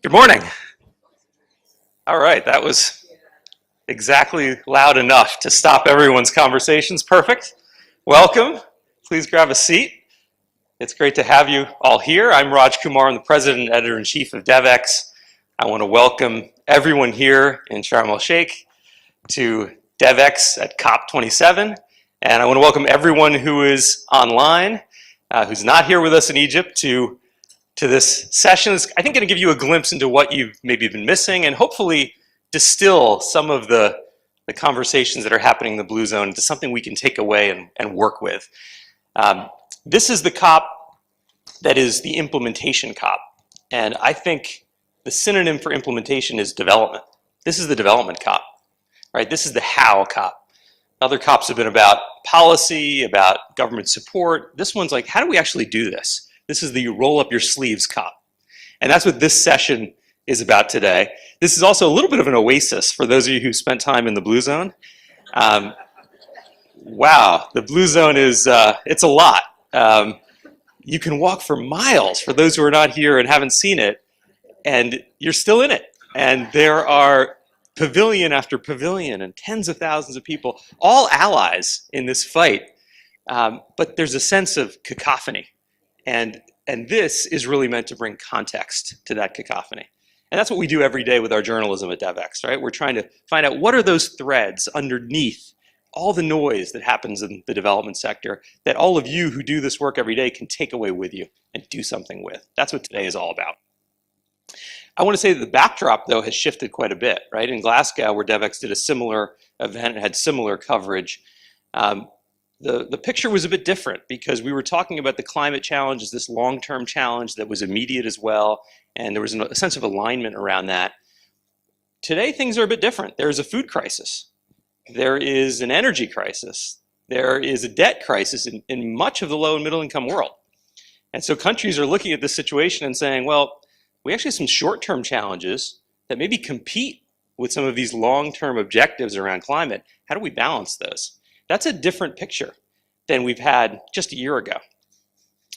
Good morning. All right, that was exactly loud enough to stop everyone's conversations. Perfect. Welcome. Please grab a seat. It's great to have you all here. I'm Raj Kumar. I'm the president and editor-in-chief of Devex. I want to welcome everyone here in Sharm el-Sheikh to Devex at COP27. And I want to welcome everyone who is online, who's not here with us in Egypt, to this session. It's, I think, going to give you a glimpse into what you've maybe been missing and hopefully distill some of the conversations that are happening in the Blue Zone into something we can take away and work with. This is the COP that is the implementation COP. And I think the synonym for implementation is development. This is the development COP, right? This is the how COP. Other COPs have been about policy, about government support. This one's like, how do we actually do this? This is the roll up your sleeves COP. And that's what this session is about today. This is also a little bit of an oasis for those of you who spent time in the Blue Zone. Wow, the Blue Zone is, it's a lot. You can walk for miles for those who are not here and haven't seen it, and you're still in it. And there are pavilion after pavilion and tens of thousands of people, all allies in this fight. But there's a sense of cacophony. And this is really meant to bring context to that cacophony. And that's what we do every day with our journalism at Devex, right? We're trying to find out what are those threads underneath all the noise that happens in the development sector that all of you who do this work every day can take away with you and do something with. That's what today is all about. I want to say that the backdrop, though, has shifted quite a bit, right? In Glasgow, where Devex did a similar event and had similar coverage, the picture was a bit different because we were talking about the climate challenge as this long-term challenge that was immediate as well, and there was a sense of alignment around that. Today, things are a bit different. There's a food crisis. There is an energy crisis. There is a debt crisis in much of the low and middle income world. And so countries are looking at this situation and saying, well, we actually have some short-term challenges that maybe compete with some of these long-term objectives around climate. How do we balance those? That's a different picture than we've had just a year ago.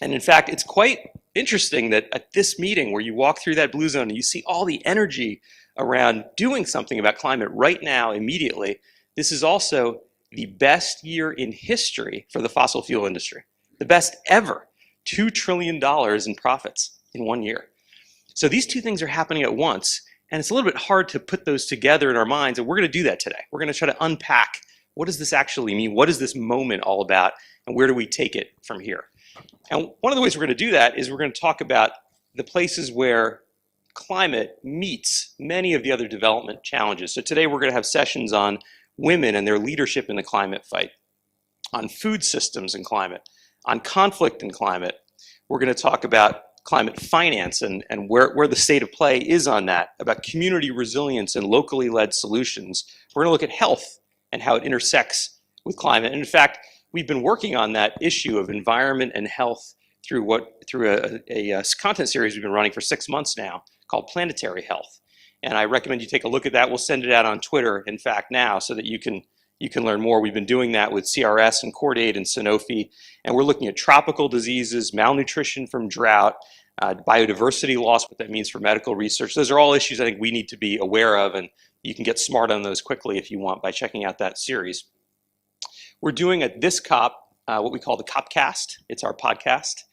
And in fact, it's quite interesting that at this meeting where you walk through that Blue Zone and you see all the energy around doing something about climate right now, immediately, this is also the best year in history for the fossil fuel industry. The best ever. $2 trillion in profits in 1 year. So these two things are happening at once, and it's a little bit hard to put those together in our minds, and we're going to do that today. We're going to try to unpack what does this actually mean? What is this moment all about? And where do we take it from here? And one of the ways we're going to do that is we're going to talk about the places where climate meets many of the other development challenges. So today we're going to have sessions on women and their leadership in the climate fight, on food systems and climate, on conflict and climate. We're going to talk about climate finance and where the state of play is on that, about community resilience and locally led solutions. We're going to look at health and how it intersects with climate. And in fact, we've been working on that issue of environment and health through a content series we've been running for 6 months now called Planetary Health. And I recommend you take a look at that. We'll send it out on Twitter, in fact, now so that you can learn more. We've been doing that with CRS and Cordaid and Sanofi. And we're looking at tropical diseases, malnutrition from drought, biodiversity loss, what that means for medical research. Those are all issues I think we need to be aware of, and you can get smart on those quickly if you want by checking out that series. We're doing at this COP what we call the COPcast. It's our podcast.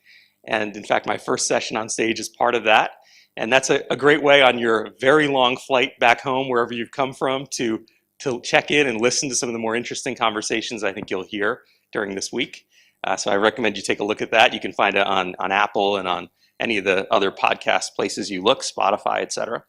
And in fact, my first session on stage is part of that. And that's a great way on your very long flight back home, wherever you've come from, to check in and listen to some of the more interesting conversations I think you'll hear during this week. So I recommend you take a look at that. You can find it on Apple and on any of the other podcast places you look, Spotify, etc.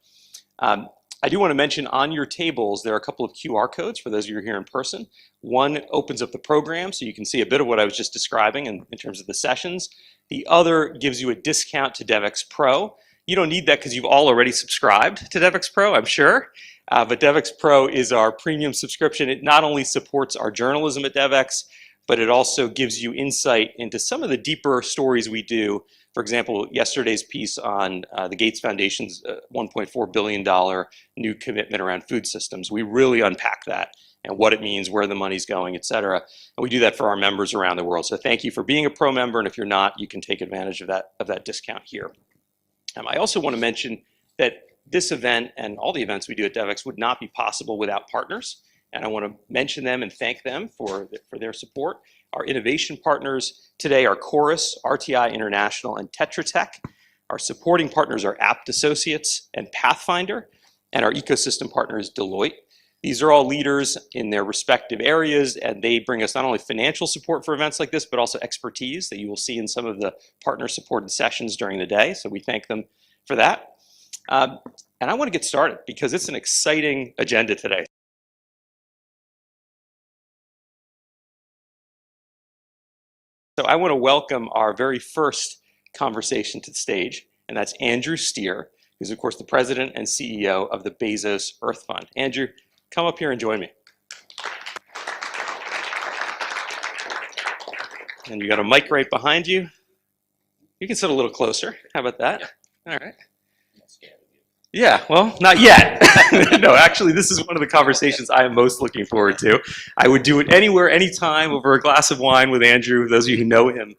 I do want to mention on your tables, there are a couple of QR codes for those of you who are here in person. One opens up the program so you can see a bit of what I was just describing in terms of the sessions. The other gives you a discount to Devex Pro. You don't need that because you've all already subscribed to Devex Pro, I'm sure. But Devex Pro is our premium subscription. It not only supports our journalism at Devex, but it also gives you insight into some of the deeper stories we do. For example, yesterday's piece on the Gates Foundation's $1.4 billion new commitment around food systems. We really unpack that and what it means, where the money's going, et cetera. And we do that for our members around the world. So thank you for being a pro member, and if you're not, you can take advantage of that discount here. I also want to mention that this event and all the events we do at Devex would not be possible without partners. And I want to mention them and thank them for their support. Our innovation partners today are Chorus, RTI International, and Tetra Tech. Our supporting partners are Apt Associates and Pathfinder, and our ecosystem partner is Deloitte. These are all leaders in their respective areas, and they bring us not only financial support for events like this, but also expertise that you will see in some of the partner-supported sessions during the day. So we thank them for that. And I want to get started because it's an exciting agenda today. So I want to welcome our very first conversation to the stage, and that's Andrew Steer, who's of course the president and CEO of the Bezos Earth Fund. Andrew, come up here and join me. And you got a mic right behind you. You can sit a little closer. How about that? All right. Yeah, well, not yet. No, actually, this is one of the conversations I am most looking forward to. I would do it anywhere, anytime, over a glass of wine with Andrew. Those of you who know him,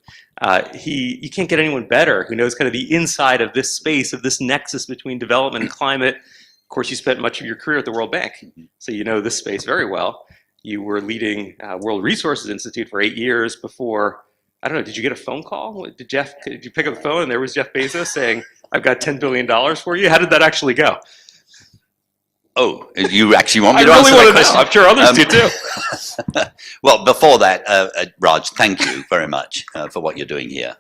you can't get anyone better who knows kind of the inside of this space, of this nexus between development and climate. Of course, you spent much of your career at the World Bank, so you know this space very well. You were leading World Resources Institute for 8 years before, I don't know, did you get a phone call? Did you pick up the phone and there was Jeff Bezos saying, I've got $10 billion for you? How did that actually go? Oh, you actually want me to answer that question? I'm sure others do too. Well, before that, Raj, thank you very much for what you're doing here.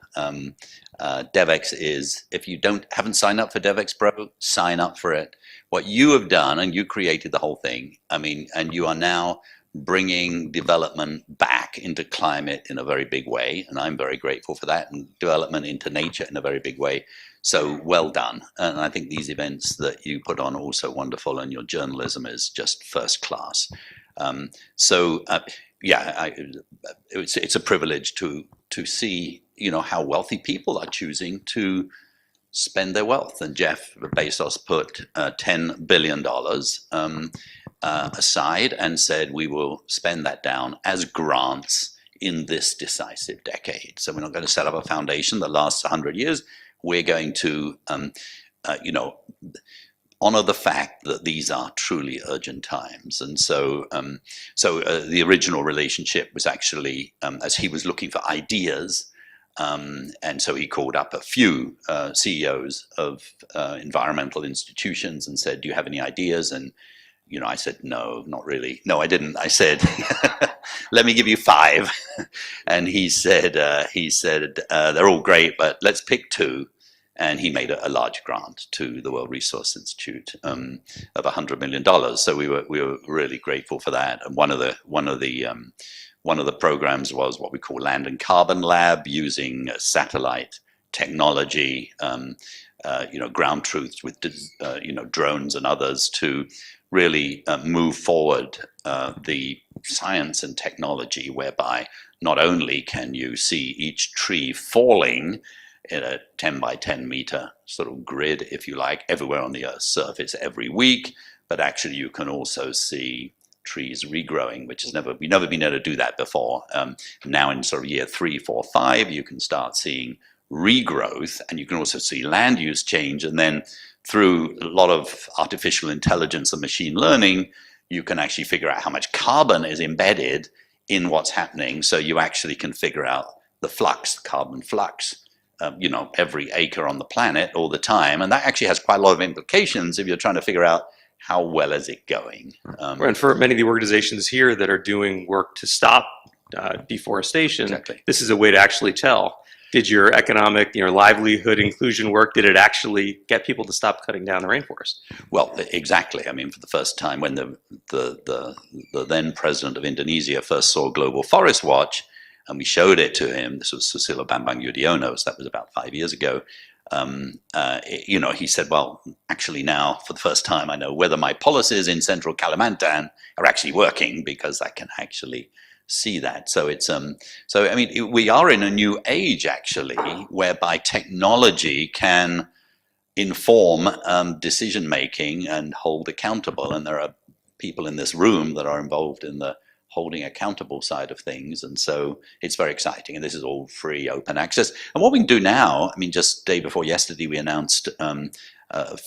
Devex is, if you haven't signed up for Devex Pro, sign up for it. What you have done, and you created the whole thing, I mean, and you are now bringing development back into climate in a very big way, and I'm very grateful for that, and development into nature in a very big way. So well done. And I think these events that you put on are also wonderful, and your journalism is just first class. Yeah, it's a privilege to see, you know, how wealthy people are choosing to spend their wealth. And Jeff Bezos put $10 billion aside and said we will spend that down as grants in this decisive decade. So we're not going to set up a foundation that lasts 100 years. We're going to, you know, honor the fact that these are truly urgent times. And so, the original relationship was actually, as he was looking for ideas, and so he called up a few CEOs of environmental institutions and said, do you have any ideas? And, you know, I said, no, not really. No, I didn't. I said, let me give you 5. And he said, they're all great, but let's pick 2. And he made a large grant to the World Resource Institute of $100 million. So we were really grateful for that. And one of the programs was what we call Land and Carbon Lab, using satellite technology, you know, ground truths with you know, drones and others to really move forward the science and technology, whereby not only can you see each tree falling in a 10 by 10 meter sort of grid, if you like, everywhere on the Earth's surface every week, but actually you can also see trees regrowing, which has we've never been able to do that before. Now in sort of year 3, 4, 5, you can start seeing regrowth, and you can also see land use change. And then through a lot of artificial intelligence and machine learning, you can actually figure out how much carbon is embedded in what's happening. So you actually can figure out the flux, the carbon flux, you know, every acre on the planet all the time. And that actually has quite a lot of implications if you're trying to figure out how well is it going. And for many of the organizations here that are doing work to stop deforestation, exactly. This is a way to actually tell. Did your economic, your livelihood inclusion work, did it actually get people to stop cutting down the rainforest? Well, exactly. I mean, for the first time, when the then president of Indonesia first saw Global Forest Watch, and we showed it to him, this was Susilo Bambang Yudhoyono, so that was about 5 years ago, you know, he said, well, actually now, for the first time, I know whether my policies in central Kalimantan are actually working, because I can actually see that. So it's, so I mean, we are in a new age, actually, whereby technology can inform decision-making and hold accountable. And there are people in this room that are involved in the holding accountable side of things. And so it's very exciting. And this is all free, open access. And what we can do now, I mean, just day before yesterday, we announced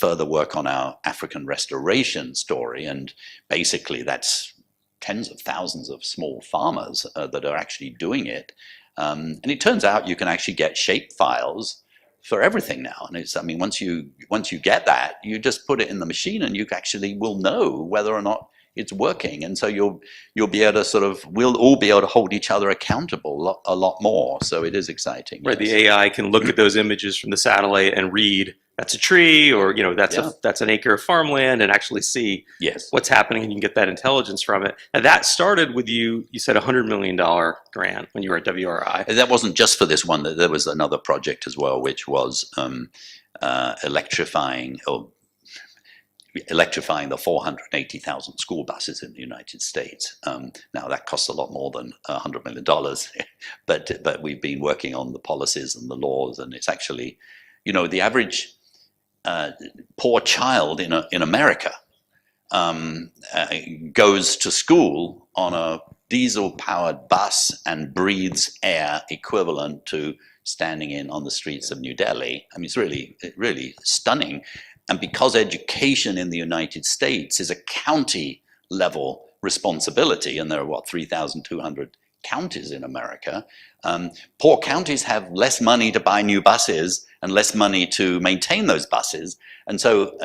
further work on our African restoration story. And basically that's tens of thousands of small farmers that are actually doing it. And it turns out you can actually get shape files for everything now. And it's, I mean, once you get that, you just put it in the machine and you actually will know whether or not it's working. And so you'll be able to sort of, we'll all be able to hold each other accountable a lot more. So it is exciting. Right, yes. the AI can look at those images from the satellite and read, that's a tree, or that's an acre of farmland, and actually see what's happening, and you can get that intelligence from it. And that started with you said $100 million grant when you were at WRI. And that wasn't just for this one. There was another project as well, which was electrifying the 480,000 school buses in the United States. Now that costs a lot more than $100 million, but we've been working on the policies and the laws, and it's actually, the average poor child in America goes to school on a diesel-powered bus and breathes air equivalent to standing on the streets of New Delhi. I mean, it's really stunning. And because education in the United States is a county-level responsibility, and there are, 3,200 counties in America, poor counties have less money to buy new buses and less money to maintain those buses. And so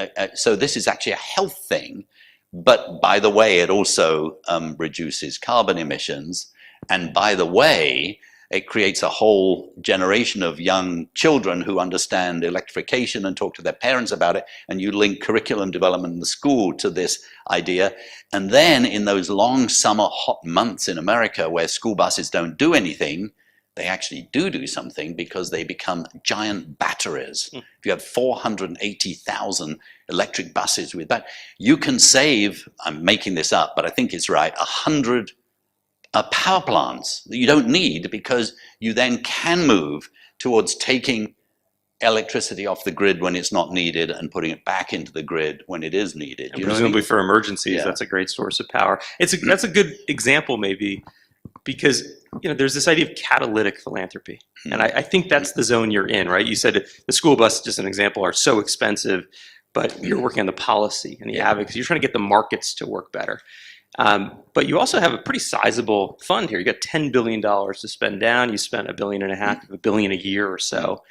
this is actually a health thing. But by the way, it also reduces carbon emissions. And by the way, it creates a whole generation of young children who understand electrification and talk to their parents about it. And you link curriculum development in the school to this idea. And then in those long summer hot months in America where school buses don't do anything, they actually do something, because they become giant batteries. If you have 480,000 electric buses with that, you can save, I'm making this up, but I think it's right, 100 power plants that you don't need, because you then can move towards taking electricity off the grid when it's not needed and putting it back into the grid when it is needed. And presumably for emergencies, that's a great source of power. That's a good example, maybe, because there's this idea of catalytic philanthropy. And I think that's the zone you're in, right? You said the school bus, just an example, are so expensive, but you're working on the policy and the advocacy. You're trying to get the markets to work better. But you also have a pretty sizable fund here. You got $10 billion to spend down. You spent $1.5 billion, $1 billion a year or so.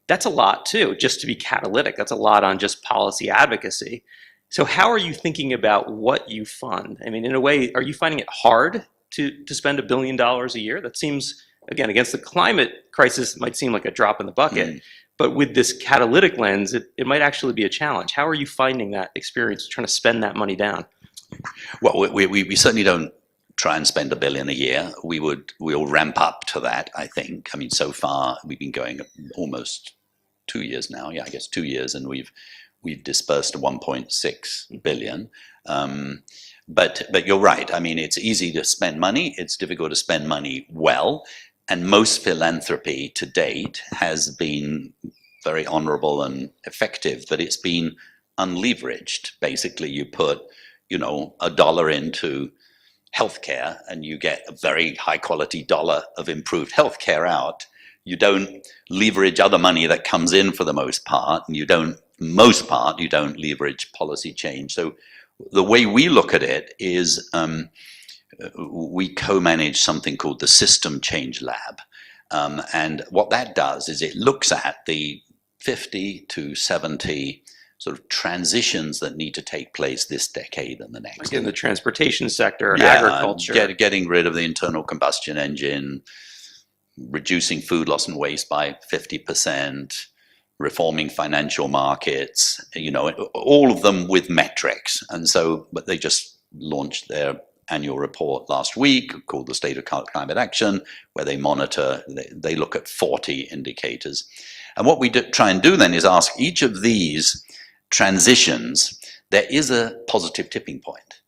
That's a lot too, just to be catalytic. That's a lot on just policy advocacy. So how are you thinking about what you fund? I mean, in a way, are you finding it hard to spend $1 billion a year? That seems, again, against the climate crisis, it might seem like a drop in the bucket. But with this catalytic lens, it might actually be a challenge. How are you finding that experience, trying to spend that money down? Well, we certainly don't try and spend $1 billion a year. We'll ramp up to that, I think. I mean, so far we've been going almost 2 years now. Yeah, I guess 2 years, and we've dispersed $1.6 billion. But you're right. I mean, it's easy to spend money. It's difficult to spend money well. And most philanthropy to date has been very honorable and effective, but it's been unleveraged. Basically, you put $1 into healthcare and you get a very high quality $1 of improved healthcare out. You don't leverage other money that comes in for the most part, and you don't leverage policy change. So the way we look at it is we co-manage something called the System Change Lab. And what that does is it looks at the 50 to 70 sort of transitions that need to take place this decade and the next. Like in the transportation sector, agriculture. Getting rid of the internal combustion engine, reducing food loss and waste by 50%, reforming financial markets, all of them with metrics. And so, but they just launched their annual report last week called the State of Climate Action, where they monitor, they look at 40 indicators. And what we try and do then is ask each of these transitions, there is a positive tipping point,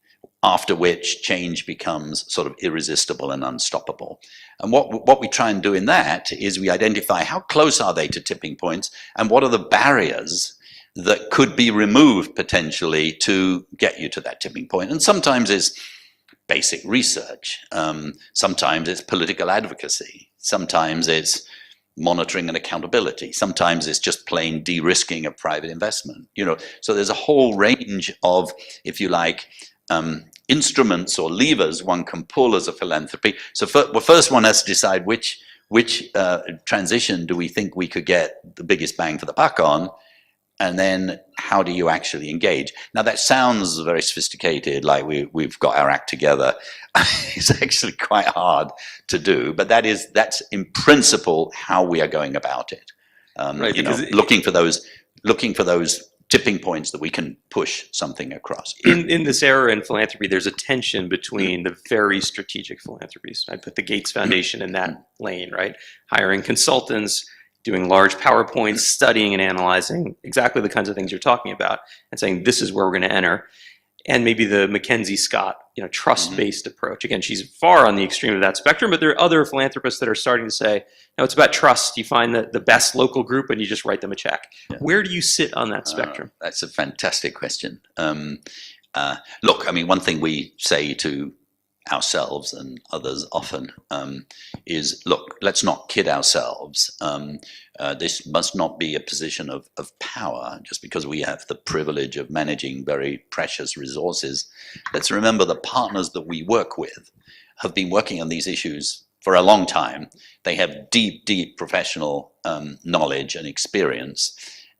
after which change becomes sort of irresistible and unstoppable. And what we try and do in that is we identify how close are they to tipping points, and what are the barriers that could be removed potentially to get you to that tipping point. And sometimes it's basic research. Sometimes it's political advocacy. Sometimes it's monitoring and accountability. Sometimes it's just plain de-risking of private investment. So there's a whole range of, if you like, instruments or levers one can pull as a philanthropy. So first one has to decide which transition do we think we could get the biggest bang for the buck on, and then how do you actually engage? Now that sounds very sophisticated, like we've got our act together. It's actually quite hard to do, but that's in principle how we are going about it. Right, looking for those tipping points that we can push something across. In this era in philanthropy, there's a tension between the very strategic philanthropies. I put the Gates Foundation in that lane, right? Hiring consultants, doing large PowerPoints, studying and analyzing exactly the kinds of things you're talking about, and saying this is where we're going to enter. And maybe the Mackenzie Scott, trust-based approach. Again, she's far on the extreme of that spectrum, but there are other philanthropists that are starting to say, no, it's about trust. You find the best local group and you just write them a check. Yeah. Where do you sit on that spectrum? That's a fantastic question. Look, I mean, one thing we say to ourselves and others often is, look, let's not kid ourselves. This must not be a position of power just because we have the privilege of managing very precious resources. Let's remember the partners that we work with have been working on these issues for a long time. They have deep, deep professional knowledge and experience,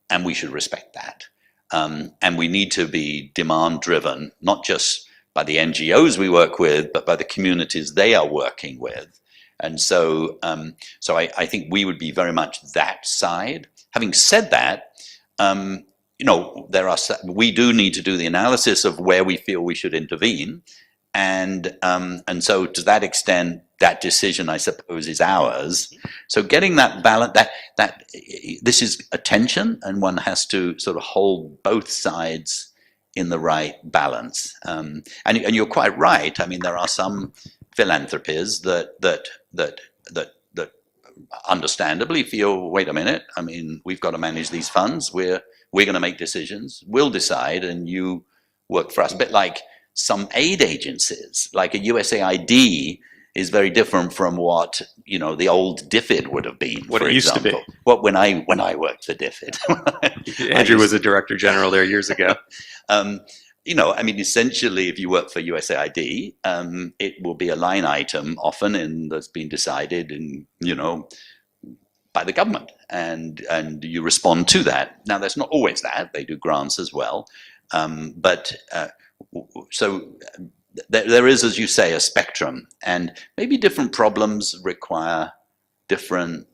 and we should respect that. And we need to be demand-driven, not just by the NGOs we work with, but by the communities they are working with. And so I think we would be very much that side. Having said that, we do need to do the analysis of where we feel we should intervene. And so to that extent, that decision, I suppose, is ours. So getting that balance, that this is a tension, and one has to sort of hold both sides in the right balance. And you're quite right. I mean, there are some philanthropies that understandably feel, wait a minute, I mean, we've got to manage these funds. We're going to make decisions. We'll decide, and you work for us. A bit like some aid agencies, like a USAID is very different from what the old DFID would have been. What it used to be. What when I worked for DFID. Andrew was a director general there years ago. I mean, essentially, if you work for USAID, it will be a line item often that's been decided by the government, and you respond to that. Now, that's not always that. They do grants as well, so there is, as you say, a spectrum, and maybe different problems require different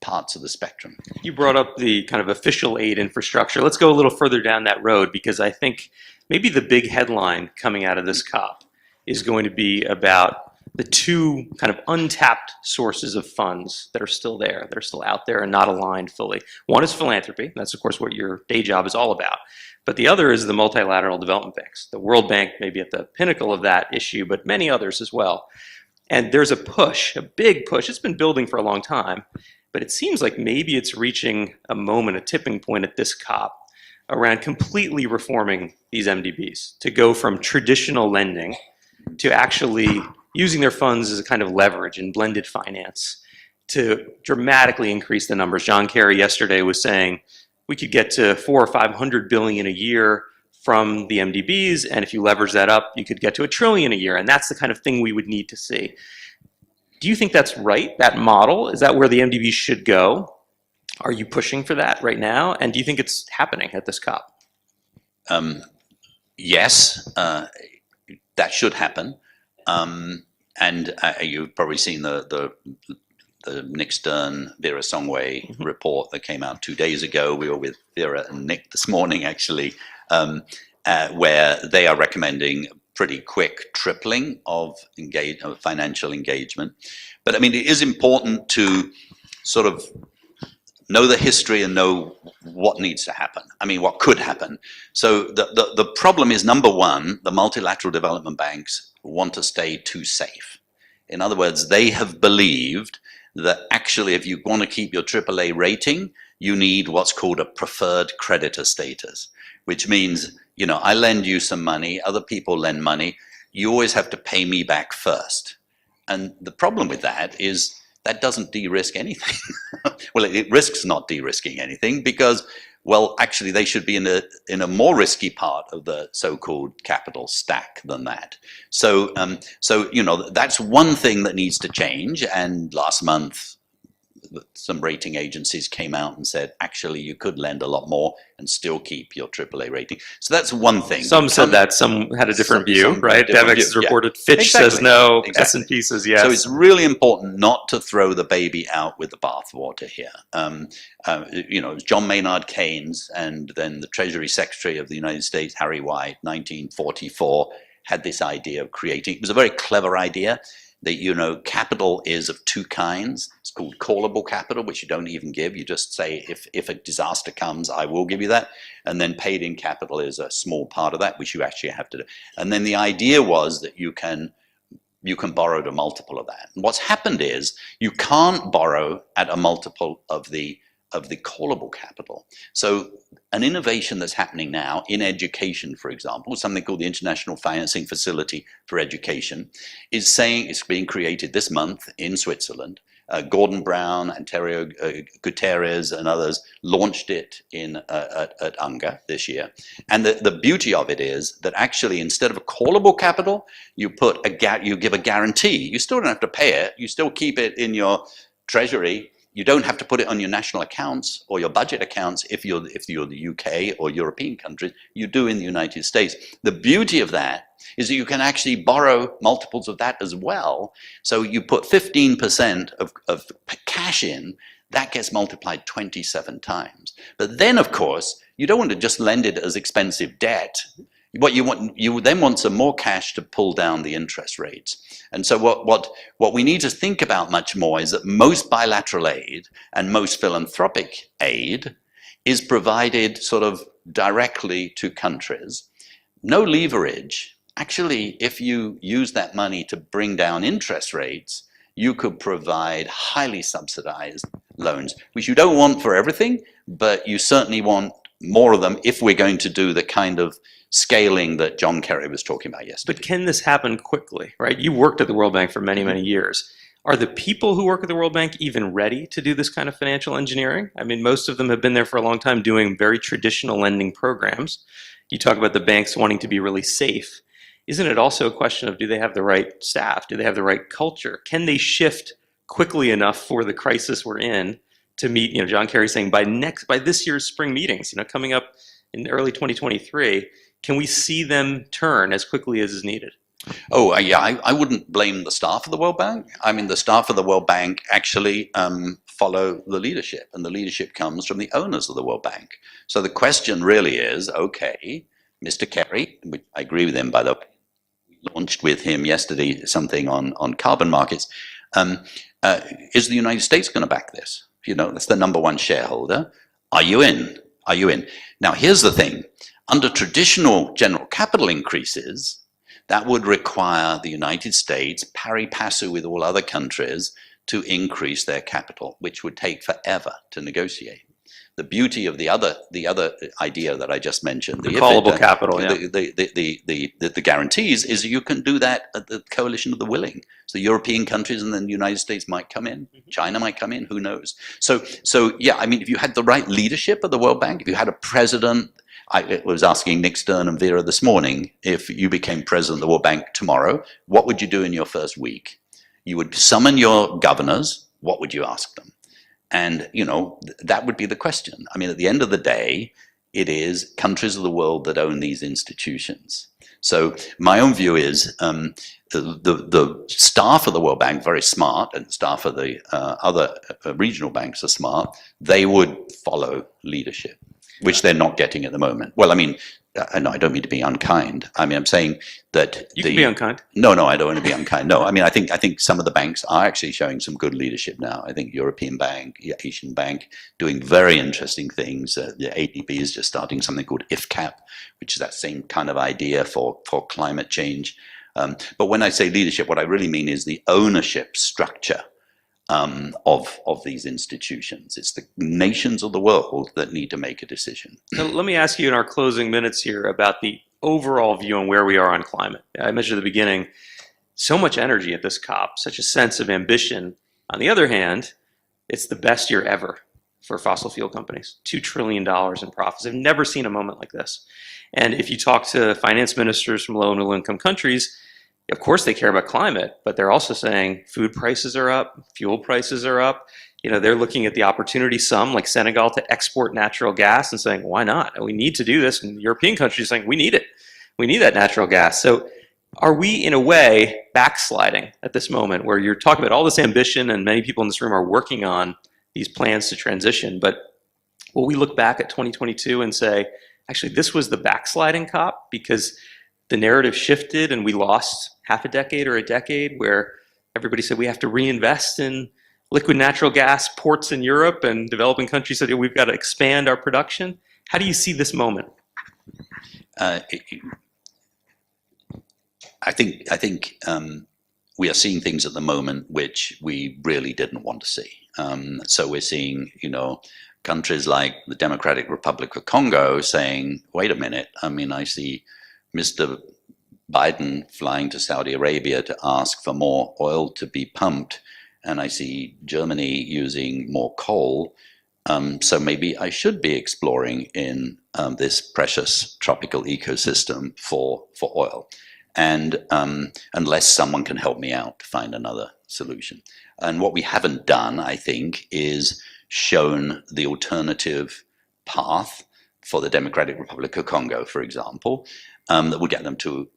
parts of the spectrum. You brought up the kind of official aid infrastructure. Let's go a little further down that road, because I think maybe the big headline coming out of this COP is going to be about the two kind of untapped sources of funds that are still there, that are still out there and not aligned fully. One is philanthropy. That's, of course, what your day job is all about. But the other is the multilateral development banks. The World Bank may be at the pinnacle of that issue, but many others as well. And there's a push, a big push. It's been building for a long time, but it seems like maybe it's reaching a moment, a tipping point at this COP around completely reforming these MDBs to go from traditional lending to actually using their funds as a kind of leverage and blended finance to dramatically increase the numbers. John Kerry yesterday was saying we could get to 400 or 500 billion a year from the MDBs, and if you leverage that up, you could get to $1 trillion a year, and that's the kind of thing we would need to see. Do you think that's right, that model? Is that where the MDBs should go? Are you pushing for that right now? And do you think it's happening at this COP? Yes, that should happen. And you've probably seen the Nick Stern, Vera Songway report that came out 2 days ago. We were with Vera and Nick this morning, actually, where they are recommending pretty quick tripling of financial engagement. But I mean, it is important to sort of know the history and know what needs to happen. I mean, what could happen. So the problem is, number one, the multilateral development banks want to stay too safe. In other words, they have believed that actually if you want to keep your AAA rating, you need what's called a preferred creditor status, which means, I lend you some money, other people lend money, you always have to pay me back first. And the problem with that is that doesn't de-risk anything. Well, it risks not de-risking anything because, well, actually they should be in a more risky part of the so-called capital stack than that. So, you know, that's one thing that needs to change. And last month, some rating agencies came out and said, actually, you could lend a lot more and still keep your AAA rating. So that's one thing. Some said that, some had a different view, right? Devex has reported, Fitch says no, S&P says yes. So it's really important not to throw the baby out with the bathwater here. You know, it was John Maynard Keynes and then the Treasury Secretary of the United States, Harry White, 1944, had this idea of creating, it was a very clever idea, that, you know, capital is of two kinds. It's called callable capital, which you don't even give. You just say, if a disaster comes, I will give you that. And then paid in capital is a small part of that, which you actually have to do. And then the idea was that you can borrow at a multiple of that. And what's happened is you can't borrow at a multiple of the callable capital. So an innovation that's happening now in education, for example, something called the International Financing Facility for Education, is saying it's being created this month in Switzerland. Gordon Brown, Antonio Guterres, and others launched it at UNGA this year. And the beauty of it is that actually, instead of a callable capital, you give a guarantee. You still don't have to pay it. You still keep it in your treasury. You don't have to put it on your national accounts or your budget accounts if you're the UK or European countries. You do in the United States. The beauty of that is that you can actually borrow multiples of that as well. So you put 15% of cash in, that gets multiplied 27 times. But then, of course, you don't want to just lend it as expensive debt. What you then want some more cash to pull down the interest rates. And so what we need to think about much more is that most bilateral aid and most philanthropic aid is provided sort of directly to countries. No leverage. Actually, if you use that money to bring down interest rates, you could provide highly subsidized loans, which you don't want for everything, but you certainly want more of them if we're going to do the kind of scaling that John Kerry was talking about yesterday. But can this happen quickly, right? You worked at the World Bank for many, many years. Are the people who work at the World Bank even ready to do this kind of financial engineering? I mean, most of them have been there for a long time doing very traditional lending programs. You talk about the banks wanting to be really safe. Isn't it also a question of, do they have the right staff? Do they have the right culture? Can they shift quickly enough for the crisis we're in to meet, you know, John Kerry saying by this year's spring meetings, you know, coming up in early 2023, can we see them turn as quickly as is needed? Oh, yeah, I wouldn't blame the staff of the World Bank. I mean, the staff of the World Bank actually follow the leadership, and the leadership comes from the owners of the World Bank. So the question really is, okay, Mr. Kerry, which I agree with him, by the way, we launched with him yesterday something on carbon markets. Is the United States going to back this? You know, that's the #1 shareholder. Are you in? Are you in? Now, here's the thing. Under traditional general capital increases, that would require the United States, pari passu with all other countries, to increase their capital, which would take forever to negotiate. The beauty of the other idea that I just mentioned, the callable capital, the guarantees, is you can do that at the coalition of the willing. So the European countries and then the United States might come in, China might come in, who knows? So yeah, I mean, if you had the right leadership of the World Bank, if you had a president, I was asking Nick Stern and Vera this morning, if you became president of the World Bank tomorrow, what would you do in your first week? You would summon your governors. What would you ask them? And, you know, that would be the question. I mean, at the end of the day, it is countries of the world that own these institutions. So my own view is the staff of the World Bank, very smart, and the staff of the other regional banks are smart. They would follow leadership, which they're not getting at the moment. Well, I mean, no, I don't mean to be unkind. I mean, I'm saying that you can be unkind. No, I don't want to be unkind. No, I mean, I think some of the banks are actually showing some good leadership now. I think European Bank, Asian Bank, doing very interesting things. The ADB is just starting something called IFCAP, which is that same kind of idea for climate change. But when I say leadership, what I really mean is the ownership structure of these institutions. It's the nations of the world that need to make a decision. Now, let me ask you in our closing minutes here about the overall view on where we are on climate. I mentioned at the beginning, so much energy at this COP, such a sense of ambition. On the other hand, it's the best year ever for fossil fuel companies. $2 trillion in profits. I've never seen a moment like this. And if you talk to finance ministers from low and middle income countries, of course they care about climate, but they're also saying food prices are up, fuel prices are up. You know, they're looking at the opportunity, some like Senegal, to export natural gas and saying, why not? We need to do this. And European countries saying, we need it. We need that natural gas. So are we, in a way, backsliding at this moment where you're talking about all this ambition and many people in this room are working on these plans to transition, but will we look back at 2022 and say, actually, this was the backsliding COP because the narrative shifted and we lost half a decade or a decade where everybody said we have to reinvest in liquid natural gas ports in Europe, and developing countries said we've got to expand our production? How do you see this moment? I think we are seeing things at the moment which we really didn't want to see. So we're seeing, you know, countries like the Democratic Republic of Congo saying, wait a minute, I mean, I see Mr. Biden flying to Saudi Arabia to ask for more oil to be pumped, and I see Germany using more coal. So maybe I should be exploring in this precious tropical ecosystem for oil. And unless someone can help me out to find another solution. And what we haven't done, I think, is shown the alternative path for the Democratic Republic of Congo, for example, that would get them to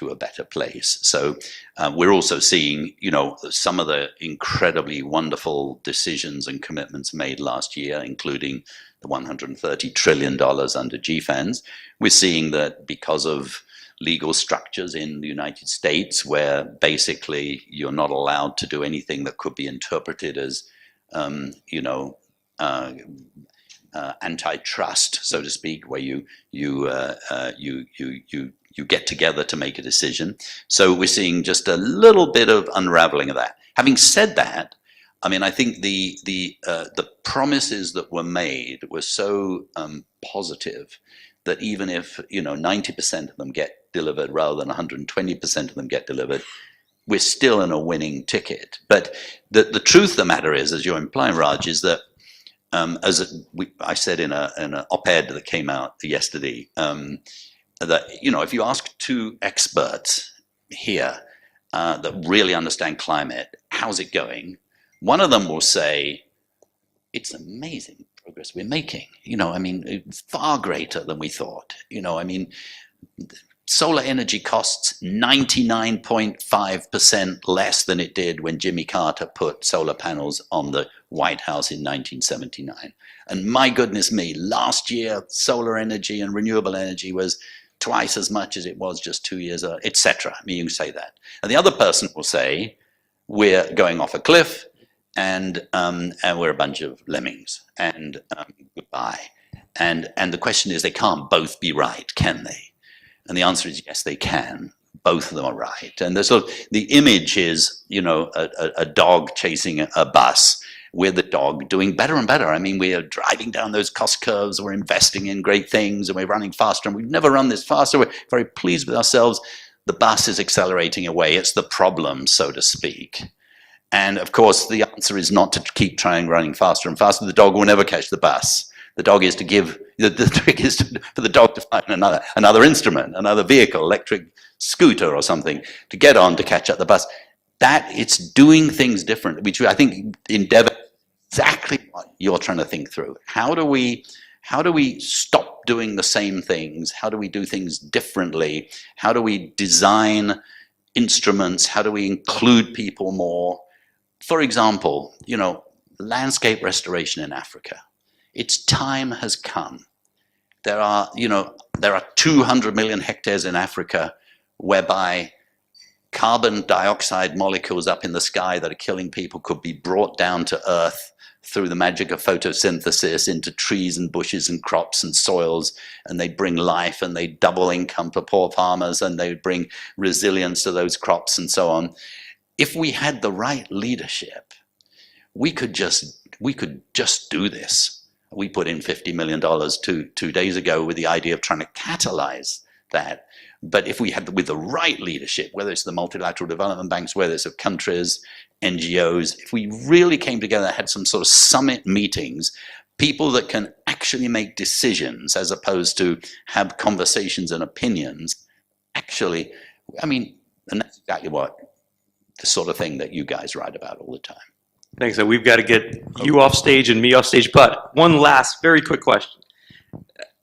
a better place. So we're also seeing, you know, some of the incredibly wonderful decisions and commitments made last year, including the $130 trillion under GFANZ. We're seeing that because of legal structures in the United States where basically you're not allowed to do anything that could be interpreted as, you know, antitrust, so to speak, where you get together to make a decision. So we're seeing just a little bit of unraveling of that. Having said that, I mean, I think the promises that were made were so positive that even if, you know, 90% of them get delivered rather than 120% of them get delivered, we're still in a winning ticket. But the truth of the matter is, as you're implying, Raj, is that I said in an op-ed that came out yesterday, that, you know, if you ask two experts here that really understand climate, how's it going? One of them will say, it's amazing progress we're making. You know, I mean, it's far greater than we thought. You know, I mean, solar energy costs 99.5% less than it did when Jimmy Carter put solar panels on the White House in 1979. And my goodness me, last year, solar energy and renewable energy was twice as much as it was just 2 years ago, etc. I mean, you can say that. And the other person will say, we're going off a cliff, and we're a bunch of lemmings, and goodbye. And the question is, they can't both be right, can they? And the answer is yes, they can. Both of them are right. And the image is, you know, a dog chasing a bus. We're the dog doing better and better. I mean, we are driving down those cost curves. We're investing in great things, and we're running faster. And we've never run this faster. We're very pleased with ourselves. The bus is accelerating away. It's the problem, so to speak. And of course, the answer is not to keep trying running faster and faster. The dog will never catch the bus. The dog is to give, the trick is for the dog to find another instrument, another vehicle, electric scooter or something, to get on to catch up the bus. That it's doing things different, which I think in Devex, exactly what you're trying to think through. How do we stop doing the same things? How do we do things differently? How do we design instruments? How do we include people more? For example, you know, landscape restoration in Africa. Its time has come. There are 200 million hectares in Africa whereby carbon dioxide molecules up in the sky that are killing people could be brought down to earth through the magic of photosynthesis into trees and bushes and crops and soils, and they bring life and they double income for poor farmers and they bring resilience to those crops and so on. If we had the right leadership, we could just do this. We put in $50 million two days ago with the idea of trying to catalyze that. But if we had with the right leadership, whether it's the multilateral development banks, whether it's of countries, NGOs, if we really came together, had some sort of summit meetings, people that can actually make decisions as opposed to have conversations and opinions, actually, I mean, and that's exactly what the sort of thing that you guys write about all the time. Thanks. So we've got to get you off stage and me off stage. But one last very quick question.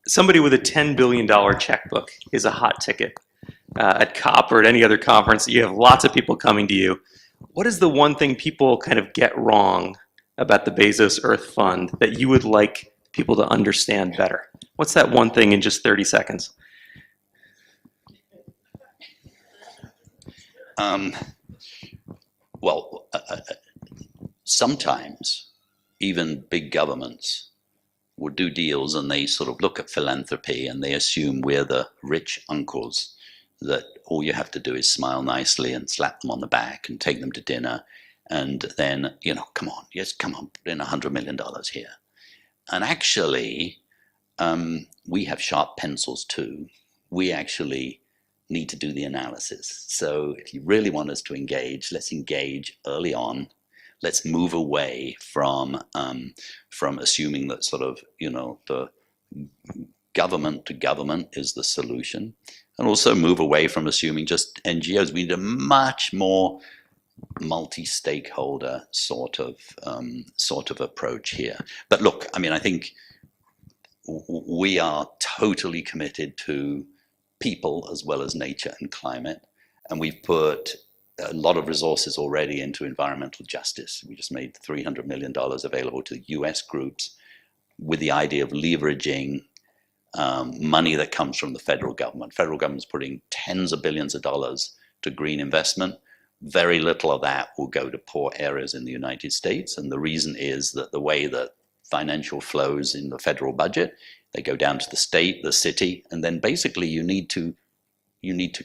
Somebody with a $10 billion checkbook is a hot ticket at COP or at any other conference. You have lots of people coming to you. What is the one thing people kind of get wrong about the Bezos Earth Fund that you would like people to understand better? What's that one thing in just 30 seconds? Sometimes even big governments will do deals and they sort of look at philanthropy and they assume we're the rich uncles that all you have to do is smile nicely and slap them on the back and take them to dinner and then, you know, come on, put in $100 million here. And actually, we have sharp pencils too. We actually need to do the analysis. So if you really want us to engage, let's engage early on. Let's move away from assuming that sort of, you know, the government to government is the solution, and also move away from assuming just NGOs. We need a much more multi-stakeholder sort of approach here. But look, I mean, I think we are totally committed to people as well as nature and climate, and we've put a lot of resources already into environmental justice. We just made $300 million available to US groups with the idea of leveraging money that comes from the federal government. Federal government's putting tens of billions of dollars to green investment. Very little of that will go to poor areas in the United States. And the reason is that the way that financial flows in the federal budget, they go down to the state, the city, and then basically you need to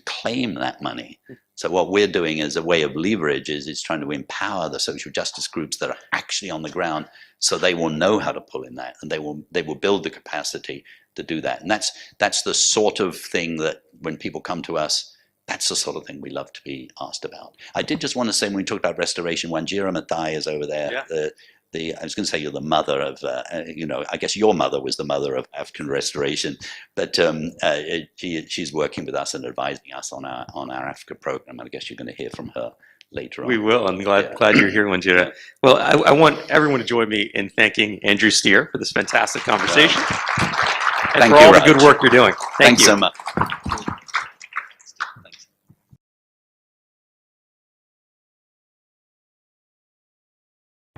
claim that money. So what we're doing as a way of leverage is trying to empower the social justice groups that are actually on the ground so they will know how to pull in that and they will build the capacity to do that. And that's the sort of thing that when people come to us, that's the sort of thing we love to be asked about. I did just want to say, when we talked about restoration, Wanjira Maathai is over there. Yeah. I was going to say you're the mother of, you know, I guess your mother was the mother of African restoration, but she's working with us and advising us on our Africa program. And I guess you're going to hear from her later on. We will. I'm glad you're here, Wanjira. Well, I want everyone to join me in thanking Andrew Steer for this fantastic conversation and for all the good work you're doing. Thanks so much.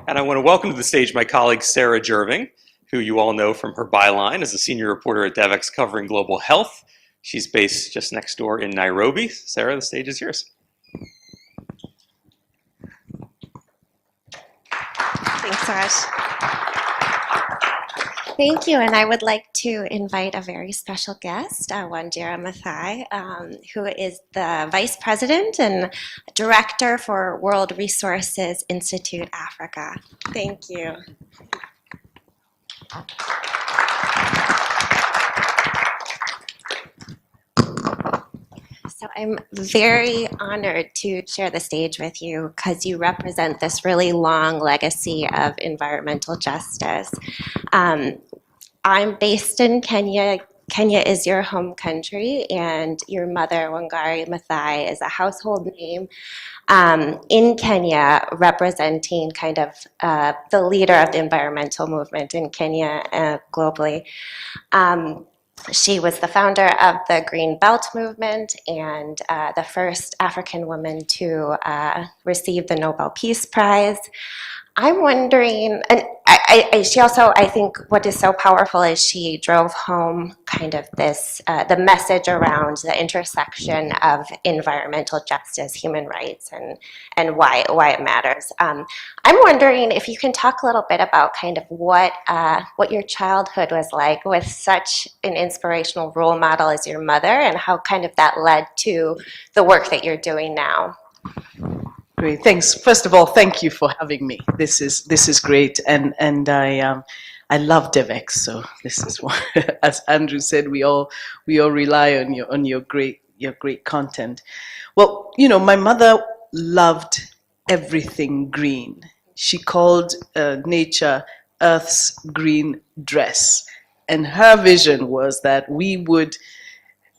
And I want to welcome to the stage my colleague, Sarah Jerving, who you all know from her byline as a senior reporter at Devex covering global health. She's based just next door in Nairobi. Sarah, the stage is yours. Thanks, Raj. Thank you, and I would like to invite a very special guest, Wanjira Maathai, who is the Vice President and Director for World Resources Institute Africa. Thank you. So I'm very honored to share the stage with you because you represent this really long legacy of environmental justice. I'm based in Kenya. Kenya is your home country, and your mother, Wangari Maathai, is a household name in Kenya, representing kind of the leader of the environmental movement in Kenya globally. She was the founder of the Green Belt movement and the first African woman to receive the Nobel Peace Prize. I'm wondering, and she also, I think what is so powerful is she drove home kind of this, the message around the intersection of environmental justice, human rights, and why it matters. I'm wondering if you can talk a little bit about kind of what your childhood was like with such an inspirational role model as your mother, and how kind of that led to the work that you're doing now. Great, thanks. First of all, thank you for having me. This is great, and I love Devex, so this is what, as Andrew said, we all rely on your great content. Well, my mother loved everything green. She called nature Earth's green dress, and her vision was that we would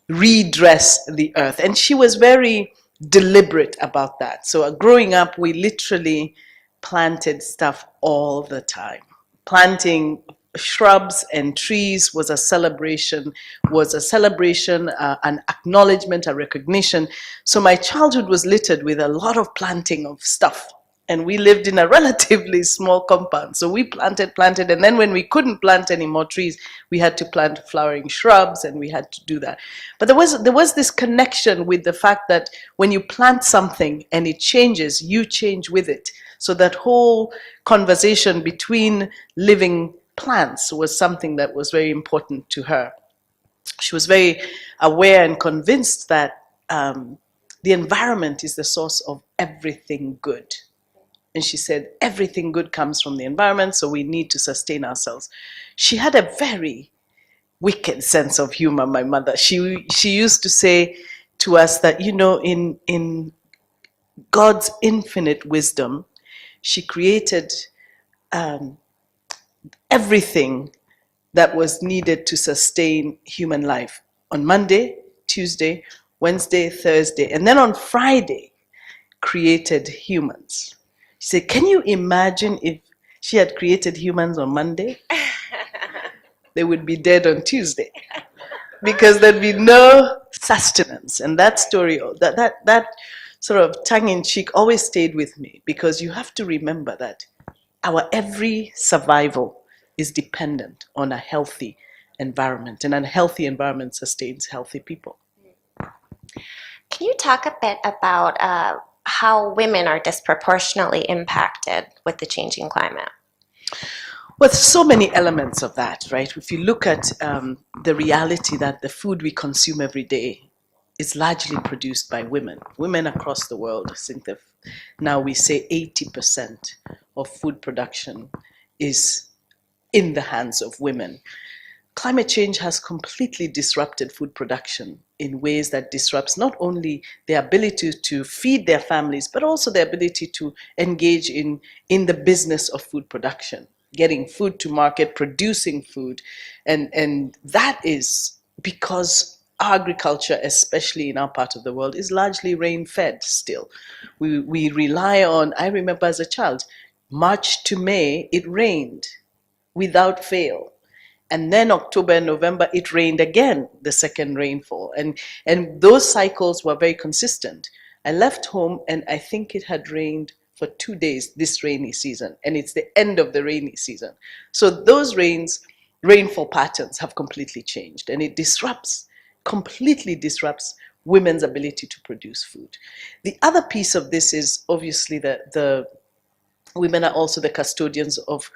redress the earth, and she was very deliberate about that. So growing up, we literally planted stuff all the time. Planting shrubs and trees was a celebration, an acknowledgement, a recognition. So my childhood was littered with a lot of planting of stuff. And we lived in a relatively small compound. So we planted, and then when we couldn't plant any more trees, we had to plant flowering shrubs, and we had to do that. But there was this connection with the fact that when you plant something and it changes, you change with it. So that whole conversation between living plants was something that was very important to her. She was very aware and convinced that the environment is the source of everything good. And she said, everything good comes from the environment, so we need to sustain ourselves. She had a very wicked sense of humor, my mother. She used to say to us that, in God's infinite wisdom, she created everything that was needed to sustain human life on Monday, Tuesday, Wednesday, Thursday, and then on Friday, created humans. She said, can you imagine if she had created humans on Monday? They would be dead on Tuesday because there'd be no sustenance. And that story, that sort of tongue-in-cheek always stayed with me, because you have to remember that our every survival is dependent on a healthy environment, and a healthy environment sustains healthy people. Can you talk a bit about how women are disproportionately impacted with the changing climate? Well, there's so many elements of that, right? If you look at the reality that the food we consume every day is largely produced by women. Women across the world, I think now we say 80% of food production is in the hands of women. Climate change has completely disrupted food production in ways that disrupts not only their ability to feed their families, but also their ability to engage in the business of food production, getting food to market, producing food. And that is because agriculture, especially in our part of the world, is largely rain-fed still. We rely on, I remember as a child, March to May, it rained without fail. And then October and November, it rained again, the second rainfall. And those cycles were very consistent. I left home and I think it had rained for 2 days this rainy season. And it's the end of the rainy season. So those rainfall patterns have completely changed. And it completely disrupts women's ability to produce food. The other piece of this is obviously the women are also the custodians of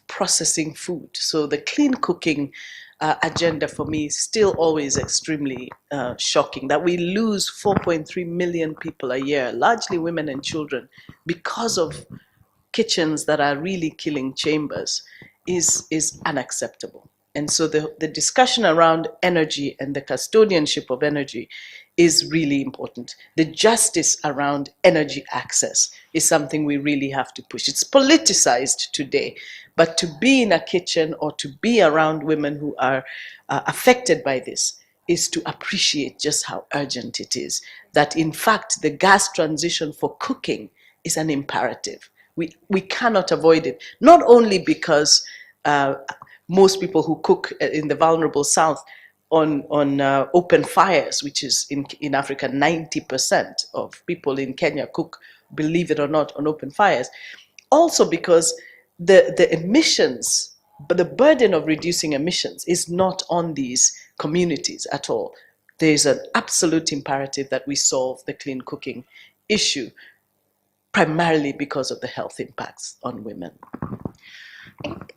processing food. So the clean cooking agenda for me is still always extremely shocking, that we lose 4.3 million people a year, largely women and children, because of kitchens that are really killing chambers is unacceptable. And so the discussion around energy and the custodianship of energy is really important. The justice around energy access is something we really have to push. It's politicized today, but to be in a kitchen or to be around women who are affected by this is to appreciate just how urgent it is. That in fact, the gas transition for cooking is an imperative. We cannot avoid it, not only because most people who cook in the vulnerable South on open fires, which is in Africa, 90% of people in Kenya cook, believe it or not, on open fires. Also because the emissions, but the burden of reducing emissions is not on these communities at all. There's an absolute imperative that we solve the clean cooking issue, primarily because of the health impacts on women.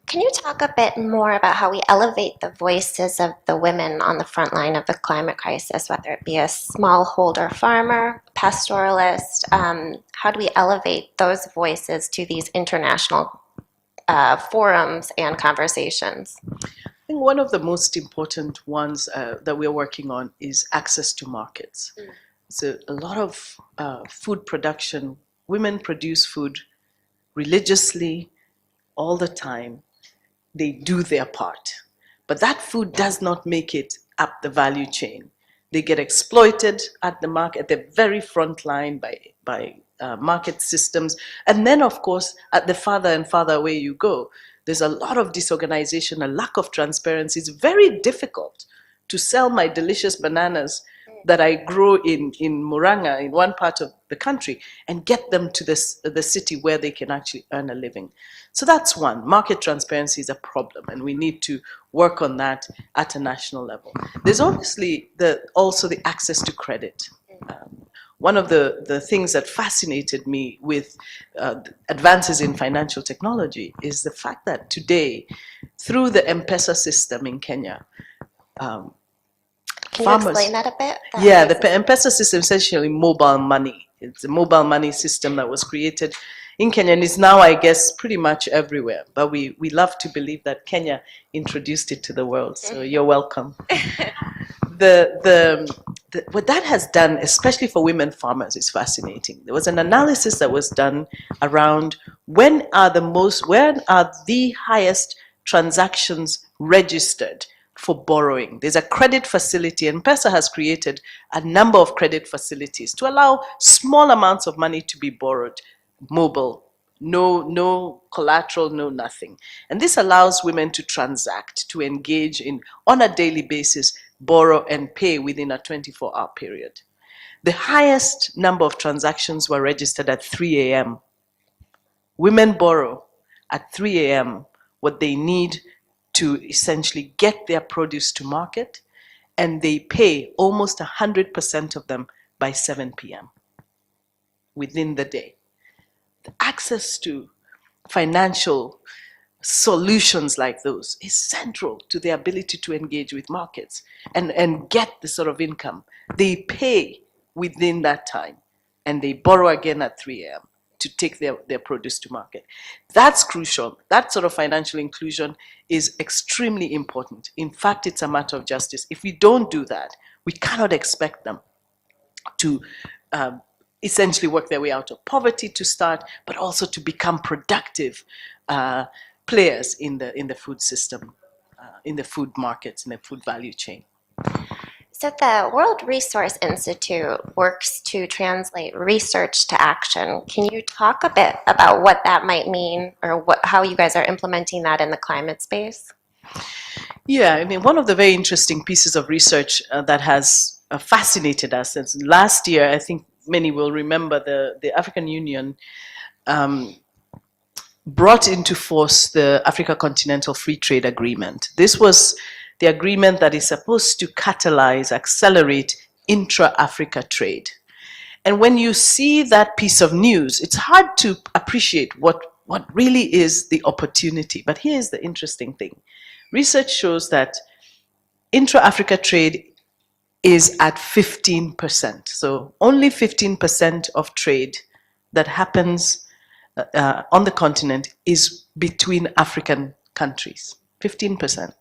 Can you talk a bit more about how we elevate the voices of the women on the front line of the climate crisis, whether it be a smallholder farmer, pastoralist? How do we elevate those voices to these international forums and conversations? I think one of the most important ones that we're working on is access to markets. So a lot of food production, women produce food religiously all the time. They do their part. But that food does not make it up the value chain. They get exploited at the market, at the very front line by market systems. And then, of course, at the farther and farther away you go, there's a lot of disorganization, a lack of transparency. It's very difficult to sell my delicious bananas that I grow in Muranga, in one part of the country, and get them to the city where they can actually earn a living. So that's one. Market transparency is a problem, and we need to work on that at a national level. There's obviously also the access to credit. One of the things that fascinated me with advances in financial technology is the fact that today, through the M-Pesa system in Kenya, Can you explain that a bit? Yeah, the M-Pesa system is essentially mobile money. It's a mobile money system that was created in Kenya and is now, I guess, pretty much everywhere. But we love to believe that Kenya introduced it to the world, so you're welcome. What that has done, especially for women farmers, is fascinating. There was an analysis that was done around when are the highest transactions registered for borrowing. There's a credit facility, and M-Pesa has created a number of credit facilities to allow small amounts of money to be borrowed, mobile, no collateral, no nothing. And this allows women to transact, to engage in, on a daily basis, borrow and pay within a 24-hour period. The highest number of transactions were registered at 3 a.m. Women borrow at 3 a.m. what they need to essentially get their produce to market, and they pay almost 100% of them by 7 p.m. within the day. The access to financial solutions like those is central to the ability to engage with markets and get the sort of income. They pay within that time, and they borrow again at 3 a.m. to take their produce to market. That's crucial. That sort of financial inclusion is extremely important. In fact, it's a matter of justice. If we don't do that, we cannot expect them to essentially work their way out of poverty to start, but also to become productive players in the food system, in the food markets, in the food value chain. So the World Resource Institute works to translate research to action. Can you talk a bit about what that might mean, or how you guys are implementing that in the climate space? Yeah, I mean, one of the very interesting pieces of research that has fascinated us since last year, I think many will remember, the African Union brought into force the Africa Continental Free Trade Agreement. This was the agreement that is supposed to catalyze, accelerate intra-Africa trade. And when you see that piece of news, it's hard to appreciate what really is the opportunity. But here's the interesting thing. Research shows that intra-Africa trade is at 15%. So only 15% of trade that happens on the continent is between African countries. 15%.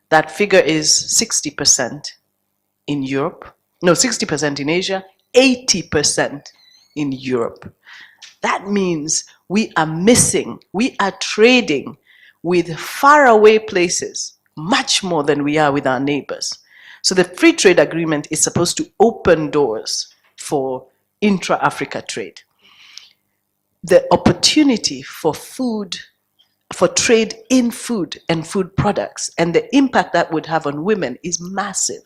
That figure is 60% in Europe, no, 60% in Asia, 80% in Europe. That means we are trading with faraway places much more than we are with our neighbors. So the free trade agreement is supposed to open doors for intra-Africa trade. The opportunity for trade in food and food products, and the impact that would have on women is massive,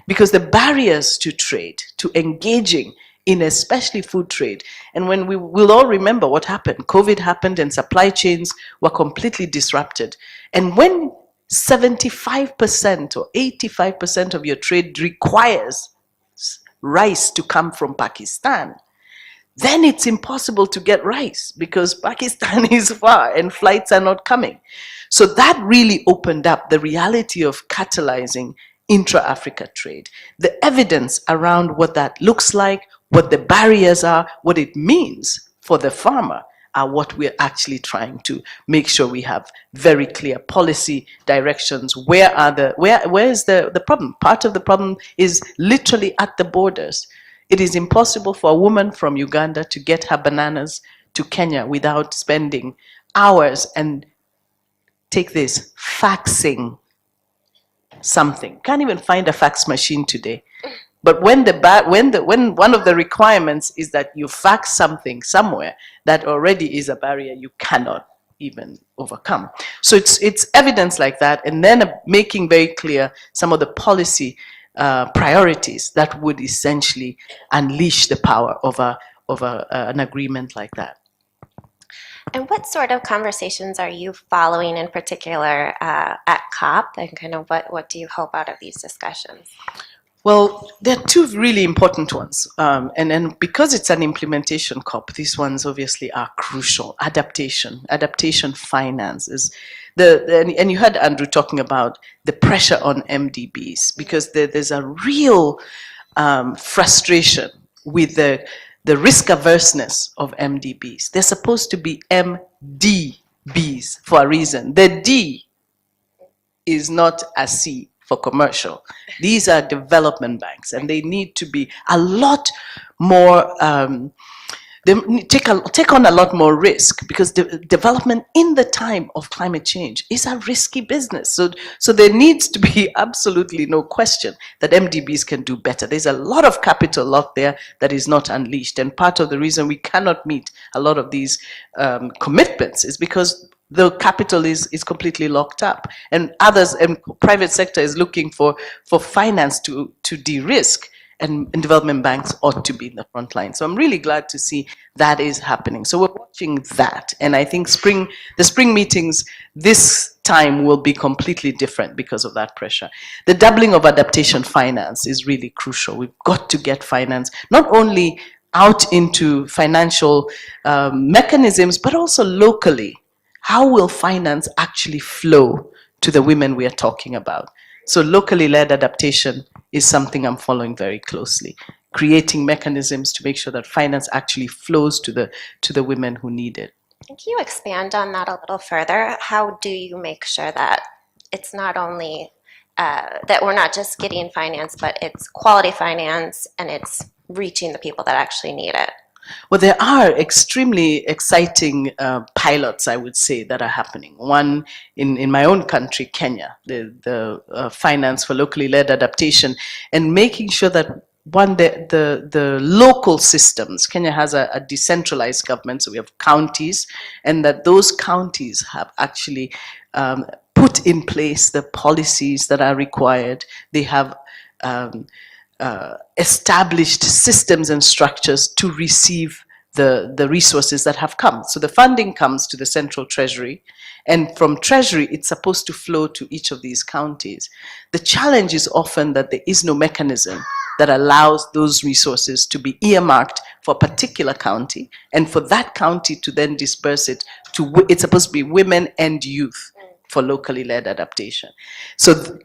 because the barriers to trade, to engaging in especially food trade, and when we'll all remember what happened. COVID happened and supply chains were completely disrupted. And when 75% or 85% of your trade requires rice to come from Pakistan, then it's impossible to get rice because Pakistan is far and flights are not coming. So that really opened up the reality of catalyzing intra-Africa trade. The evidence around what that looks like, what the barriers are, what it means for the farmer are what we're actually trying to make sure we have very clear policy directions. Where is the problem? Part of the problem is literally at the borders. It is impossible for a woman from Uganda to get her bananas to Kenya without spending hours and, take this, faxing something. Can't even find a fax machine today. But when one of the requirements is that you fax something somewhere, that already is a barrier you cannot even overcome. So it's evidence like that, and then making very clear some of the policy priorities that would essentially unleash the power of an agreement like that. And what sort of conversations are you following in particular at COP, and kind of what do you hope out of these discussions? Well, there are two really important ones. And because it's an implementation COP, these ones obviously are crucial. Adaptation finance is and you heard Andrew talking about the pressure on MDBs, because there's a real frustration with the risk averseness of MDBs. They're supposed to be MDBs for a reason. The D is not a C for commercial. These are development banks, and they need to be a lot more, they take on a lot more risk, because development in the time of climate change is a risky business. So there needs to be absolutely no question that MDBs can do better. There's a lot of capital out there that is not unleashed, and part of the reason we cannot meet a lot of these commitments is because the capital is completely locked up, and others, and private sector is looking for finance to de-risk, and development banks ought to be in the front line. So I'm really glad to see that is happening. So we're watching that, and I think the spring meetings this time will be completely different because of that pressure. The doubling of adaptation finance is really crucial. We've got to get finance not only out into financial mechanisms, but also locally. How will finance actually flow to the women we are talking about? So locally led adaptation is something I'm following very closely. Creating mechanisms to make sure that finance actually flows to the women who need it. Can you expand on that a little further? How do you make sure that it's not only that we're not just getting finance, but it's quality finance and it's reaching the people that actually need it? Well, there are extremely exciting pilots, I would say, that are happening. One in my own country, Kenya, the finance for locally led adaptation, and making sure that the local systems. Kenya has a decentralized government, so we have counties, and that those counties have actually put in place the policies that are required. They have established systems and structures to receive the resources that have come. So the funding comes to the central treasury, and from treasury it's supposed to flow to each of these counties. The challenge is often that there is no mechanism that allows those resources to be earmarked for a particular county, and for that county to then disperse it to, it's supposed to be women and youth for locally led adaptation. So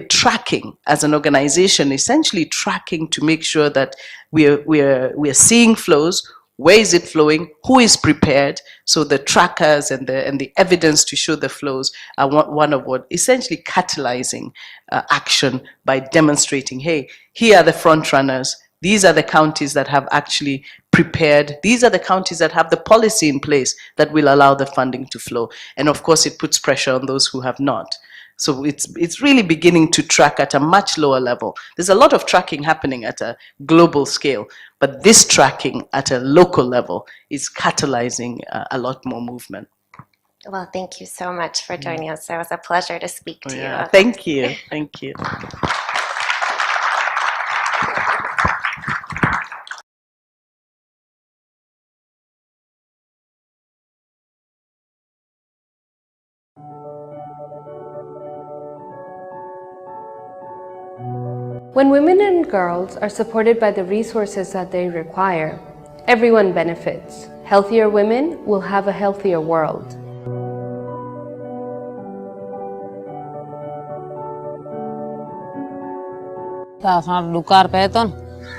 tracking as an organization, essentially tracking to make sure that we're seeing flows. Where is it flowing? Who is prepared? So the trackers and the evidence to show the flows are one of what essentially catalyzing action by demonstrating, hey, here are the front runners. These are the counties that have actually prepared. These are the counties that have the policy in place that will allow the funding to flow. And of course, it puts pressure on those who have not. So it's really beginning to track at a much lower level. There's a lot of tracking happening at a global scale, but this tracking at a local level is catalyzing a lot more movement. Well, thank you so much for joining us. It was a pleasure to speak to you. Thank you. Thank you. When women and girls are supported by the resources that they require, everyone benefits. Healthier women will have a healthier world. असां ॾुकार पए थो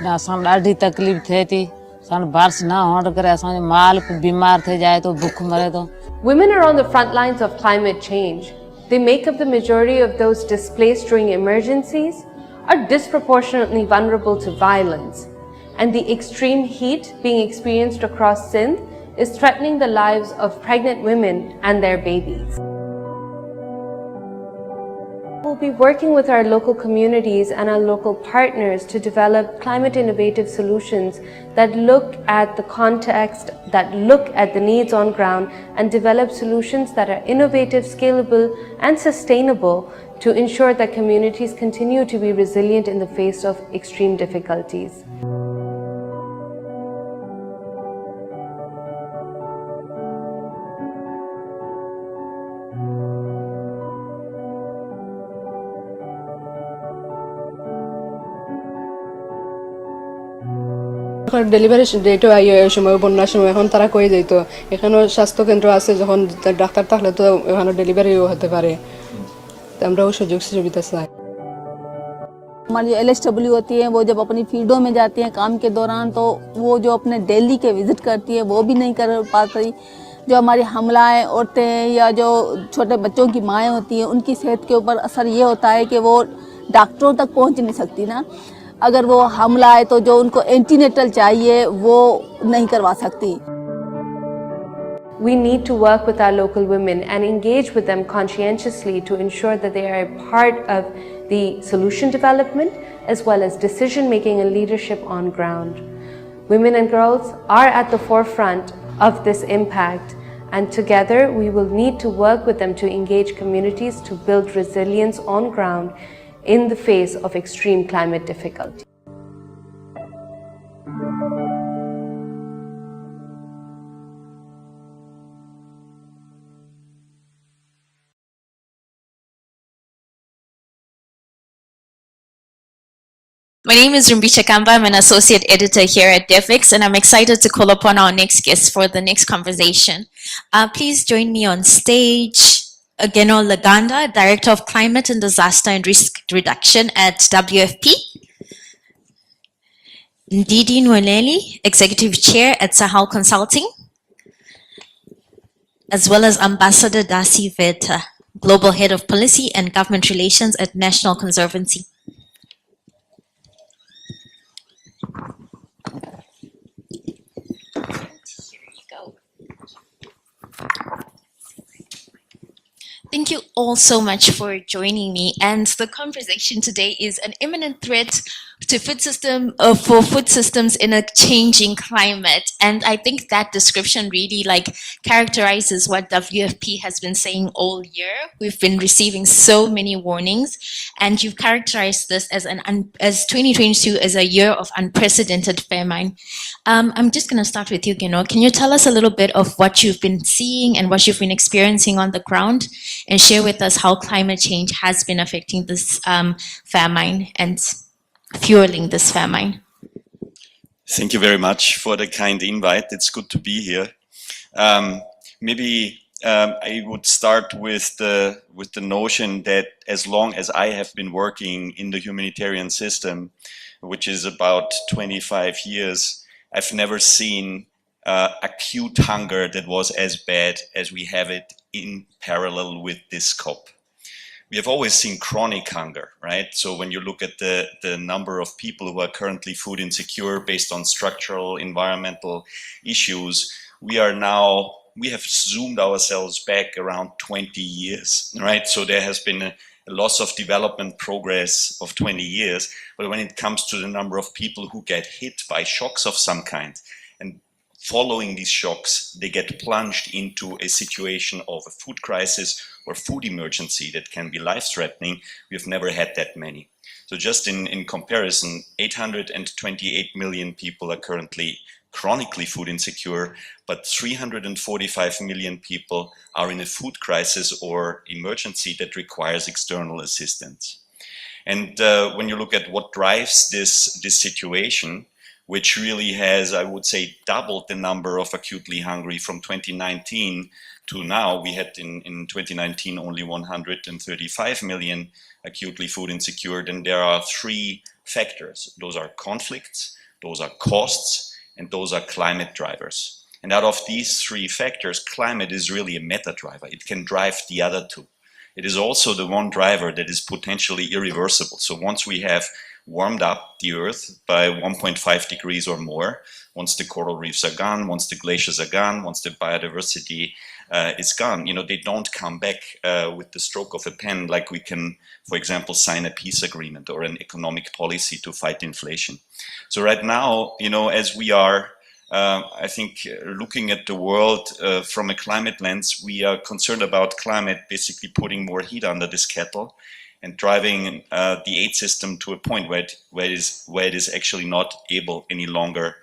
न असां ॾाढी तकलीफ़ थिए थी सन बारिश ना होने करे असां माल बीमार थे जाए तो भूख मरे तो Women are on the front lines of climate change. They make up the majority of those displaced during emergencies, are disproportionately vulnerable to violence, and the extreme heat being experienced across Sindh is threatening the lives of pregnant women and their babies. We'll be working with our local communities and our local partners to develop climate innovative solutions that look at the context, that look at the needs on ground, and develop solutions that are innovative, scalable, and sustainable to ensure that communities continue to be resilient in the face of extreme difficulties. Delivery ডেটও আইয়ে এই সময় বন্যার সময় এখন তারা কই যাইত এখানেও স্বাস্থ্যকেন্দ্র আছে যখন ডাক্তার থাকলে তো এখানে ডেলিভারিও হতে পারে আমরাও সুযোগ সুবিধা চাই हमारी जो LSW होती है वो जब अपनी फील्डों में जाती हैं काम के दौरान तो वो जो अपने डेली के विजिट करती है वो भी नहीं कर पाती जो हमारी हमलाएं औरतें या जो छोटे बच्चों की माएँ होती हैं उनकी सेहत के ऊपर असर ये होता है कि वो डॉक्टरों तक पहुंच नहीं सकती ना अगर वो हमला है तो जो उनको एंटीनेटल चाहिए वो नहीं करवा सकती We need to work with our local women and engage with them conscientiously to ensure that they are a part of the solution development as well as decision making and leadership on ground. Women and girls are at the forefront of this impact, and together we will need to work with them to engage communities to build resilience on ground in the face of extreme climate difficulty. My name is Rumbisha Kamba. I'm an associate editor here at Devex, and I'm excited to call upon our next guest for the next conversation. Please join me on stage. Geno Laganda, Director of Climate and Disaster and Risk Reduction at WFP. Ndidi Nweleli, Executive Chair at Sahel Consulting. As well as Ambassador Dasi Veta, Global Head of Policy and Government Relations at National Conservancy. Thank you all so much for joining me. And the conversation today is an imminent threat to for food systems in a changing climate. And I think that description really characterizes what WFP has been saying all year. We've been receiving so many warnings, and you've characterized this as 2022 as a year of unprecedented famine. I'm just going to start with you, Gino. Can you tell us a little bit of what you've been seeing and what you've been experiencing on the ground, and share with us how climate change has been affecting this famine and fueling this famine? Thank you very much for the kind invite. It's good to be here. Maybe I would start with the notion that as long as I have been working in the humanitarian system, which is about 25 years, I've never seen acute hunger that was as bad as we have it in parallel with this COP. We have always seen chronic hunger, right? So when you look at the number of people who are currently food insecure based on structural, environmental issues, we have zoomed ourselves back around 20 years, right? So there has been a loss of development progress of 20 years. But when it comes to the number of people who get hit by shocks of some kind, and following these shocks, they get plunged into a situation of a food crisis or food emergency that can be life-threatening. We've never had that many. So just in comparison, 828 million people are currently chronically food insecure, but 345 million people are in a food crisis or emergency that requires external assistance. And when you look at what drives this situation, which really has, I would say, doubled the number of acutely hungry from 2019 to now. We had in 2019 only 135 million acutely food insecure. And there are three factors. Those are conflicts, those are costs, and those are climate drivers. And out of these three factors, climate is really a meta driver. It can drive the other two. It is also the one driver that is potentially irreversible. So once we have warmed up the Earth by 1.5 degrees or more, once the coral reefs are gone, once the glaciers are gone, once the biodiversity is gone, they don't come back with the stroke of a pen like we can, for example, sign a peace agreement or an economic policy to fight inflation. So right now, as we are, I think, looking at the world from a climate lens, we are concerned about climate basically putting more heat under this kettle and driving the aid system to a point where it is actually not able any longer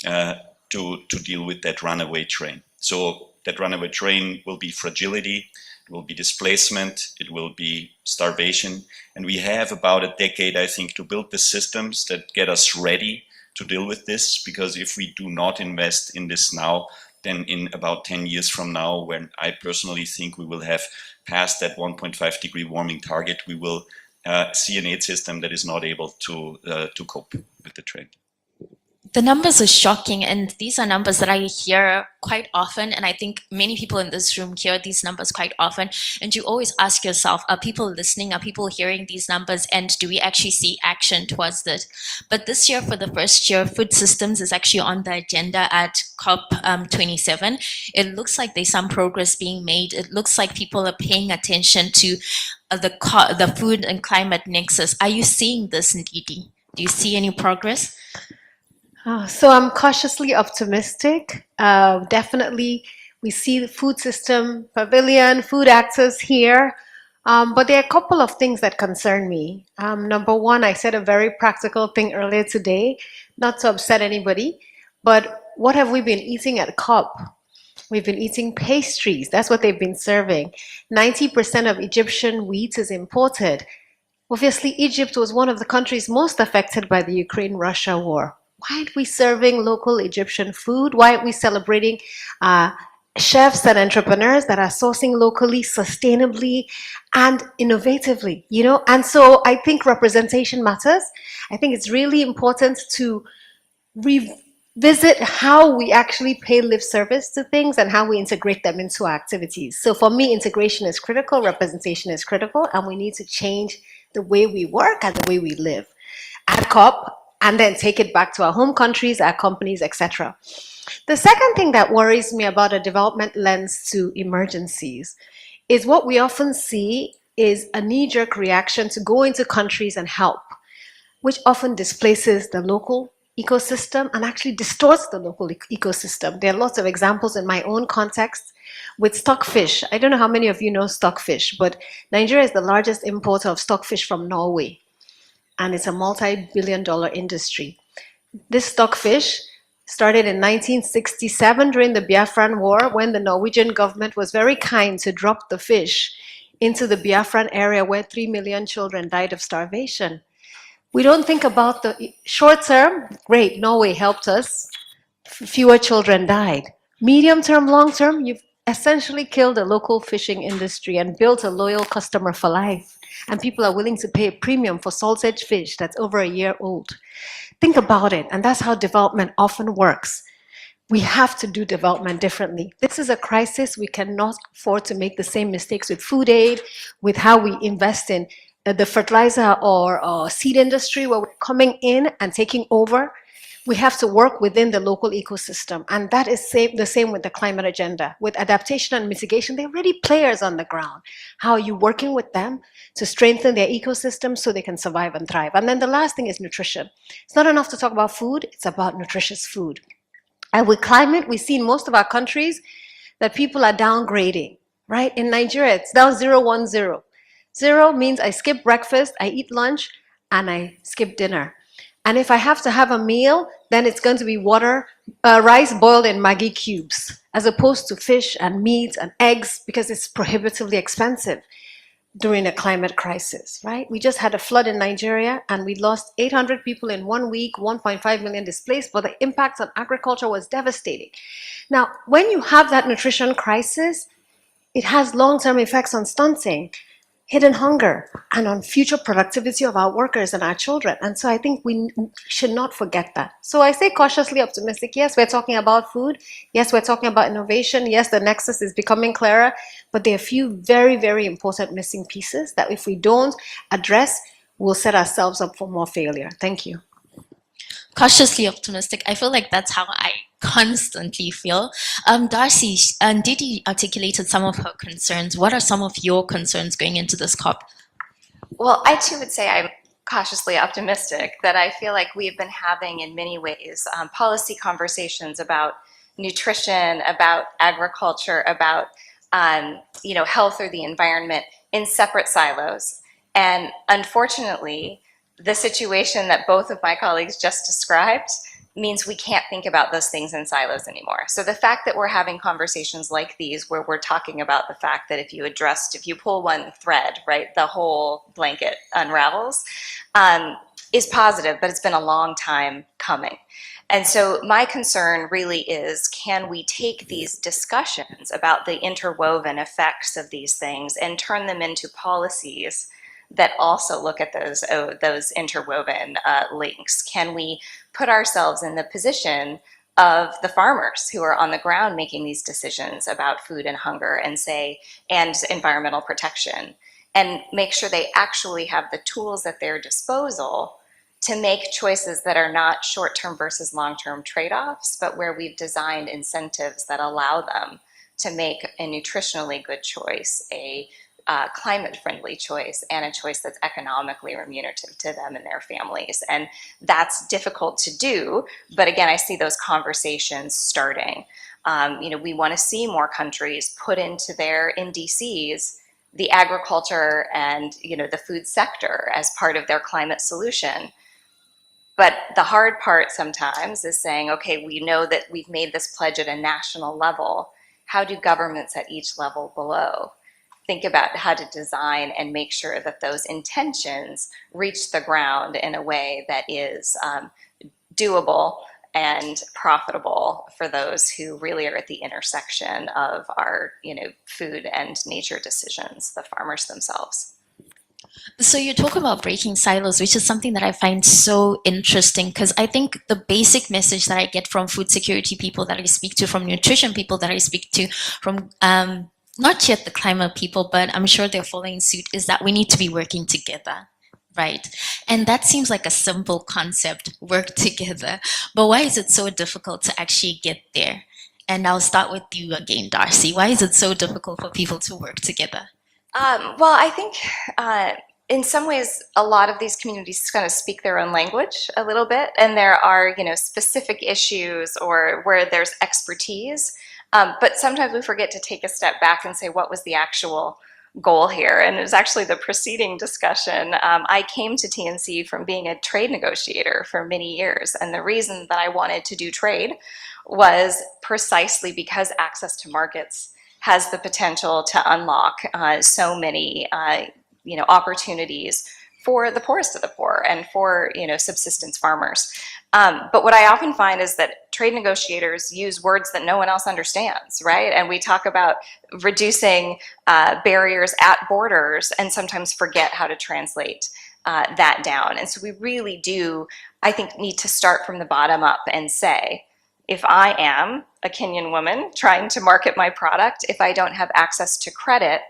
to deal with that runaway train. So that runaway train will be fragility, it will be displacement, it will be starvation. And we have about a decade, I think, to build the systems that get us ready to deal with this, because if we do not invest in this now, then in about 10 years from now, when I personally think we will have passed that 1.5 degree warming target, we will see an aid system that is not able to cope with the trend. The numbers are shocking, and these are numbers that I hear quite often, and I think many people in this room hear these numbers quite often, and you always ask yourself, are people listening, are people hearing these numbers, and do we actually see action towards this? But this year, for the first year, food systems is actually on the agenda at COP 27. It looks like there's some progress being made. It looks like people are paying attention to the food and climate nexus. Are you seeing this, Ndidi? Do you see any progress? So I'm cautiously optimistic. Definitely, we see the food system pavilion, food access here. But there are a couple of things that concern me. Number one, I said a very practical thing earlier today, not to upset anybody, but what have we been eating at COP? We've been eating pastries. That's what they've been serving. 90% of Egyptian wheat is imported. Obviously, Egypt was one of the countries most affected by the Ukraine-Russia war. Why aren't we serving local Egyptian food? Why aren't we celebrating chefs and entrepreneurs that are sourcing locally, sustainably, and innovatively? And so I think representation matters. I think it's really important to revisit how we actually pay lip service to things and how we integrate them into our activities. So for me, integration is critical, representation is critical, and we need to change the way we work and the way we live at COP, and then take it back to our home countries, our companies, etc. The second thing that worries me about a development lens to emergencies is what we often see is a knee-jerk reaction to go into countries and help, which often displaces the local ecosystem and actually distorts the local ecosystem. There are lots of examples in my own context with stockfish. I don't know how many of you know stockfish, but Nigeria is the largest importer of stockfish from Norway, and it's a multi-billion-dollar industry. This stockfish started in 1967 during the Biafran War, when the Norwegian government was very kind to drop the fish into the Biafran area where 3 million children died of starvation. We don't think about the short term. Great, Norway helped us. Fewer children died. Medium term, long term, you've essentially killed the local fishing industry and built a loyal customer for life. And people are willing to pay a premium for salted fish that's over a year old. Think about it, and that's how development often works. We have to do development differently. This is a crisis. We cannot afford to make the same mistakes with food aid, with how we invest in the fertilizer or seed industry, where we're coming in and taking over. We have to work within the local ecosystem, and that is the same with the climate agenda. With adaptation and mitigation, they're already players on the ground. How are you working with them to strengthen their ecosystem so they can survive and thrive? And then the last thing is nutrition. It's not enough to talk about food, it's about nutritious food. And with climate, we see in most of our countries that people are downgrading, right? In Nigeria, it's down 0-1-0. 0 means I skip breakfast, I eat lunch, and I skip dinner. And if I have to have a meal, then it's going to be rice boiled in Maggi cubes, as opposed to fish and meat and eggs, because it's prohibitively expensive during a climate crisis, right? We just had a flood in Nigeria, and we lost 800 people in 1 week, 1.5 million displaced, but the impact on agriculture was devastating. Now, when you have that nutrition crisis, it has long-term effects on stunting. hidden hunger and on future productivity of our workers and our children. And so I think we should not forget that. So I say cautiously optimistic. Yes, we're talking about food. Yes, we're talking about innovation. Yes, the nexus is becoming clearer, but there are a few very, very important missing pieces that if we don't address, we'll set ourselves up for more failure. Thank you. Cautiously optimistic. I feel like that's how I constantly feel. Darcy, Didi articulated some of her concerns. What are some of your concerns going into this COP? Well, I too would say I'm cautiously optimistic that I feel like we've been having in many ways policy conversations about nutrition, about agriculture, about health or the environment in separate silos. And unfortunately, the situation that both of my colleagues just described means we can't think about those things in silos anymore. So the fact that we're having conversations like these where we're talking about the fact that if you pull one thread, right, the whole blanket unravels, is positive, but it's been a long time coming. And so my concern really is, can we take these discussions about the interwoven effects of these things and turn them into policies that also look at those interwoven links? Can we put ourselves in the position of the farmers who are on the ground making these decisions about food and hunger and environmental protection, and make sure they actually have the tools at their disposal to make choices that are not short-term versus long-term trade-offs, but where we've designed incentives that allow them to make a nutritionally good choice, a climate-friendly choice, and a choice that's economically remunerative to them and their families. And that's difficult to do, but again, I see those conversations starting. We want to see more countries put into their NDCs the agriculture and the food sector as part of their climate solution. But the hard part sometimes is saying, okay, we know that we've made this pledge at a national level. How do governments at each level below think about how to design and make sure that those intentions reach the ground in a way that is doable and profitable for those who really are at the intersection of our food and nature decisions, the farmers themselves. So you talk about breaking silos, which is something that I find so interesting, because I think the basic message that I get from food security people that I speak to, from nutrition people that I speak to, from not yet the climate people, but I'm sure they're following suit, is that we need to be working together, right? And that seems like a simple concept, work together. But why is it so difficult to actually get there? And I'll start with you again, Darcy. Why is it so difficult for people to work together? Well, I think in some ways, a lot of these communities kind of speak their own language a little bit, and there are specific issues or where there's expertise. But sometimes we forget to take a step back and say, what was the actual goal here? And it was actually the preceding discussion. I came to TNC from being a trade negotiator for many years. And the reason that I wanted to do trade was precisely because access to markets has the potential to unlock so many opportunities for the poorest of the poor and for subsistence farmers. But what I often find is that trade negotiators use words that no one else understands, right? And we talk about reducing barriers at borders and sometimes forget how to translate that down. And so we really do, I think, need to start from the bottom up and say, if I am a Kenyan woman trying to market my product, if I don't have access to credit,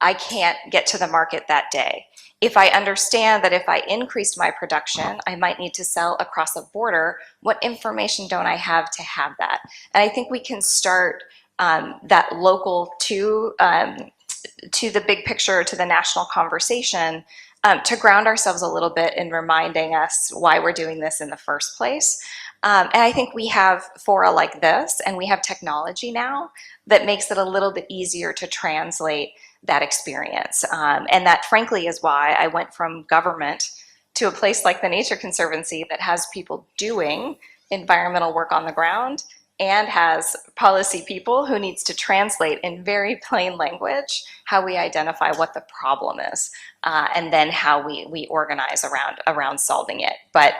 I can't get to the market that day. If I understand that if I increased my production, I might need to sell across a border, what information don't I have to have that? And I think we can start that local to the big picture, to the national conversation, to ground ourselves a little bit in reminding us why we're doing this in the first place. And I think we have fora like this, and we have technology now that makes it a little bit easier to translate that experience. And that, frankly, is why I went from government to a place like the Nature Conservancy that has people doing environmental work on the ground and has policy people who needs to translate in very plain language how we identify what the problem is, and then how we organize around solving it. But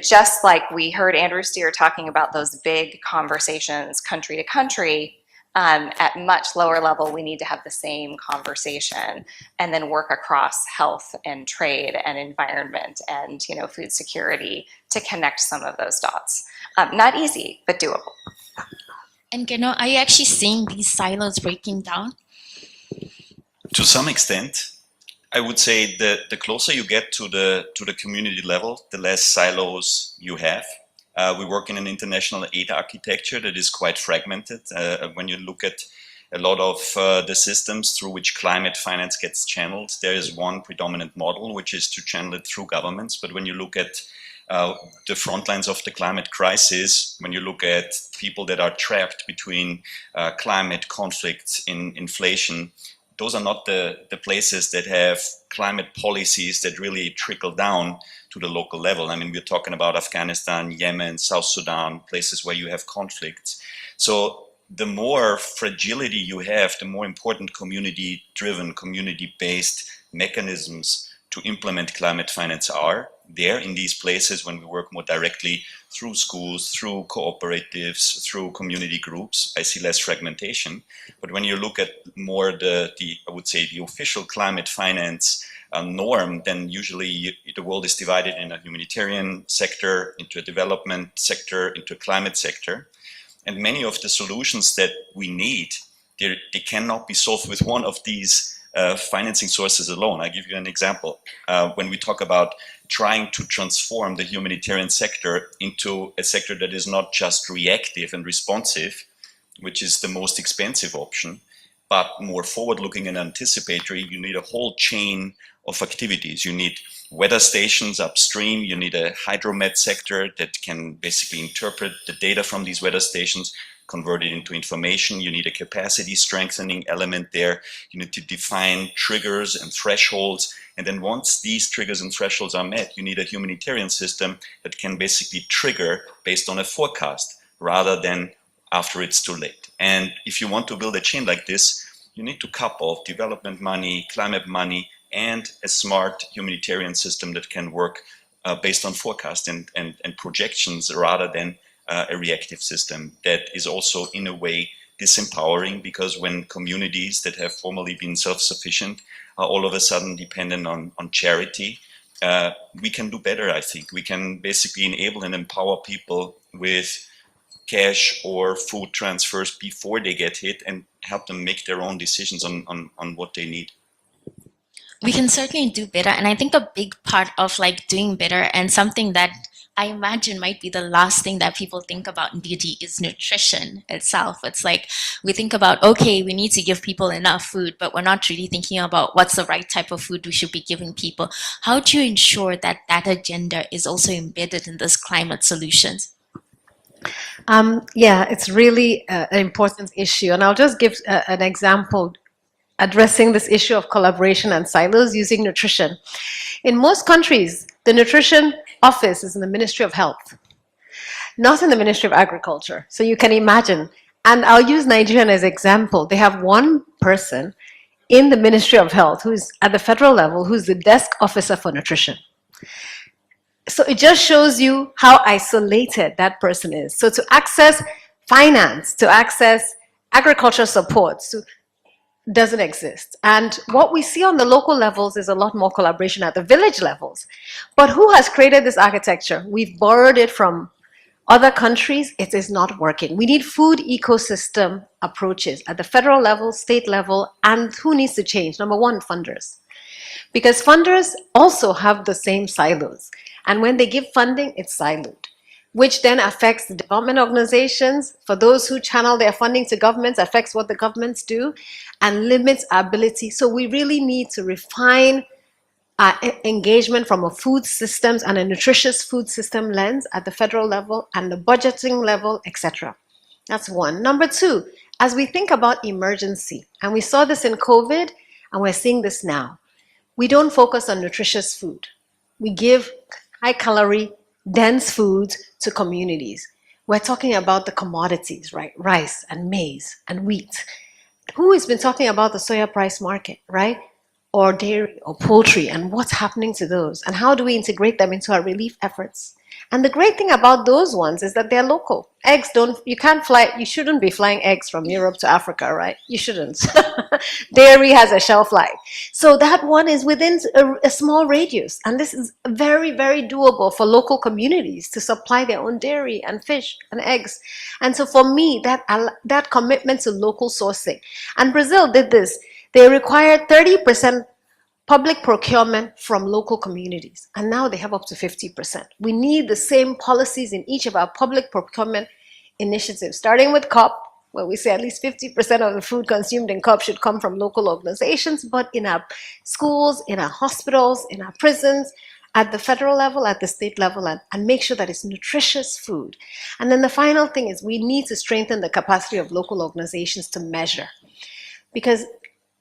just like we heard Andrew Steer talking about those big conversations country to country, At much lower level, we need to have the same conversation and then work across health and trade and environment and food security to connect some of those dots. Not easy, but doable. And are you actually seeing these silos breaking down? To some extent, I would say that the closer you get to the community level, the less silos you have. We work in an international aid architecture that is quite fragmented. When you look at a lot of the systems through which climate finance gets channeled, there is one predominant model, which is to channel it through governments. But when you look at the front lines of the climate crisis, when you look at people that are trapped between climate conflicts, inflation, those are not the places that have climate policies that really trickle down to the local level. I mean, we're talking about Afghanistan, Yemen, South Sudan, places where you have conflicts. So the more fragility you have, the more important community-driven, community-based mechanisms to implement climate finance are there in these places when we work more directly through schools, through cooperatives, through community groups. I see less fragmentation. But when you look at more I would say, the official climate finance norm, then usually the world is divided in a humanitarian sector, into a development sector, into a climate sector. And many of the solutions that we need, they cannot be solved with one of these financing sources alone. I give you an example. When we talk about trying to transform the humanitarian sector into a sector that is not just reactive and responsive, which is the most expensive option, but more forward-looking and anticipatory, you need a whole chain of activities. You need weather stations upstream, you need a hydromet sector that can basically interpret the data from these weather stations, convert it into information. You need a capacity strengthening element there. You need to define triggers and thresholds. And then once these triggers and thresholds are met, you need a humanitarian system that can basically trigger based on a forecast rather than after it's too late. And if you want to build a chain like this, you need to couple development money, climate money, and a smart humanitarian system that can work based on forecast and projections rather than a reactive system that is also in a way disempowering, because when communities that have formerly been self-sufficient are all of a sudden dependent on charity, we can do better, I think. We can basically enable and empower people with cash or food transfers before they get hit and help them make their own decisions on what they need. We can certainly do better. And I think a big part of doing better, and something that I imagine might be the last thing that people think about in beauty, is nutrition itself. It's like we think about, okay, we need to give people enough food, but we're not really thinking about what's the right type of food we should be giving people. How do you ensure that that agenda is also embedded in this climate solutions? Yeah, it's really an important issue. And I'll just give an example addressing this issue of collaboration and silos using nutrition. In most countries, the nutrition office is in the Ministry of Health, not in the Ministry of Agriculture. So you can imagine, and I'll use Nigeria as an example. They have one person in the Ministry of Health who's at the federal level, who's the desk officer for nutrition. So it just shows you how isolated that person is. So to access finance, to access agriculture support, doesn't exist. And what we see on the local levels is a lot more collaboration at the village levels. But who has created this architecture? We've borrowed it from other countries. It is not working. We need food ecosystem approaches at the federal level, state level, and who needs to change? Number one, funders. Because funders also have the same silos. And when they give funding, it's siloed, which then affects the development organizations. For those who channel their funding to governments, affects what the governments do and limits our ability. So we really need to refine our engagement from a food systems and a nutritious food system lens at the federal level and the budgeting level, etc. That's one. Number two, as we think about emergency, and we saw this in COVID, and we're seeing this now, we don't focus on nutritious food. We give high-calorie, dense foods to communities. We're talking about the commodities, right? Rice and maize and wheat. Who has been talking about the soya price market, right? Or dairy or poultry, and what's happening to those? And how do we integrate them into our relief efforts? And the great thing about those ones is that they're local. Eggs you shouldn't be flying eggs from Europe to Africa, right? You shouldn't. Dairy has a shelf life. So that one is within a small radius. And this is very, very doable for local communities to supply their own dairy and fish and eggs. And so for me, that commitment to local sourcing. And Brazil did this. They required 30% public procurement from local communities, and now they have up to 50%. We need the same policies in each of our public procurement initiatives, starting with COP, where we say at least 50% of the food consumed in COP should come from local organizations, but in our schools, in our hospitals, in our prisons, at the federal level, at the state level, and make sure that it's nutritious food. And then the final thing is we need to strengthen the capacity of local organizations to measure. Because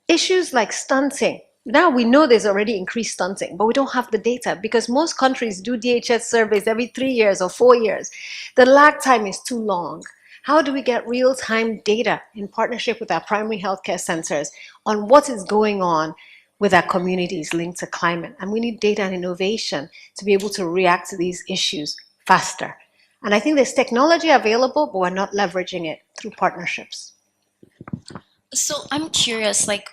issues like stunting, now we know there's already increased stunting, but we don't have the data because most countries do DHS surveys every 3 years or 4 years. The lag time is too long. How do we get real-time data in partnership with our primary healthcare centers on what is going on with our communities linked to climate? And we need data and innovation to be able to react to these issues faster. And I think there's technology available, but we're not leveraging it through partnerships. So I'm curious, like,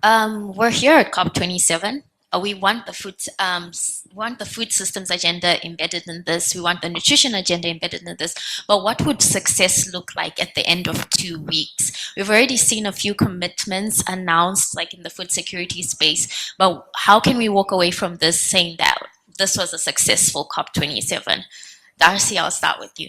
we're here at COP27. We want the food systems agenda embedded in this. We want the nutrition agenda embedded in this. But what would success look like at the end of 2 weeks? We've already seen a few commitments announced, like in the food security space. But how can we walk away from this saying that this was a successful COP27? Darcy, I'll start with you.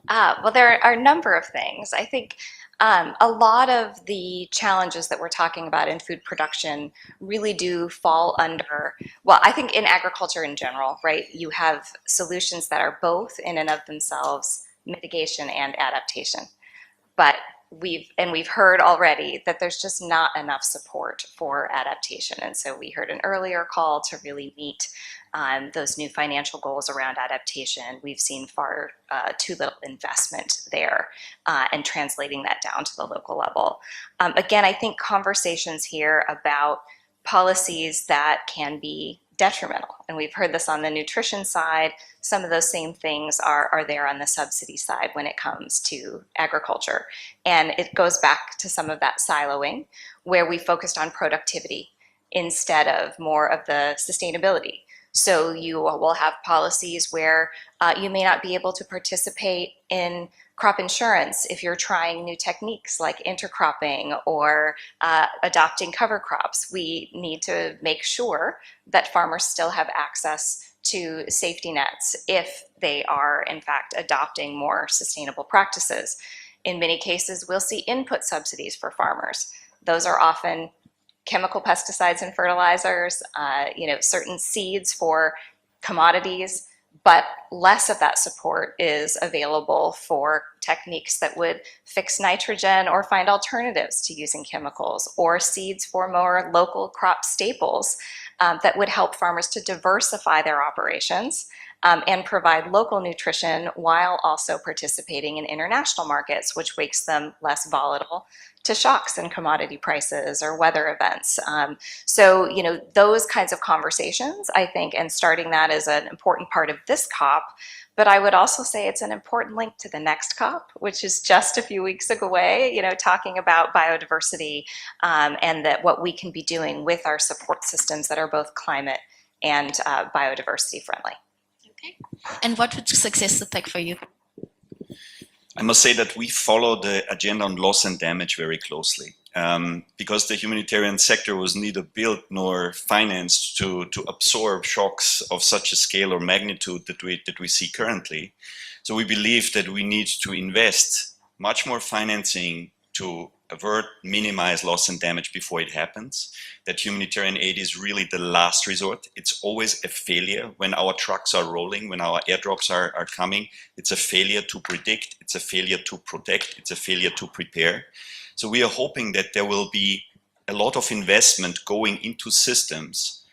Well, there are a number of things. I think a lot of the challenges that we're talking about in food production really do fall under, well, I think in agriculture in general, right, you have solutions that are both in and of themselves mitigation and adaptation. But we've heard already that there's just not enough support for adaptation. And so we heard an earlier call to really meet those new financial goals around adaptation. We've seen far too little investment there and translating that down to the local level. Again, I think conversations here about policies that can be detrimental, and we've heard this on the nutrition side, some of those same things are there on the subsidy side when it comes to agriculture. And it goes back to some of that siloing where we focused on productivity instead of more of the sustainability. So you will have policies where you may not be able to participate in crop insurance if you're trying new techniques like intercropping or adopting cover crops. We need to make sure that farmers still have access to safety nets if they are in fact adopting more sustainable practices. In many cases, we'll see input subsidies for farmers. Those are often chemical pesticides and fertilizers, certain seeds for commodities, but less of that support is available for techniques that would fix nitrogen or find alternatives to using chemicals, or seeds for more local crop staples that would help farmers to diversify their operations and provide local nutrition while also participating in international markets, which makes them less volatile to shocks in commodity prices or weather events. So, those kinds of conversations, I think, and starting that is an important part of this COP. But I would also say it's an important link to the next COP, which is just a few weeks away, talking about biodiversity and that what we can be doing with our support systems that are both climate and biodiversity friendly. Okay. And what would success look like for you? I must say that we follow the agenda on loss and damage very closely because the humanitarian sector was neither built nor financed to absorb shocks of such a scale or magnitude that we see currently. So we believe that we need to invest much more financing to avert, minimize loss and damage before it happens. That humanitarian aid is really the last resort. It's always a failure when our trucks are rolling, when our airdrops are coming. It's a failure to predict, it's a failure to protect, it's a failure to prepare. So we are hoping that there will be a lot of investment going into systems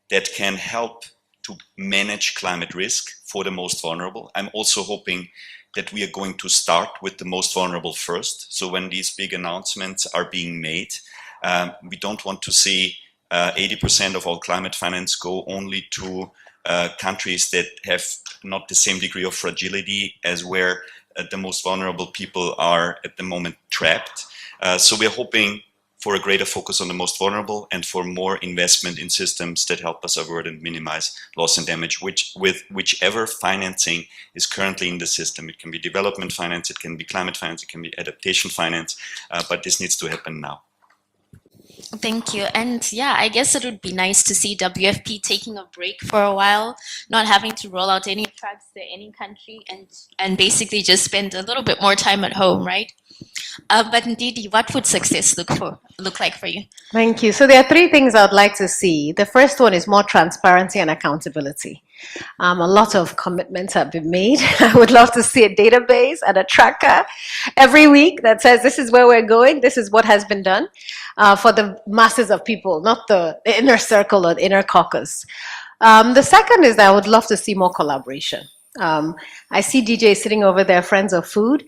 that can help to manage climate risk for the most vulnerable. I'm also hoping that we are going to start with the most vulnerable first. So when these big announcements are being made, we don't want to see 80% of all climate finance go only to countries that have not the same degree of fragility as where the most vulnerable people are at the moment trapped. So we're hoping for a greater focus on the most vulnerable and for more investment in systems that help us avert and minimize loss and damage, with whichever financing is currently in the system. It can be development finance, it can be climate finance, it can be adaptation finance, but this needs to happen now. Thank you. And yeah, I guess it would be nice to see WFP taking a break for a while, not having to roll out any trucks to any country, and basically just spend a little bit more time at home, right? But Ndidi, what would success look like for you? Thank you. So there are three things I'd like to see. The first one is more transparency and accountability. A lot of commitments have been made. I would love to see a database and a tracker every week that says this is where we're going, this is what has been done for the masses of people, not the inner circle or the inner caucus. The second is that I would love to see more collaboration. I see DJ sitting over there, Friends of Food.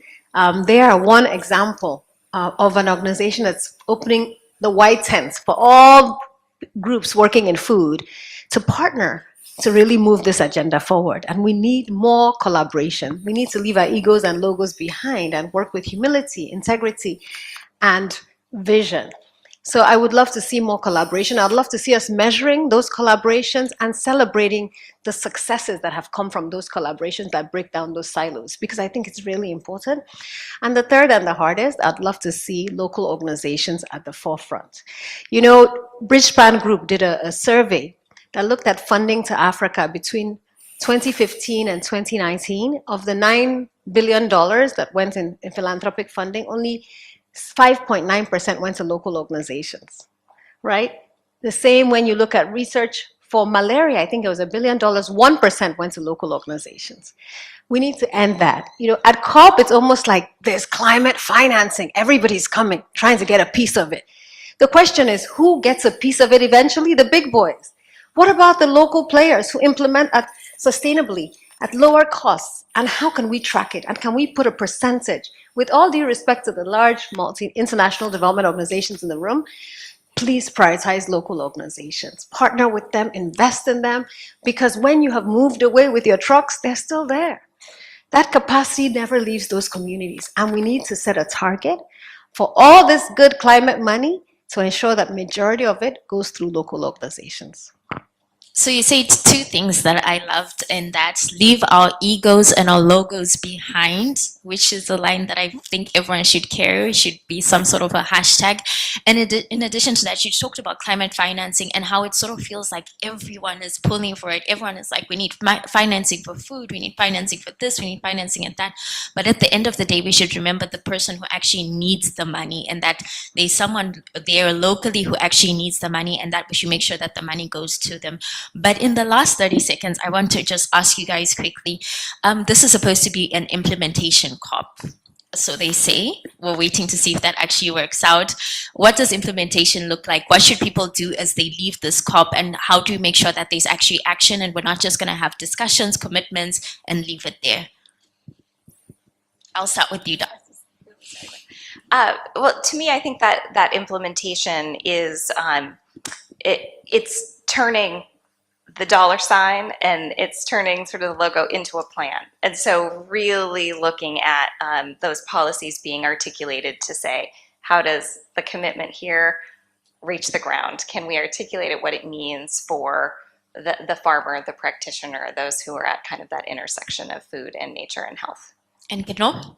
They are one example of an organization that's opening the white tents for all groups working in food to partner to really move this agenda forward. And we need more collaboration. We need to leave our egos and logos behind and work with humility, integrity, and vision. So I would love to see more collaboration. I'd love to see us measuring those collaborations and celebrating the successes that have come from those collaborations that break down those silos, because I think it's really important. And the third and the hardest, I'd love to see local organizations at the forefront. You know, Bridgespan Group did a survey that looked at funding to Africa between 2015 and 2019. Of the $9 billion that went in philanthropic funding, only 5.9% went to local organizations, right? The same when you look at research for malaria, I think it was $1 billion, 1% went to local organizations. We need to end that. You know, at COP, it's almost like there's climate financing. Everybody's coming, trying to get a piece of it. The question is, who gets a piece of it eventually? The big boys. What about the local players who implement sustainably at lower costs? And how can we track it? And can we put a percentage? With all due international to the large international development organizations in the room, please prioritize local organizations. Partner with them, invest in them, because when you have moved away with your trucks, they're still there. That capacity never leaves those communities. And we need to set a target for all this good climate money to ensure that majority of it goes through local organizations. So you say two things that I loved, and that's leave our egos and our logos behind, which is a line that I think everyone should carry, should be some sort of a hashtag. And in addition to that, you talked about climate financing and how it sort of feels like everyone is pulling for it. Everyone is like, we need financing for food, we need financing for this, we need financing at that. But at the end of the day, we should remember the person who actually needs the money, and that there's someone there locally who actually needs the money, and that we should make sure that the money goes to them. But in the last 30 seconds, I want to just ask you guys quickly, this is supposed to be an implementation COP. So they say, we're waiting to see if that actually works out. What does implementation look like? What should people do as they leave this COP? And how do we make sure that there's actually action and we're not just going to have discussions, commitments, and leave it there? I'll start with you, Dot. Well, to me, I think that implementation is, it's turning the dollar sign and it's turning sort of the logo into a plan. And so really looking at those policies being articulated to say, how does the commitment here reach the ground? Can we articulate it, what it means for the farmer, the practitioner, those who are at kind of that intersection of food and nature and health? And Gino?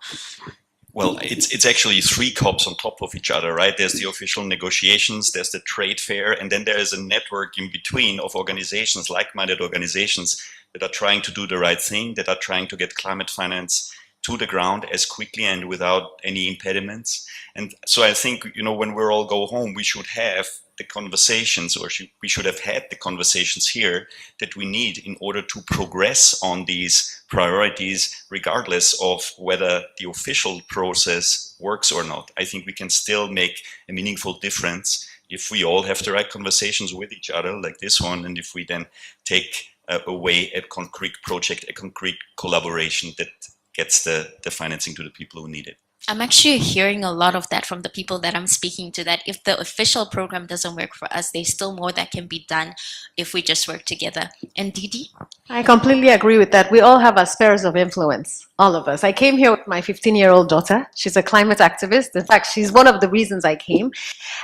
Well, it's actually three COPs on top of each other, right? There's the official negotiations, there's the trade fair, and then there is a network in between of organizations, like-minded organizations that are trying to do the right thing, that are trying to get climate finance to the ground as quickly and without any impediments. And so I think, you know, when we all go home, we should have the conversations, or we should have had the conversations here that we need in order to progress on these priorities, regardless of whether the official process works or not. I think we can still make a meaningful difference if we all have the right conversations with each other, like this one, and if we then take away a concrete project, a concrete collaboration that gets the financing to the people who need it. I'm actually hearing a lot of that from the people that I'm speaking to, that if the official program doesn't work for us, there's still more that can be done if we just work together. And Didi? I completely agree with that. We all have our spheres of influence, all of us. I came here with my 15-year-old daughter. She's a climate activist. In fact, she's one of the reasons I came.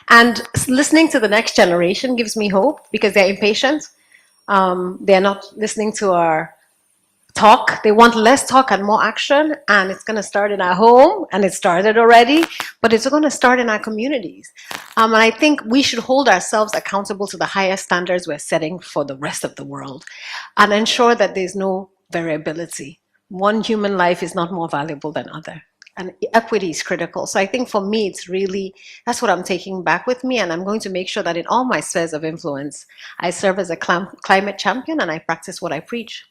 And listening to the next generation gives me hope because they're impatient. They're not listening to our talk. They want less talk and more action, and it's going to start in our home, and it started already, but it's going to start in our communities. And I think we should hold ourselves accountable to the higher standards we're setting for the rest of the world and ensure that there's no variability. One human life is not more valuable than other. And equity is critical. So I think for me, it's really, that's what I'm taking back with me. And I'm going to make sure that in all my spheres of influence, I serve as a climate champion and I practice what I preach.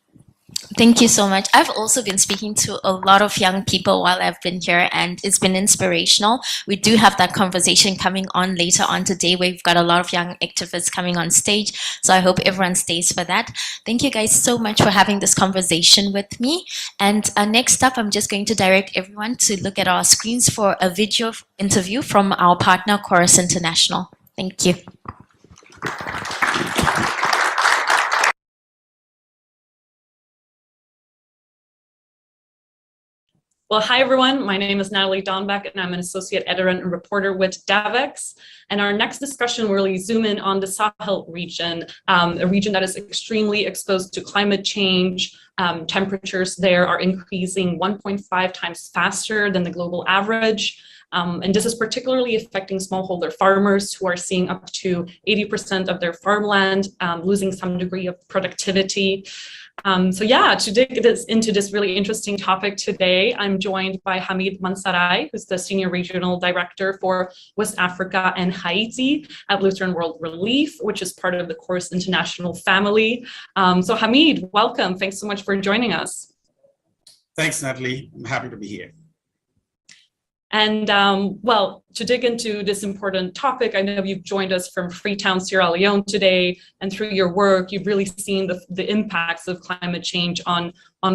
Thank you so much. I've also been speaking to a lot of young people while I've been here, and it's been inspirational. We do have that conversation coming on later on today. We've got a lot of young activists coming on stage, so I hope everyone stays for that. Thank you guys so much for having this conversation with me. And next up, I'm just going to direct everyone to look at our screens for a video interview from our partner, Chorus International. Thank you. Well, hi everyone. My name is Natalie Donbeck, and I'm an associate editor and reporter with Devex. And our next discussion will really zoom in on the Sahel region, a region that is extremely exposed to climate change. Temperatures there are increasing 1.5 times faster than the global average. And this is particularly affecting smallholder farmers who are seeing up to 80% of their farmland losing some degree of productivity. So yeah, to dig into this really interesting topic today, I'm joined by Hamid Mansarai, who's the Senior Regional Director for West Africa and Haiti at Lutheran World Relief, which is part of the Chorus International family. So Hamid, welcome. Thanks so much for joining us. Thanks, Natalie. I'm happy to be here. And well, to dig into this important topic, I know you've joined us from Freetown, Sierra Leone today, and through your work, you've really seen the impacts of climate change on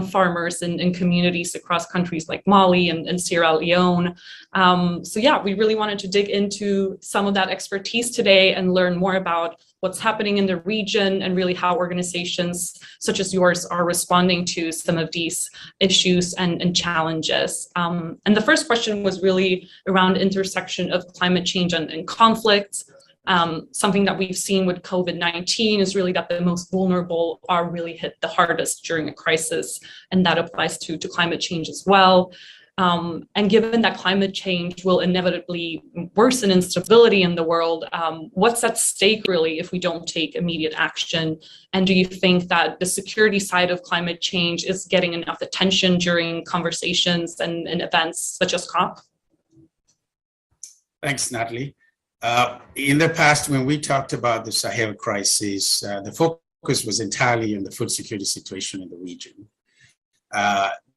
farmers and communities across countries like Mali and Sierra Leone. So yeah, we really wanted to dig into some of that expertise today and learn more about what's happening in the region and really how organizations such as yours are responding to some of these issues and challenges. And the first question was really around intersection of climate change and conflict. Something that we've seen with COVID-19 is really that the most vulnerable are really hit the hardest during a crisis, and that applies to climate change as well. And given that climate change will inevitably worsen instability in the world, what's at stake really if we don't take immediate action? And do you think that the security side of climate change is getting enough attention during conversations and events such as COP? Thanks, Natalie. In the past, when we talked about the Sahel crisis, the focus was entirely on the food security situation in the region.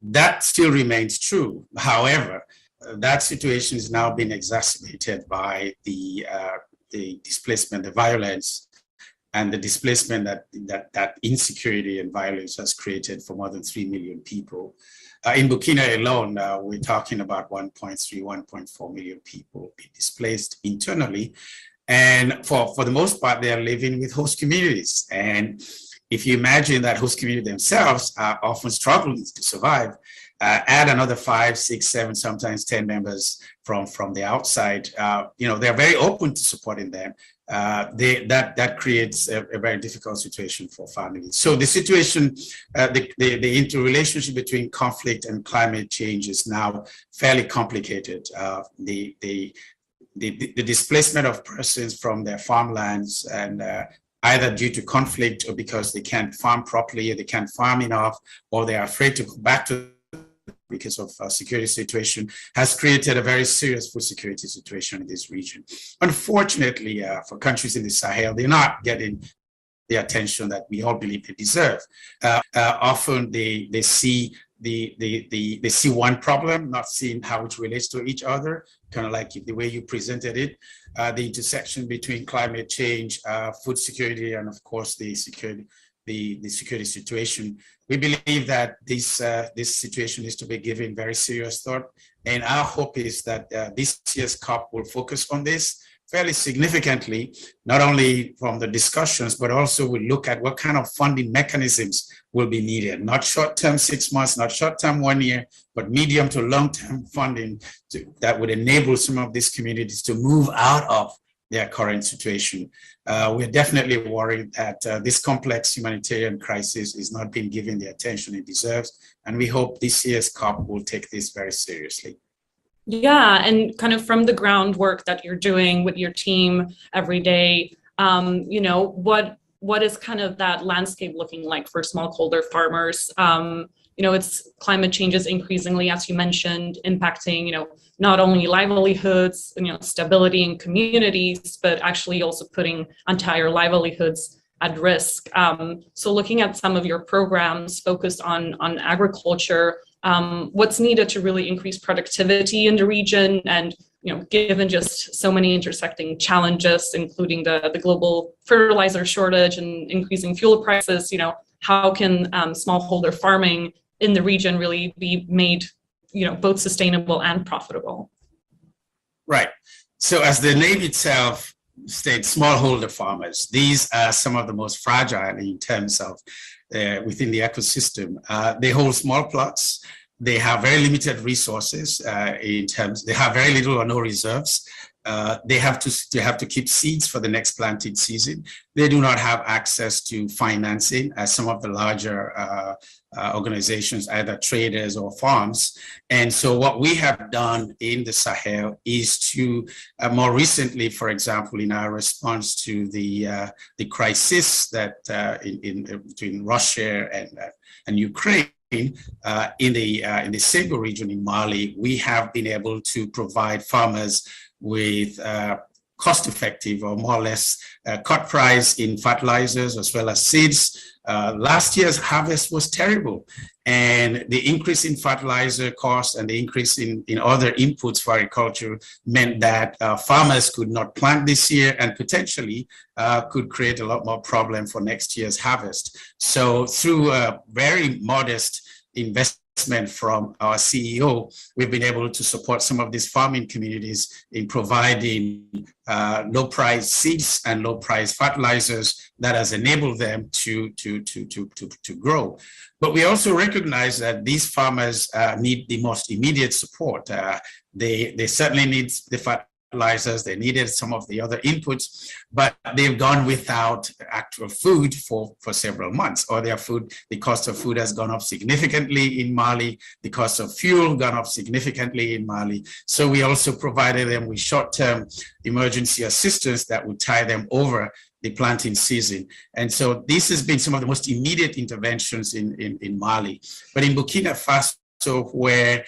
That still remains true. However, that situation is now being exacerbated by the displacement, the violence, and the displacement that insecurity and violence has created for more than 3 million people. In Burkina alone, we're talking about 1.3, 1.4 million people being displaced internally. And for the most part, they are living with host communities. And if you imagine that host communities themselves are often struggling to survive, add another 5, 6, 7, sometimes 10 members from the outside, they're very open to supporting them. That creates a very difficult situation for families. So the situation, the interrelationship between conflict and climate change is now fairly complicated. The displacement of persons from their farmlands and either due to conflict or because they can't farm properly, or they can't farm enough, or they are afraid to go back to because of security situation, has created a very serious food security situation in this region. Unfortunately, for countries in the Sahel, they're not getting the attention that we all believe they deserve. Often they see they see one problem, not seeing how it relates to each other, kind of like the way you presented it, the intersection between climate change, food security, and of course the security the security situation. We believe that this situation is to be given very serious thought. And our hope is that this year's COP will focus on this fairly significantly, not only from the discussions, but also we look at what kind of funding mechanisms will be needed, not short-term 6 months, not short-term 1 year, but medium to long-term funding that would enable some of these communities to move out of their current situation. We're definitely worried that this complex humanitarian crisis is not being given the attention it deserves, and we hope this year's COP will take this very seriously. Yeah, and kind of from the groundwork that you're doing with your team every day, you know, what is kind of that landscape looking like for smallholder farmers? You know, it's climate change is increasingly, as you mentioned, impacting, you know, not only livelihoods, you know, stability in communities, but actually also putting entire livelihoods at risk. So looking at some of your programs focused on agriculture, what's needed to really increase productivity in the region, and you know, given just so many intersecting challenges, including the global fertilizer shortage and increasing fuel prices, you know, how can smallholder farming in the region really be made, you know, both sustainable and profitable? Right. So as the name itself states, smallholder farmers, these are some of the most fragile in terms of within the ecosystem. They hold small plots. They have very limited resources they have very little or no reserves. They have to keep seeds for the next planting season. They do not have access to financing as some of the larger organizations, either traders or farms. And so what we have done in the Sahel is to more recently, for example, in our response to the crisis that between Russia and Ukraine, in the Sahel region in Mali, we have been able to provide farmers with cost-effective or more or less cut price in fertilizers as well as seeds. Last year's harvest was terrible, and the increase in fertilizer cost and the increase in other inputs for agriculture meant that farmers could not plant this year and potentially could create a lot more problem for next year's harvest. So through a very modest investment from our CEO, we've been able to support some of these farming communities in providing low-price seeds and low-price fertilizers that has enabled them to grow. But we also recognize that these farmers need the most immediate support. They certainly need the fertilizers, they needed some of the other inputs, but they've gone without actual food for several months, or their food, the cost of food has gone up significantly in Mali, the cost of fuel gone up significantly in Mali. So we also provided them with short-term emergency assistance that would tie them over the planting season. And so this has been some of the most immediate interventions in Mali. But in Burkina Faso, where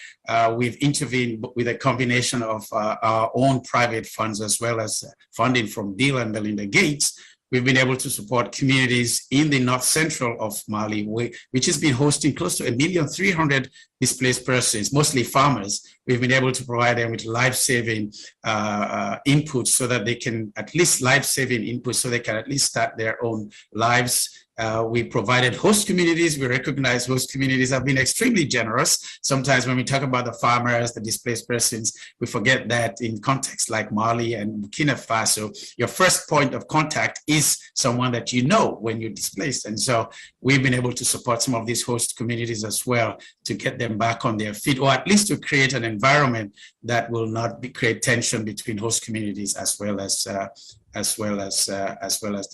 we've intervened with a combination of our own private funds as well as funding from Bill and Melinda Gates, we've been able to support communities in the north central of Mali, which has been hosting close to 1,300,000 displaced persons, mostly farmers. We've been able to provide them with life-saving inputs so that they can, at least life-saving inputs, so they can at least start their own lives. We provided host communities. We recognize host communities have been extremely generous. Sometimes when we talk about the farmers, the displaced persons, we forget that in contexts like Mali and Burkina Faso, your first point of contact is someone that you know when you're displaced. And so we've been able to support some of these host communities as well to get them back on their feet, or at least to create an environment that will not create tension between host communities as well as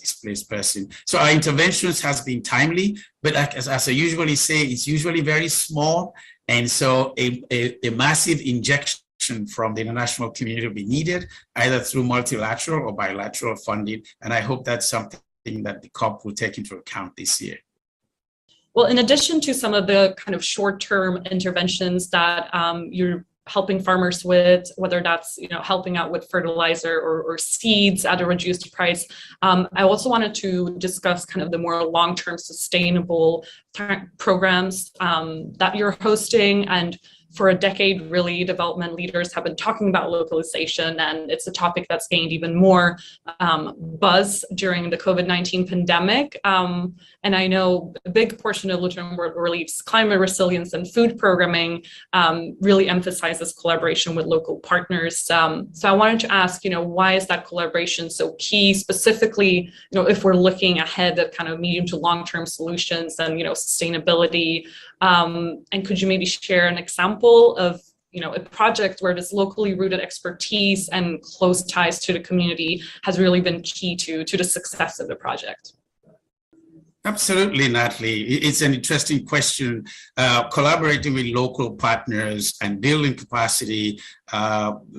displaced person. So our interventions has been timely, but as I usually say, it's usually very small. And so a massive injection from the international community will be needed, either through multilateral or bilateral funding. And I hope that's something that the COP will take into account this year. Well, in addition to some of the kind of short-term interventions that you're helping farmers with, whether that's helping out with fertilizer or seeds at a reduced price, I also wanted to discuss kind of the more long-term sustainable programs that you're hosting. And For a decade, really, development leaders have been talking about localization, and it's a topic that's gained even more buzz during the COVID-19 pandemic. And I know a big portion of Lutheran World Relief's climate resilience and food programming really emphasizes collaboration with local partners. So I wanted to ask, why is that collaboration so key, specifically, if we're looking ahead at kind of medium to long-term solutions and, sustainability? And could you maybe share an example of a project where this locally rooted expertise and close ties to the community has really been key to the success of the project? Absolutely, Natalie. It's an interesting question. Collaborating with local partners and building capacity,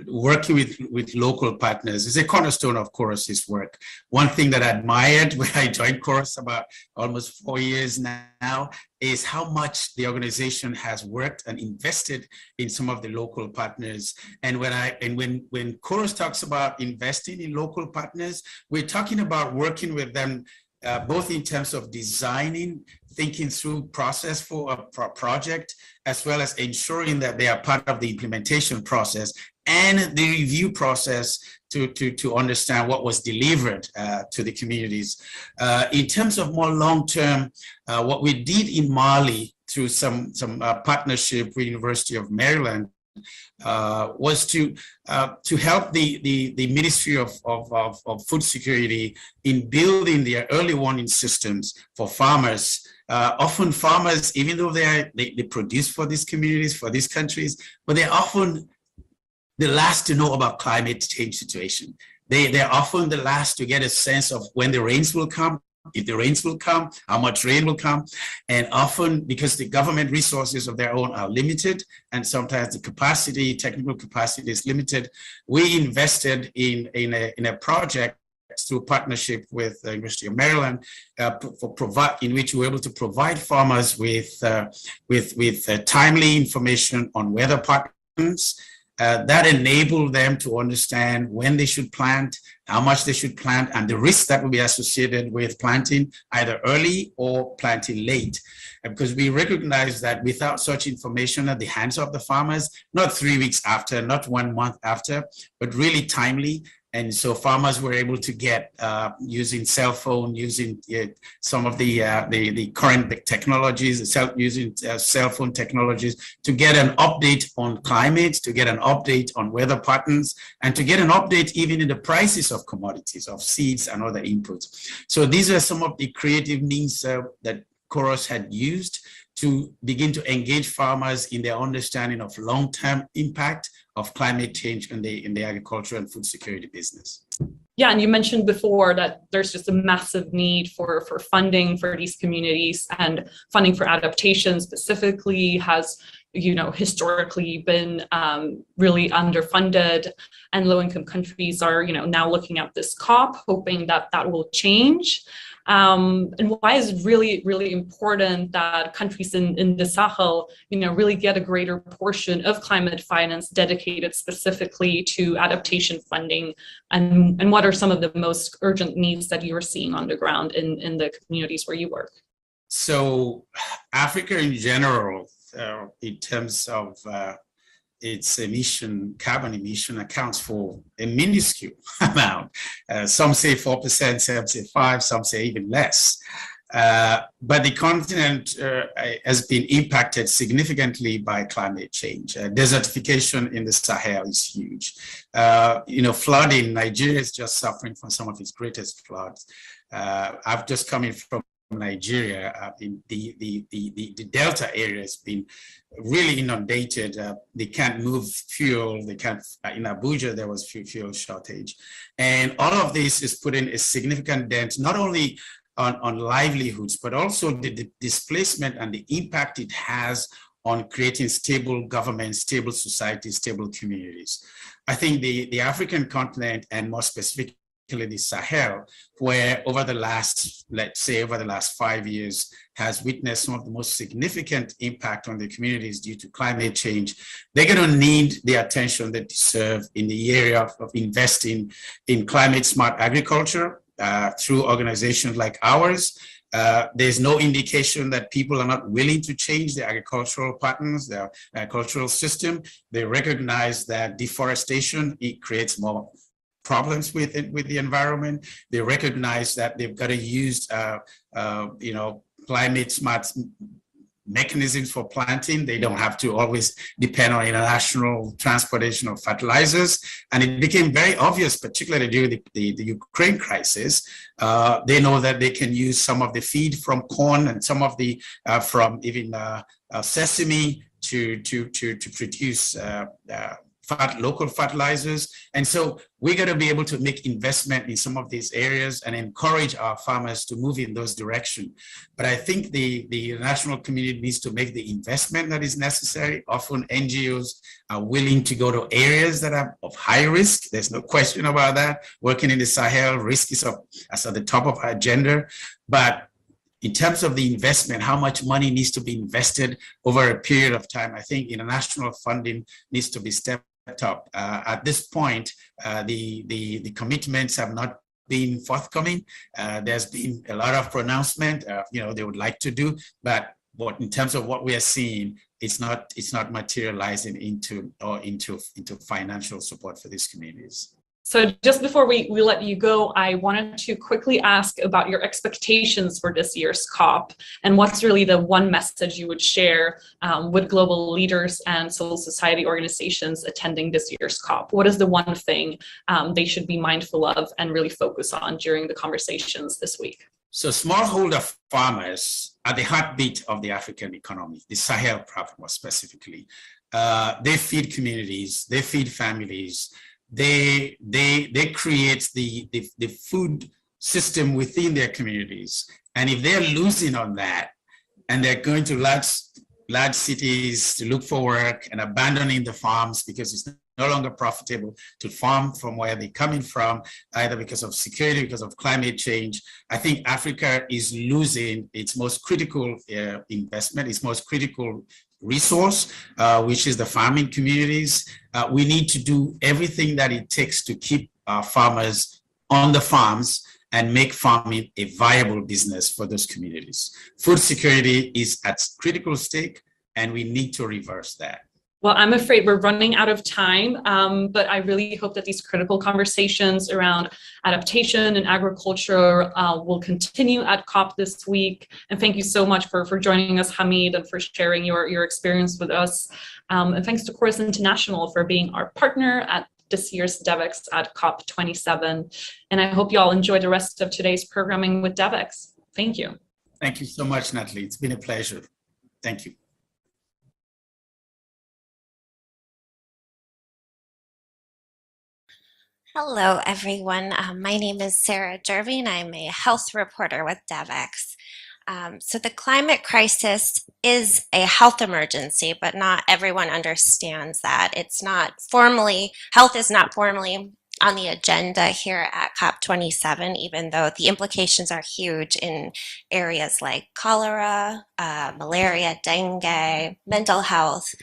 working with local partners is a cornerstone of Chorus's work. One thing that I admired when I joined Chorus about almost 4 years now is how much the organization has worked and invested in some of the local partners. And when Chorus talks about investing in local partners, we're talking about working with them both in terms of designing, thinking through process for a project, as well as ensuring that they are part of the implementation process and the review process to understand what was delivered to the communities. In terms of more long-term, what we did in Mali through some partnership with University of Maryland was to help the Ministry of Food Security in building their early warning systems for farmers. Often farmers, even though they produce for these communities, for these countries, but they're often the last to know about climate change situation. They're often the last to get a sense of when the rains will come, if the rains will come, how much rain will come. And often, because the government resources of their own are limited, and sometimes the capacity, technical capacity is limited, we invested in a project through partnership with the University of Maryland, in which we were able to provide farmers with timely information on weather patterns, that enabled them to understand when they should plant, how much they should plant, and the risk that will be associated with planting either early or planting late. Because we recognize that without such information at the hands of the farmers, not 3 weeks after, not 1 month after, but really timely. And so farmers were able to get, using cell phone, using some of the current technologies, using cell phone technologies, to get an update on climate, to get an update on weather patterns, and to get an update even in the prices of commodities, of seeds and other inputs. So these are some of the creative means that Chorus had used to begin to engage farmers in their understanding of long-term impact of climate change in the agriculture and food security business. Yeah, and you mentioned before that there's just a massive need for funding for these communities, and funding for adaptation specifically has, historically been really underfunded, and low-income countries are, now looking at this COP, hoping that that will change. And why is it really, really important that countries in the Sahel, really get a greater portion of climate finance dedicated specifically to adaptation funding? And what are some of the most urgent needs that you are seeing on the ground in the communities where you work? So Africa in general, in terms of its carbon emission, accounts for a minuscule amount. Some say 4%, some say 5%, some say even less. But the continent has been impacted significantly by climate change. Desertification in the Sahel is huge. Flooding, Nigeria is just suffering from some of its greatest floods. I've just come in from Nigeria. The Delta area has been really inundated. They can't move fuel. They can't. In Abuja, there was fuel shortage, and all of this is putting a significant dent not only on livelihoods, but also the displacement and the impact it has on creating stable governments, stable societies, stable communities. I think the African continent, and more specifically the Sahel, where over the last 5 years, has witnessed some of the most significant impact on the communities due to climate change, they're going to need the attention they deserve in the area of investing in climate smart agriculture through organizations like ours, There's no indication that people are not willing to change their agricultural patterns, their agricultural system. They recognize that deforestation, it creates more problems with the environment. They recognize that they've got to use, climate smart mechanisms for planting. They don't have to always depend on international transportation of fertilizers. And it became very obvious, particularly during the Ukraine crisis. They know that they can use some of the feed from corn and some of the from even sesame to produce local fertilizers. And so we're going to be able to make investment in some of these areas and encourage our farmers to move in those directions. But I think the national community needs to make the investment that is necessary. Often NGOs are willing to go to areas that are of high risk. There's no question about that. Working in the Sahel, risk is at the top of our agenda. But in terms of the investment, how much money needs to be invested over a period of time, I think international funding needs to be stepped up. At this point, the commitments have not been forthcoming. There's been a lot of pronouncement, they would like to do, but in terms of what we are seeing, it's not materializing into financial support for these communities. So just before we let you go, I wanted to quickly ask about your expectations for this year's COP and what's really the one message you would share with global leaders and civil society organizations attending this year's COP. What is the one thing they should be mindful of and really focus on during the conversations this week? So smallholder farmers are the heartbeat of the African economy, the Sahel province more specifically. They feed communities, they feed families. They create the food system within their communities. And if they're losing on that and they're going to large cities to look for work and abandoning the farms because it's no longer profitable to farm from where they're coming from, either because of security, because of climate change, I think Africa is losing its most critical investment, its most critical resource, which is the farming communities. We need to do everything that it takes to keep our farmers on the farms and make farming a viable business for those communities. Food security is at critical stake, and we need to reverse that. Well, I'm afraid we're running out of time, but I really hope that these critical conversations around adaptation and agriculture will continue at COP this week. And thank you so much for joining us, Hamid, and for sharing your experience with us. And thanks to Chorus International for being our partner at this year's Devex at COP27. And I hope you all enjoy the rest of today's programming with Devex. Thank you. Thank you so much, Natalie. It's been a pleasure. Thank you. Hello, everyone. My name is Sarah Jervey, and I'm a health reporter with Devex. So the climate crisis is a health emergency, but not everyone understands that. Health is not formally on the agenda here at COP27, even though the implications are huge in areas like cholera, malaria, dengue, mental health,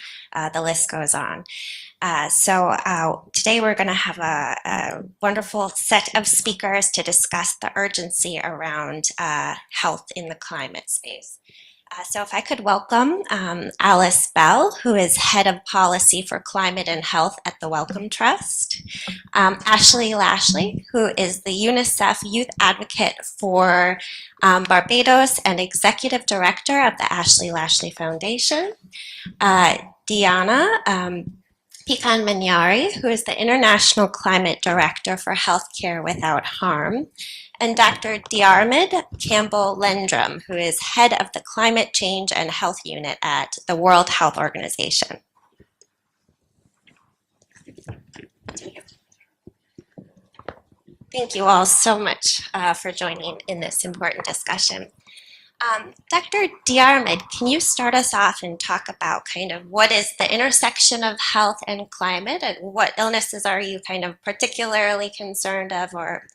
the list goes on. So today we're going to have a wonderful set of speakers to discuss the urgency around health in the climate space. So if I could welcome Alice Bell, who is Head of Policy for Climate and Health at the Wellcome Trust, Ashley Lashley, who is the UNICEF Youth Advocate for Barbados and Executive Director of the Ashley Lashley Foundation, Diana Pikan Manyari, who is the International Climate Director for Healthcare Without Harm, and Dr. Diarmid Campbell-Lendrum, who is Head of the Climate Change and Health Unit at the World Health Organization. Thank you all so much for joining in this important discussion. Dr. Diarmid, can you start us off and talk about kind of what is the intersection of health and climate, and what illnesses are you kind of particularly concerned of, or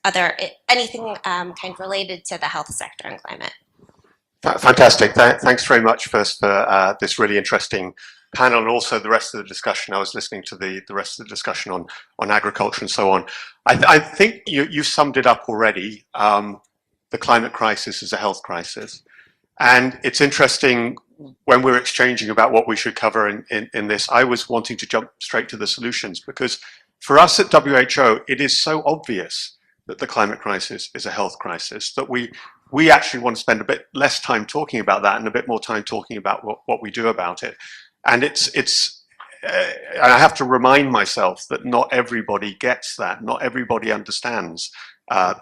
anything kind of related to the health sector and climate? Fantastic. Thanks very much first for this really interesting panel, and also the rest of the discussion. I was listening to the rest of the discussion on agriculture and so on. I think you summed it up already. the climate crisis is a health crisis. And it's interesting, when we're exchanging about what we should cover in this, I was wanting to jump straight to the solutions, because for us at WHO, it is so obvious that the climate crisis is a health crisis that we actually want to spend a bit less time talking about that and a bit more time talking about what we do about it. And I have to remind myself that not everybody gets that. Not everybody understands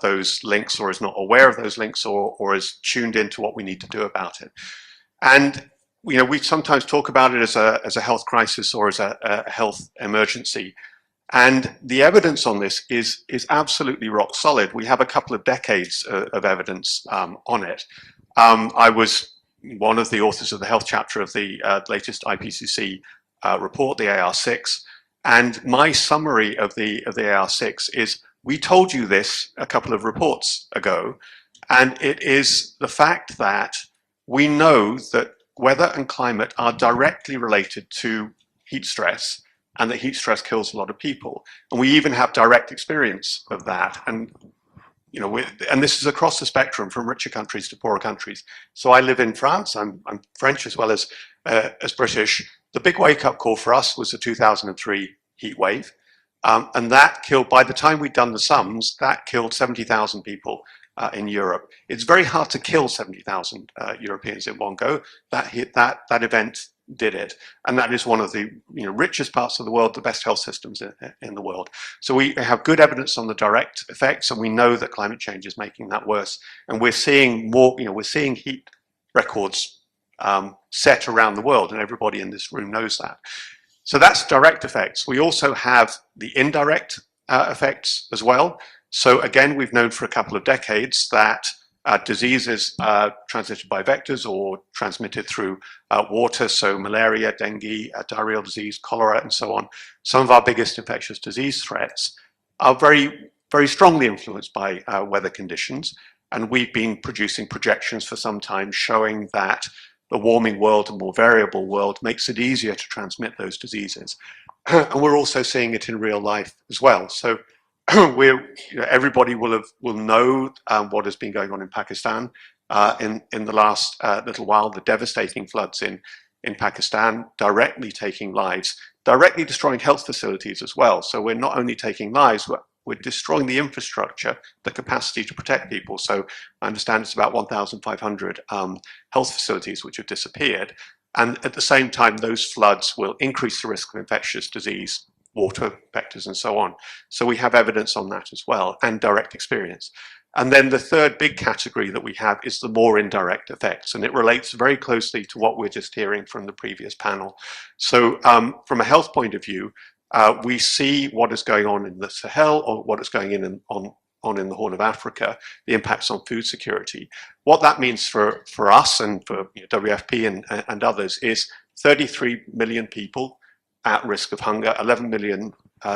those links, or is not aware of those links, or is tuned into what we need to do about it. And we sometimes talk about it as a health crisis or as a health emergency. And the evidence on this is absolutely rock solid. We have a couple of decades of evidence on it. I was one of the authors of the health chapter of the latest IPCC report, the AR6. And my summary of the AR6 is, we told you this a couple of reports ago, and it is the fact that we know that weather and climate are directly related to heat stress, and that heat stress kills a lot of people. And we even have direct experience of that. And and this is across the spectrum, from richer countries to poorer countries. So I live in France. I'm French as well as British. The big wake-up call for us was the 2003 heat wave. And that killed, by the time we'd done the sums, that killed 70,000 people in Europe. It's very hard to kill 70,000 Europeans in one go. That event did it. And that is one of the richest parts of the world, the best health systems in the world. So we have good evidence on the direct effects, and we know that climate change is making that worse. And we're seeing more, we're seeing heat records set around the world, and everybody in this room knows that. So that's direct effects. We also have the indirect effects as well. So again, we've known for a couple of decades that diseases transmitted by vectors or transmitted through water, so malaria, dengue, diarrheal disease, cholera, and so on, some of our biggest infectious disease threats are very, very strongly influenced by weather conditions. And we've been producing projections for some time showing that the warming world, a more variable world, makes it easier to transmit those diseases. And we're also seeing it in real life as well. So everybody will know what has been going on in Pakistan in the last little while. The devastating floods in Pakistan, directly taking lives, directly destroying health facilities as well. So we're not only taking lives, we're destroying the infrastructure, the capacity to protect people. So I understand it's about 1,500 health facilities which have disappeared. And at the same time, those floods will increase the risk of infectious disease, water vectors, and so on. So we have evidence on that as well, and direct experience. And then the third big category that we have is the more indirect effects, and it relates very closely to what we're just hearing from the previous panel. So from a health point of view, we see what is going on in the Sahel, or what is going on in the Horn of Africa, the impacts on food security. What that means for us and for WFP and others is 33 million people at risk of hunger, 11 million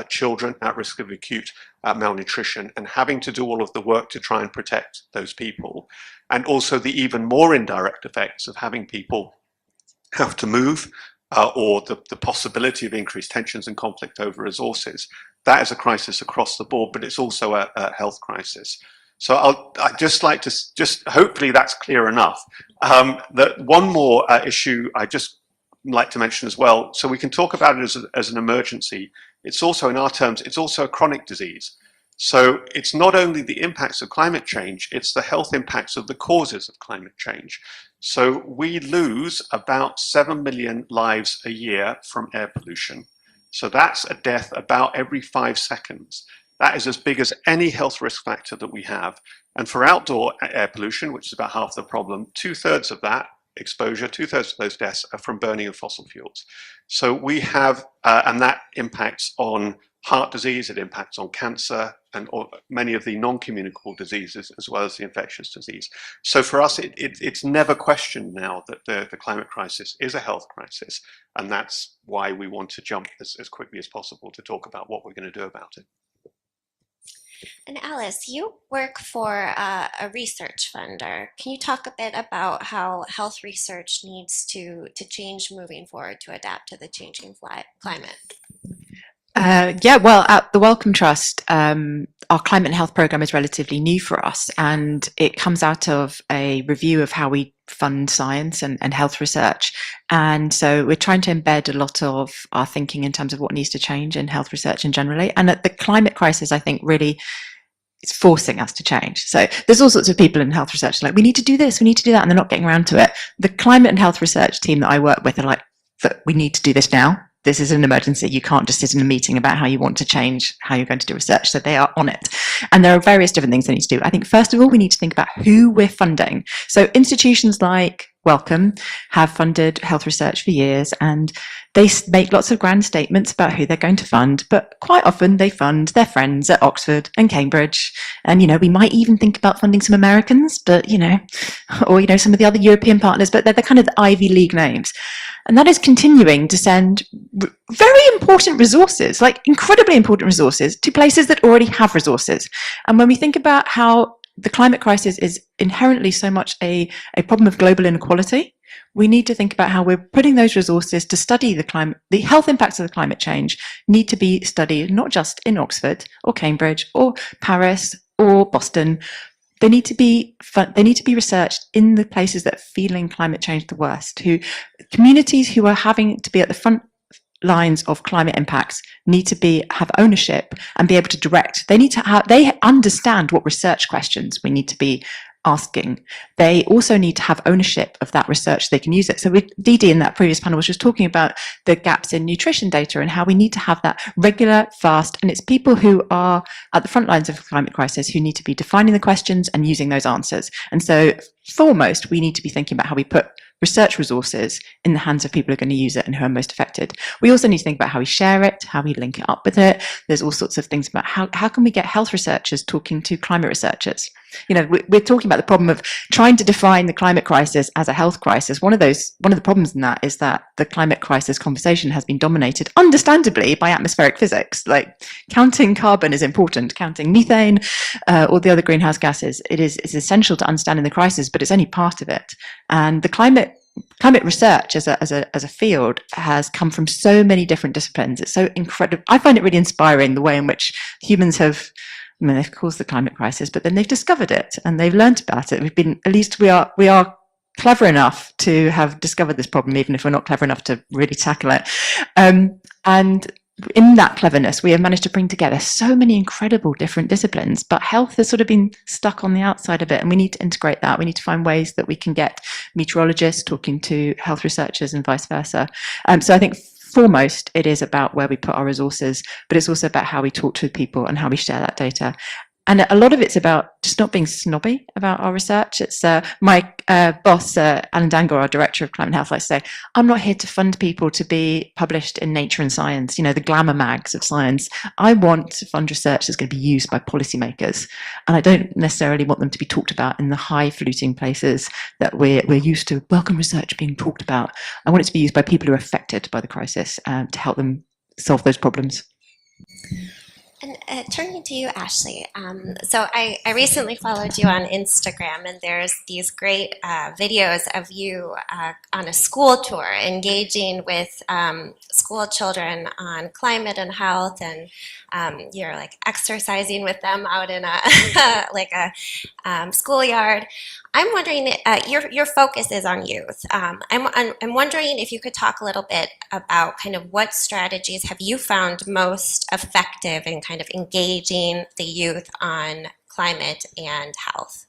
children at risk of acute malnutrition, and having to do all of the work to try and protect those people. And also the even more indirect effects of having people have to move, or the possibility of increased tensions and conflict over resources. That is a crisis across the board, but it's also a health crisis. So I'd just like to, hopefully that's clear enough. That one more issue I just like to mention as well. So we can talk about it as an emergency. It's also, in our terms, it's also a chronic disease. So it's not only the impacts of climate change, it's the health impacts of the causes of climate change. So we lose about 7 million lives a year from air pollution. So that's a death about every 5 seconds. That is as big as any health risk factor that we have. And for outdoor air pollution, which is about half the problem, 2/3 of that exposure, 2/3 of those deaths are from burning of fossil fuels. So we have, and that impacts on heart disease, it impacts on cancer, and many of the non-communicable diseases, as well as the infectious disease. So for us, it's never questioned now that the climate crisis is a health crisis, and that's why we want to jump as quickly as possible to talk about what we're going to do about it. And Alice, you work for a research funder. Can you talk a bit about how health research needs to change moving forward to adapt to the changing climate? Yeah, well, at the Wellcome Trust, our climate and health program is relatively new for us, and it comes out of a review of how we fund science and health research. And so we're trying to embed a lot of our thinking in terms of what needs to change in health research and generally. And the climate crisis, I think, really it's forcing us to change. So there's all sorts of people in health research like, we need to do this, we need to do that, and they're not getting around to it. The climate and health research team that I work with are like, we need to do this now. This is an emergency. You can't just sit in a meeting about how you want to change how you're going to do research. So they are on it. And there are various different things they need to do. I think, first of all, we need to think about who we're funding. So institutions like Wellcome have funded health research for years, and they make lots of grand statements about who they're going to fund, but quite often they fund their friends at Oxford and Cambridge. And, we might even think about funding some Americans, but, or, some of the other European partners, but they're the kind of the Ivy League names. And that is continuing to send very important resources, like incredibly important resources, to places that already have resources. And when we think about how the climate crisis is inherently so much a problem of global inequality, we need to think about how we're putting those resources to study the health impacts of the climate change need to be studied not just in Oxford or Cambridge or Paris or Boston. They need to be researched in the places that are feeling climate change the worst. Communities who are having to be at the front lines of climate impacts need to have ownership and be able to direct. They understand what research questions we need to be asking. They also need to have ownership of that research so they can use it. So Didi in that previous panel was just talking about the gaps in nutrition data and how we need to have that regular, fast, and it's people who are at the front lines of the climate crisis who need to be defining the questions and using those answers. And so foremost, we need to be thinking about how we put research resources in the hands of people who are going to use it and who are most affected. We also need to think about how we share it, how we link it up with it. There's all sorts of things about how can we get health researchers talking to climate researchers. We're talking about the problem of trying to define the climate crisis as a health crisis. One of the problems in that is that the climate crisis conversation has been dominated, understandably, by atmospheric physics. Like counting carbon is important, counting methane, all the other greenhouse gases. It's essential to understanding the crisis, but it's only part of it. And the climate research as a field has come from so many different disciplines. It's so incredible. I find it really inspiring the way in which humans have. They've caused the climate crisis, but then they've discovered it and they've learned about it. We are clever enough to have discovered this problem, even if we're not clever enough to really tackle it. And in that cleverness, we have managed to bring together so many incredible different disciplines, but health has sort of been stuck on the outside of it, and we need to integrate that. We need to find ways that we can get meteorologists talking to health researchers and vice versa. So I think foremost, it is about where we put our resources, but it's also about how we talk to people and how we share that data. And a lot of it's about just not being snobby about our research. It's my boss, Alan Dangle, our director of climate and health, likes to say, I'm not here to fund people to be published in Nature and Science, the glamour mags of science. I want to fund research that's going to be used by policymakers. And I don't necessarily want them to be talked about in the high-fluting places that we're used to welcome research being talked about. I want it to be used by people who are affected by the crisis to help them solve those problems. And turning to you, Ashley. So I recently followed you on Instagram, and there's these great videos of you on a school tour engaging with school children on climate and health, and you're like exercising with them out in a schoolyard. I'm wondering, your focus is on youth. I'm wondering if you could talk a little bit about kind of what strategies have you found most effective in kind of engaging the youth on climate and health?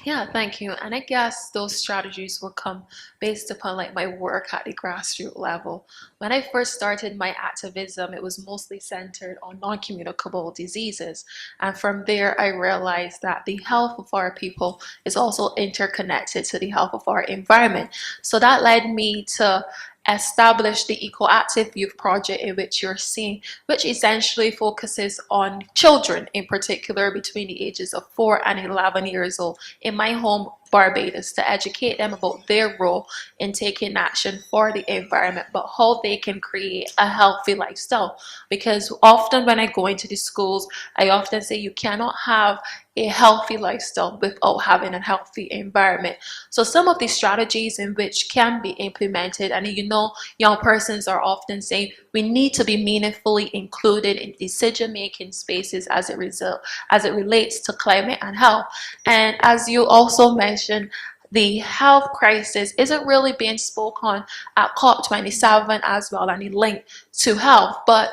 Yeah, thank you. And I guess those strategies will come based upon my work at the grassroots level. When I first started my activism, it was mostly centered on non-communicable diseases. And from there, I realized that the health of our people is also interconnected to the health of our environment. So that led me to establish the Eco-Active Youth Project, in which you're seeing, which essentially focuses on children, in particular between the ages of 4 and 11 years old. In my home Barbados to educate them about their role in taking action for the environment, but how they can create a healthy lifestyle. Because often when I go into the schools, I often say you cannot have a healthy lifestyle without having a healthy environment. So some of these strategies in which can be implemented, and you know, young persons are often saying we need to be meaningfully included in decision-making spaces as it relates to climate and health. And as you also mentioned, the health crisis isn't really being spoken on at COP27 as well, and it linked to health. But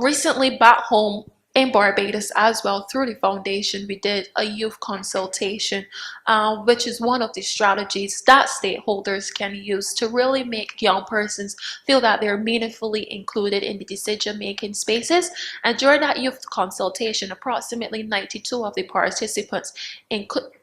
recently back home in Barbados as well, through the foundation, we did a youth consultation, which is one of the strategies that stakeholders can use to really make young persons feel that they're meaningfully included in the decision-making spaces. And during that youth consultation, approximately 92 of the participants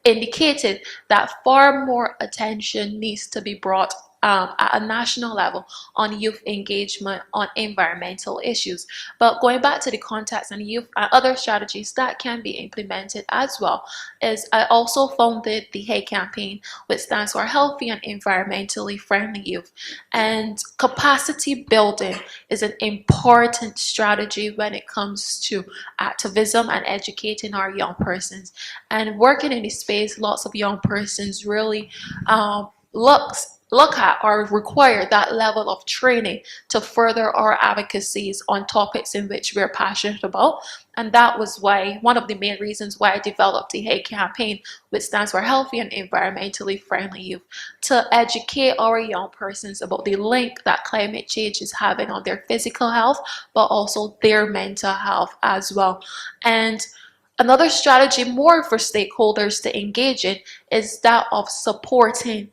indicated that far more attention needs to be brought at a national level on youth engagement on environmental issues. But going back to the context and youth other strategies that can be implemented as well is I also founded the HEY campaign, which stands for Healthy and Environmentally Friendly Youth. And capacity building is an important strategy when it comes to activism and educating our young persons. And working in this space, lots of young persons really look at or require that level of training to further our advocacies on topics in which we're passionate about. And that was why, one of the main reasons why I developed the HEY campaign, which stands for Healthy and Environmentally Friendly Youth, to educate our young persons about the link that climate change is having on their physical health, but also their mental health as well. And another strategy more for stakeholders to engage in is that of supporting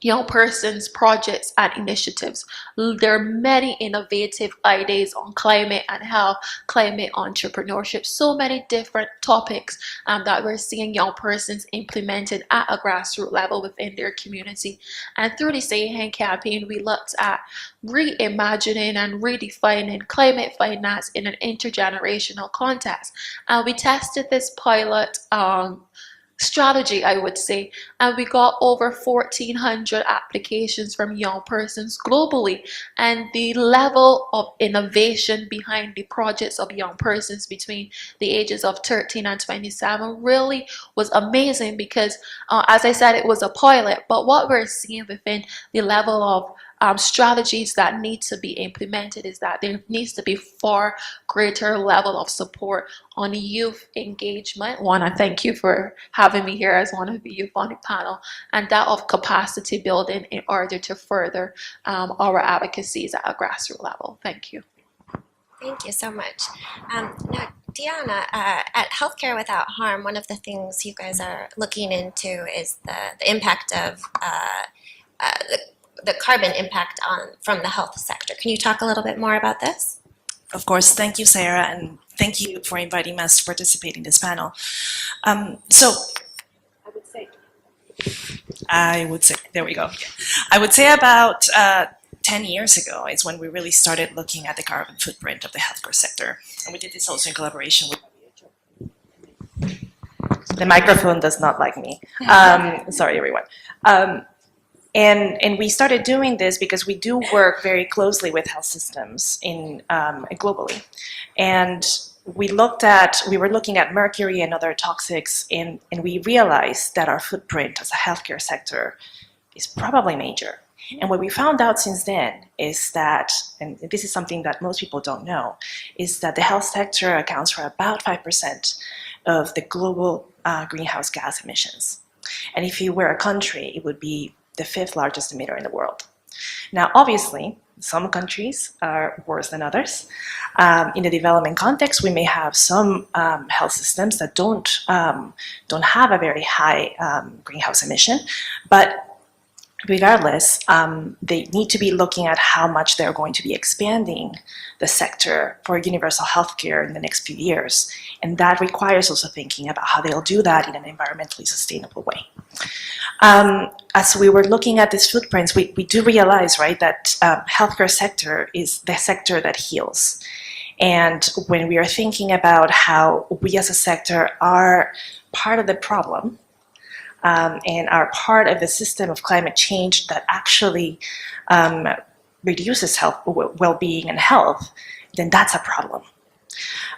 young persons' projects and initiatives. There are many innovative ideas on climate and health, climate entrepreneurship, so many different topics that we're seeing young persons implemented at a grassroots level within their community. And through the HEY campaign, we looked at reimagining and redefining climate finance in an intergenerational context. And we tested this pilot strategy, I would say, and we got over 1,400 applications from young persons globally. And the level of innovation behind the projects of young persons between the ages of 13 and 27 really was amazing, because as I said, it was a pilot, but what we're seeing within the level of strategies that need to be implemented is that there needs to be far greater level of support on youth engagement. One, I thank you for having me here as one of the youth on the panel, and that of capacity building in order to further our advocacies at a grassroots level. Thank you. Thank you so much. Now, Diana, at Healthcare Without Harm, one of the things you guys are looking into is the impact of the carbon impact from the health sector. Can you talk a little bit more about this? Of course. Thank you, Sarah, and thank you for inviting us to participate in this panel. I would say, there we go. I would say about 10 years ago is when we really started looking at the carbon footprint of the healthcare sector. And we did this also in collaboration with the microphone does not like me. Sorry, everyone. And we started doing this because we do work very closely with health systems globally. And we were looking at mercury and other toxics, and we realized that our footprint as a healthcare sector is probably major. And what we found out since then is that, and this is something that most people don't know, is that the health sector accounts for about 5% of the global greenhouse gas emissions. And if you were a country, it would be the 5th largest emitter in the world. Now, obviously, some countries are worse than others. In the development context, we may have some health systems that don't have a very high greenhouse emission, but regardless, they need to be looking at how much they're going to be expanding the sector for universal healthcare in the next few years. And that requires also thinking about how they'll do that in an environmentally sustainable way. As we were looking at these footprints, we do realize, right, that healthcare sector is the sector that heals. And when we are thinking about how we as a sector are part of the problem, and are part of the system of climate change that actually reduces health, well-being and health, then that's a problem.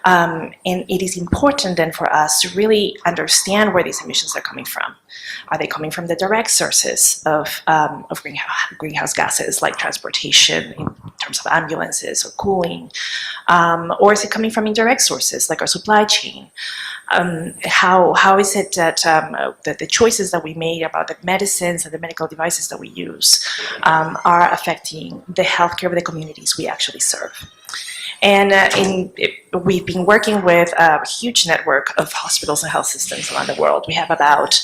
And it is important then for us to really understand where these emissions are coming from. Are they coming from the direct sources of greenhouse gases, like transportation in terms of ambulances or cooling? Or is it coming from indirect sources, like our supply chain? How is it that the choices that we made about the medicines and the medical devices that we use are affecting the healthcare of the communities we actually serve? And we've been working with a huge network of hospitals and health systems around the world. We have about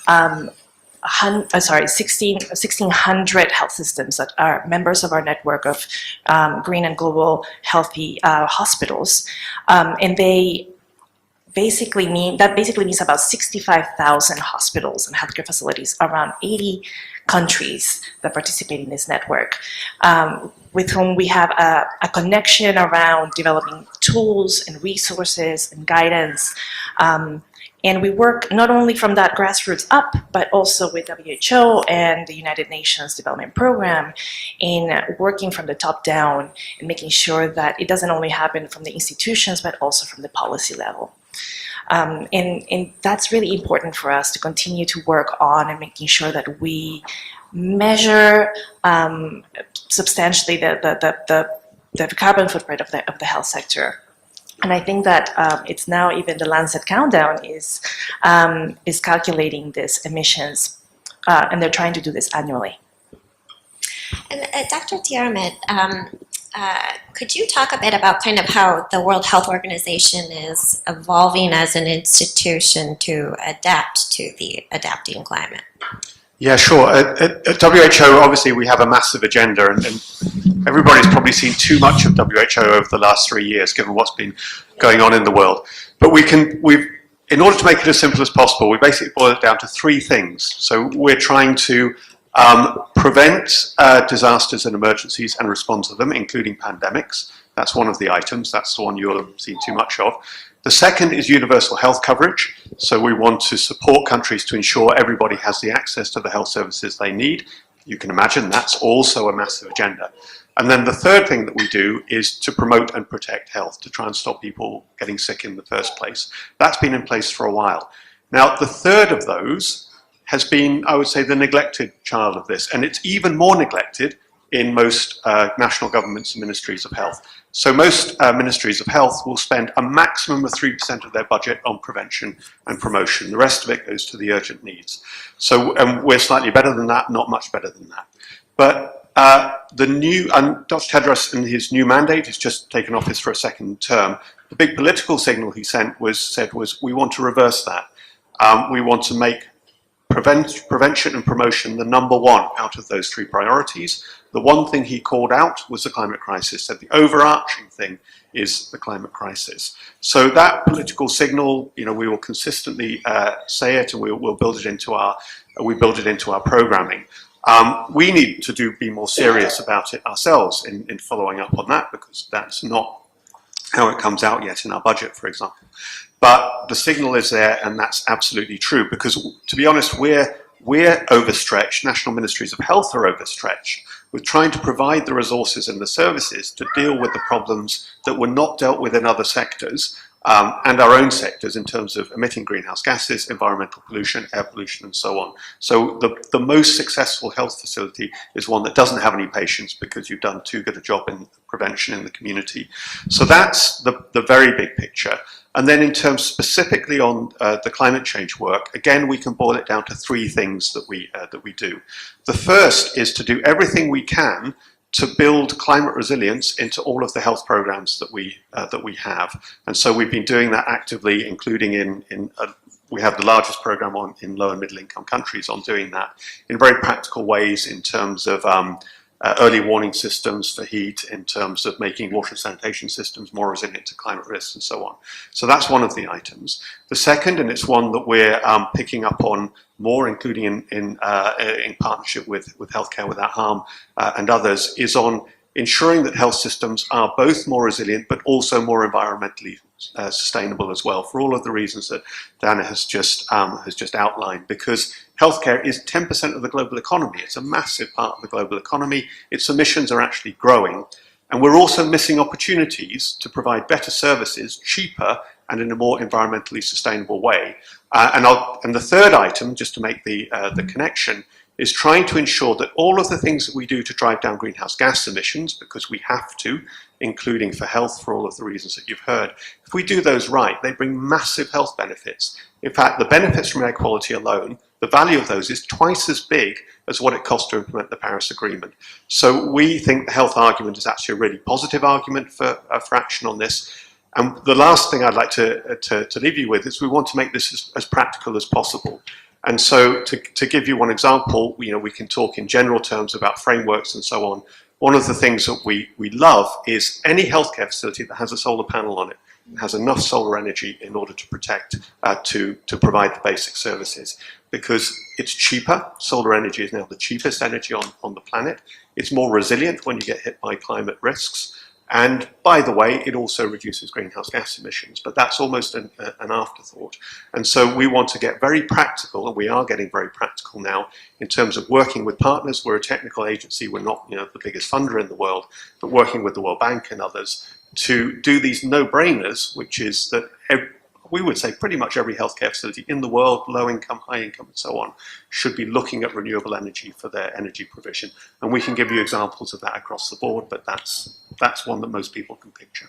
1,600 health systems that are members of our network of green and global healthy hospitals, and they basically means about 65,000 hospitals and healthcare facilities around 80 countries that participate in this network, with whom we have a connection around developing tools and resources and guidance. And we work not only from that grassroots up, but also with WHO and the United Nations Development Program in working from the top down and making sure that it doesn't only happen from the institutions, but also from the policy level. And that's really important for us to continue to work on and making sure that we measure substantially the carbon footprint of the health sector. And I think that it's now even the Lancet Countdown is calculating these emissions, and they're trying to do this annually. And Dr. Tiarmit, could you talk a bit about kind of how the World Health Organization is evolving as an institution to adapt to the adapting climate? Yeah, sure. At WHO, obviously, we have a massive agenda, and everybody's probably seen too much of WHO over the last 3 years, given what's been going on in the world. But in order to make it as simple as possible, we basically boil it down to 3 things. So we're trying to prevent disasters and emergencies and respond to them, including pandemics. That's one of the items. That's the one you'll have seen too much of. The second is universal health coverage. So we want to support countries to ensure everybody has the access to the health services they need. You can imagine that's also a massive agenda. And then the third thing that we do is to promote and protect health, to try and stop people getting sick in the first place. That's been in place for a while. Now, the third of those has been, I would say, the neglected child of this. And it's even more neglected in most national governments and ministries of health. So most ministries of health will spend a maximum of 3% of their budget on prevention and promotion. The rest of it goes to the urgent needs. So we're slightly better than that, not much better than that. But Dr. Tedros in his new mandate has just taken office for a second term. The big political signal he said was we want to reverse that. We want to make prevention and promotion the #1 out of those 3 priorities. The one thing he called out was the climate crisis, said the overarching thing is the climate crisis. So that political signal, we will consistently say it, and we'll build it into our programming. We need to be more serious about it ourselves in following up on that, because that's not how it comes out yet in our budget, for example. But the signal is there, and that's absolutely true, because to be honest, we're overstretched. National ministries of health are overstretched with trying to provide the resources and the services to deal with the problems that were not dealt with in other sectors, and our own sectors in terms of emitting greenhouse gases, environmental pollution, air pollution, and so on. So the most successful health facility is one that doesn't have any patients because you've done too good a job in prevention in the community. So that's the very big picture. And then in terms specifically on the climate change work, again, we can boil it down to 3 things that we do. The first is to do everything we can to build climate resilience into all of the health programs that we have. And so we've been doing that actively, including we have the largest program in low and middle income countries on doing that in very practical ways in terms of early warning systems for heat, in terms of making water and sanitation systems more resilient to climate risks and so on. So that's one of the items. The second, and it's one that we're picking up on more, including in partnership with Healthcare Without Harm and others, is on ensuring that health systems are both more resilient but also more environmentally sustainable as well, for all of the reasons that Dana has just outlined. Because healthcare is 10% of the global economy. It's a massive part of the global economy. Its emissions are actually growing. And we're also missing opportunities to provide better services, cheaper, and in a more environmentally sustainable way. And the third item, just to make the connection, is trying to ensure that all of the things that we do to drive down greenhouse gas emissions, because we have to, including for health for all of the reasons that you've heard, if we do those right, they bring massive health benefits. In fact, the benefits from air quality alone, the value of those is twice as big as what it costs to implement the Paris Agreement. So we think the health argument is actually a really positive argument for action on this. And the last thing I'd like to leave you with is we want to make this as practical as possible. And so to give you one example, we can talk in general terms about frameworks and so on. One of the things that we love is any healthcare facility that has a solar panel on it, has enough solar energy in order to protect, to provide the basic services. Because it's cheaper, solar energy is now the cheapest energy on the planet. It's more resilient when you get hit by climate risks. And by the way, it also reduces greenhouse gas emissions, but that's almost an afterthought. And so we want to get very practical, and we are getting very practical now in terms of working with partners. We're a technical agency, we're not the biggest funder in the world, but working with the World Bank and others to do these no-brainers, which is that we would say pretty much every healthcare facility in the world, low income, high income, and so on, should be looking at renewable energy for their energy provision. And we can give you examples of that across the board, but that's one that most people can picture.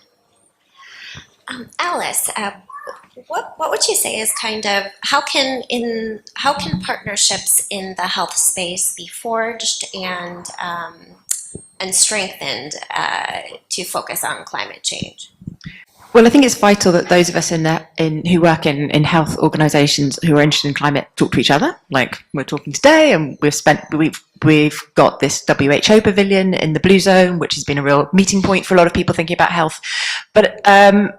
Alice, what would you say is kind of how can partnerships in the health space be forged and strengthened to focus on climate change? Well, I think it's vital that those of us who work in health organisations who are interested in climate talk to each other, like we're talking today, and we've got this WHO pavilion in the Blue Zone, which has been a real meeting point for a lot of people thinking about health. But and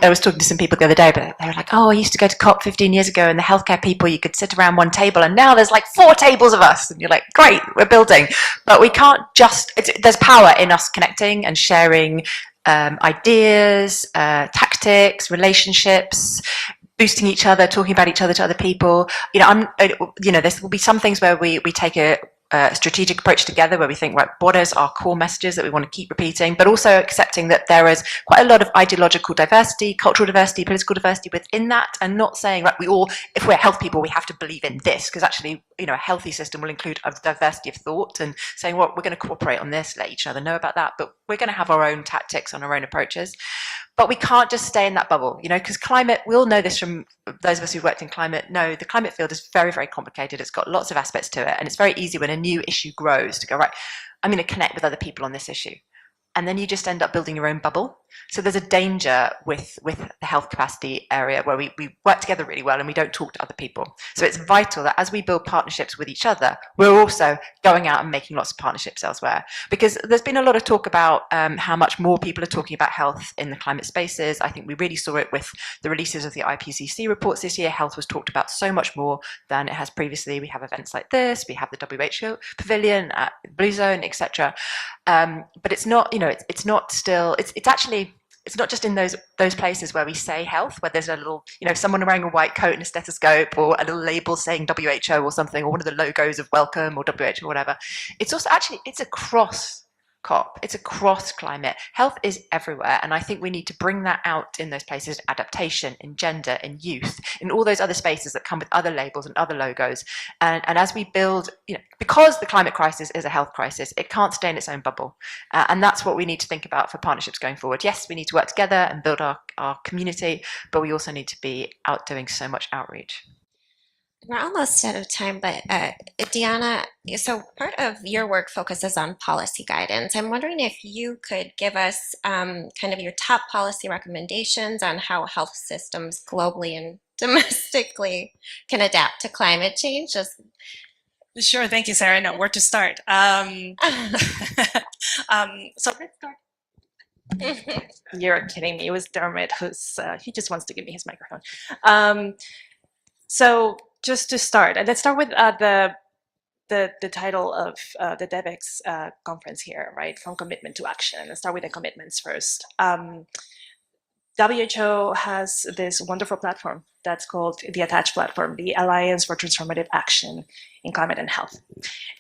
I was talking to some people the other day, but they were like, "Oh, I used to go to COP 15 years ago, and the healthcare people, you could sit around one table, and now there's like 4 tables of us." And you're like, "Great, we're building," but we can't just. There's power in us connecting and sharing. Ideas, tactics, relationships, boosting each other, talking about each other to other people. There will be some things where we take a strategic approach together, where we think, right, what is our core messages that we want to keep repeating, but also accepting that there is quite a lot of ideological diversity, cultural diversity, political diversity within that, and not saying, right, if we're health people, we have to believe in this, because actually, a healthy system will include a diversity of thought, and saying, well, we're going to cooperate on this, let each other know about that, but we're going to have our own tactics on our own approaches. But we can't just stay in that bubble, because climate, we all know this from those of us who've worked in climate, know the climate field is very, very complicated. It's got lots of aspects to it. And it's very easy when a new issue grows to go, right, I'm going to connect with other people on this issue. And then you just end up building your own bubble. So there's a danger with the health capacity area where we work together really well and we don't talk to other people. So it's vital that as we build partnerships with each other, we're also going out and making lots of partnerships elsewhere. Because there's been a lot of talk about how much more people are talking about health in the climate spaces. I think we really saw it with the releases of the IPCC reports this year. Health was talked about so much more than it has previously. We have events like this, we have the WHO Pavilion at Blue Zone, etc. But it's not, it's not still, it's actually, it's not just in those places where we say health, where there's a little, someone wearing a white coat and a stethoscope, or a little label saying WHO or something, or one of the logos of Welcome or WHO or whatever. It's also actually, it's across COP. It's across climate. Health is everywhere. And I think we need to bring that out in those places, adaptation, in gender, in youth, in all those other spaces that come with other labels and other logos. And as we build, because the climate crisis is a health crisis, it can't stay in its own bubble. And that's what we need to think about for partnerships going forward. Yes, we need to work together and build our community, but we also need to be out doing so much outreach. We're almost out of time, but Deanna, so part of your work focuses on policy guidance. I'm wondering if you could give us kind of your top policy recommendations on how health systems globally and domestically can adapt to climate change. Sure, thank you, Sarah. No, where to start? So let's start. You're kidding me. It was Dermot who's, he just wants to give me his microphone. So just to start, and let's start with the title of the Devex conference here, right? From commitment to action. Let's start with the commitments first. WHO has this wonderful platform that's called the Attach Platform, the Alliance for Transformative Action in Climate and Health.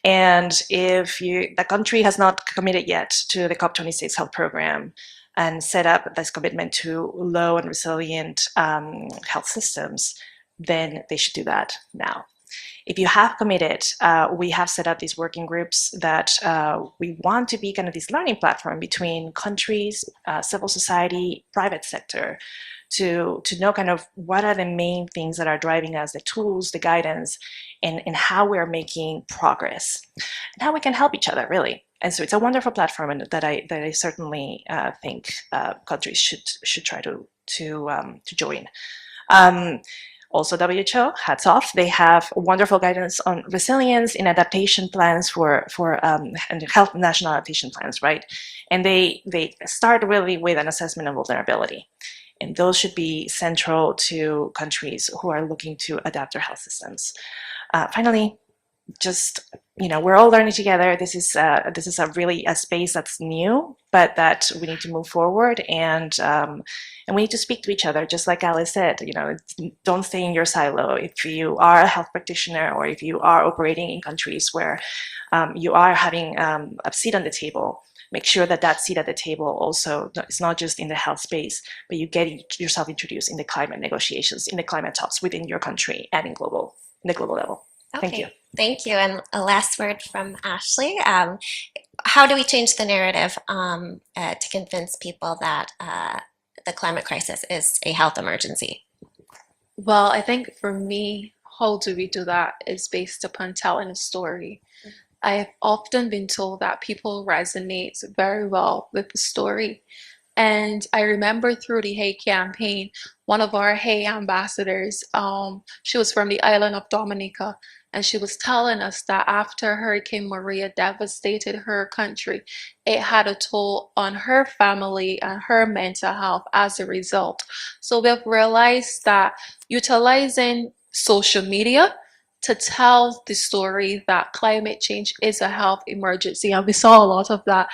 And if the country has not committed yet to the COP26 health program and set up this commitment to low and resilient health systems, then they should do that now. If you have committed, we have set up these working groups that we want to be kind of this learning platform between countries, civil society, private sector, to know kind of what are the main things that are driving us, the tools, the guidance, and how we're making progress, and how we can help each other, really. And so it's a wonderful platform, and that I certainly think countries should try to join. Also, WHO, hats off. They have wonderful guidance on resilience in adaptation plans and health national adaptation plans, right? And they start really with an assessment of vulnerability. And those should be central to countries who are looking to adapt their health systems. Finally, just, we're all learning together. This is really a space that's new, but that we need to move forward, and we need to speak to each other, just like Alice said. Don't stay in your silo. If you are a health practitioner, or if you are operating in countries where you are having a seat on the table, make sure that seat at the table also is not just in the health space, but you get yourself introduced in the climate negotiations, in the climate talks within your country and in the global level. Okay. Thank you. Thank you. And a last word from Ashley. How do we change the narrative to convince people that the climate crisis is a health emergency? Well, I think for me, how do we do that is based upon telling a story. I have often been told that people resonate very well with the story. And I remember through the Hey campaign, one of our Hey ambassadors, she was from the island of Dominica, and she was telling us that after Hurricane Maria devastated her country, it had a toll on her family and her mental health as a result. So we've realized that utilizing social media to tell the story that climate change is a health emergency. And we saw a lot of that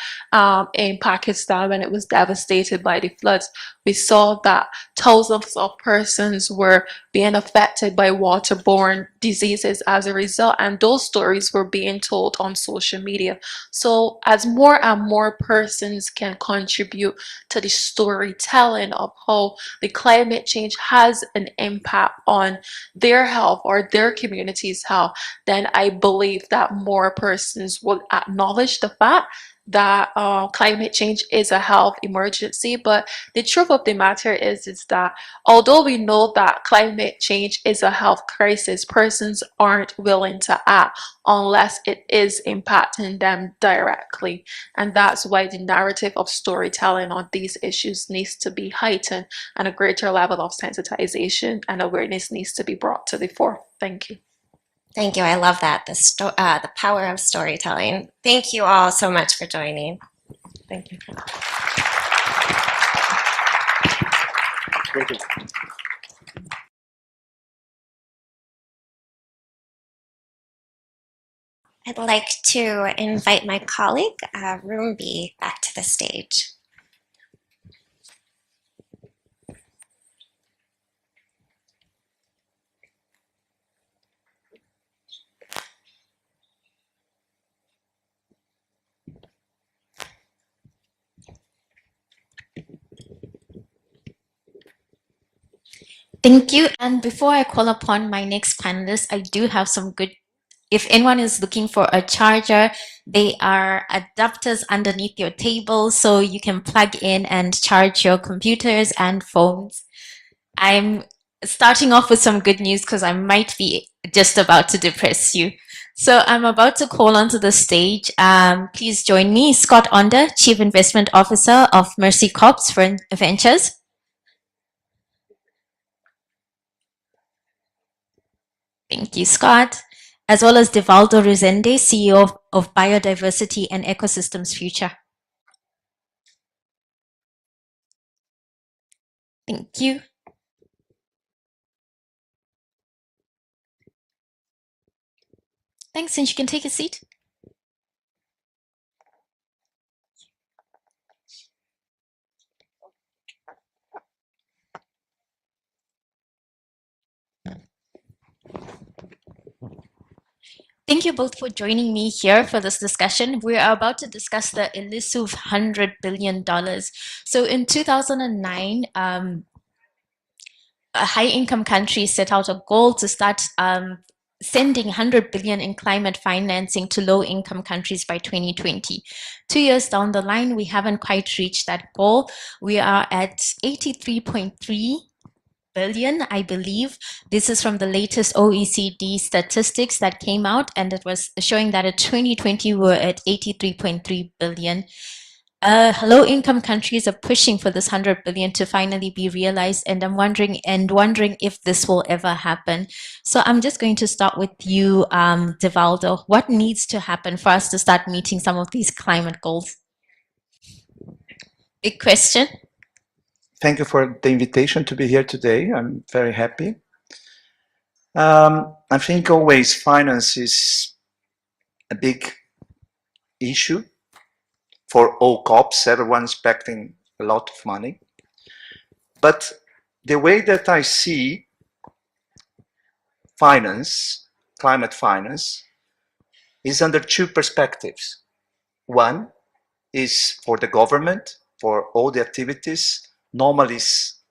in Pakistan when it was devastated by the floods. We saw that thousands of persons were being affected by waterborne diseases as a result, and those stories were being told on social media. So as more and more persons can contribute to the storytelling of how the climate change has an impact on their health or their community's health, then I believe that more persons will acknowledge the fact that climate change is a health emergency. But the truth of the matter is that although we know that climate change is a health crisis, persons aren't willing to act unless it is impacting them directly. And that's why the narrative of storytelling on these issues needs to be heightened, and a greater level of sensitization and awareness needs to be brought to the fore. Thank you. Thank you. I love that. The power of storytelling. Thank you all so much for joining. Thank you. Thank you. I'd like to invite my colleague, Room B, back to the stage. Thank you. And before I call upon my next panelist, I do have some good, if anyone is looking for a charger, they are adapters underneath your table, so you can plug in and charge your computers and phones. I'm starting off with some good news because I might be just about to depress you. So I'm about to call onto the stage. Please join me, Scott Onder, Chief Investment Officer of Mercy Corps Ventures. Thank you, Scott. As well as Devaldo Rezende, CEO of Biodiversity and Ecosystems Future. Thank you. Thanks, and you can take a seat. Thank you both for joining me here for this discussion. We are about to discuss the elusive $100 billion. So in 2009, high-income countries set out a goal to start sending 100 billion in climate financing to low-income countries by 2020. 2 years down the line, we haven't quite reached that goal. We are at 83.3 billion, I believe. This is from the latest OECD statistics that came out, and it was showing that in 2020 we were at 83.3 billion. Low-income countries are pushing for this 100 billion to finally be realized, and I'm wondering if this will ever happen. So I'm just going to start with you, Devaldo. What needs to happen for us to start meeting some of these climate goals? Big question. Thank you for the invitation to be here today. I'm very happy. I think always finance is a big issue for all COPs. Everyone's expecting a lot of money. But the way that I see finance, climate finance, is under two perspectives. One is for the government, for all the activities. Normally is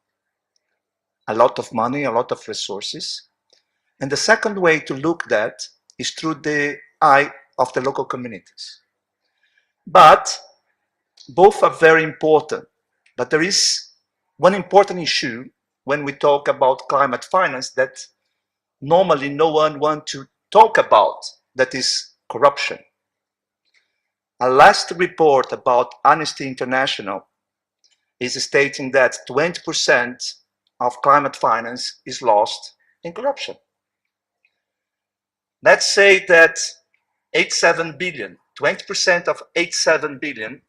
a lot of money, a lot of resources. And the second way to look at that is through the eye of the local communities. But both are very important. But there is one important issue when we talk about climate finance that normally no one wants to talk about, that is corruption. A last report about Amnesty International is stating that 20% of climate finance is lost in corruption. Let's say that 87 billion, 20% of 87 billion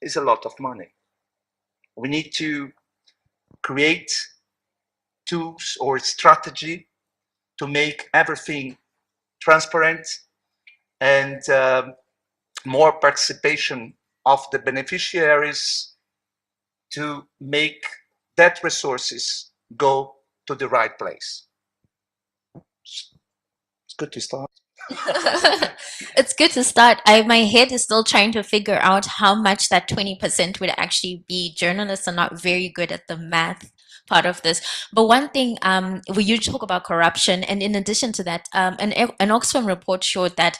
is a lot of money. We need to create tools or strategy to make everything transparent and more participation of the beneficiaries to make that resources go to the right place. It's good to start. It's good to start. My head is still trying to figure out how much that 20% would actually be. Journalists are not very good at the math part of this. But one thing, you talk about corruption, and in addition to that, an Oxfam report showed that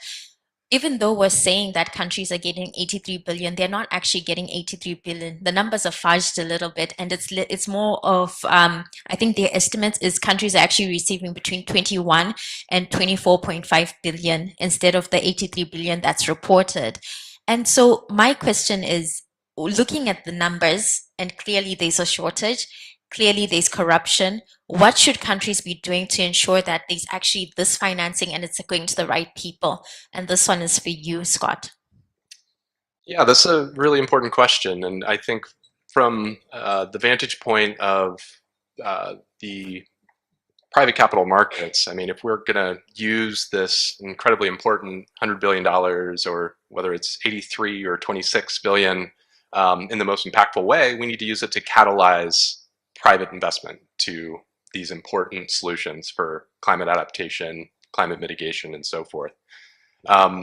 even though we're saying that countries are getting 83 billion, they're not actually getting 83 billion. The numbers are fudged a little bit, and it's more of, I think their estimates is countries are actually receiving between 21 and 24.5 billion instead of the 83 billion that's reported. And so my question is, looking at the numbers, and clearly there's a shortage, clearly there's corruption. What should countries be doing to ensure that there's actually this financing and it's going to the right people? And this one is for you, Scott. Yeah, that's a really important question. And I think from the vantage point of the private capital markets, I mean, if we're going to use this incredibly important $100 billion, or whether it's 83 or 26 billion in the most impactful way, we need to use it to catalyze private investment to these important solutions for climate adaptation, climate mitigation, and so forth.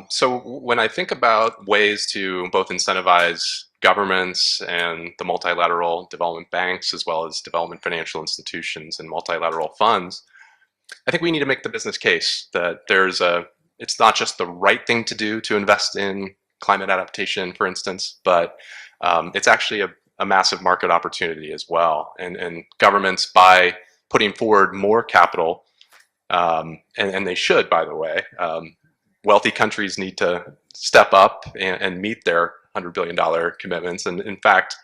So when I think about ways to both incentivize governments and the multilateral development banks, as well as development financial institutions and multilateral funds, I think we need to make the business case that it's not just the right thing to do to invest in climate adaptation, for instance, but it's actually a massive market opportunity as well. And governments, by putting forward more capital, and they should, by the way, wealthy countries need to step up and meet their $100 billion commitments. And in fact,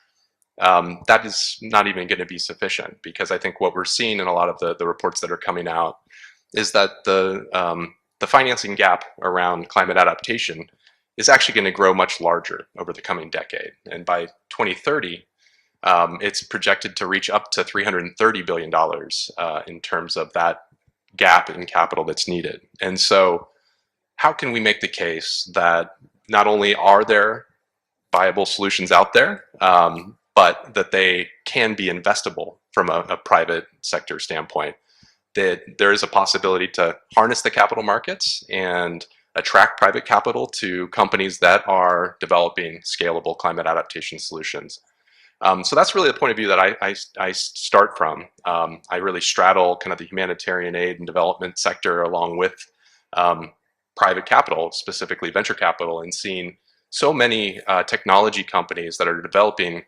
that is not even going to be sufficient, because I think what we're seeing in a lot of the reports that are coming out is that the financing gap around climate adaptation is actually going to grow much larger over the coming decade. And by 2030, it's projected to reach up to $330 billion in terms of that gap in capital that's needed. And so how can we make the case that not only are there viable solutions out there, but that they can be investable from a private sector standpoint, that there is a possibility to harness the capital markets and attract private capital to companies that are developing scalable climate adaptation solutions. So that's really the point of view that I start from. I really straddle kind of the humanitarian aid and development sector along with private capital, specifically venture capital, and seeing so many technology companies that are developing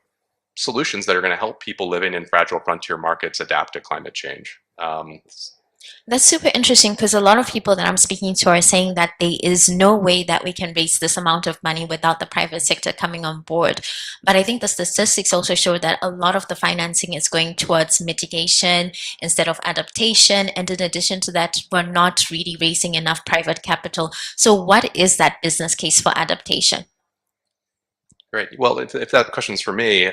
solutions that are going to help people living in fragile frontier markets adapt to climate change. That's super interesting because a lot of people that I'm speaking to are saying that there is no way that we can raise this amount of money without the private sector coming on board. But I think the statistics also show that a lot of the financing is going towards mitigation instead of adaptation. And in addition to that, we're not really raising enough private capital. So what is that business case for adaptation? Great. Well, if that question's for me,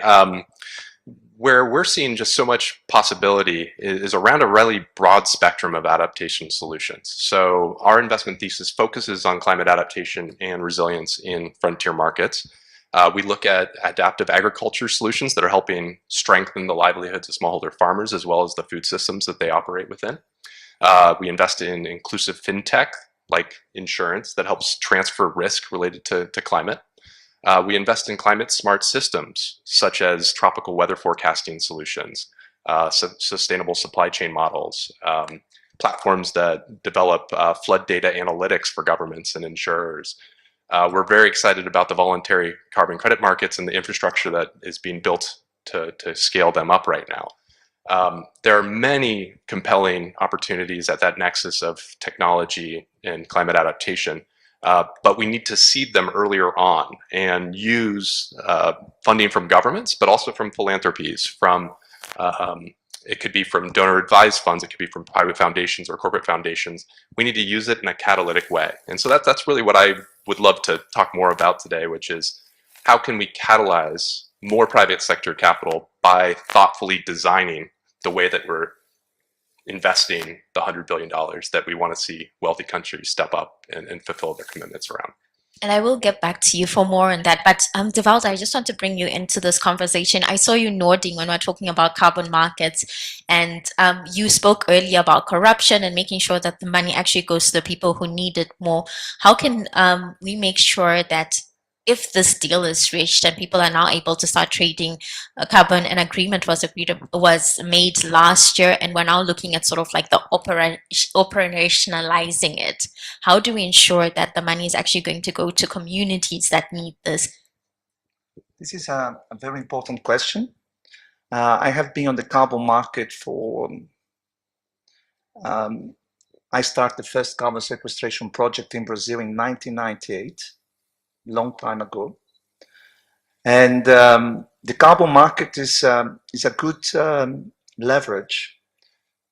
where we're seeing just so much possibility is around a really broad spectrum of adaptation solutions. So our investment thesis focuses on climate adaptation and resilience in frontier markets. We look at adaptive agriculture solutions that are helping strengthen the livelihoods of smallholder farmers as well as the food systems that they operate within. We invest in inclusive fintech like insurance that helps transfer risk related to climate. We invest in climate smart systems, such as tropical weather forecasting solutions, sustainable supply chain models, platforms that develop flood data analytics for governments and insurers. We're very excited about the voluntary carbon credit markets and the infrastructure that is being built to scale them up right now. There are many compelling opportunities at that nexus of technology and climate adaptation. But we need to seed them earlier on and use funding from governments, but also from philanthropies, it could be from donor advised funds, it could be from private foundations or corporate foundations. We need to use it in a catalytic way. And so that's really what I would love to talk more about today, which is how can we catalyze more private sector capital by thoughtfully designing the way that we're investing the $100 billion that we want to see wealthy countries step up and fulfill their commitments around. And I will get back to you for more on that. But Devex, I just want to bring you into this conversation. I saw you nodding when we're talking about carbon markets, and you spoke earlier about corruption and making sure that the money actually goes to the people who need it more. How can we make sure that if this deal is reached and people are now able to start trading carbon, an agreement was made last year, and we're now looking at sort of like the operationalizing it. How do we ensure that the money is actually going to go to communities that need this? This is a very important question. I have been on the carbon market for, I started the first carbon sequestration project in Brazil in 1998. Long time ago, and the carbon market is a good leverage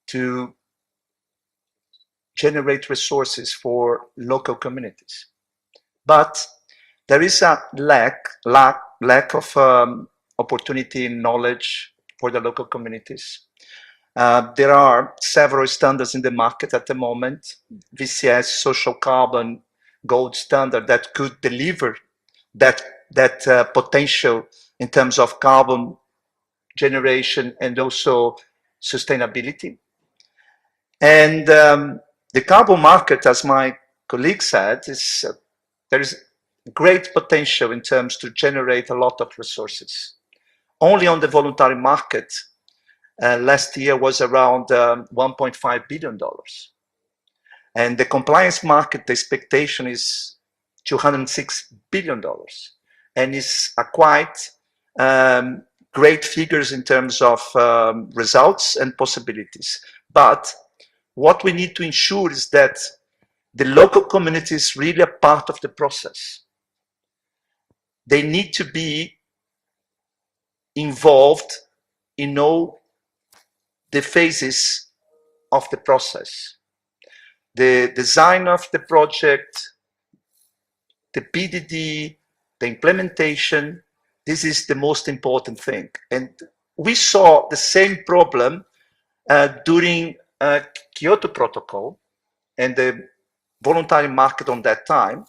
to generate resources for local communities. But there is a lack of opportunity and knowledge for the local communities. There are several standards in the market at the moment. VCS, social carbon, gold standard that could deliver that potential in terms of carbon generation and also sustainability. And the carbon market, as my colleague said, there is great potential in terms to generate a lot of resources. Only on the voluntary market last year was around $1.5 billion. And the compliance market, the expectation is $206 billion. And it's a quite great figures in terms of results and possibilities. But what we need to ensure is that the local community is really a part of the process. They need to be involved in all the phases of the process. The design of the project, the PDD, the implementation, this is the most important thing. And we saw the same problem during Kyoto Protocol and the voluntary market on that time.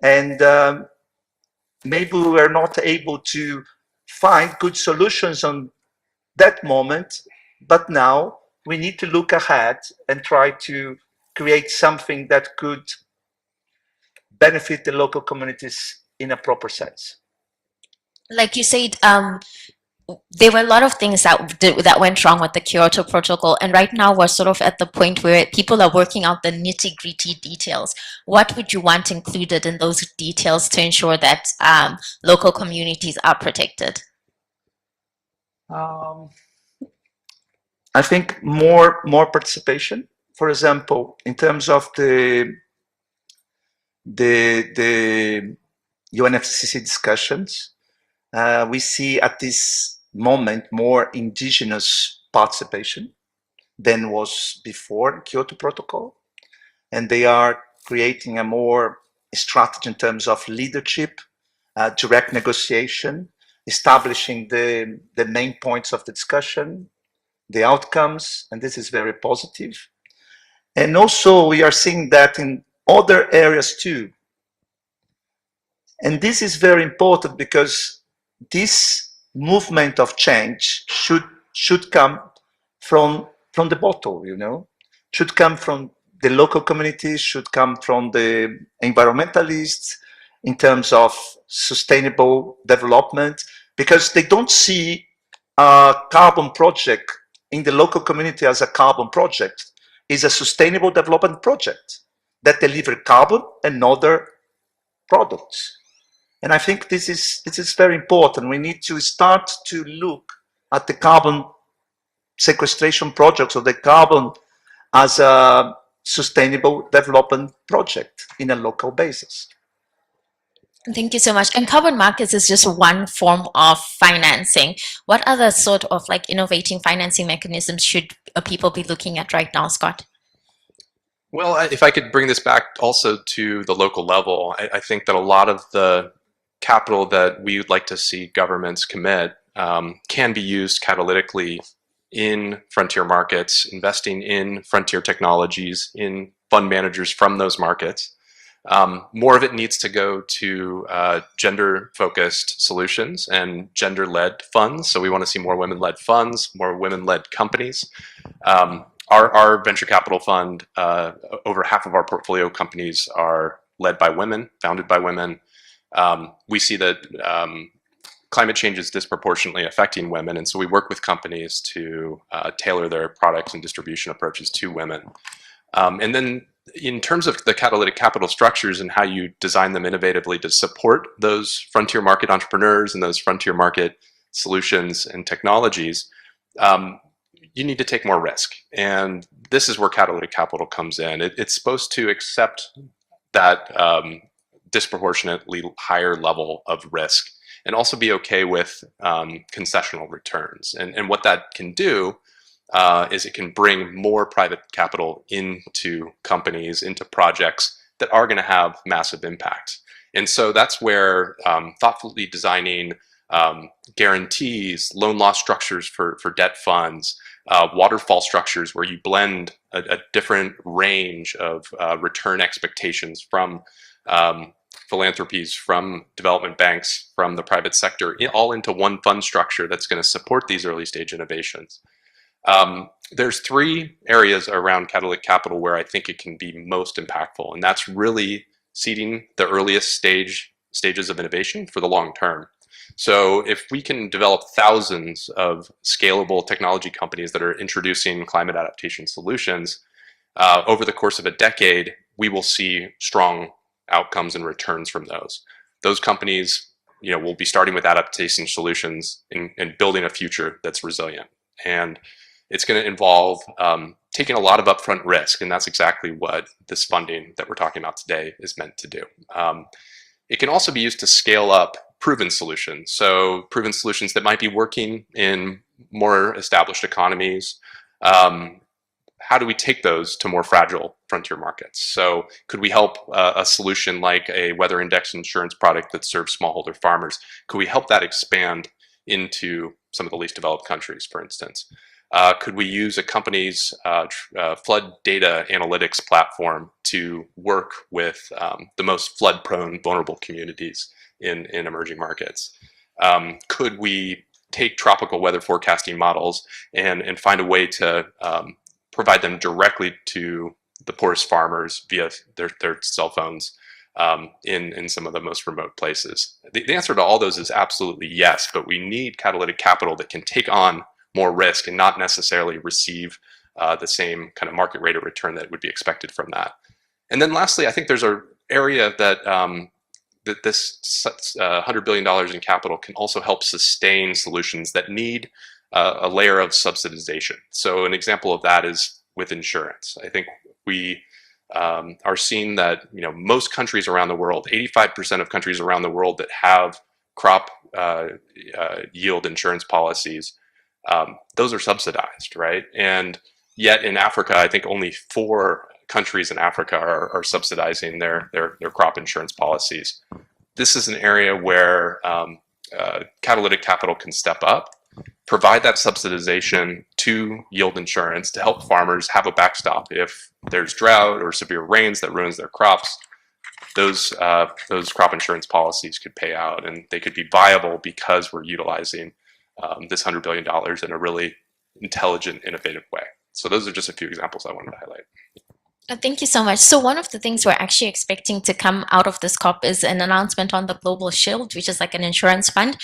And maybe we were not able to find good solutions on that moment, but now we need to look ahead and try to create something that could benefit the local communities in a proper sense. Like you said, there were a lot of things that went wrong with the Kyoto Protocol, and right now we're sort of at the point where people are working out the nitty-gritty details. What would you want included in those details to ensure that local communities are protected? I think more participation. For example, in terms of the UNFCCC discussions, we see at this moment more indigenous participation than was before the Kyoto Protocol, and they are creating a more strategy in terms of leadership, direct negotiation, establishing the main points of the discussion, the outcomes, and this is very positive. And also we are seeing that in other areas too. And this is very important because this movement of change should come from the bottom, you know, should come from the local communities, should come from the environmentalists in terms of sustainable development, because they don't see a carbon project in the local community as a carbon project. It's a sustainable development project that delivers carbon and other products. And I think this is very important. We need to start to look at the carbon sequestration projects or the carbon as a sustainable development project in a local basis. Thank you so much. And carbon markets is just one form of financing. What other sort of like innovating financing mechanisms should people be looking at right now, Scott? Well, if I could bring this back also to the local level, I think that a lot of the capital that we would like to see governments commit can be used catalytically in frontier markets, investing in frontier technologies, in fund managers from those markets. More of it needs to go to gender-focused solutions and gender-led funds. So we want to see more women-led funds, more women-led companies. Our venture capital fund, over half of our portfolio companies are led by women, founded by women. We see that climate change is disproportionately affecting women, and so we work with companies to tailor their products and distribution approaches to women. And then in terms of the catalytic capital structures and how you design them innovatively to support those frontier market entrepreneurs and those frontier market solutions and technologies, you need to take more risk. And this is where catalytic capital comes in. It's supposed to accept that disproportionately higher level of risk and also be okay with concessional returns. And what that can do is it can bring more private capital into companies, into projects that are going to have massive impact. And so that's where thoughtfully designing guarantees, loan loss structures for debt funds, waterfall structures where you blend a different range of return expectations from philanthropies, from development banks, from the private sector, all into one fund structure that's going to support these early stage innovations. There's three areas around catalytic capital where I think it can be most impactful, and that's really seeding the earliest stages of innovation for the long term. So if we can develop thousands of scalable technology companies that are introducing climate adaptation solutions, over the course of a decade, we will see strong outcomes and returns from those. Those companies, will be starting with adaptation solutions and building a future that's resilient. And it's going to involve taking a lot of upfront risk, and that's exactly what this funding that we're talking about today is meant to do. It can also be used to scale up proven solutions. So proven solutions that might be working in more established economies. How do we take those to more fragile frontier markets? So could we help a solution like a weather index insurance product that serves smallholder farmers? Could we help that expand into some of the least developed countries, for instance? Could we use a company's flood data analytics platform to work with the most flood-prone, vulnerable communities in emerging markets? Could we take tropical weather forecasting models and find a way to provide them directly to the poorest farmers via their cell phones in some of the most remote places? The answer to all those is absolutely yes, but we need catalytic capital that can take on more risk and not necessarily receive the same kind of market rate of return that would be expected from that. And then lastly, I think there's an area that that this $100 billion in capital can also help sustain solutions that need a layer of subsidization. So an example of that is with insurance. I think we are seeing that most countries around the world, 85% of countries around the world that have crop yield insurance policies, those are subsidized, right? And yet in Africa, I think only 4 countries in Africa are subsidizing their crop insurance policies. This is an area where catalytic capital can step up, provide that subsidization to yield insurance to help farmers have a backstop if there's drought or severe rains that ruins their crops. Those crop insurance policies could pay out, and they could be viable because we're utilizing this $100 billion in a really intelligent, innovative way. So those are just a few examples I wanted to highlight. Thank you so much. So one of the things we're actually expecting to come out of this COP is an announcement on the Global Shield, which is like an insurance fund,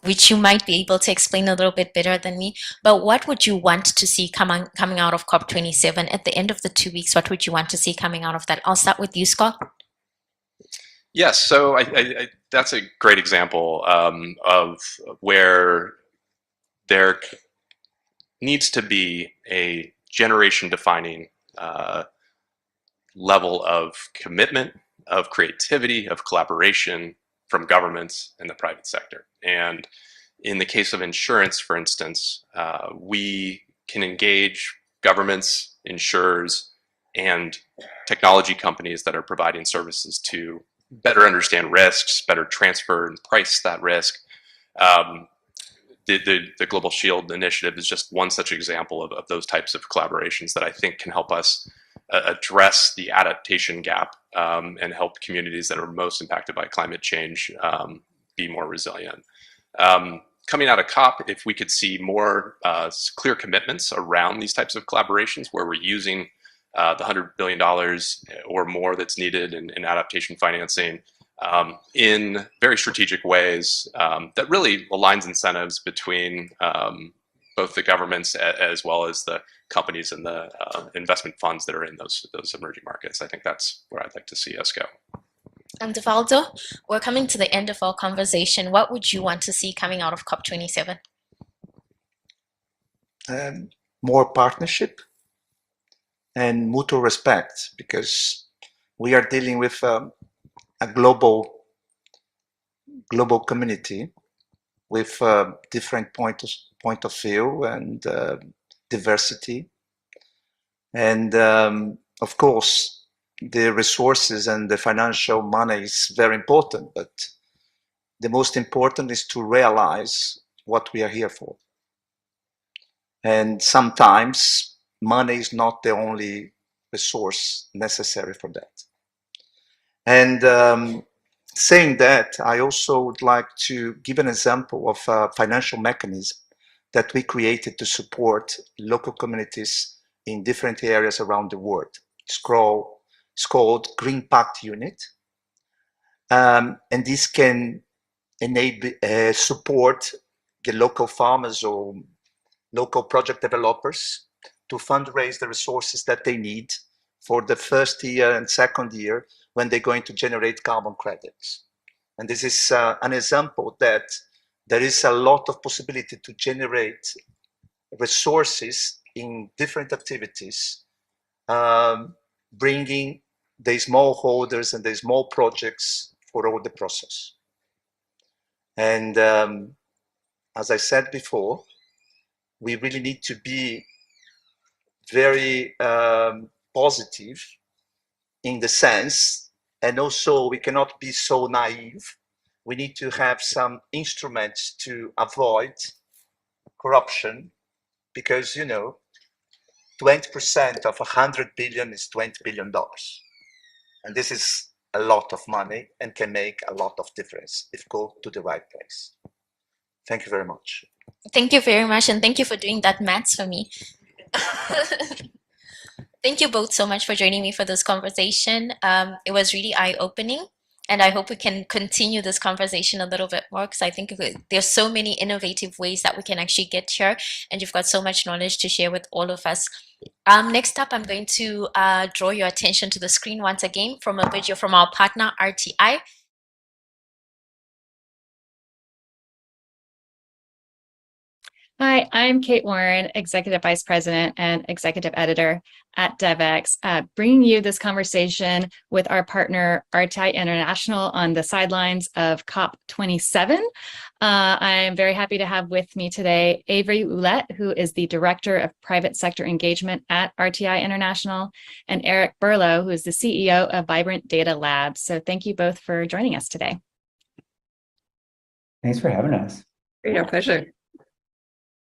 which you might be able to explain a little bit better than me. But what would you want to see coming out of COP27 at the end of the 2 weeks? What would you want to see coming out of that? I'll start with you, Scott. Yes, so I that's a great example of where there needs to be a generation-defining level of commitment, of creativity, of collaboration from governments and the private sector. And in the case of insurance, for instance, we can engage governments, insurers, and technology companies that are providing services to better understand risks, better transfer and price that risk. The Global Shield initiative is just one such example of those types of collaborations that I think can help us address the adaptation gap and help communities that are most impacted by climate change be more resilient. Coming out of COP, if we could see more clear commitments around these types of collaborations where we're using the $100 billion or more that's needed in adaptation financing in very strategic ways that really aligns incentives between both the governments as well as the companies and the investment funds that are in those emerging markets. I think that's where I'd like to see us go. And Devaldo, we're coming to the end of our conversation. What would you want to see coming out of COP27? More partnership and mutual respect, because we are dealing with a global community with different point of view and diversity, and of course the resources and the financial money is very important, but the most important is to realize what we are here for. And sometimes money is not the only resource necessary for that. And saying that, I also would like to give an example of a financial mechanism that we created to support local communities in different areas around the world. It's called Green Pact Unit. And this can enable support the local farmers or local project developers to fundraise the resources that they need for the first year and second year when they're going to generate carbon credits. And this is an example that there is a lot of possibility to generate resources in different activities, bringing the smallholders and the small projects for all the process. And as I said before, we really need to be very positive in the sense, and also we cannot be so naive. We need to have some instruments to avoid corruption, because 20% of 100 billion is $20 billion. And this is a lot of money and can make a lot of difference if go to the right place. Thank you very much. Thank you very much, and thank you for doing that maths for me. Thank you both so much for joining me for this conversation. It was really eye-opening, and I hope we can continue this conversation a little bit more, because I think there's so many innovative ways that we can actually get here, and you've got so much knowledge to share with all of us. Next up, I'm going to draw your attention to the screen once again from a video from our partner, RTI. Hi, I'm Kate Warren, Executive Vice President and Executive Editor at Devex, bringing you this conversation with our partner RTI International on the sidelines of COP27. I'm very happy to have with me today Avery Ouellette, who is the Director of Private Sector Engagement at RTI International, and Eric Burlow, who is the CEO of Vibrant Data Labs. So thank you both for joining us today. Thanks for having us. Our pleasure.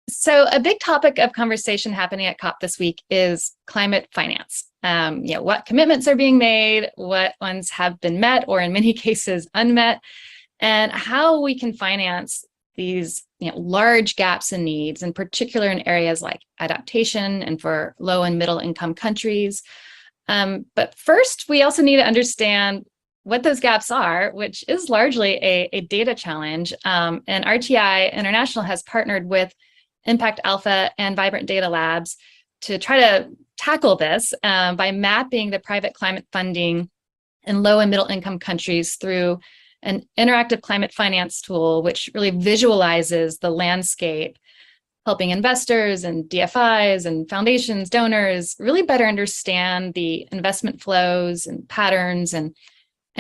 So a big topic of conversation happening at COP this week is climate finance. What commitments are being made, what ones have been met, or in many cases unmet, and how we can finance these large gaps in needs, in particular in areas like adaptation and for low and middle income countries. But first, we also need to understand what those gaps are, which is largely a data challenge. And RTI International has partnered with Impact Alpha and Vibrant Data Labs to try to tackle this by mapping the private climate funding in low and middle income countries through an interactive climate finance tool, which really visualizes the landscape, helping investors and DFIs and foundations, donors really better understand the investment flows and patterns and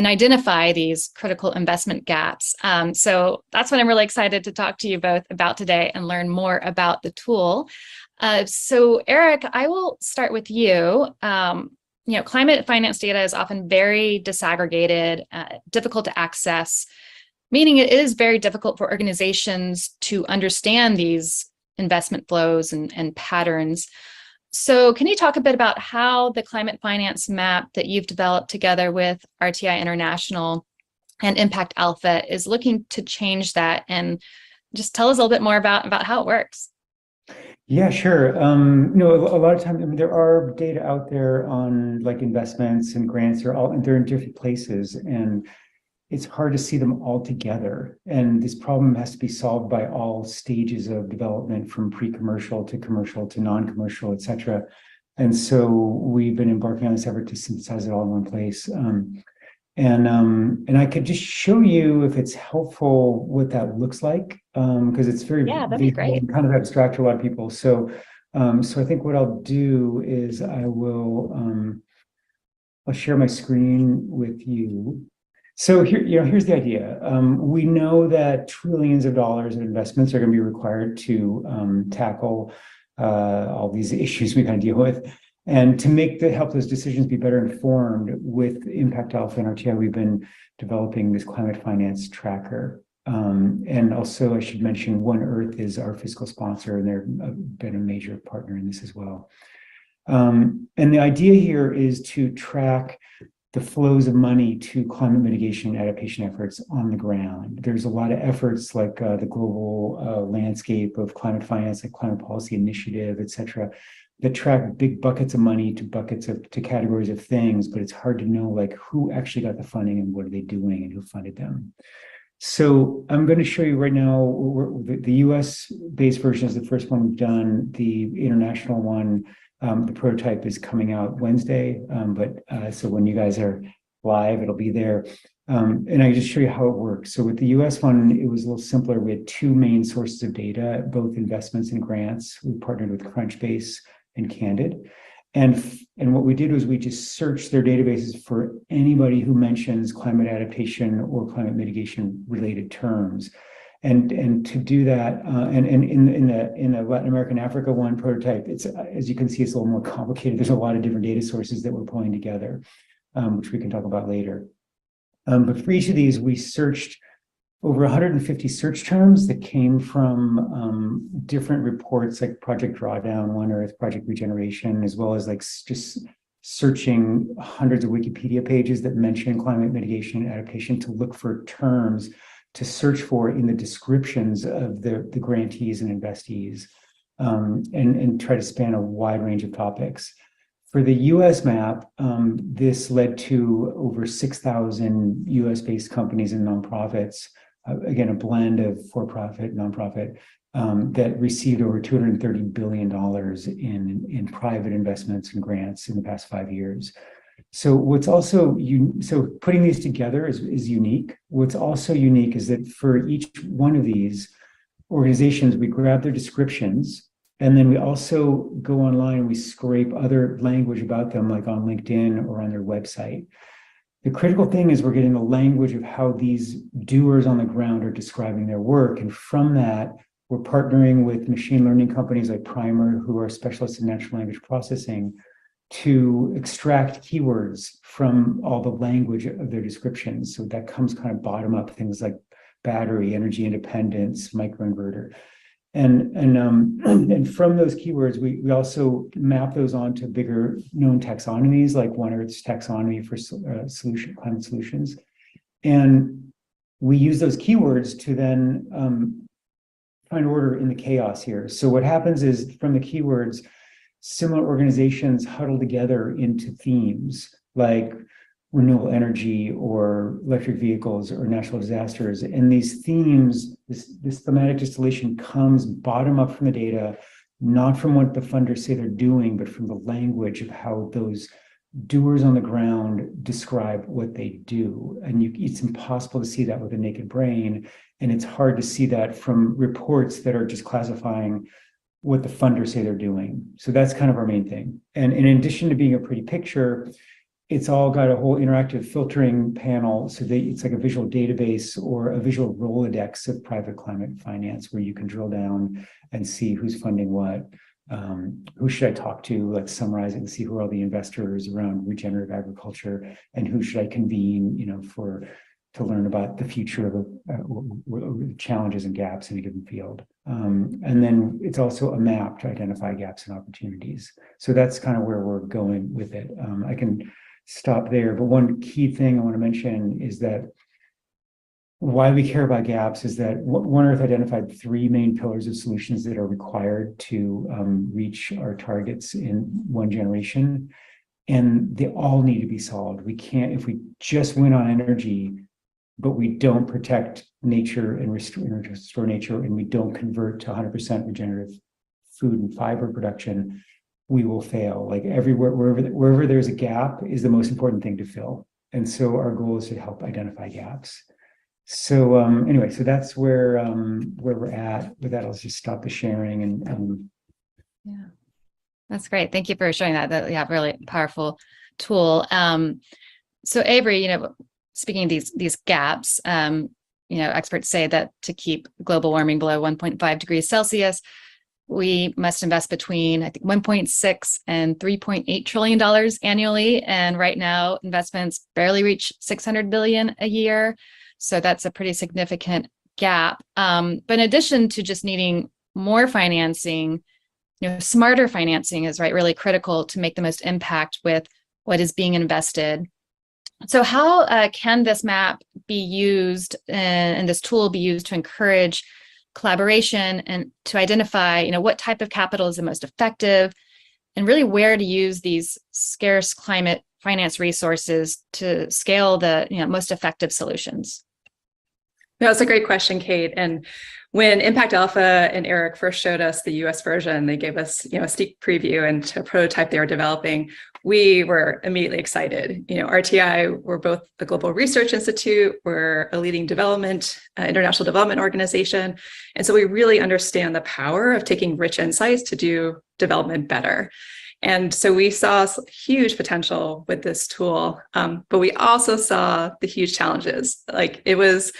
identify these critical investment gaps. So that's what I'm really excited to talk to you both about today and learn more about the tool. So Eric, I will start with you. Climate finance data is often very disaggregated, difficult to access, meaning it is very difficult for organizations to understand these investment flows and patterns. So can you talk a bit about how the climate finance map that you've developed together with RTI International and Impact Alpha is looking to change that, and just tell us a little bit more about how it works? Yeah, sure. A lot of times, there are data out there on like investments and grants. They're in different places, and it's hard to see them all together. And this problem has to be solved by all stages of development, from pre-commercial to commercial to non-commercial, et cetera. And so we've been embarking on this effort to synthesize it all in one place. And I could just show you, if it's helpful, what that looks like, because it's very that'd be great. And kind of abstract to a lot of people. So I think what I'll do is I'll share my screen with you. So here's the idea. We know that trillions of dollars of investments are going to be required to tackle all these issues we kind of deal with. And to help those decisions be better informed, with Impact Alpha and RTI, we've been developing this climate finance tracker. And also, I should mention, One Earth is our fiscal sponsor, and they've been a major partner in this as well. And the idea here is to track the flows of money to climate mitigation and adaptation efforts on the ground. There's a lot of efforts like the global landscape of climate finance, like Climate Policy Initiative, et cetera, that track big buckets of money to categories of things, but it's hard to know like who actually got the funding and what are they doing and who funded them. So I'm going to show you right now, the US-based version is the first one we've done. The international one, the prototype is coming out Wednesday, so when you guys are live, it'll be there. And I just show you how it works. So with the US one, it was a little simpler. We had two main sources of data, both investments and grants. We partnered with Crunchbase and Candid. And what we did was we just searched their databases for anybody who mentions climate adaptation or climate mitigation related terms. And to do that, and in the Latin American Africa one prototype, it's, as you can see, it's a little more complicated. There's a lot of different data sources that we're pulling together, which we can talk about later. But for each of these, we searched over 150 search terms that came from different reports like Project Drawdown, One Earth, Project Regeneration, as well as like just searching hundreds of Wikipedia pages that mention climate mitigation and adaptation to look for terms to search for in the descriptions of the grantees and investees, and try to span a wide range of topics. For the US map, this led to over 6,000 US-based companies and nonprofits, again, a blend of for-profit, nonprofit, that received over $230 billion in private investments and grants in the past 5 years. So what's also, so putting these together is unique. What's also unique is that for each one of these organizations, we grab their descriptions, and then we also go online and we scrape other language about them, like on LinkedIn or on their website. The critical thing is we're getting the language of how these doers on the ground are describing their work. And from that, we're partnering with machine learning companies like Primer, who are specialists in natural language processing, to extract keywords from all the language of their descriptions. So that comes kind of bottom up, things like battery, energy independence, microinverter. And from those keywords, we also map those onto bigger known taxonomies, like One Earth's taxonomy for climate solutions. And we use those keywords to then find order in the chaos here. So what happens is, from the keywords, similar organizations huddle together into themes like renewable energy or electric vehicles or natural disasters. And these themes, this thematic distillation comes bottom up from the data, not from what the funders say they're doing, but from the language of how those doers on the ground describe what they do. And it's impossible to see that with a naked brain. And it's hard to see that from reports that are just classifying what the funders say they're doing. So that's kind of our main thing. And in addition to being a pretty picture, it's all got a whole interactive filtering panel. So it's like a visual database or a visual Rolodex of private climate finance, where you can drill down and see who's funding what. Who should I talk to? Let's summarize it and see who are all the investors around regenerative agriculture, and who should I convene, to learn about the future of challenges and gaps in a given field. And then it's also a map to identify gaps and opportunities. So that's kind of where we're going with it. I can stop there, but one key thing I want to mention is that why we care about gaps is that One Earth identified 3 main pillars of solutions that are required to reach our targets in one generation, and they all need to be solved. We can't, if we just win on energy, but we don't protect nature and restore nature, and we don't convert to 100% regenerative food and fiber production, we will fail. Like everywhere, wherever there's a gap is the most important thing to fill. And so our goal is to help identify gaps. So anyway, so that's where we're at. With that, I'll just stop the sharing and yeah, that's great. Thank you for showing that. Yeah, really powerful tool. So Avery, speaking of these gaps, experts say that to keep global warming below 1.5 degrees Celsius, we must invest between, I think, $1.6 and $3.8 trillion annually. And right now, investments barely reach $600 billion a year. So that's a pretty significant gap. But in addition to just needing more financing, smarter financing is really critical to make the most impact with what is being invested. So how can this map be used and this tool be used to encourage collaboration and to identify, what type of capital is the most effective, and really where to use these scarce climate finance resources to scale the most effective solutions? No, that's a great question, Kate. And when Impact Alpha and Eric first showed us the US version, they gave us, a sneak preview and a prototype they were developing. We were immediately excited. RTI, we're both a global research institute, we're a leading international development organization. And so we really understand the power of taking rich insights to do development better. And so we saw huge potential with this tool, but we also saw the huge challenges. It was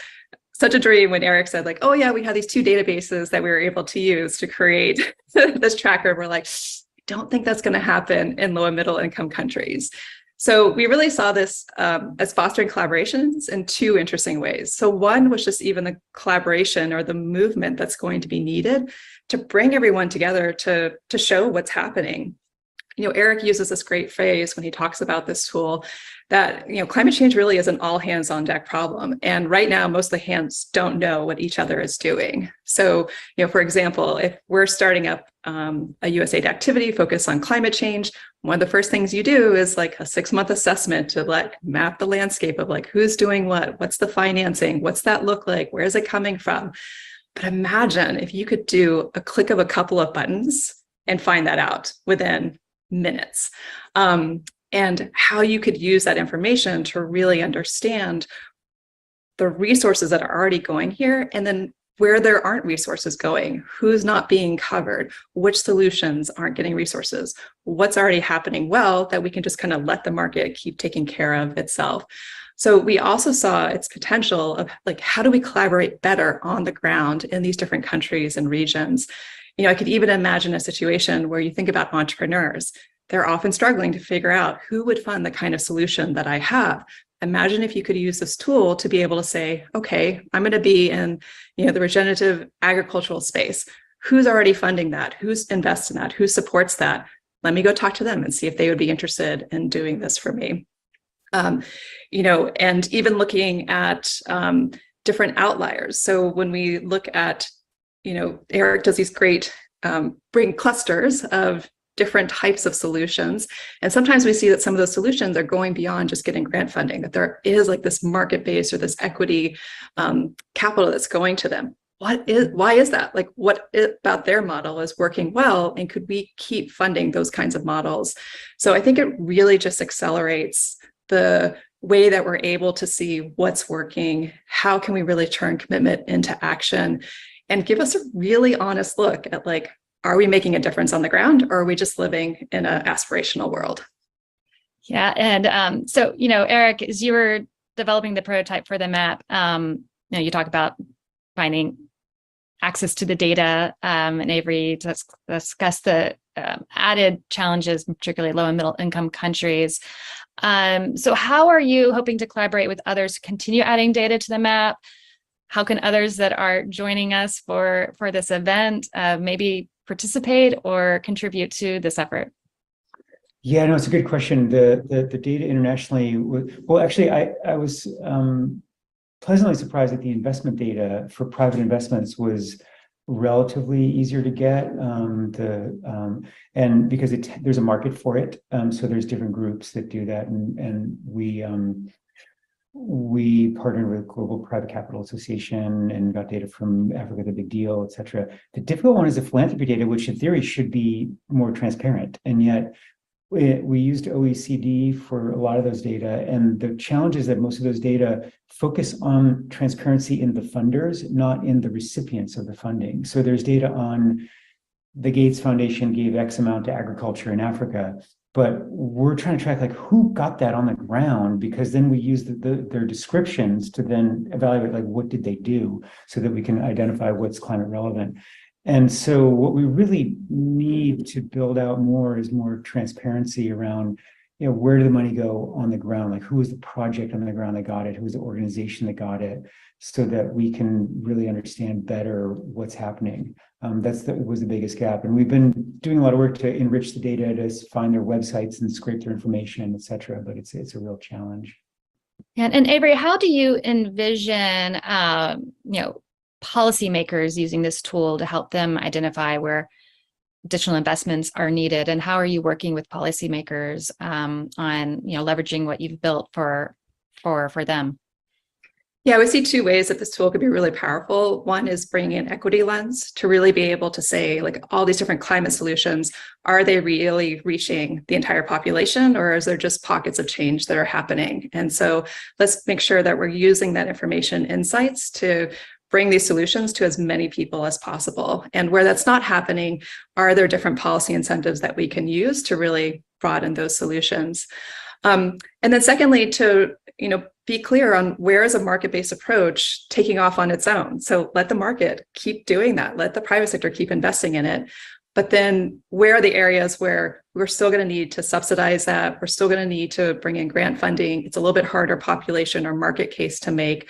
such a dream when Eric said, oh yeah, we have these 2 databases that we were able to use to create this tracker. We're like, don't think that's going to happen in low and middle income countries. So we really saw this as fostering collaborations in 2 interesting ways. So one was just even the collaboration or the movement that's going to be needed to bring everyone together to show what's happening. Eric uses this great phrase when he talks about this tool that, climate change really is an all hands on deck problem. And right now, most of the hands don't know what each other is doing. So, for example, if we're starting up a USAID activity focused on climate change, one of the first things you do is like a 6-month assessment to map the landscape of who's doing what's the financing, what's that look like, where is it coming from? But imagine if you could do a click of a couple of buttons and find that out within minutes. And how you could use that information to really understand the resources that are already going here, and then where there aren't resources going, who's not being covered, which solutions aren't getting resources, what's already happening well that we can just kind of let the market keep taking care of itself. So we also saw its potential of how do we collaborate better on the ground in these different countries and regions? I could even imagine a situation where you think about entrepreneurs. They're often struggling to figure out who would fund the kind of solution that I have. Imagine if you could use this tool to be able to say, okay, I'm going to be in the regenerative agricultural space. Who's already funding that? Who's investing in that? Who supports that? Let me go talk to them and see if they would be interested in doing this for me. And even looking at different outliers. So when we look at, Eric does these great bring clusters of different types of solutions. And sometimes we see that some of those solutions are going beyond just getting grant funding, that there is this market-based or this equity capital that's going to them. Why is that? What about their model is working well? And could we keep funding those kinds of models? So I think it really just accelerates the way that we're able to see what's working, how can we really turn commitment into action, and give us a really honest look at are we making a difference on the ground, or are we just living in an aspirational world? Yeah. And so, Eric, as you were developing the prototype for the map, you talk about finding access to the data, and Avery discussed the added challenges, particularly low and middle income countries. So how are you hoping to collaborate with others to continue adding data to the map? How can others that are joining us for this event maybe participate or contribute to this effort? Yeah, no, it's a good question. The data internationally, well, actually, I was pleasantly surprised that the investment data for private investments was relatively easier to get, and because there's a market for it, so there's different groups that do that, and we partnered with Global Private Capital Association and got data from Africa the Big Deal, et cetera. The difficult one is the philanthropy data, which in theory should be more transparent. And yet we used OECD for a lot of those data. And the challenge is that most of those data focus on transparency in the funders, not in the recipients of the funding. So there's data on the Gates Foundation gave X amount to agriculture in Africa, but we're trying to track who got that on the ground, because then we use their descriptions to then evaluate what did they do, so that we can identify what's climate relevant. And so what we really need to build out more is more transparency around, where did the money go on the ground? Who was the project on the ground that got it? Who was the organization that got it? So that we can really understand better what's happening. Was the biggest gap. And we've been doing a lot of work to enrich the data, to find their websites and scrape their information, et cetera. But it's a real challenge. And Avery, how do you envision, policymakers using this tool to help them identify where additional investments are needed? And how are you working with policymakers on, leveraging what you've built for them? Yeah, we see two ways that this tool could be really powerful. One is bringing an equity lens to really be able to say, all these different climate solutions, are they really reaching the entire population, or is there just pockets of change that are happening? And so let's make sure that we're using that information insights to bring these solutions to as many people as possible. And where that's not happening, are there different policy incentives that we can use to really broaden those solutions? And then secondly, to be clear on where is a market-based approach taking off on its own. So let the market keep doing that. Let the private sector keep investing in it. But then where are the areas where we're still going to need to subsidize that? We're still going to need to bring in grant funding. It's a little bit harder population or market case to make.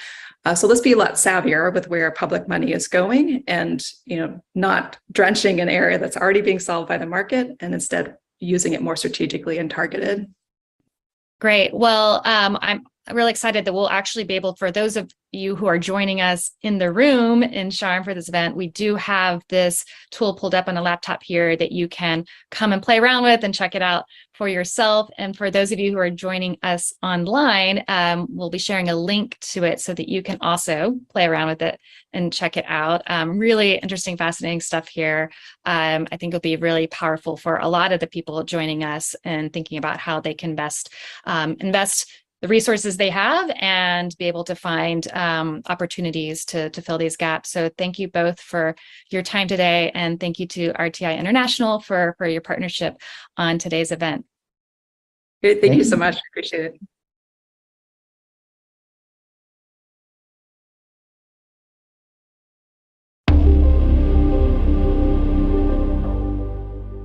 So let's be a lot savvier with where public money is going, and not drenching an area that's already being solved by the market, and instead using it more strategically and targeted. Great. Well, I'm really excited that we'll actually be able, for those of you who are joining us in the room in Sharm for this event, we do have this tool pulled up on a laptop here that you can come and play around with and check it out for yourself. And for those of you who are joining us online, we'll be sharing a link to it so that you can also play around with it and check it out. Really interesting, fascinating stuff here. I think it'll be really powerful for a lot of the people joining us and thinking about how they can best invest the resources they have and be able to find opportunities to fill these gaps. So thank you both for your time today, and thank you to RTI International for your partnership on today's event. Great. Thank you so much. Appreciate it.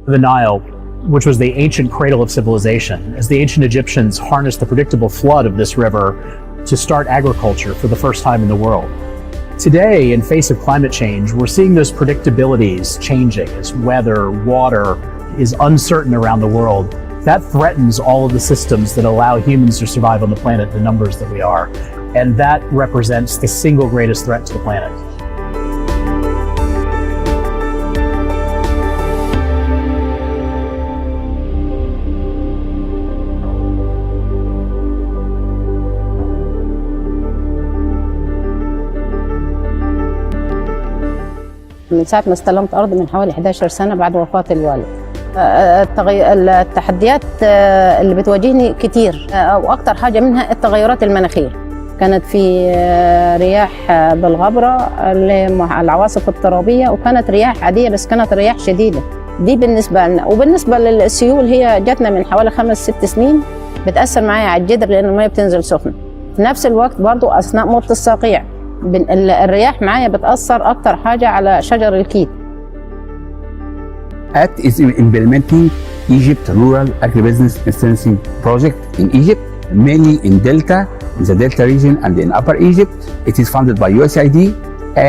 The Nile, which was the ancient cradle of civilization, as the ancient Egyptians harnessed the predictable flood of this river to start agriculture for the first time in the world. Today, in face of climate change, we're seeing those predictabilities changing as weather, water is uncertain around the world. That threatens all of the systems that allow humans to survive on the planet, the numbers that we are. And that represents the single greatest threat to the planet. من ساعة ما استلمت أرض من حوالي 11 سنة بعد وفاة الوالد. التحديات اللي بتواجهني كتير، وأكتر حاجة منها التغيرات المناخية. كانت في رياح بالغبرة، العواصف الترابية، وكانت رياح عادية بس كانت رياح شديدة. دي بالنسبة لنا، وبالنسبة للسيول هي جاتنا من حوالي 5-6 سنين، بتأثر معايا على الجدر لأن المية بتنزل سخنة. في نفس الوقت برضو أثناء موت الصقيع الرياح معايا بتأثر أكتر حاجة على شجر الكيت. ACT is implementing Egypt Rural Agribusiness Extension Project in Egypt, mainly in Delta, in the Delta region and in Upper Egypt. It is funded by USAID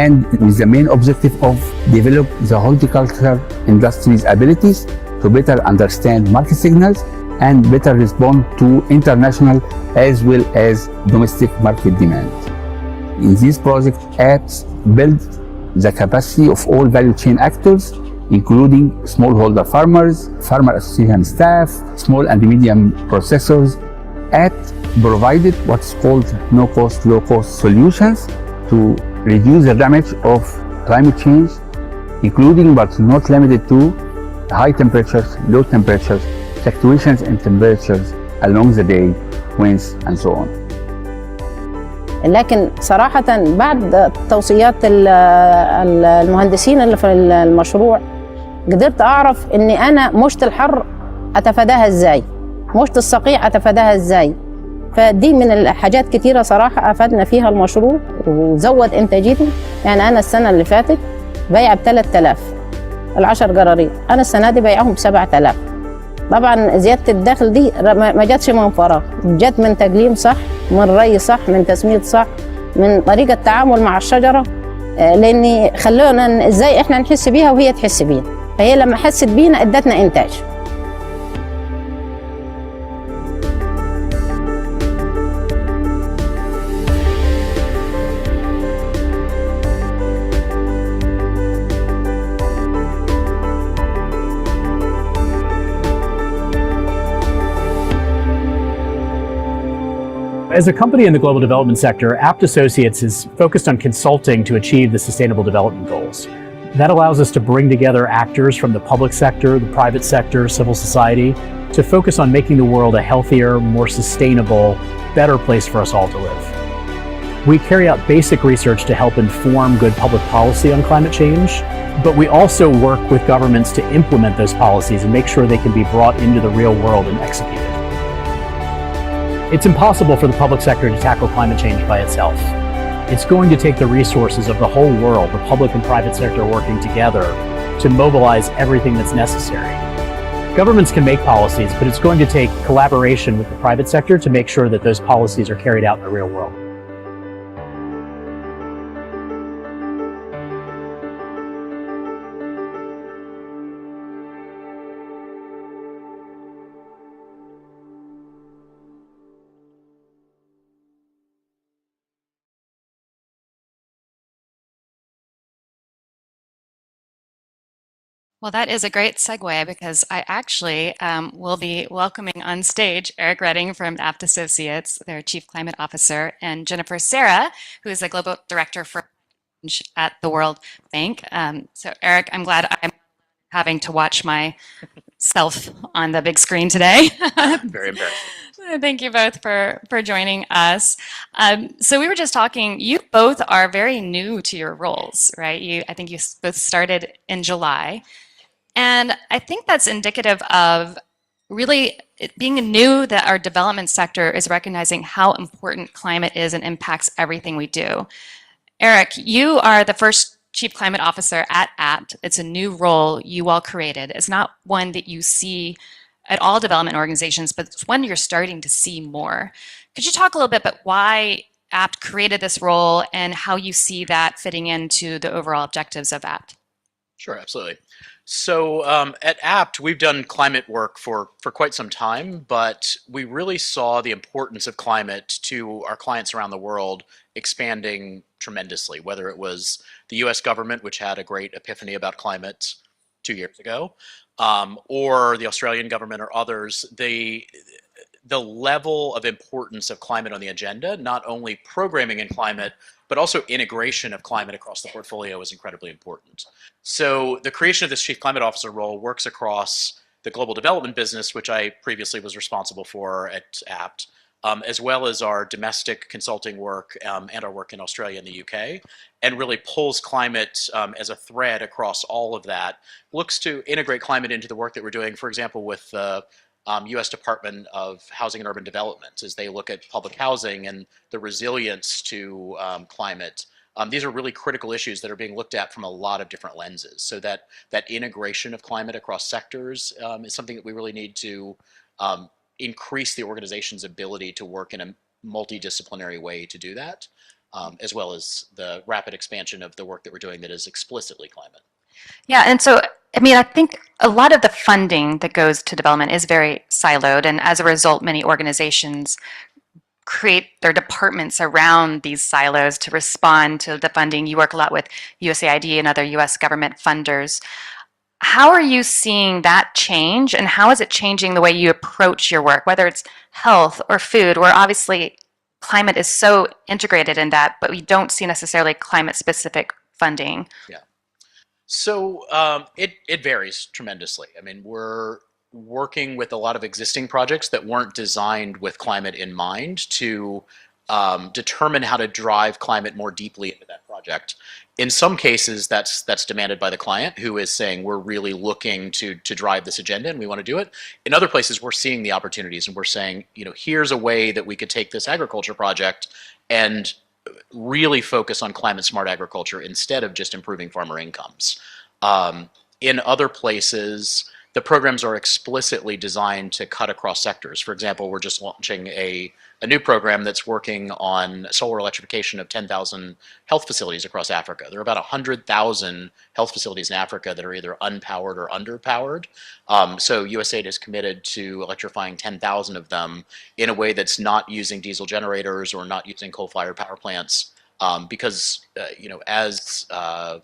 and with the main objective of develop the horticulture industry's abilities to better understand market signals and better respond to international as well as domestic market demand. In this project, apps build the capacity of all value chain actors, including smallholder farmers, farmer association staff, small and medium processors. App provided what's called no-cost, low-cost solutions to reduce the damage of climate change, including but not limited to high temperatures, low temperatures, fluctuations in temperatures along the day, winds, and so on. لكن صراحة بعد توصيات المهندسين اللي في المشروع قدرت أعرف إني أنا مشط الحر أتفاداها إزاي، مشط الصقيع أتفاداها إزاي. فدي من الحاجات كتيرة صراحة أفادنا فيها المشروع وزود إنتاجيته. يعني أنا السنة اللي فاتت بيع ب3000 ال10 قراريط، أنا السنة دي بيعهم ب7000. طبعا زيادة الدخل دي ما جاتش من فراغ، جات من تقليم صح، من ري صح، من تسميد صح، من طريقة تعامل مع الشجرة، لأن خلونا إزاي إحنا نحس بيها وهي تحس بينا، فهي لما حست بينا ادتنا إنتاج. As a company in the global development sector, APT Associates is focused on consulting to achieve the Sustainable Development Goals. That allows us to bring together actors from the public sector, the private sector, civil society, to focus on making the world a healthier, more sustainable, better place for us all to live. We carry out basic research to help inform good public policy on climate change, but we also work with governments to implement those policies and make sure they can be brought into the real world and executed. It's impossible for the public sector to tackle climate change by itself. It's going to take the resources of the whole world, the public and private sector working together, to mobilize everything that's necessary. Governments can make policies, but it's going to take collaboration with the private sector to make sure that those policies are carried out in the real world. Well, that is a great segue because I actually will be welcoming on stage Eric Redding from Apt Associates, their Chief Climate Officer, and Jennifer Serra, who is the Global Director for Change at the World Bank. So Eric, I'm glad I'm having to watch myself on the big screen today. Very embarrassing. Thank you both for joining us. So we were just talking, you both are very new to your roles, right? I think you both started in July. And I think that's indicative of really it being new that our development sector is recognizing how important climate is and impacts everything we do. Eric, you are the first Chief Climate Officer at APT. It's a new role you all created. It's not one that you see at all development organizations, but it's one you're starting to see more. Could you talk a little bit about why APT created this role and how you see that fitting into the overall objectives of APT? Sure, absolutely. So at APT, we've done climate work for quite some time, but we really saw the importance of climate to our clients around the world expanding tremendously, whether it was the US government, which had a great epiphany about climate 2 years ago, or the Australian government or others. The level of importance of climate on the agenda, not only programming in climate, but also integration of climate across the portfolio is incredibly important. So the creation of this Chief Climate Officer role works across the global development business, which I previously was responsible for at APT, as well as our domestic consulting work and our work in Australia and the UK, and really pulls climate as a thread across all of that, looks to integrate climate into the work that we're doing, for example, with the US Department of Housing and Urban Development as they look at public housing and the resilience to climate. These are really critical issues that are being looked at from a lot of different lenses. So that integration of climate across sectors is something that we really need to increase the organization's ability to work in a multidisciplinary way to do that, as well as the rapid expansion of the work that we're doing that is explicitly climate. Yeah, and so, I mean, I think a lot of the funding that goes to development is very siloed, and as a result, many organizations create their departments around these silos to respond to the funding. You work a lot with USAID and other US government funders. How are you seeing that change, and how is it changing the way you approach your work, whether it's health or food, where obviously climate is so integrated in that, but we don't see necessarily climate-specific funding? Yeah. So it varies tremendously. I mean, we're working with a lot of existing projects that weren't designed with climate in mind to determine how to drive climate more deeply into that project. In some cases, that's demanded by the client, who is saying we're really looking to drive this agenda and we want to do it. In other places, we're seeing the opportunities and we're saying, you know, here's a way that we could take this agriculture project and really focus on climate smart agriculture instead of just improving farmer incomes. In other places, the programs are explicitly designed to cut across sectors. For example, we're just launching a new program that's working on solar electrification of 10,000 health facilities across Africa. There are about 100,000 health facilities in Africa that are either unpowered or underpowered. So USAID is committed to electrifying 10,000 of them in a way that's not using diesel generators or not using coal-fired power plants, because you know, as the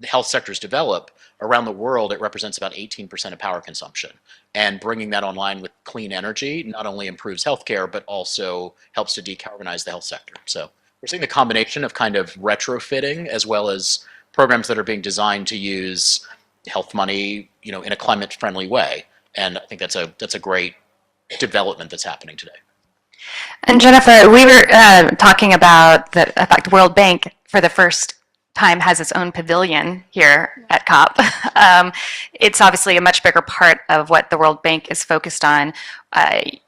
health sectors develop around the world, it represents about 18% of power consumption. And bringing that online with clean energy not only improves healthcare, but also helps to decarbonize the health sector. So we're seeing the combination of kind of retrofitting as well as programs that are being designed to use health money, you know, in a climate-friendly way. And I think that's a great development that's happening today. And Jennifer, we were talking about the fact the World Bank for the first time has its own pavilion here at COP. It's obviously a much bigger part of what the World Bank is focused on.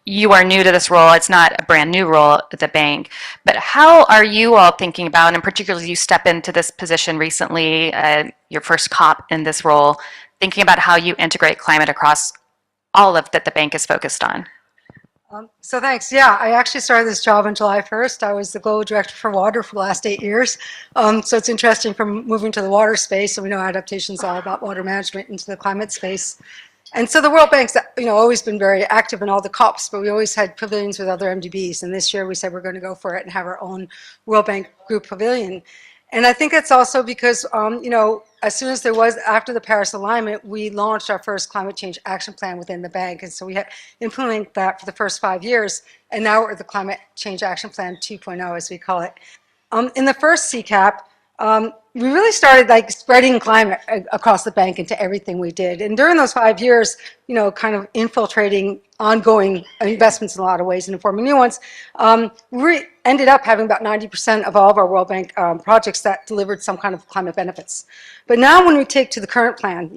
You are new to this role. It's not a brand new role at the bank. But how are you all thinking about, and particularly you step into this position recently, your first COP in this role, thinking about how you integrate climate across all of that the bank is focused on? So thanks. Yeah, I actually started this job on July 1st. I was the global director for water for the last 8 years. So it's interesting from moving to the water space. So we know adaptation is all about water management into the climate space. And so the World Bank's, you know, always been very active in all the COPs, but we always had pavilions with other MDBs. And this year we said we're going to go for it and have our own World Bank group pavilion. And I think it's also because, as soon as after the Paris alignment, we launched our first climate change action plan within the bank. And so we had implemented that for the first 5 years. And now we're at the climate change action plan 2.0, as we call it. In the first CCAP, we really started like spreading climate across the bank into everything we did. And during those 5 years, kind of infiltrating ongoing investments in a lot of ways and informing new ones, we ended up having about 90% of all of our World Bank projects that delivered some kind of climate benefits. But now when we take to the current plan,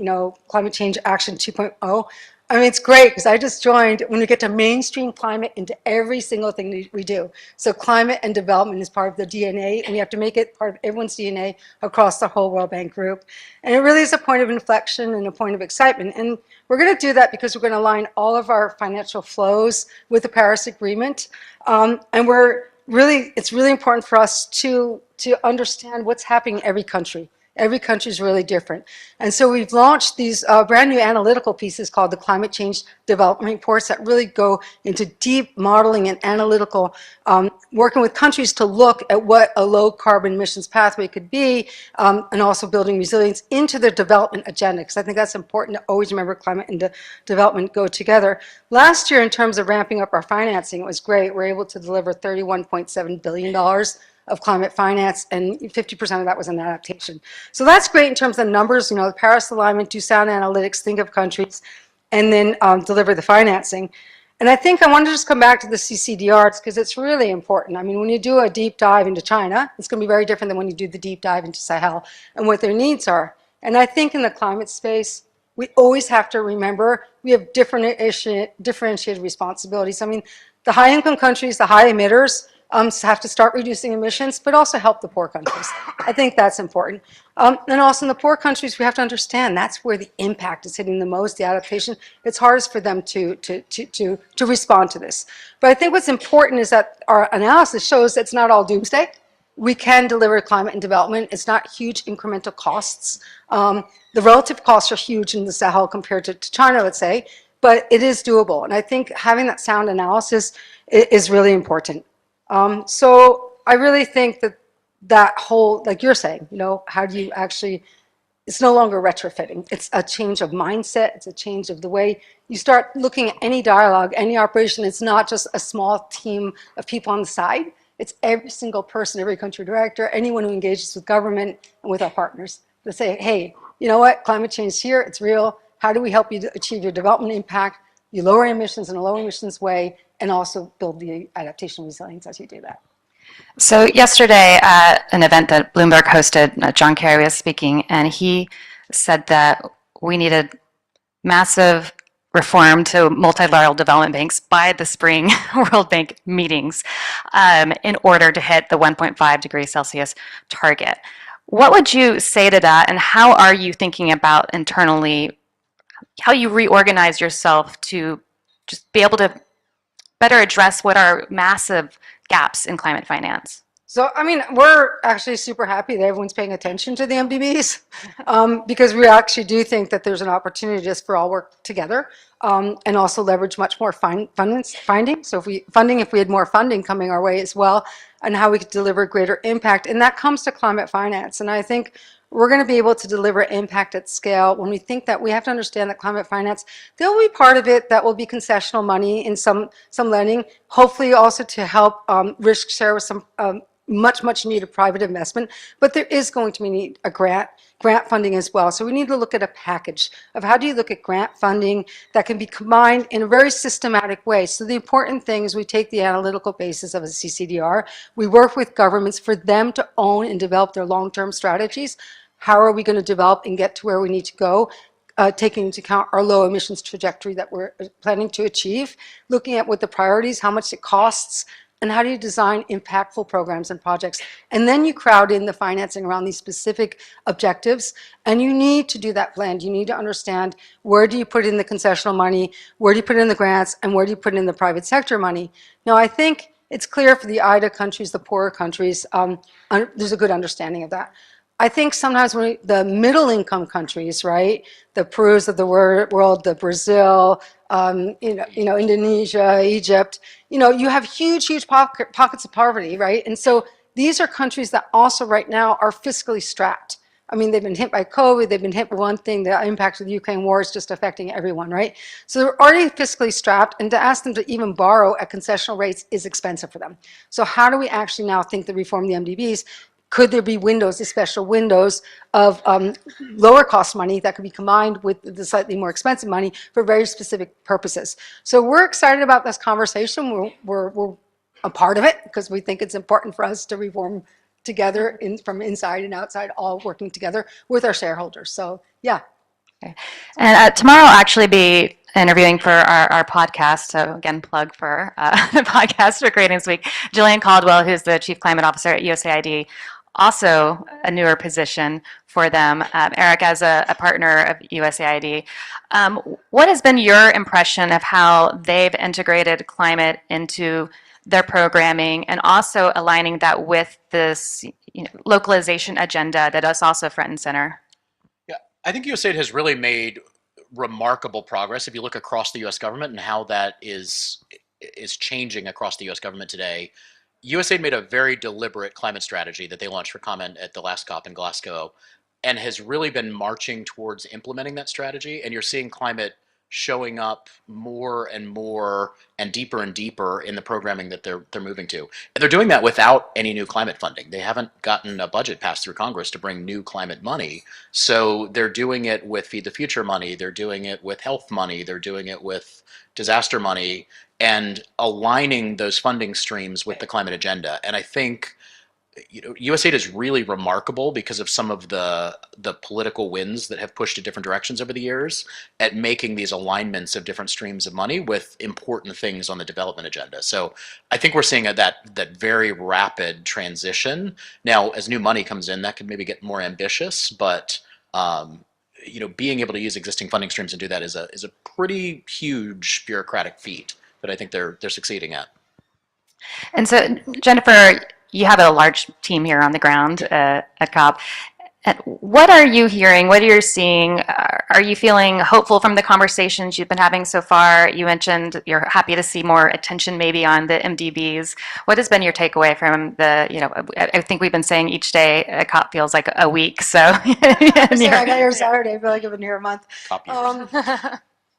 Climate Change Action 2.0, I mean, it's great because I just joined when we get to mainstream climate into every single thing we do. So climate and development is part of the DNA, and we have to make it part of everyone's DNA across the whole World Bank group. And it really is a point of inflection and a point of excitement. And we're going to do that because we're going to align all of our financial flows with the Paris Agreement. And it's really important for us to understand what's happening in every country. Every country is really different. And so we've launched these brand new analytical pieces called the Climate Change Development Reports that really go into deep modeling and analytical, working with countries to look at what a low carbon emissions pathway could be, and also building resilience into their development agenda, because I think that's important to always remember climate and development go together. Last year, in terms of ramping up our financing, it was great. We're able to deliver $31.7 billion of climate finance, and 50% of that was in adaptation. So that's great in terms of numbers, the Paris alignment, do sound analytics, think of countries, and then deliver the financing. And I think I want to just come back to the CCDRs because it's really important. I mean, when you do a deep dive into China, it's going to be very different than when you do the deep dive into Sahel and what their needs are. And I think in the climate space, we always have to remember we have differentiated responsibilities. I mean, the high-income countries, the high emitters, have to start reducing emissions, but also help the poor countries. I think that's important. And also in the poor countries, we have to understand that's where the impact is hitting the most, the adaptation. It's hardest for them to respond to this. But I think what's important is that our analysis shows that it's not all doomsday. We can deliver climate and development. It's not huge incremental costs. The relative costs are huge in the Sahel compared to China, let's say, but it is doable. And I think having that sound analysis is really important. So I really think that whole, like you're saying, how do you actually, it's no longer retrofitting. It's a change of mindset. It's a change of the way you start looking at any dialogue, any operation. It's not just a small team of people on the side. It's every single person, every country director, anyone who engages with government and with our partners to say, hey, you know what, climate change is here, it's real. How do we help you achieve your development impact? You lower emissions in a low emissions way, and also build the adaptation resilience as you do that. So yesterday at an event that Bloomberg hosted, John Kerry was speaking, and he said that we needed massive reform to multilateral development banks by the spring World Bank meetings in order to hit the 1.5 degrees Celsius target. What would you say to that, and how are you thinking about internally how you reorganize yourself to just be able to better address what are massive gaps in climate finance? So, I mean, we're actually super happy that everyone's paying attention to the MDBs because we actually do think that there's an opportunity just for all work together and also leverage much more funding. So if we had more funding coming our way as well, and how we could deliver greater impact. And that comes to climate finance. And I think we're going to be able to deliver impact at scale when we think that we have to understand that climate finance, there will be part of it that will be concessional money in some lending, hopefully also to help risk share with some much needed private investment, but there is going to be a grant funding as well. So we need to look at a package of how do you look at grant funding that can be combined in a very systematic way. So the important thing is we take the analytical basis of a CCDR, we work with governments for them to own and develop their long-term strategies. How are we going to develop and get to where we need to go? Taking into account our low emissions trajectory that we're planning to achieve, looking at what the priorities, how much it costs, and how do you design impactful programs and projects. And then you crowd in the financing around these specific objectives. And you need to do that blend. You need to understand where do you put in the concessional money, where do you put in the grants, and where do you put in the private sector money. Now, I think it's clear for the IDA countries, the poorer countries, there's a good understanding of that. I think sometimes when the middle income countries, right, the Perus of the world, the Brazil, Indonesia, Egypt, you have huge pockets of poverty, right? And so these are countries that also right now are fiscally strapped. I mean, they've been hit by COVID, they've been hit by one thing, the impact of the Ukraine war is just affecting everyone, right? So they're already fiscally strapped, and to ask them to even borrow at concessional rates is expensive for them. So how do we actually now think to reform the MDBs? Could there be windows, special windows of lower cost money that could be combined with the slightly more expensive money for very specific purposes? So we're excited about this conversation. We're a part of it because we think it's important for us to reform together from inside and outside, all working together with our shareholders. So yeah. Okay. And tomorrow I'll actually be interviewing for our podcast. So again, plug for the podcast for Creating This Week. Jillian Caldwell, who's the Chief Climate Officer at USAID, also a newer position for them. Eric, as a partner of USAID, what has been your impression of how they've integrated climate into their programming and also aligning that with this localization agenda that is also front and center? Yeah, I think USAID has really made remarkable progress if you look across the US government and how that is changing across the US government today. USAID made a very deliberate climate strategy that they launched for comment at the last COP in Glasgow and has really been marching towards implementing that strategy. And you're seeing climate showing up more and deeper in the programming that they're moving to. And they're doing that without any new climate funding. They haven't gotten a budget passed through Congress to bring new climate money. So they're doing it with Feed the Future money, they're doing it with health money, they're doing it with disaster money, and aligning those funding streams with the climate agenda. And I think USAID is really remarkable because of some of the political winds that have pushed in different directions over the years at making these alignments of different streams of money with important things on the development agenda. So I think we're seeing that very rapid transition. Now, as new money comes in, that could maybe get more ambitious, but being able to use existing funding streams and do that is a pretty huge bureaucratic feat that I think they're succeeding at. And so, Jennifer, you have a large team here on the ground at COP. What are you hearing? What are you seeing? Are you feeling hopeful from the conversations you've been having so far? You mentioned you're happy to see more attention maybe on the MDBs. What has been your takeaway from I think we've been saying each day at COP feels like a week. So I got here Saturday, I feel like I've been here a month.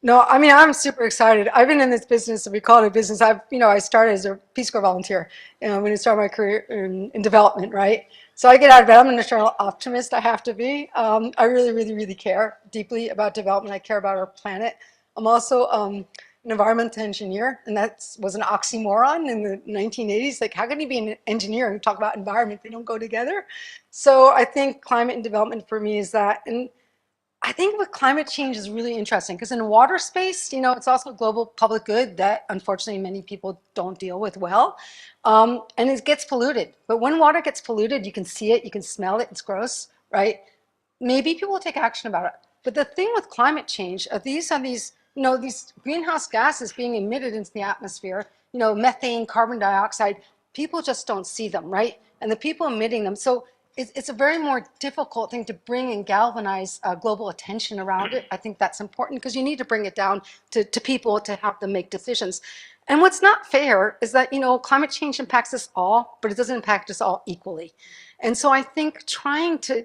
No, I mean, I'm super excited. I've been in this business, we call it a business. I started as a Peace Corps volunteer when I started my career in development, right? So I get out of bed, I'm an eternal optimist, I have to be. I really care deeply about development. I care about our planet. I'm also an environmental engineer, and that was an oxymoron in the 1980s. Like, how can you be an engineer and talk about environment? They don't go together. So I think climate and development for me is that. And I think with climate change is really interesting because in the water space, it's also global public good that unfortunately many people don't deal with well. And it gets polluted. But when water gets polluted, you can see it, you can smell it, it's gross, right? Maybe people will take action about it. But the thing with climate change are these greenhouse gases being emitted into the atmosphere, methane, carbon dioxide, people just don't see them, right? And the people emitting them. So it's a very more difficult thing to bring and galvanize global attention around it. I think that's important because you need to bring it down to people to have them make decisions. And what's not fair is that, climate change impacts us all, but it doesn't impact us all equally. And so I think trying to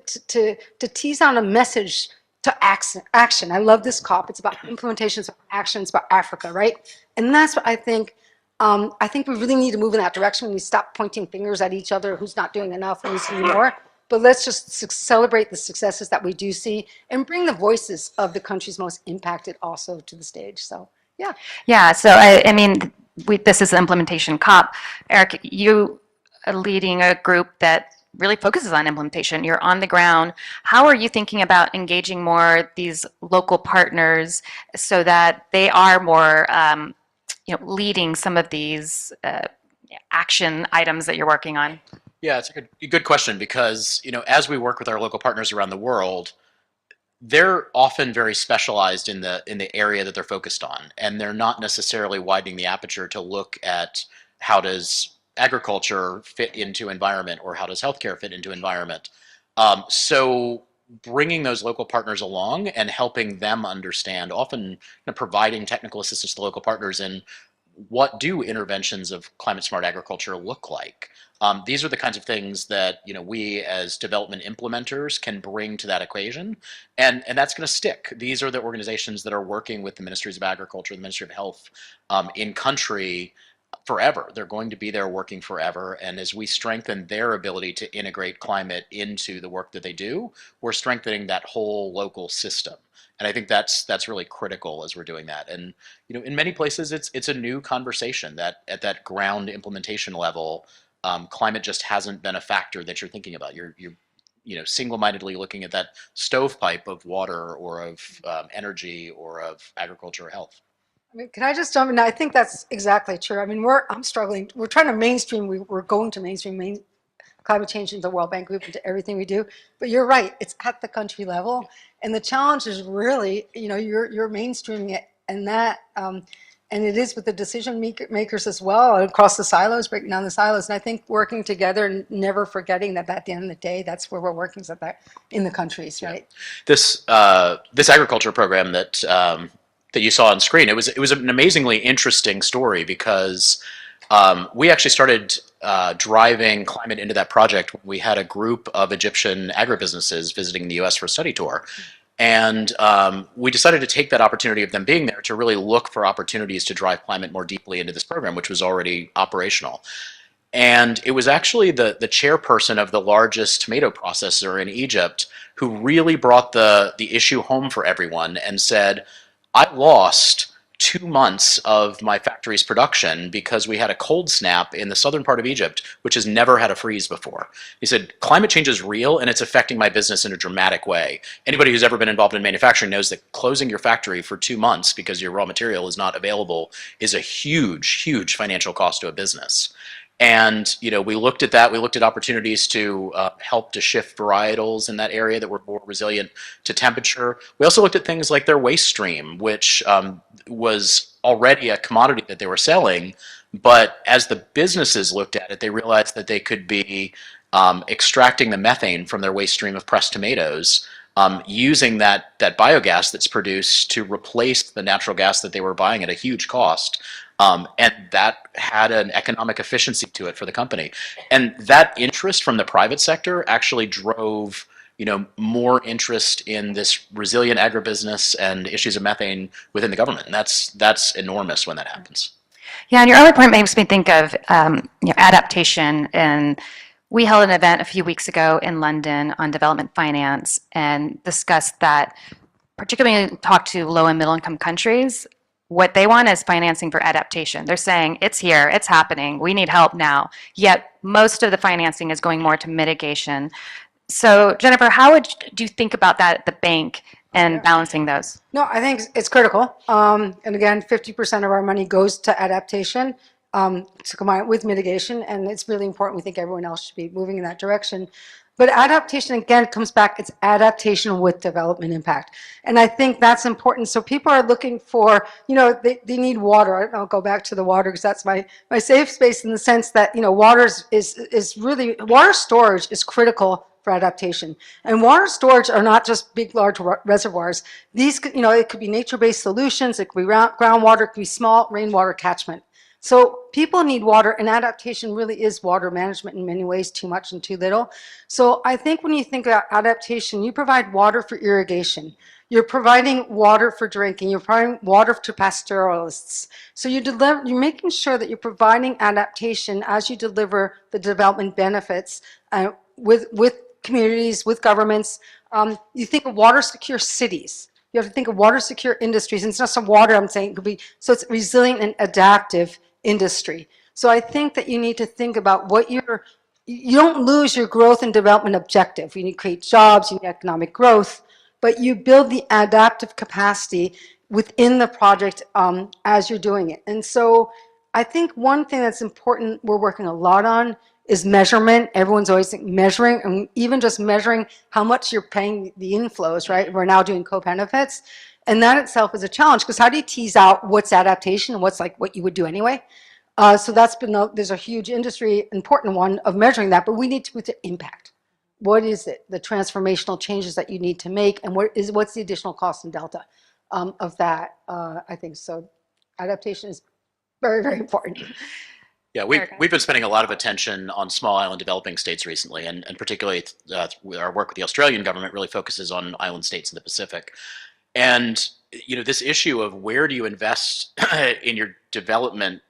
tease out a message to action. I love this COP. It's about implementations of actions, about Africa, right? And that's what I think we really need to move in that direction. We stop pointing fingers at each other, who's not doing enough, who's doing more. But let's just celebrate the successes that we do see and bring the voices of the countries most impacted also to the stage. So, yeah. Yeah, so I mean, this is the implementation COP. Eric, you are leading a group that really focuses on implementation. You're on the ground. How are you thinking about engaging more these local partners so that they are more leading some of these action items that you're working on? Yeah, it's a good question because, as we work with our local partners around the world, they're often very specialized in the area that they're focused on, and they're not necessarily widening the aperture to look at how does agriculture fit into environment or how does healthcare fit into environment. So bringing those local partners along and helping them understand, often providing technical assistance to local partners in what do interventions of climate smart agriculture look like? These are the kinds of things that we as development implementers can bring to that equation, and that's going to stick. These are the organizations that are working with the Ministries of Agriculture, the Ministry of Health in country forever. They're going to be there working forever, and as we strengthen their ability to integrate climate into the work that they do, we're strengthening that whole local system. And I think that's really critical as we're doing that. And in many places, it's a new conversation that at that ground implementation level, climate just hasn't been a factor that you're thinking about. You're single-mindedly looking at that stovepipe of water or of energy or of agriculture or health. I mean, can I just jump in? I think that's exactly true. I mean, I'm struggling. We're trying to mainstream. We're going to mainstream climate change into the World Bank Group, into everything we do. But you're right. It's at the country level, and the challenge is really, you're mainstreaming it, and that, and it is with the decision makers as well across the silos, breaking down the silos. And I think working together and never forgetting that at the end of the day, that's where we're working, so that in the countries, right? This agriculture program that that you saw on screen, it was an amazingly interesting story because we actually started driving climate into that project when we had a group of Egyptian agribusinesses visiting the US for a study tour. And we decided to take that opportunity of them being there to really look for opportunities to drive climate more deeply into this program, which was already operational. And it was actually the chairperson of the largest tomato processor in Egypt who really brought the issue home for everyone and said, I lost 2 months of my factory's production because we had a cold snap in the southern part of Egypt, which has never had a freeze before. He said, climate change is real and it's affecting my business in a dramatic way. Anybody who's ever been involved in manufacturing knows that closing your factory for 2 months because your raw material is not available is a huge, huge financial cost to a business. And we looked at that. We looked at opportunities to help to shift varietals in that area that were more resilient to temperature. We also looked at things like their waste stream, which was already a commodity that they were selling. But as the businesses looked at it, they realized that they could be extracting the methane from their waste stream of pressed tomatoes, using that biogas that's produced to replace the natural gas that they were buying at a huge cost. And that had an economic efficiency to it for the company. And that interest from the private sector actually drove more interest in this resilient agribusiness and issues of methane within the government. And that's enormous when that happens. Yeah, and your earlier point makes me think of adaptation. And we held an event a few weeks ago in London on development finance and discussed that, particularly talked to low and middle income countries. What they want is financing for adaptation. They're saying, it's here, it's happening, we need help now. Yet most of the financing is going more to mitigation. So Jennifer, how do you think about that at the bank and balancing those? No, I think it's critical. And again, 50% of our money goes to adaptation to combine it with mitigation. And it's really important. We think everyone else should be moving in that direction. But adaptation, again, comes back, it's adaptation with development impact. And I think that's important. So people are looking for, they need water. I'll go back to the water because that's my safe space in the sense that, water is really, water storage is critical for adaptation. And water storage are not just big, large reservoirs. These, it could be nature-based solutions, it could be groundwater, it could be small rainwater catchment. So people need water, and adaptation really is water management in many ways, too much and too little. So I think when you think about adaptation, you provide water for irrigation. You're providing water for drinking. You're providing water to pastoralists. So you're making sure that you're providing adaptation as you deliver the development benefits with communities, with governments. You think of water secure cities. You have to think of water secure industries. And it's not some water, I'm saying it could be, so it's resilient and adaptive industry. So I think that you need to think about what you don't lose your growth and development objective. You need to create jobs, you need economic growth, but you build the adaptive capacity within the project as you're doing it. And so I think one thing that's important, we're working a lot on, is measurement. Everyone's always measuring, and even just measuring how much you're paying the inflows, right? We're now doing co-benefits. And that itself is a challenge, because how do you tease out what's adaptation and what's like what you would do anyway? So that's been, there's a huge industry, important one of measuring that, but we need to put the impact. What is it, the transformational changes that you need to make, and what's the additional cost and delta of that, I think. So adaptation is Very, very important. Yeah, we've been spending a lot of attention on small island developing states recently, and particularly our work with the Australian government really focuses on island states in the Pacific. And this issue of where do you invest in your development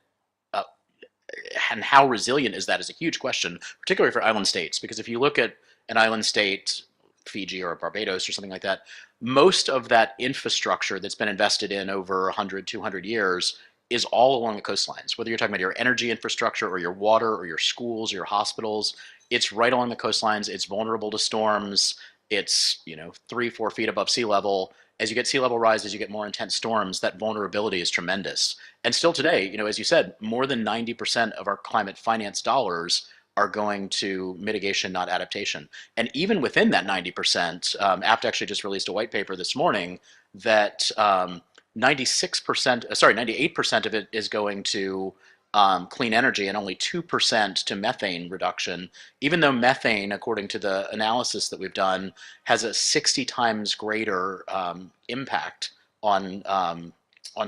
and how resilient is that is a huge question, particularly for island states. Because if you look at an island state, Fiji or Barbados or something like that, most of that infrastructure that's been invested in over 100, 200 years is all along the coastlines. Whether you're talking about your energy infrastructure or your water or your schools or your hospitals, it's right along the coastlines. It's vulnerable to storms. It's 3-4 feet above sea level. As you get sea level rise, as you get more intense storms, that vulnerability is tremendous. And still today, as you said, more than 90% of our climate finance dollars are going to mitigation, not adaptation. And even within that 90%, APT actually just released a white paper this morning that 98% of it is going to clean energy and only 2% to methane reduction, even though methane, according to the analysis that we've done, has a 60 times greater impact on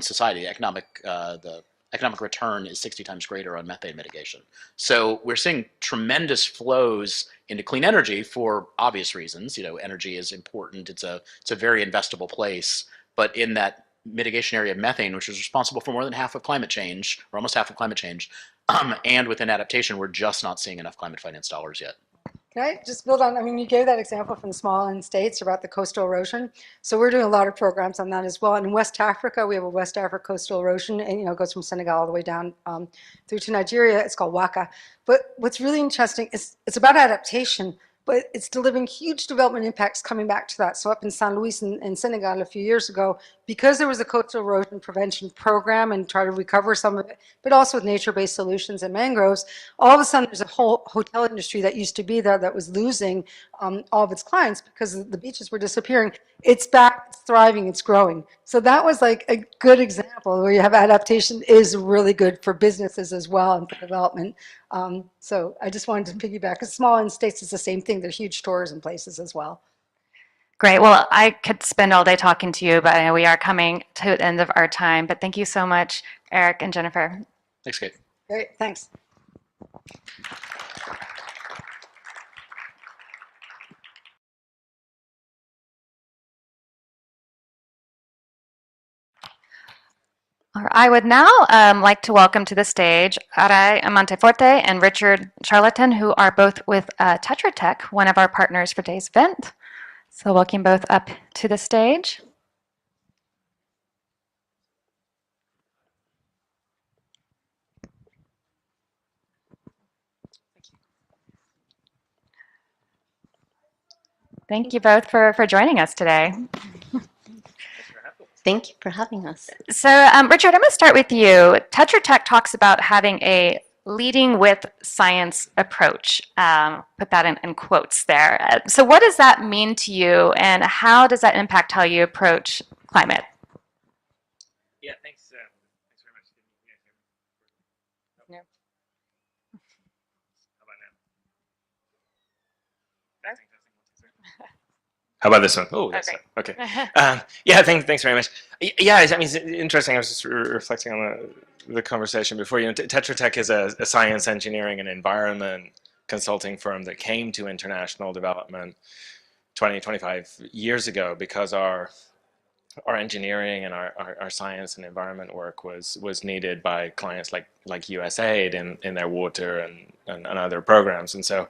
society. The economic return is 60 times greater on methane mitigation. So we're seeing tremendous flows into clean energy for obvious reasons. Energy is important. It's a very investable place. But in that mitigation area of methane, which is responsible for more than half of climate change, or almost half of climate change, and within adaptation, we're just not seeing enough climate finance dollars yet. Can I just build on, you gave that example from the small island states about the coastal erosion. So we're doing a lot of programs on that as well. And in West Africa, we have a West Africa coastal erosion, and it goes from Senegal all the way down through to Nigeria. It's called Waka. But what's really interesting is it's about adaptation, but it's delivering huge development impacts coming back to that. So up in San Luis in Senegal a few years ago, because there was a coastal erosion prevention program and try to recover some of it, but also with nature-based solutions and mangroves, all of a sudden there's a whole hotel industry that used to be there that was losing all of its clients because the beaches were disappearing. It's back, it's thriving, it's growing. So that was like a good example where you have adaptation is really good for businesses as well and for development. So I just wanted to piggyback, because small island states is the same thing. They're huge tourism places as well. Great. Well, I could spend all day talking to you, but I know we are coming to the end of our time. But thank you so much, Eric and Jennifer. Thanks, Kate. Great, thanks. I would now like to welcome to the stage WRI Monteforte and Richard Charlatan, who are both with Tetra Tech, one of our partners for today's event. So welcome both up to the stage. Thank you both for joining us today. Thank you for having us. So, Richard, I'm going to start with you. Tetra Tech talks about having a leading with science approach. Put that in quotes there. So what does that mean to you, and how does that impact how you approach climate? Yeah, thanks. Thanks very much. No. How about this one? Oh, that's okay. Yeah, thanks very much. Yeah, I mean, it's interesting. I was just reflecting on the conversation before. Tetra Tech is a science, engineering, and environment consulting firm that came to international development 20, 25 years ago because our engineering and our science and environment work was needed by clients like USAID in their water and other programs, and so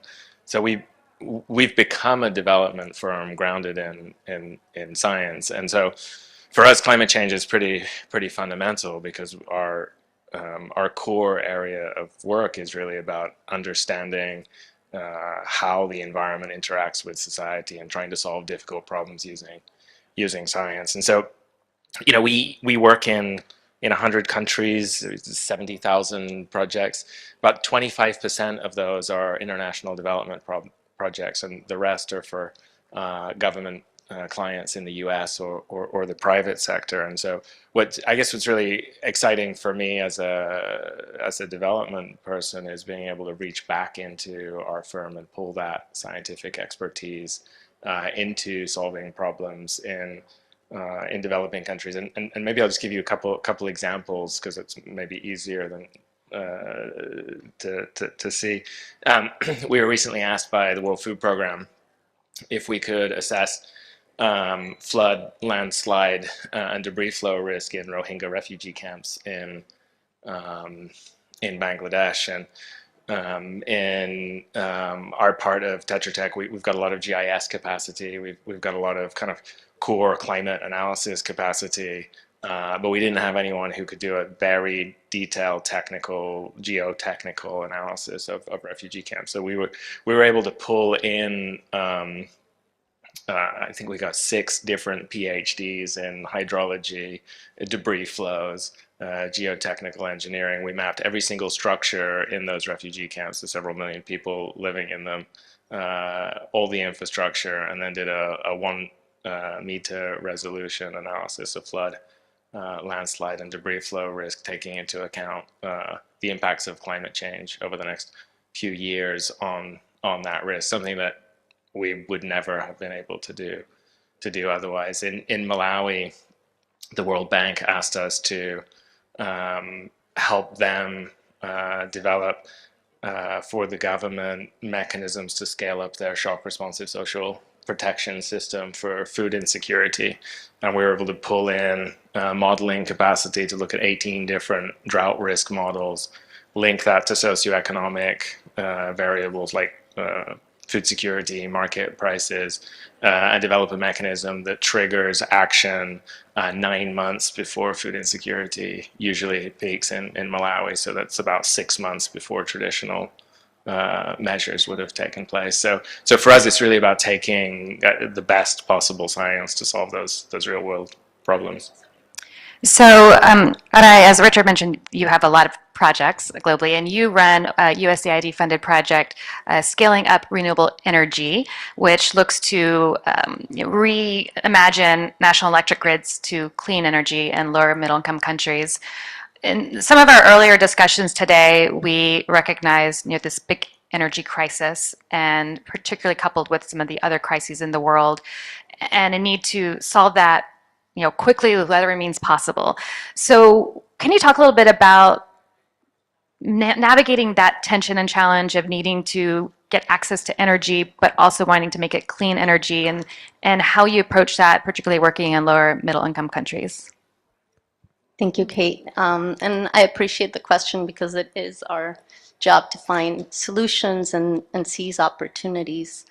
we've become a development firm grounded in science. And so for us, climate change is pretty fundamental, because our core area of work is really about understanding how the environment interacts with society and trying to solve difficult problems using science. And so, we work in 100 countries, 70,000 projects. About 25% of those are international development projects, and the rest are for government clients in the US or the private sector. And so what's really exciting for me as a development person is being able to reach back into our firm and pull that scientific expertise into solving problems in in developing countries. And maybe I'll just give you a couple examples because it's maybe easier than to see. We were recently asked by the World Food Programme if we could assess flood, landslide, and debris flow risk in Rohingya refugee camps in Bangladesh. And in our part of Tetra Tech, we've got a lot of GIS capacity. We've got a lot of kind of core climate analysis capacity, but we didn't have anyone who could do a very detailed technical, geotechnical analysis of refugee camps. So we were able to pull in. I think we got 6 different PhDs in hydrology, debris flows, geotechnical engineering. We mapped every single structure in those refugee camps, the several million people living in them, all the infrastructure, and then did a 1 meter resolution analysis of flood, landslide, and debris flow risk, taking into account the impacts of climate change over the next few years on that risk, something that we would never have been able to do otherwise. In Malawi, the World Bank asked us to help them develop for the government mechanisms to scale up their shock responsive social protection system for food insecurity. And we were able to pull in modeling capacity to look at 18 different drought risk models, link that to socioeconomic variables like food security, market prices, and develop a mechanism that triggers action 9 months before food insecurity usually peaks in Malawi. So that's about 6 months before traditional measures would have taken place. So for us, it's really about taking the best possible science to solve those real world problems. So, as Richard mentioned, you have a lot of projects globally, and you run a USAID-funded project, Scaling Up Renewable Energy, which looks to reimagine national electric grids to clean energy in lower middle-income countries. In some of our earlier discussions today, we recognized this big energy crisis, and particularly coupled with some of the other crises in the world, and a need to solve that quickly with whatever means possible. So can you talk a little bit about navigating that tension and challenge of needing to get access to energy, but also wanting to make it clean energy, and how you approach that, particularly working in lower middle income countries? Thank you, Kate. And I appreciate the question because it is our job to find solutions and seize opportunities.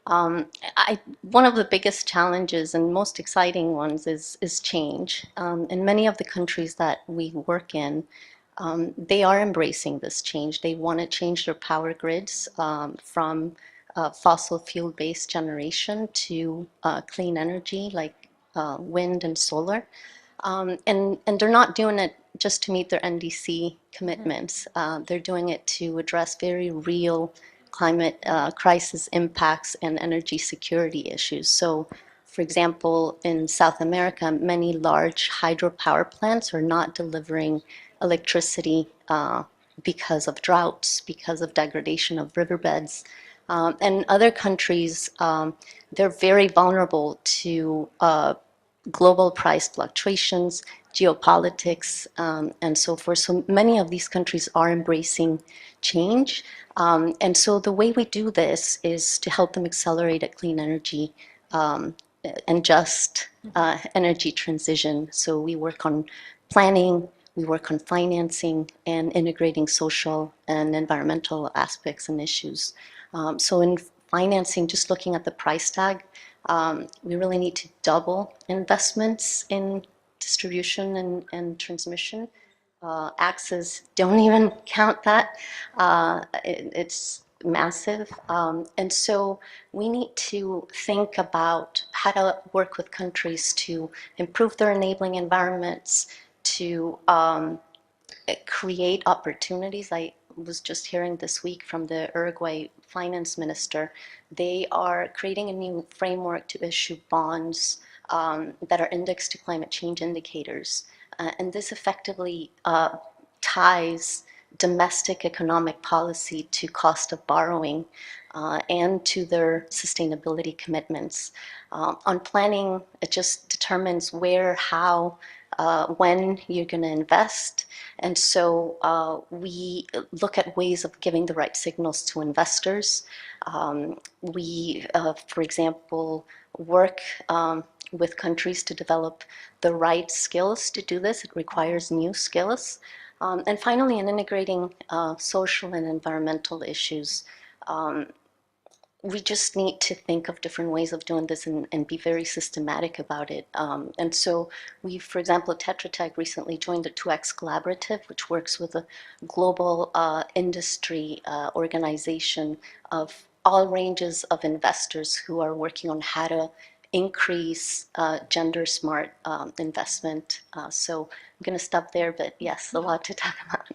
One of the biggest challenges and most exciting ones is change. In many of the countries that we work in, they are embracing this change. They want to change their power grids from fossil fuel-based generation to clean energy like wind and solar. And they're not doing it just to meet their NDC commitments. They're doing it to address very real climate crisis impacts and energy security issues. So, for example, in South America, many large hydropower plants are not delivering electricity because of droughts, because of degradation of riverbeds. And other countries, they're very vulnerable to global price fluctuations, geopolitics, and so forth. So many of these countries are embracing change. And so the way we do this is to help them accelerate a clean energy and just energy transition. So we work on planning, we work on financing, and integrating social and environmental aspects and issues. So in financing, just looking at the price tag, we really need to double investments in distribution and transmission. Axes don't even count that. It's massive. And so we need to think about how to work with countries to improve their enabling environments, to create opportunities. I was just hearing this week from the Uruguay finance minister. They are creating a new framework to issue bonds that are indexed to climate change indicators. And this effectively ties domestic economic policy to cost of borrowing and to their sustainability commitments. On planning, it just determines where, how, when you're going to invest. And so we look at ways of giving the right signals to investors. We, for example, work with countries to develop the right skills to do this. It requires new skills. And finally, in integrating social and environmental issues, we just need to think of different ways of doing this and be very systematic about it. And so we, for example, Tetra Tech recently joined the 2X Collaborative, which works with a global industry organization of all ranges of investors who are working on how to increase gender smart investment. So I'm going to stop there, but yes, a lot to talk about.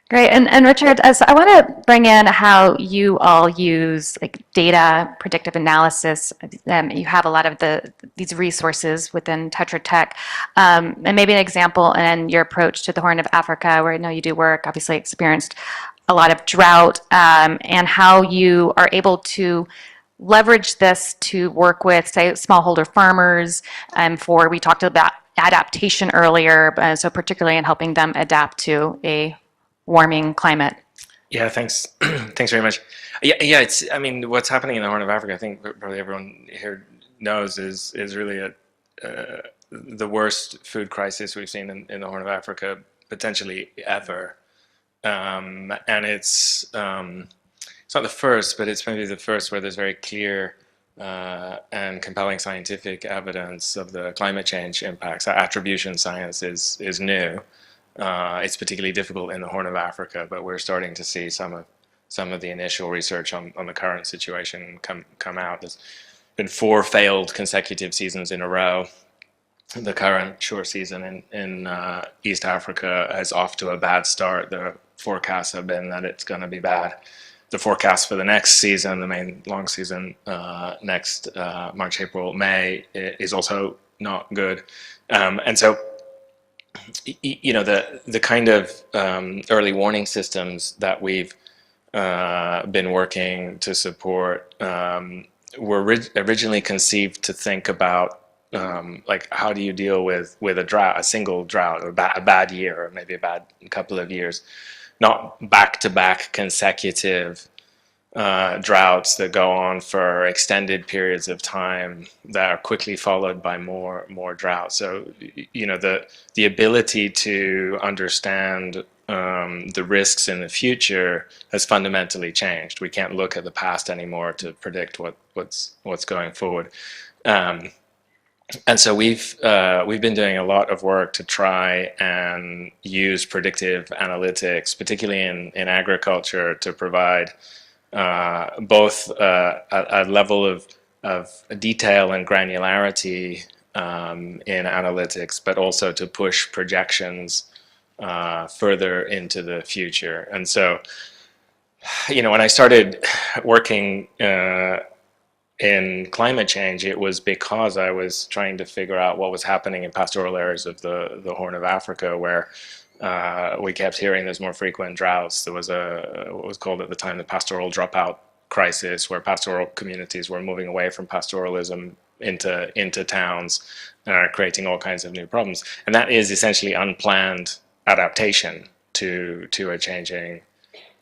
Great, and Richard, so I want to bring in how you all use like data, predictive analysis. You have a lot of these resources within Tetra Tech, and maybe an example in your approach to the Horn of Africa, where I know you do work, obviously experienced a lot of drought, and how you are able to leverage this to work with, say, smallholder farmers. We talked about adaptation earlier, so particularly in helping them adapt to a warming climate. Yeah, thanks. Thanks very much. Yeah. It's. I mean, what's happening in the Horn of Africa, I think probably everyone here knows, is really the worst food crisis we've seen in the Horn of Africa potentially ever. And it's not the first, but it's maybe the first where there's very clear and compelling scientific evidence of the climate change impacts. Attribution science is new. It's particularly difficult in the Horn of Africa, but we're starting to see some of the initial research on the current situation come out. There's been 4 failed consecutive seasons in a row. The current short season in East Africa is off to a bad start. The forecasts have been that it's going to be bad. The forecast for the next season, the main long season, next March, April, May, is also not good. And so, you know, the kind of early warning systems that we've been working to support were originally conceived to think about like, how do you deal with a drought, a single drought, or a bad year, or maybe a bad couple of years, not back-to-back consecutive droughts that go on for extended periods of time that are quickly followed by more droughts. So, you know, the ability to understand the risks in the future has fundamentally changed. We can't look at the past anymore to predict what's going forward. And so we've been doing a lot of work to try and use predictive analytics, particularly in agriculture, to provide both a level of detail and granularity in analytics, but also to push projections further into the future. And so, you know, when I started working in climate change, it was because I was trying to figure out what was happening in pastoral areas of the Horn of Africa, where we kept hearing there's more frequent droughts. There was what was called at the time the pastoral dropout crisis, where pastoral communities were moving away from pastoralism into towns, creating all kinds of new problems. And that is essentially unplanned adaptation to a changing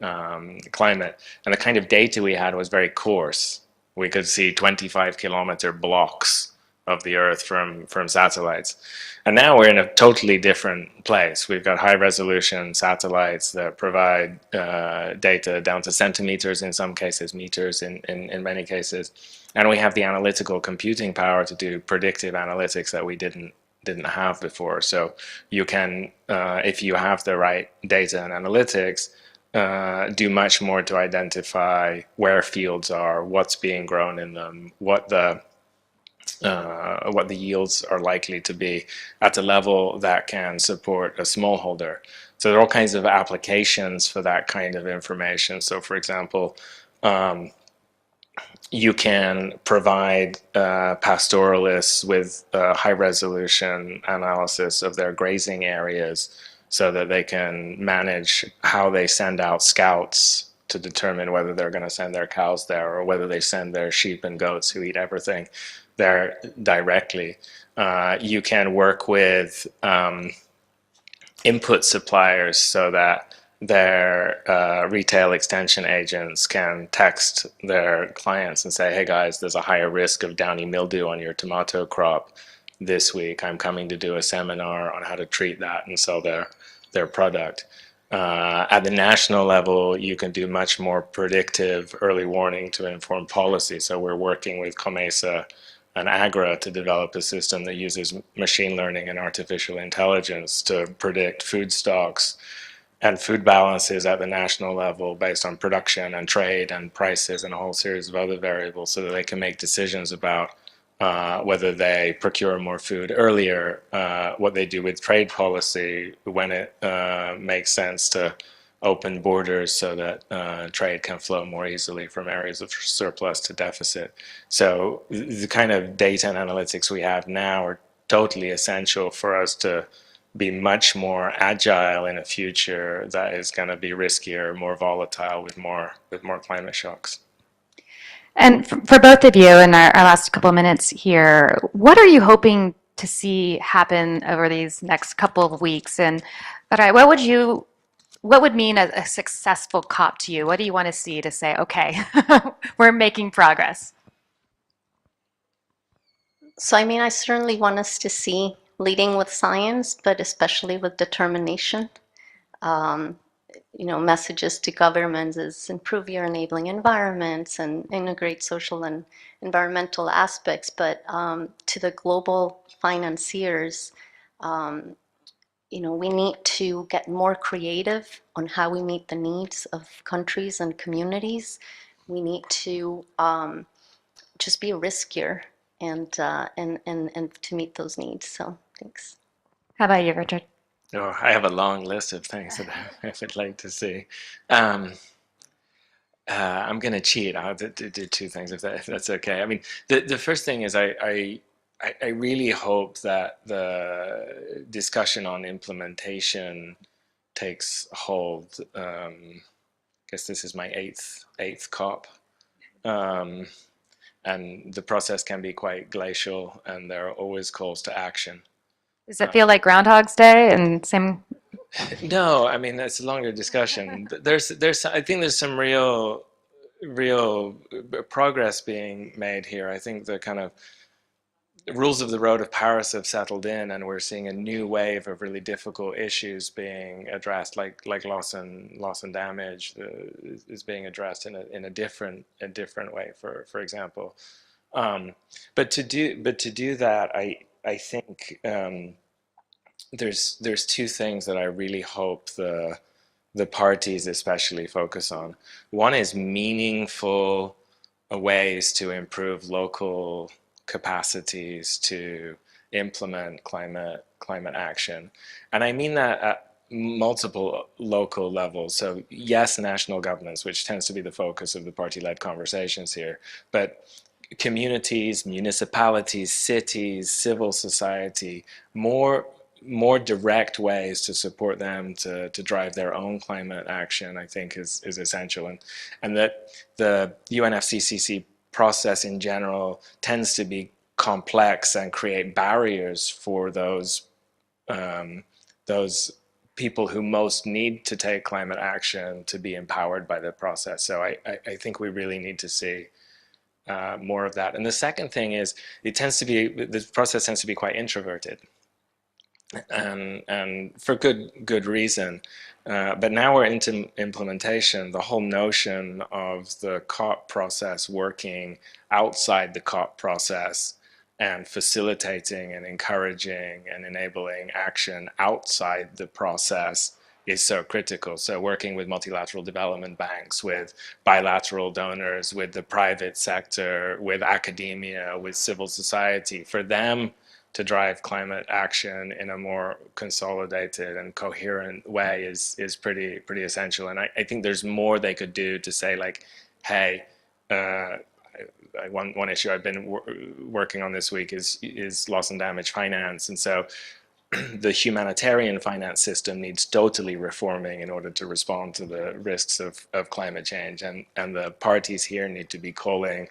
climate. And the kind of data we had was very coarse. We could see 25-kilometer blocks of the Earth from satellites. And now we're in a totally different place. We've got high-resolution satellites that provide data down to centimeters in some cases, meters in many cases. And we have the analytical computing power to do predictive analytics that we didn't have before. So you can, if you have the right data and analytics, do much more to identify where fields are, what's being grown in them, what the yields are likely to be at a level that can support a smallholder. So there are all kinds of applications for that kind of information. So, for example, you can provide pastoralists with high-resolution analysis of their grazing areas so that they can manage how they send out scouts to determine whether they're going to send their cows there or whether they send their sheep and goats who eat everything there directly. You can work with input suppliers so that their retail extension agents can text their clients and say, hey guys, there's a higher risk of downy mildew on your tomato crop this week. I'm coming to do a seminar on how to treat that and sell their product. At the national level, you can do much more predictive early warning to inform policy. So we're working with COMESA and AGRA to develop a system that uses machine learning and artificial intelligence to predict food stocks and food balances at the national level based on production and trade and prices and a whole series of other variables, so that they can make decisions about whether they procure more food earlier, what they do with trade policy when it makes sense to open borders so that trade can flow more easily from areas of surplus to deficit. So the kind of data and analytics we have now are totally essential for us to be much more agile in a future that is going to be riskier, more volatile, with more climate shocks. And for both of you in our last couple of minutes here, what are you hoping to see happen over these next couple of weeks? And what would mean a successful COP to you? What do you want to see to say, okay, we're making progress? So, I mean, I certainly want us to see leading with science, but especially with determination. Messages to governments is improve your enabling environments and integrate social and environmental aspects. But to the global financiers, we need to get more creative on how we meet the needs of countries and communities. We need to just be riskier and to meet those needs. So thanks. How about you, Richard? Oh, I have a long list of things that I would like to see. I'm going to cheat. I'll do two things if that's okay. I mean, the first thing is I really hope that the discussion on implementation takes hold. I guess this is my eighth COP. And the process can be quite glacial, and there are always calls to action. Does it feel like Groundhog's Day and same? No, I mean, it's a longer discussion. I think there's some real progress being made here. I think the kind of rules of the road of Paris have settled in, and we're seeing a new wave of really difficult issues being addressed, like loss and damage is being addressed in a different way, for example. But to do that, I think there's two things that I really hope the parties especially focus on. One is meaningful ways to improve local capacities to implement climate action, and I mean that at multiple local levels. So yes, national governments, which tends to be the focus of the party-led conversations here, but communities, municipalities, cities, civil society, more direct ways to support them to drive their own climate action, I think is essential. And that the UNFCCC process in general tends to be complex and create barriers for those people who most need to take climate action to be empowered by the process. So I think we really need to see more of that. And the second thing is, the process tends to be quite introverted, and for good reason. But now we're into implementation. The whole notion of the COP process working outside the COP process and facilitating and encouraging and enabling action outside the process is so critical. So working with multilateral development banks, with bilateral donors, with the private sector, with academia, with civil society, for them to drive climate action in a more consolidated and coherent way is pretty essential. And I think there's more they could do to say, like, hey, one issue I've been working on this week is loss and damage finance. And so the humanitarian finance system needs totally reforming in order to respond to the risks of climate change. And the parties here need to be calling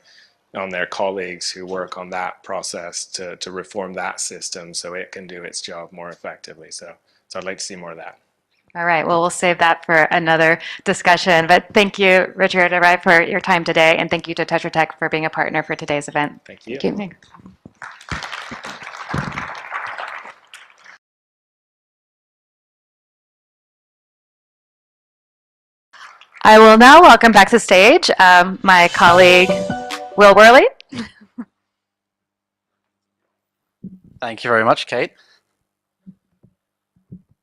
on their colleagues who work on that process to reform that system so it can do its job more effectively. So I'd like to see more of that. All right, well, we'll save that for another discussion. But thank you, Richard WRI, for your time today. And thank you to Tetra Tech for being a partner for today's event. Thank you. Thank you. I will now welcome back to stage my colleague, Will Worley. Thank you very much, Kate.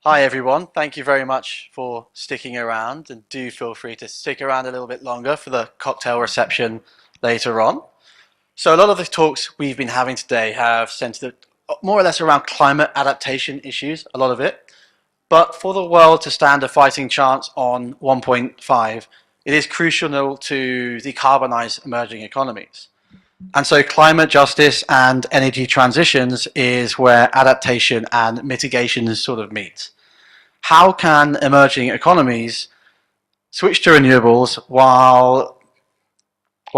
Hi, everyone. Thank you very much for sticking around, and do feel free to stick around a little bit longer for the cocktail reception later on. So a lot of the talks we've been having today have centered more or less around climate adaptation issues, a lot of it. But for the world to stand a fighting chance on 1.5, it is crucial to decarbonize emerging economies. And so climate justice and energy transitions is where adaptation and mitigation sort of meet. How can emerging economies switch to renewables while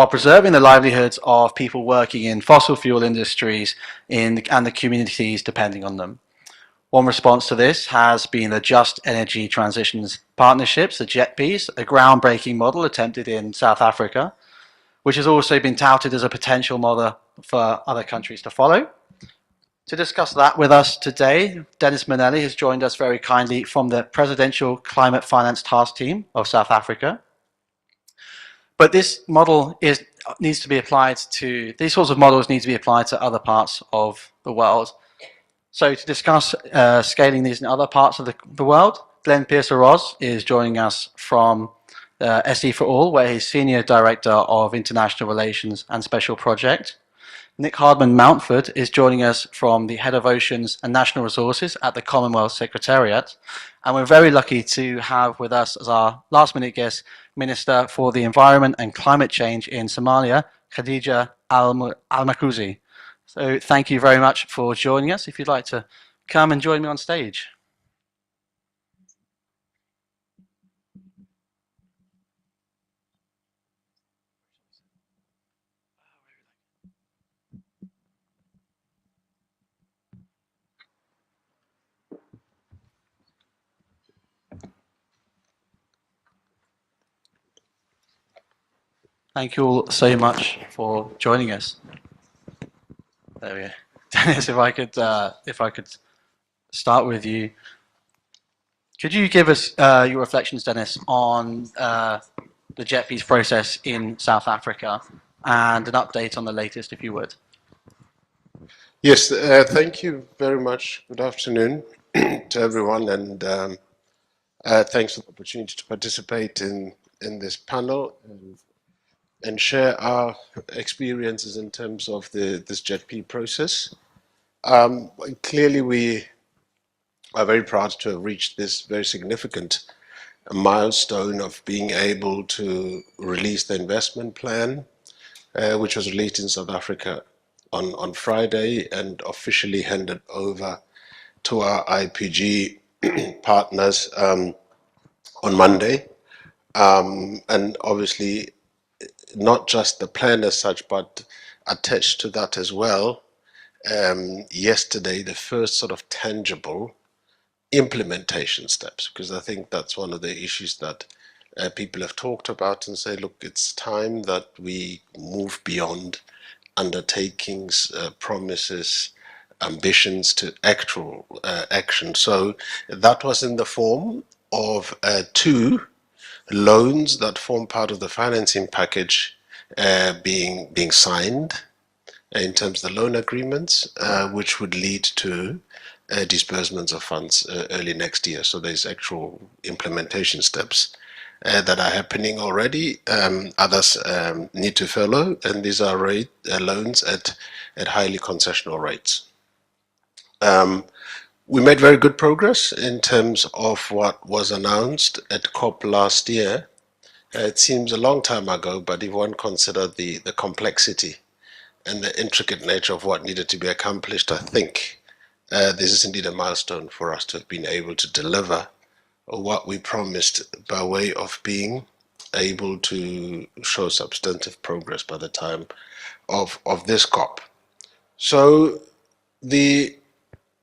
preserving the livelihoods of people working in fossil fuel industries and the communities depending on them? One response to this has been the Just Energy Transitions Partnerships, the JETPs, a groundbreaking model attempted in South Africa, which has also been touted as a potential model for other countries to follow. To discuss that with us today, Dennis Manelli has joined us very kindly from the Presidential Climate Finance Task Team of South Africa. But this model needs to be applied to, these sorts of models need to be applied to other parts of the world. So to discuss scaling these in other parts of the world, Glenn Pearce-Ross is joining us from SE for All, where he's Senior Director of International Relations and Special Project. Nick Hardman-Mountford is joining us from the Head of Oceans and National Resources at the Commonwealth Secretariat. And we're very lucky to have with us as our last minute guest, Minister for the Environment and Climate Change in Somalia, Khadija Al-Makuzi. So thank you very much for joining us. If you'd like to come and join me on stage. Thank you all so much for joining us. There we go. Dennis, if I could start with you. Could you give us your reflections, Dennis, on the JETPs process in South Africa and an update on the latest, if you would? Yes, thank you very much. Good afternoon to everyone, and thanks for the opportunity to participate in this panel and share our experiences in terms of this JETP process. Clearly, we are very proud to have reached this very significant milestone of being able to release the investment plan, which was released in South Africa on Friday and officially handed over to our IPG partners on Monday. And obviously, not just the plan as such, but attached to that as well, yesterday, the first sort of tangible implementation steps, because I think that's one of the issues that people have talked about and say, look, it's time that we move beyond undertakings, promises, ambitions to actual action. So that was in the form of 2 loans that form part of the financing package being signed in terms of the loan agreements, which would lead to disbursements of funds early next year. So there's actual implementation steps that are happening already. Others need to follow, and these are loans at highly concessional rates. We made very good progress in terms of what was announced at COP last year. It seems a long time ago, but if one considered the complexity and the intricate nature of what needed to be accomplished, I think this is indeed a milestone for us to have been able to deliver what we promised by way of being able to show substantive progress by the time of this COP. So the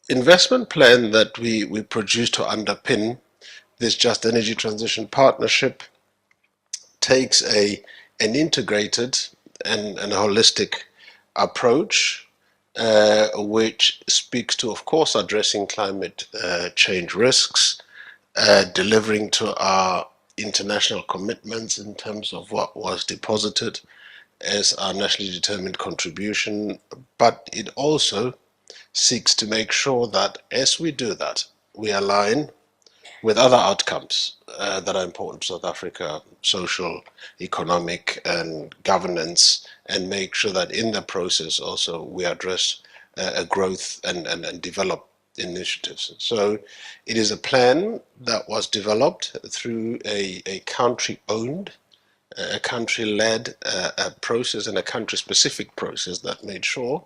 investment plan that we produced to underpin this Just Energy Transition Partnership takes an integrated and a holistic approach, which speaks to, of course, addressing climate change risks, delivering to our international commitments in terms of what was deposited as our nationally determined contribution, but it also seeks to make sure that as we do that, we align with other outcomes that are important to South Africa, social, economic, and governance, and make sure that in the process also we address growth and develop initiatives. So it is a plan that was developed through a country-owned, a country-led process and a country-specific process that made sure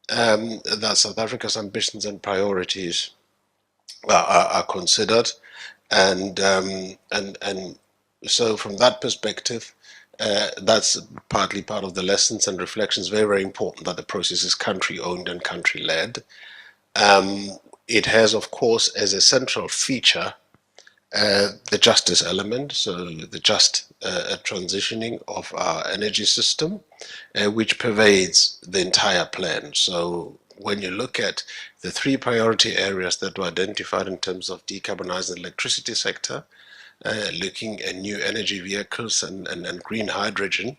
that South Africa's ambitions and priorities are considered, and so from that perspective, that's partly part of the lessons and reflections. Very, very important that the process is country-owned and country-led. It has, of course, as a central feature the justice element, so the just transitioning of our energy system, which pervades the entire plan. So when you look at the 3 priority areas that were identified in terms of decarbonizing the electricity sector, looking at new energy vehicles and green hydrogen,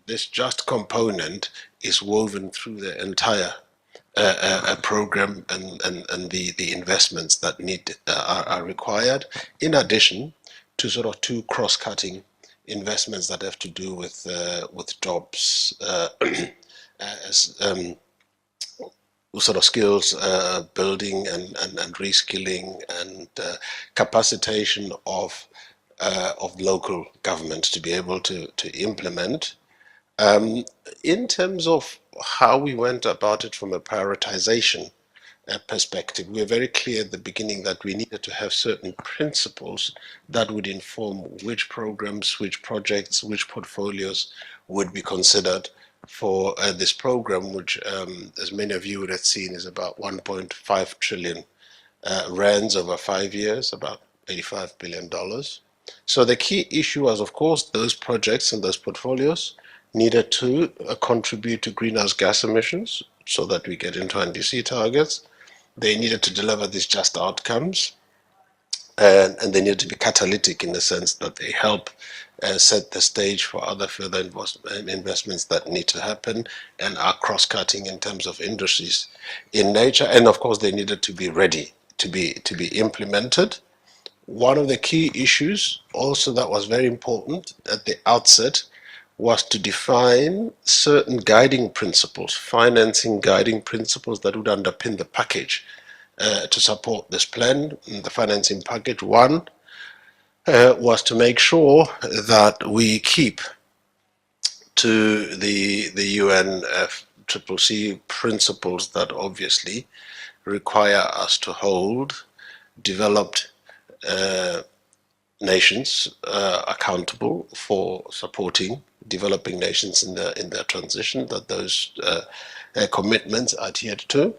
this just component is woven through the entire program and the investments that are required, in addition to sort of 2 cross-cutting investments that have to do with jobs, as sort of skills building and reskilling and capacitation of local governments to be able to implement. In terms of how we went about it from a prioritization perspective, we were very clear at the beginning that we needed to have certain principles that would inform which programs, which projects, which portfolios would be considered for this program, which, as many of you would have seen, is about 1.5 trillion rands over 5 years, about $85 billion. So the key issue was, of course, those projects and those portfolios needed to contribute to greenhouse gas emissions so that we get into NDC targets. They needed to deliver these just outcomes, and they needed to be catalytic in the sense that they help set the stage for other further investments that need to happen and are cross-cutting in terms of industries in nature. And of course, they needed to be ready to be implemented. One of the key issues also that was very important at the outset was to define certain guiding principles, financing guiding principles that would underpin the package to support this plan. The financing package, one, was to make sure that we keep to the UNFCCC principles that obviously require us to hold developed nations accountable for supporting developing nations in their transition, that those commitments are adhered to.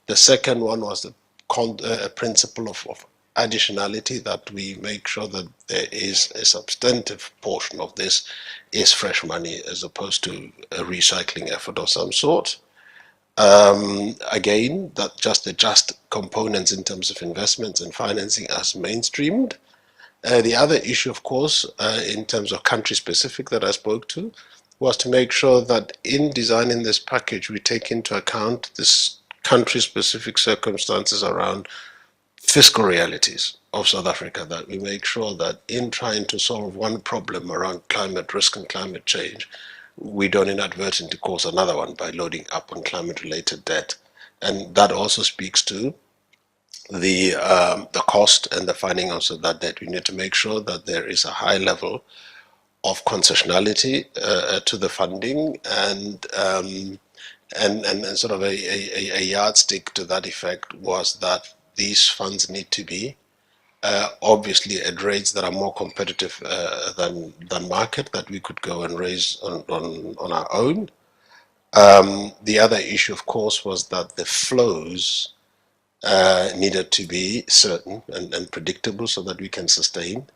The second one was the principle of additionality, that we make sure that there is a substantive portion of this is fresh money as opposed to a recycling effort of some sort. Again, that the just components in terms of investments and financing as mainstreamed. The other issue, of course, in terms of country-specific that I spoke to, was to make sure that in designing this package, we take into account this country-specific circumstances around fiscal realities of South Africa, that we make sure that in trying to solve one problem around climate risk and climate change, we don't inadvertently cause another one by loading up on climate-related debt. And that also speaks to the cost and the funding also that debt. We need to make sure that there is a high level of concessionality to the funding, and and sort of a yardstick to that effect was that these funds need to be obviously at rates that are more competitive than market, that we could go and raise on our own. The other issue, of course, was that the flows needed to be certain and predictable so that we can sustain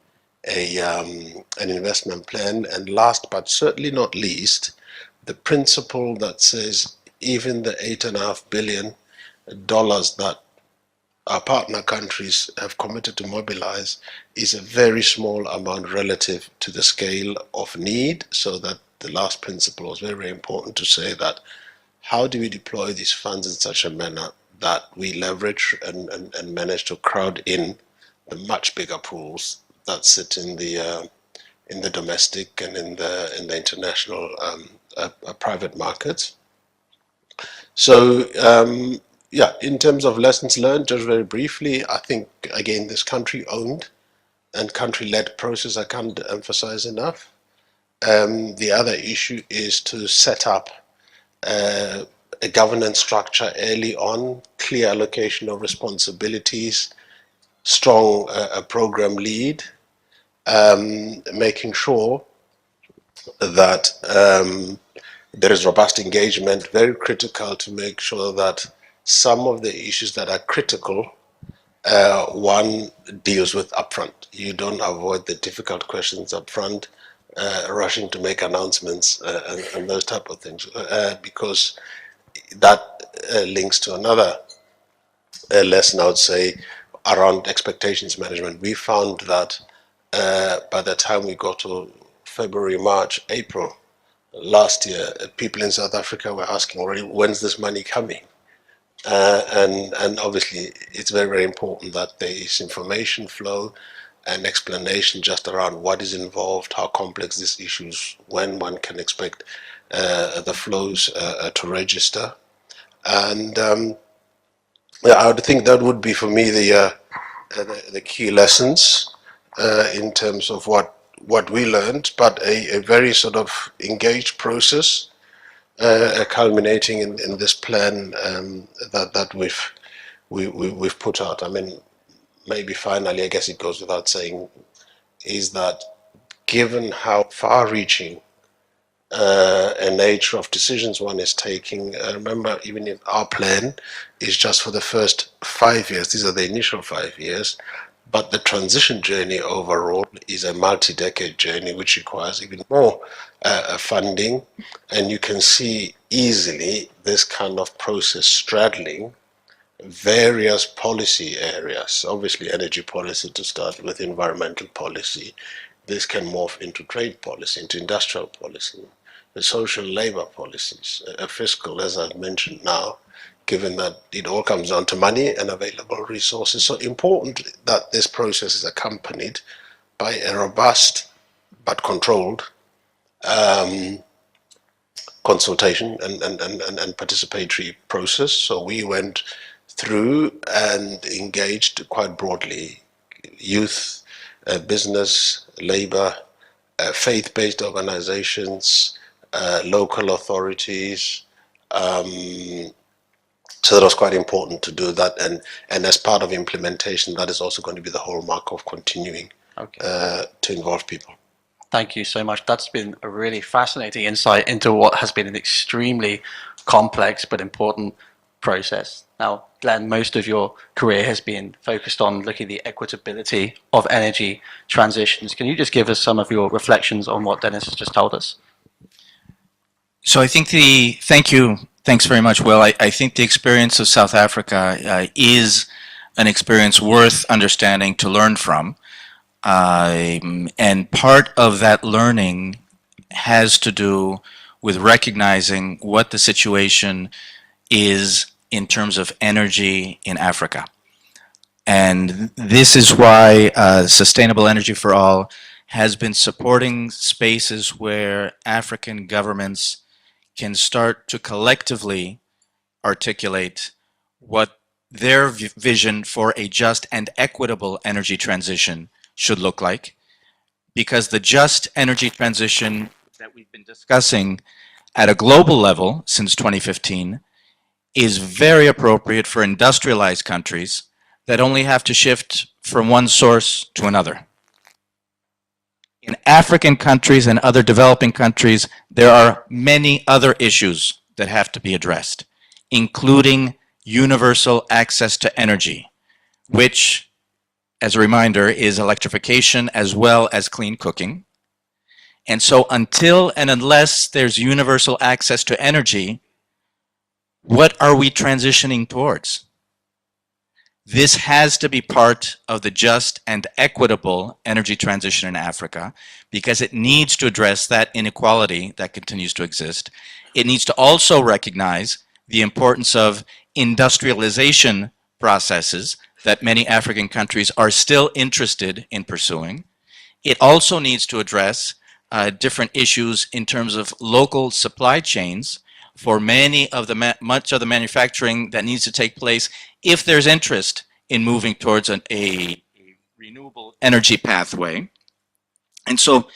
an investment plan. And last but certainly not least, the principle that says even the $8.5 billion that our partner countries have committed to mobilize is a very small amount relative to the scale of need, so that the last principle was very, very important to say that how do we deploy these funds in such a manner that we leverage and manage to crowd in the much bigger pools that sit in the domestic and in the international private markets. So yeah, in terms of lessons learned, just very briefly, I think again this country-owned and country-led process I can't emphasize enough. The other issue is to set up a governance structure early on, clear allocation of responsibilities, strong program lead, making sure that there is robust engagement, very critical to make sure that some of the issues that are critical, one deals with upfront. You don't avoid the difficult questions upfront, rushing to make announcements and those type of things, because that links to another lesson I would say around expectations management. We found that by the time we got to February, March, April last year, people in South Africa were asking already, when's this money coming? And obviously it's very, very important that there is information flow and explanation just around what is involved, how complex these issues, when one can expect the flows to register. And yeah, I would think that would be for me the key lessons in terms of what we learned, but a very sort of engaged process culminating in this plan that we've put out. I mean, maybe finally, I guess it goes without saying, is that given how far-reaching a nature of decisions one is taking, remember, even if our plan is just for the first 5 years, these are the initial 5 years, but the transition journey overall is a multi-decade journey which requires even more funding, and you can see easily this kind of process straddling various policy areas. Obviously energy policy to start with, environmental policy. This can morph into trade policy, into industrial policy, the social labor policies, fiscal, as I've mentioned now, given that it all comes down to money and available resources. So important that this process is accompanied by a robust but controlled consultation and participatory process. So we went through and engaged quite broadly youth, business, labor, faith-based organizations, local authorities. So that was quite important to do that, and as part of implementation, that is also going to be the hallmark of continuing to involve people. Thank you so much. That's been a really fascinating insight into what has been an extremely complex but important process. Now, Glenn, most of your career has been focused on looking at the equitability of energy transitions. Can you just give us some of your reflections on what Dennis has just told us? So I think thank you. Thanks very much, Will. I think the experience of South Africa is an experience worth understanding, to learn from. And part of that learning has to do with recognizing what the situation is in terms of energy in Africa. And this is why Sustainable Energy for All has been supporting spaces where African governments can start to collectively articulate what their vision for a just and equitable energy transition should look like. Because the just energy transition that we've been discussing at a global level since 2015 is very appropriate for industrialized countries that only have to shift from one source to another. In African countries and other developing countries, there are many other issues that have to be addressed, including universal access to energy, which, as a reminder, is electrification as well as clean cooking. And so until and unless there's universal access to energy, what are we transitioning towards? This has to be part of the just and equitable energy transition in Africa because it needs to address that inequality that continues to exist. It needs to also recognize the importance of industrialization processes that many African countries are still interested in pursuing. It also needs to address different issues in terms of local supply chains for much of the manufacturing that needs to take place if there's interest in moving towards a renewable energy pathway. And so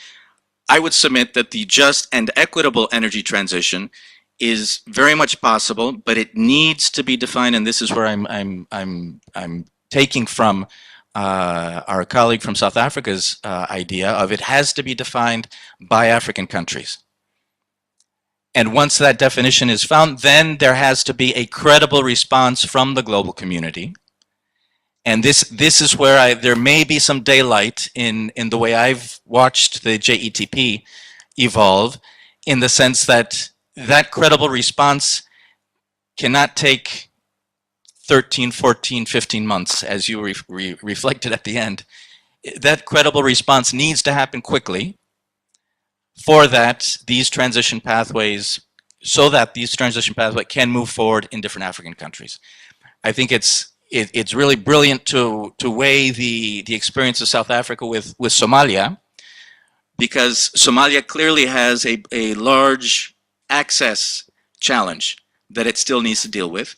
I would submit that the just and equitable energy transition is very much possible, but it needs to be defined, and this is where I'm taking from our colleague from South Africa's idea of it has to be defined by African countries. And once that definition is found, then there has to be a credible response from the global community. And this is where there may be some daylight in the way I've watched the JETP evolve, in the sense that that credible response cannot take 13, 14, 15 months, as you reflected at the end. That credible response needs to happen quickly so that these transition pathways can move forward in different African countries. I think it's really brilliant to weigh the experience of South Africa with Somalia, because Somalia clearly has a large access challenge that it still needs to deal with.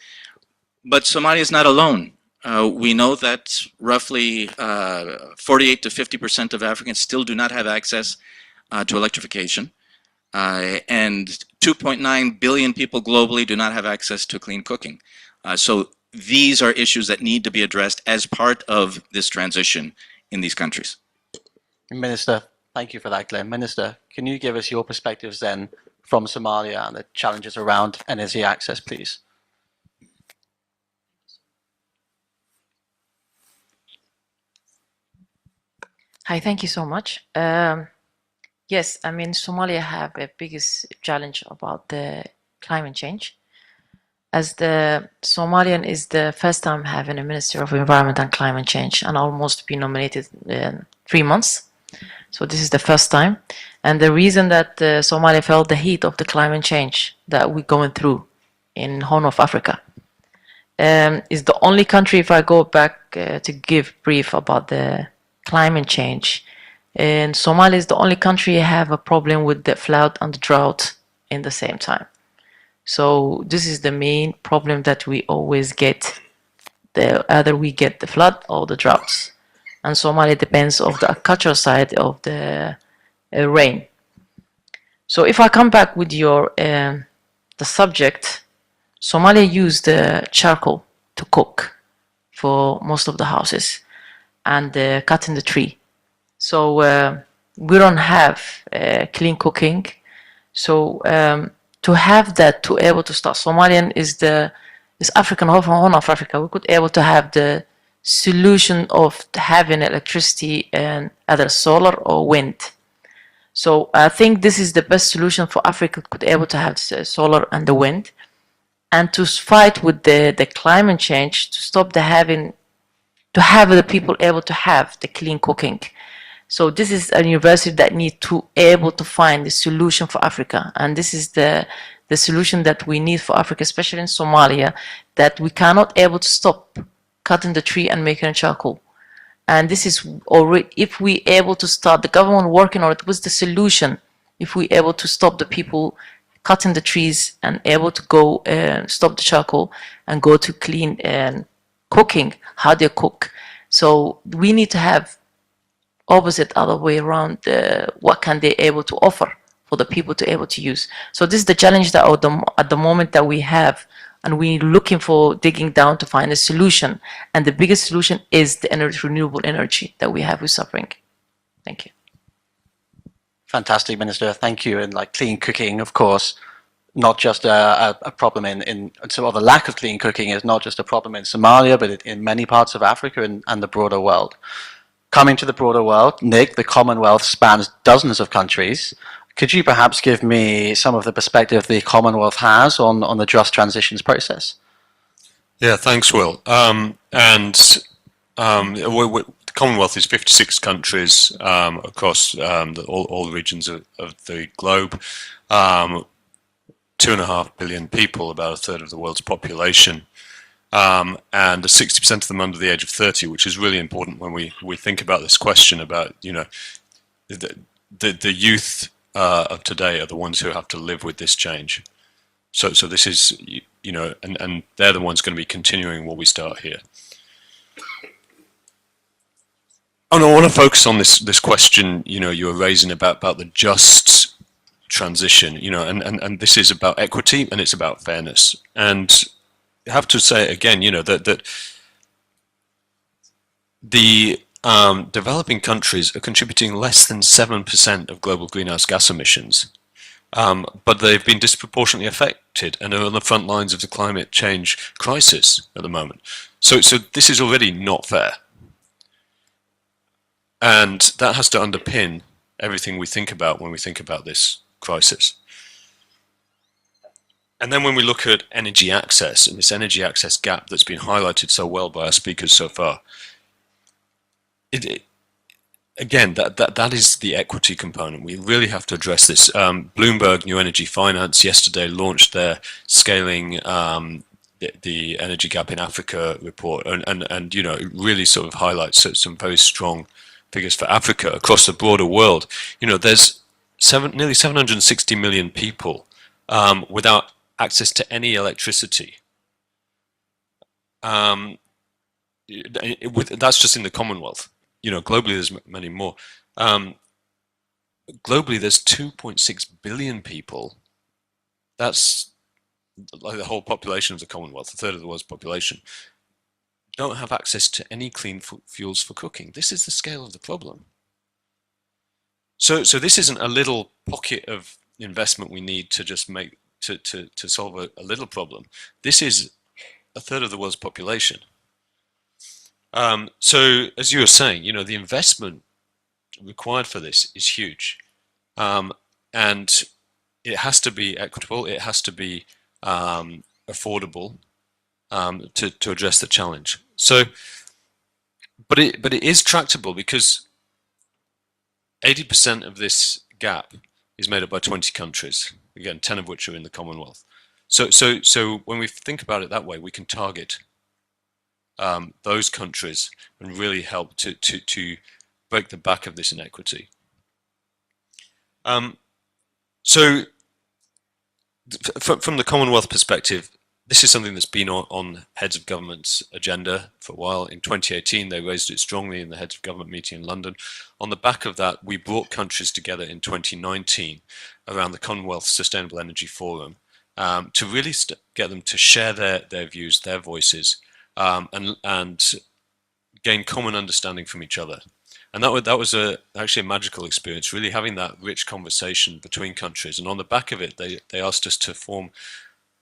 But Somalia is not alone. We know that roughly 48 to 50% of Africans still do not have access to electrification. And 2.9 billion people globally do not have access to clean cooking. So these are issues that need to be addressed as part of this transition in these countries. Minister, thank you for that, Glenn. Minister, can you give us your perspectives then from Somalia and the challenges around energy access, please? Hi, thank you so much. Yes, I mean, Somalia have a biggest challenge about the climate change. As the Somalian is the first time having a Minister of Environment and Climate Change and almost been nominated in 3 months. So this is the first time. And the reason that Somalia felt the heat of the climate change that we're going through in Horn of Africa is the only country, if I go back to give brief about the climate change, and Somalia is the only country have a problem with the flood and the drought in the same time. So this is the main problem that we always get. Either we get the flood or the droughts, and Somalia depends on the agricultural side of the rain. So if I come back with your the subject, Somalia used charcoal to cook for most of the houses and cutting the tree. So we don't have clean cooking. So to have that, to able to start, Somalian is African Horn of Africa. We could able to have the solution of having electricity and either solar or wind. So I think this is the best solution for Africa. Could able to have solar and the wind, and to fight with the climate change, to stop to have the people able to have the clean cooking. So this is a university that needs to able to find the solution for Africa, and this is the solution that we need for Africa, especially in Somalia, that we cannot able to stop cutting the tree and making charcoal. And this is already, if we able to start the government working on it, was the solution. If we able to stop the people cutting the trees and able to go stop the charcoal and go to clean cooking, how they cook. So we need to have opposite other way around. What can they able to offer for the people to able to use. So this is the challenge that at the moment that we have, and we're looking for digging down to find a solution. And the biggest solution is the renewable energy that we have with suffering. Thank you. Fantastic, Minister. Thank you. And like clean cooking, of course, not just a problem in so the lack of clean cooking is not just a problem in Somalia, but in many parts of Africa and the broader world. Coming to the broader world, Nick, the Commonwealth spans dozens of countries. Could you perhaps give me some of the perspective the Commonwealth has on the just transitions process? Yeah, thanks, Will. The Commonwealth is 56 countries across all regions of the globe. 2.5 billion people, about a third of the world's population, and 60% of them under the age of 30, which is really important when we think about this question about, you know, the youth of today are the ones who have to live with this change. So this is, you know, and they're the ones going to be continuing what we start here. And I want to focus on this question, you know, you were raising about the just transition, you know, and this is about equity and it's about fairness. And I have to say again, you know, that the developing countries are contributing less than 7% of global greenhouse gas emissions, but they've been disproportionately affected and are on the front lines of the climate change crisis at the moment. So this is already not fair. And that has to underpin everything we think about when we think about this crisis. And then when we look at energy access and this energy access gap that's been highlighted so well by our speakers so far, again, that is the equity component. We really have to address this. Bloomberg New Energy Finance yesterday launched their scaling the energy gap in Africa report, and you know, it really sort of highlights some very strong figures for Africa across the broader world. You know, there's nearly 760 million people without access to any electricity. That's just in the Commonwealth. You know, globally there's many more. Globally there's 2.6 billion people. That's like the whole population of the Commonwealth, a third of the world's population, don't have access to any clean fuels for cooking. This is the scale of the problem. So this isn't a little pocket of investment we need to just make to solve a little problem. This is a third of the world's population. So as you were saying, you know, the investment required for this is huge, and it has to be equitable. It has to be affordable to address the challenge. So, but it is tractable because 80% of this gap is made up by 20 countries. Again, 10 of which are in the Commonwealth. So when we think about it that way, we can target those countries and really help to break the back of this inequity. So from the Commonwealth perspective, this is something that's been on heads of government's agenda for a while. In 2018, they raised it strongly in the heads of government meeting in London. On the back of that, we brought countries together in 2019 around the Commonwealth Sustainable Energy Forum to really get them to share their views, their voices, and gain common understanding from each other. And that was actually a magical experience, really having that rich conversation between countries. And on the back of it, they asked us to form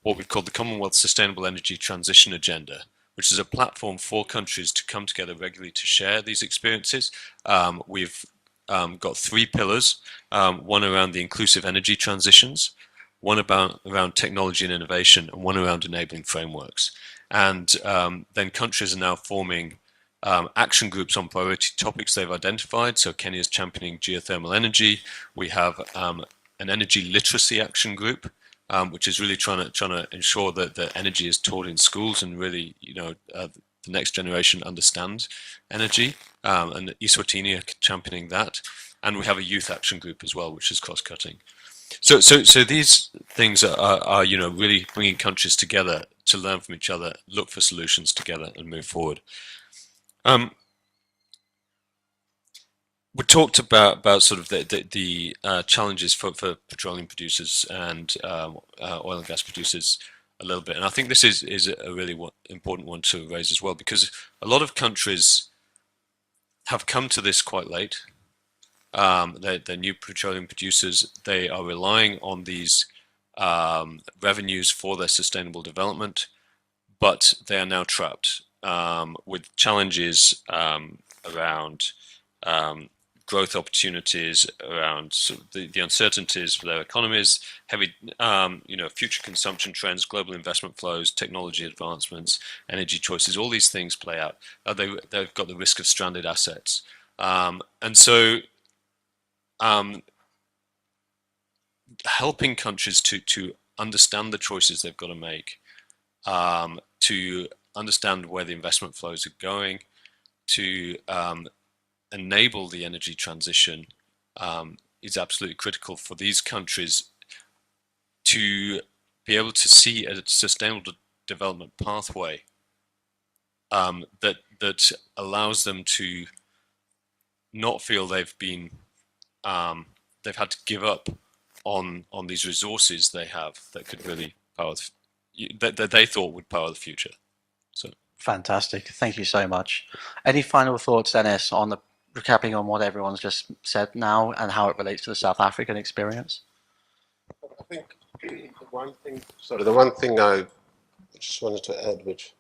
what we've called the Commonwealth Sustainable Energy Transition Agenda, which is a platform for countries to come together regularly to share these experiences. We've got 3 pillars, one around the inclusive energy transitions, one around technology and innovation, and one around enabling frameworks. And then countries are now forming action groups on priority topics they've identified. So Kenya's championing geothermal energy. We have an energy literacy action group, which is really trying to ensure that the energy is taught in schools and really, you know, the next generation understands energy. And Eswatini are championing that. And we have a youth action group as well, which is cross-cutting. So these things are you know, really bringing countries together to learn from each other, look for solutions together, and move forward. we talked about sort of the challenges for petroleum producers and oil and gas producers a little bit, and I think this is a really important one to raise as well, because a lot of countries have come to this quite late. They're new petroleum producers. They are relying on these revenues for their sustainable development, but they are now trapped with challenges around growth opportunities, around sort of the uncertainties for their economies, heavy, future consumption trends, global investment flows, technology advancements, energy choices. All these things play out. They've got the risk of stranded assets, and so helping countries to understand the choices they've got to make, to understand where the investment flows are going, to enable the energy transition is absolutely critical for these countries to be able to see a sustainable development pathway that allows them to not feel they've been they've had to give up on these resources they have that could really power that they thought would power the future. So fantastic, thank you so much. Any final thoughts, Dennis, on the recapping on what everyone's just said now and how it relates to the South African experience? I think the one thing I just wanted to add, which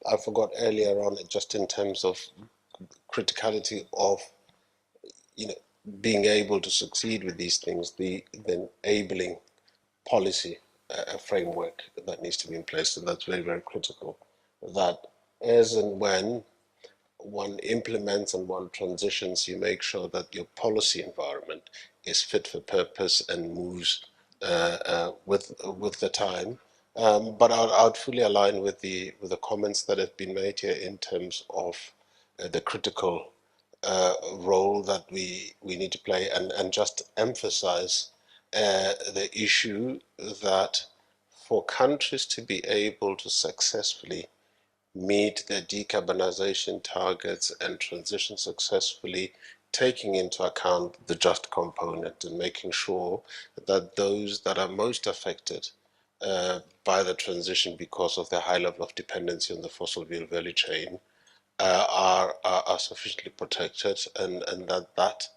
I forgot earlier on, just in terms of criticality of being able to succeed with these things, the enabling policy framework that needs to be in place. So that's very, very critical, that as and when one implements and one transitions, you make sure that your policy environment is fit for purpose and moves with the time. But I'd fully align with the comments that have been made here in terms of the critical role that we need to play, and just emphasize the issue that for countries to be able to successfully meet their decarbonization targets and transition successfully, taking into account the just component and making sure that those that are most affected by the transition because of the high level of dependency on the fossil fuel value chain are sufficiently protected, and that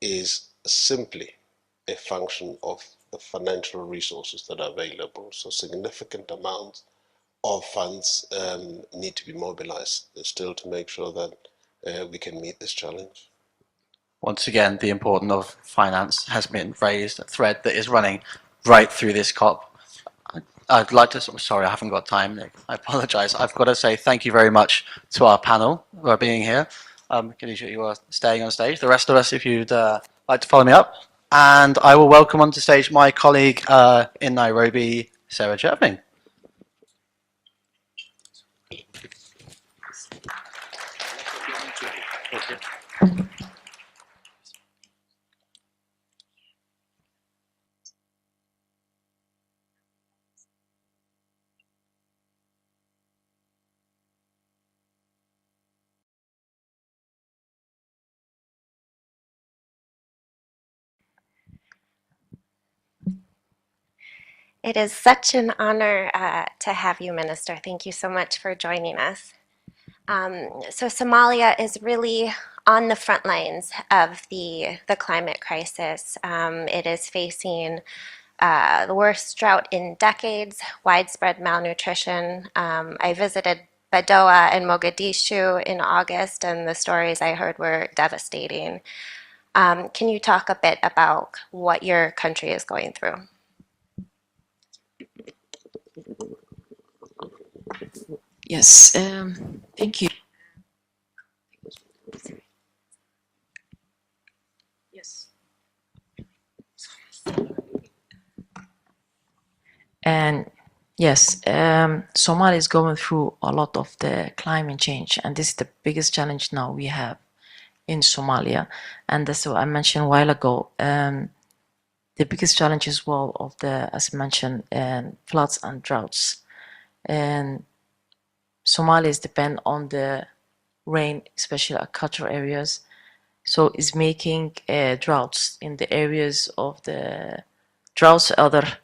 is simply a function of the financial resources that are available. So significant amounts of funds need to be mobilized still to make sure that we can meet this challenge. Once again, the importance of finance has been raised, a thread that is running right through this COP. I'd like to, sorry, I haven't got time, Nick. I apologize. I've got to say thank you very much to our panel for being here. Khadija, you are staying on stage. The rest of us, if you'd like to follow me up. And I will welcome onto stage my colleague in Nairobi, Sarah Jerving. It is such an honor to have you, Minister. Thank you so much for joining us. So Somalia is really on the front lines of the climate crisis. It is facing the worst drought in decades, widespread malnutrition. I visited Badoa and Mogadishu in August, and the stories I heard were devastating. Can you talk a bit about what your country is going through? Yes, thank you. Yes. And yes, Somalia is going through a lot of the climate change, and this is the biggest challenge now we have in Somalia. And that's what I mentioned a while ago. The biggest challenge as well of the, as mentioned, floods and droughts. And Somalis depend on the rain, especially agricultural areas. So it's making droughts in the areas of the droughts, other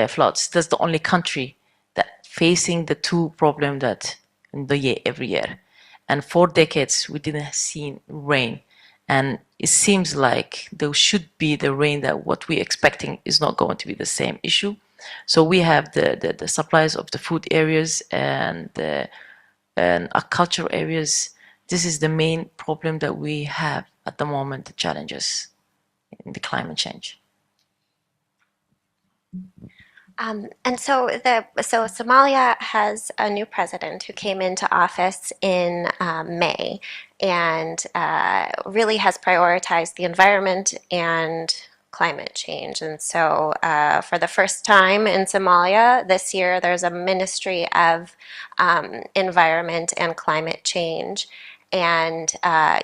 floods. That's the only country that facing the two problem that in the year every year. And for decades we didn't see rain, and it seems like there should be the rain that what we're expecting is not going to be the same issue. So we have the supplies of the food areas and agricultural areas. This is the main problem that we have at the moment, the challenges in the climate change. And so Somalia has a new president who came into office in May and really has prioritized the environment and climate change. And so for the first time in Somalia this year, there's a Ministry of Environment and Climate Change. And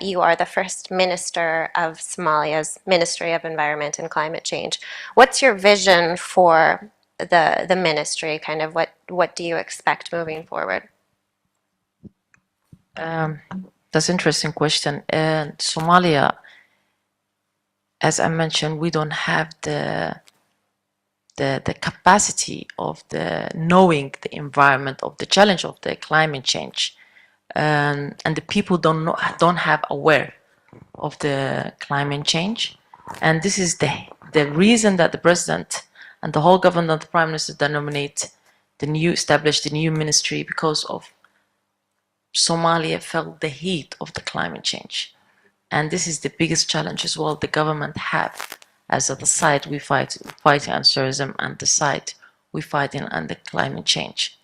you are the first minister of Somalia's Ministry of Environment and Climate Change. What's your vision for the ministry? Kind of what do you expect moving forward? That's an interesting question. And Somalia, as I mentioned, we don't have the capacity of the knowing the environment of the challenge of the climate change, and the people don't have aware of the climate change, and this is the reason that the president and the whole government, the prime minister, established the new ministry, because of Somalia felt the heat of the climate change. And this is the biggest challenge as well the government have. As at the side we fighting on terrorism, and the side we fighting on the climate change.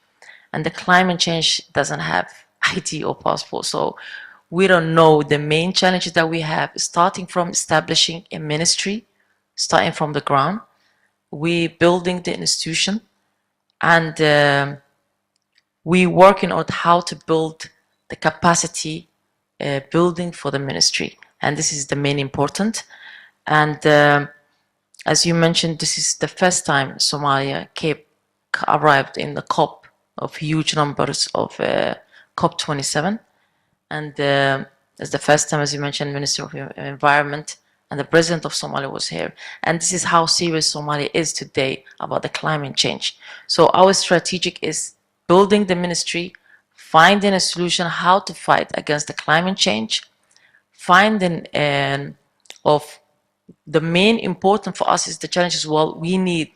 And the climate change doesn't have ID or passport, so we don't know the main challenges that we have, starting from establishing a ministry, starting from the ground. We building the institution, and we working on how to build the capacity building for the ministry, and this is the main important. And as you mentioned, this is the first time Somalia arrived in the COP of huge numbers of COP 27, and it's the first time, as you mentioned, Minister of Environment and the President of Somalia was here. And this is how serious Somalia is today about the climate change. So our strategic is building the ministry, finding a solution how to fight against the climate change, finding of the main important for us is the challenge as well. We need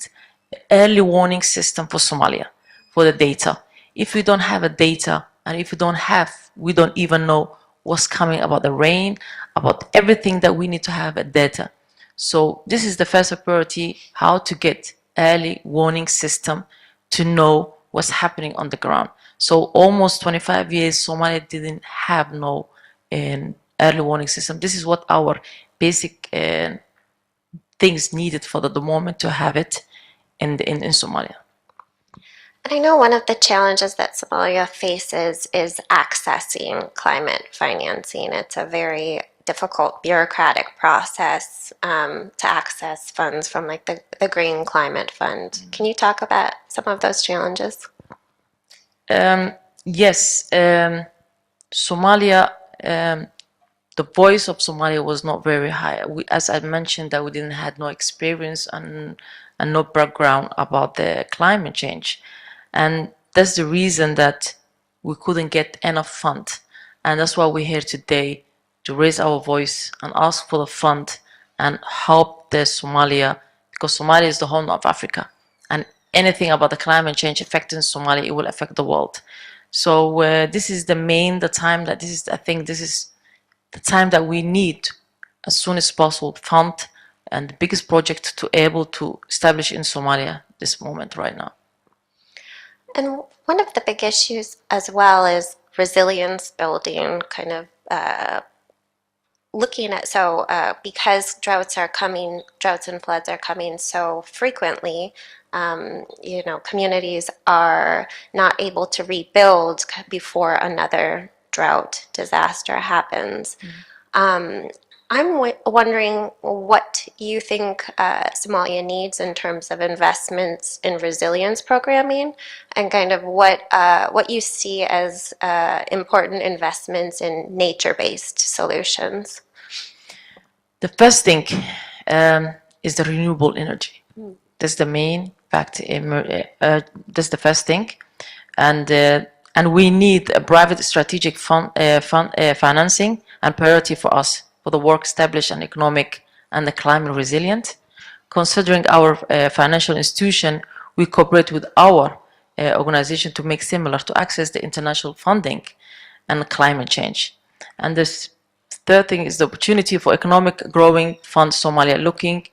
early warning system for Somalia for the data. If we don't have a data, and if we don't even know what's coming about the rain, about everything that we need to have a data. So this is the first priority, how to get early warning system to know what's happening on the ground. So almost 25 years Somalia didn't have no early warning system. This is what our basic things needed for the moment to have it in Somalia. And I know one of the challenges that Somalia faces is accessing climate financing. It's a very difficult bureaucratic process to access funds from like the Green Climate Fund. Can you talk about some of those challenges? Yes, Somalia, the voice of Somalia was not very high. As I mentioned, that we didn't have no experience and no background about the climate change. And that's the reason that we couldn't get enough fund. And that's why we're here today, to raise our voice and ask for the fund and help the Somalia, because Somalia is the horn of Africa. And anything about the climate change affecting Somalia, it will affect the world. So this is I think this is the time that we need, as soon as possible, fund and the biggest project to able to establish in Somalia this moment right now. And one of the big issues as well is resilience building, kind of looking at, because droughts and floods are coming so frequently, communities are not able to rebuild before another drought disaster happens. I'm wondering what you think Somalia needs in terms of investments in resilience programming, and kind of what you see as important investments in nature-based solutions. The first thing is the renewable energy. That's the main fact. That's the first thing, and we need a private strategic financing and priority for us for the work established and economic and the climate resilient. Considering our financial institution, we cooperate with our organization to make similar to access the international funding and climate change. And this third thing is the opportunity for economic growing fund Somalia, looking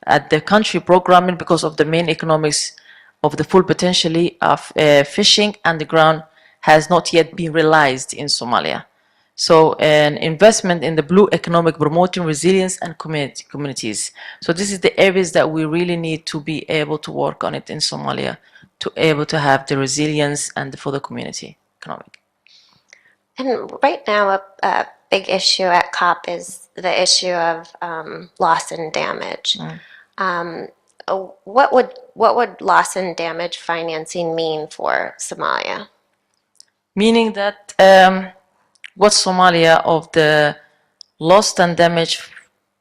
at the country programming because of the main economics of the full potentially of fishing and the ground has not yet been realized in Somalia. So an investment in the blue economic promoting resilience and communities. So this is the areas that we really need to be able to work on it in Somalia, to able to have the resilience and for the community economic. And right now, a big issue at COP is the issue of loss and damage. What would loss and damage financing mean for Somalia? Meaning that what Somalia of the loss and damage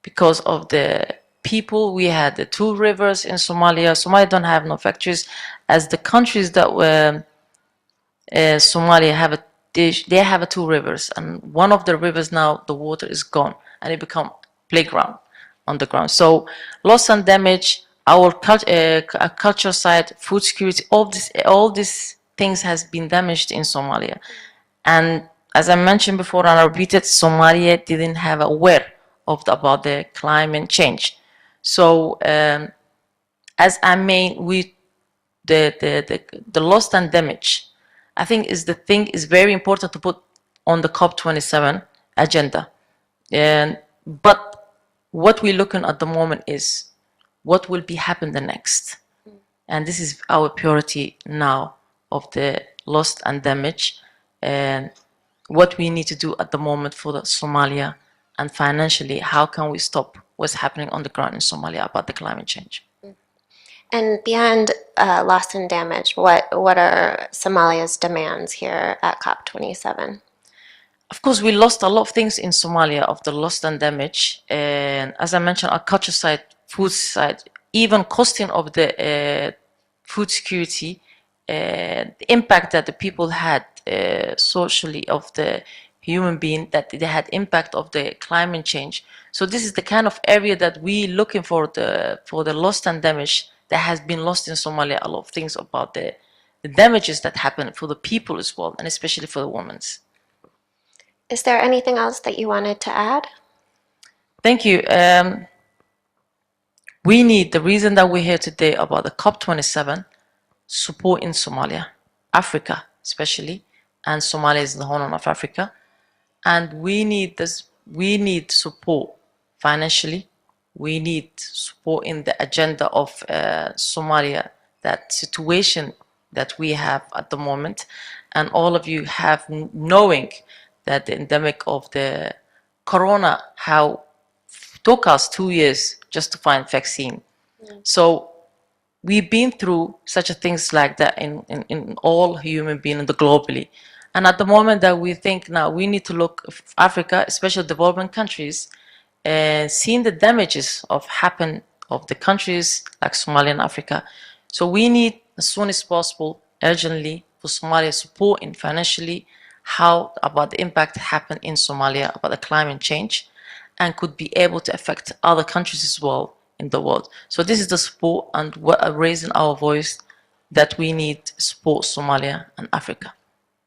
because of the people, we had the 2 rivers in Somalia. Somalia don't have no factories, as the countries that were Somalia have they have 2 rivers, and one of the rivers now the water is gone and it become playground on the ground. So loss and damage, our culture side, food security, all these things has been damaged in Somalia. And as I mentioned before and I repeated, Somalia didn't have aware of about the climate change. So as I mean, the loss and damage, I think is the thing is very important to put on the COP27 agenda. But what we're looking at the moment is what will be happen the next. And this is our priority now of the loss and damage, and what we need to do at the moment for the Somalia, and financially, how can we stop what's happening on the ground in Somalia about the climate change. And beyond loss and damage, what are Somalia's demands here at COP27? Of course, we lost a lot of things in Somalia of the loss and damage. And as I mentioned, our culture side, food side, even costing of the food security, the impact that the people had socially of the human being, that they had impact of the climate change. So this is the kind of area that we looking for the loss and damage that has been lost in Somalia. A lot of things about the damages that happen for the people as well, and especially for the women. Is there anything else that you wanted to add? Thank you. We need, the reason that we're here today about the COP27, support in Somalia, Africa especially, and Somalia is the Horn of Africa. And we need this, we need support financially. We need support in the agenda of Somalia, that situation that we have at the moment. And all of you have knowing that the endemic of the corona, how took us 2 years just to find vaccine. So we've been through such a things like that in all human beings globally. And at the moment that we think now we need to look at Africa, especially developing countries, and seeing the damages of happen of the countries like Somalia and Africa. So we need as soon as possible, urgently, for Somalia support in financially, how about the impact happen in Somalia about the climate change, and could be able to affect other countries as well in the world. So this is the support and raising our voice that we need to support Somalia and Africa.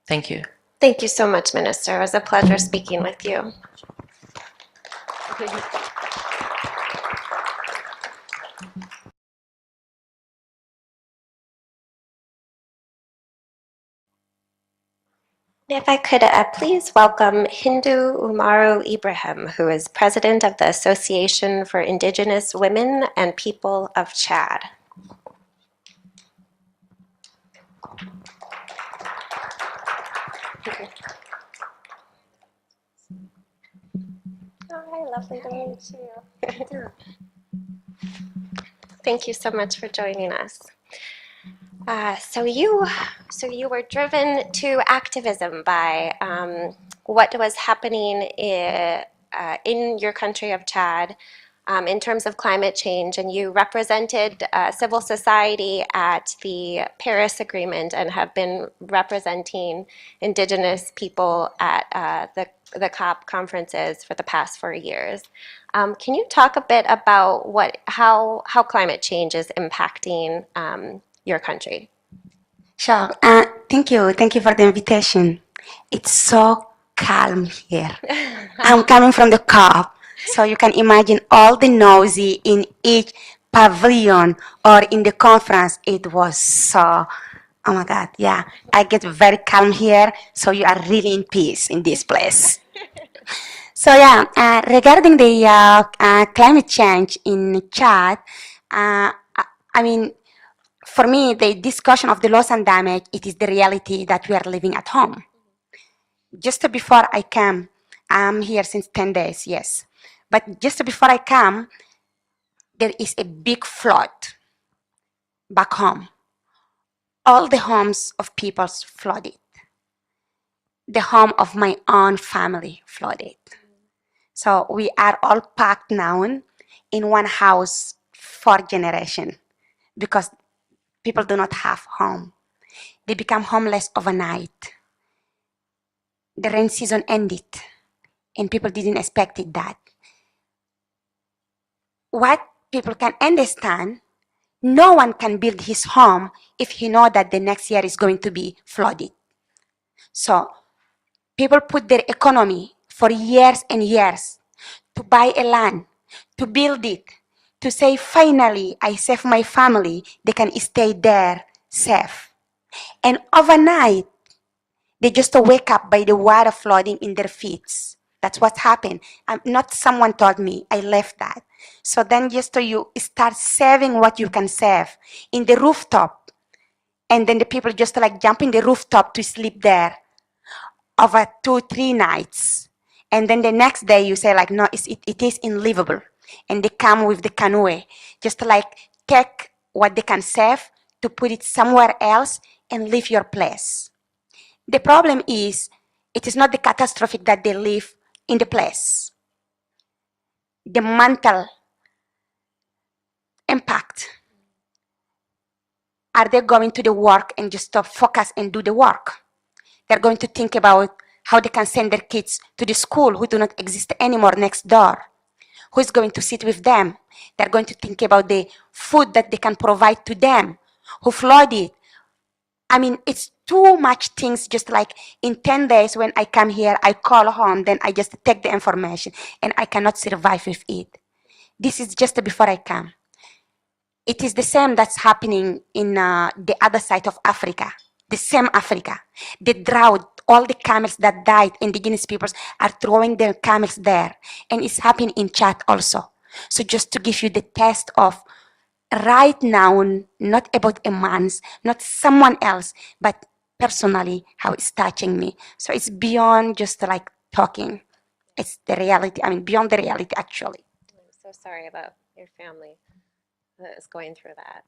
Thank you. Thank you so much, Minister. It was a pleasure speaking with you. If I could please welcome Hindu Umaru Ibrahim, who is President of the Association for Indigenous Women and People of Chad. Hi, lovely to meet you. Thank you so much for joining us. So you were driven to activism by what was happening in your country of Chad in terms of climate change, and you represented civil society at the Paris Agreement and have been representing Indigenous people at the COP conferences for the past 4 years. Can you talk a bit about how climate change is impacting your country? Sure. Thank you. Thank you for the invitation. It's so calm here. I'm coming from the COP, so you can imagine all the noisy in each pavilion or in the conference. It was so, oh my God, yeah. I get very calm here, so you are really in peace in this place. So yeah, regarding the climate change in Chad, I mean, for me, the discussion of the loss and damage, it is the reality that we are living at home. Just before I came, I'm here since 10 days, yes. But just before I come, there is a big flood back home. All the homes of people flooded. The home of my own family flooded. So we are all packed now in one house for generation because people do not have home. They become homeless overnight. The rain season ended and people didn't expect it that. What people can understand, no one can build his home if he knows that the next year is going to be flooded. So people put their economy for years and years to buy a land, to build it, to say, finally, I save my family, they can stay there safe. And overnight, they just wake up by the water flooding in their feet. That's what happened. Not someone told me, I left that. So then just you start saving what you can save in the rooftop. And then the people just like jump in the rooftop to sleep there over 2-3 nights. And then the next day you say like, no, it is unlivable. And they come with the canoe, just like take what they can save to put it somewhere else and leave your place. The problem is, it is not the catastrophic that they live in the place. The mental impact. Are they going to the work and just focus and do the work? They're going to think about how they can send their kids to the school who do not exist anymore next door. Who is going to sit with them? They're going to think about the food that they can provide to them, who flooded. I mean, it's too much things. Just like in 10 days when I come here, I call home, then I just take the information and I cannot survive with it. This is just before I come. It is the same that's happening in the other side of Africa, the same Africa. The drought, all the camels that died, indigenous peoples are throwing their camels there. And it's happening in Chad also. So just to give you the test of right now, not about a month, not someone else, but personally, how it's touching me. So it's beyond just like talking. It's the reality, I mean, beyond the reality, actually. I'm so sorry about your family that is going through that.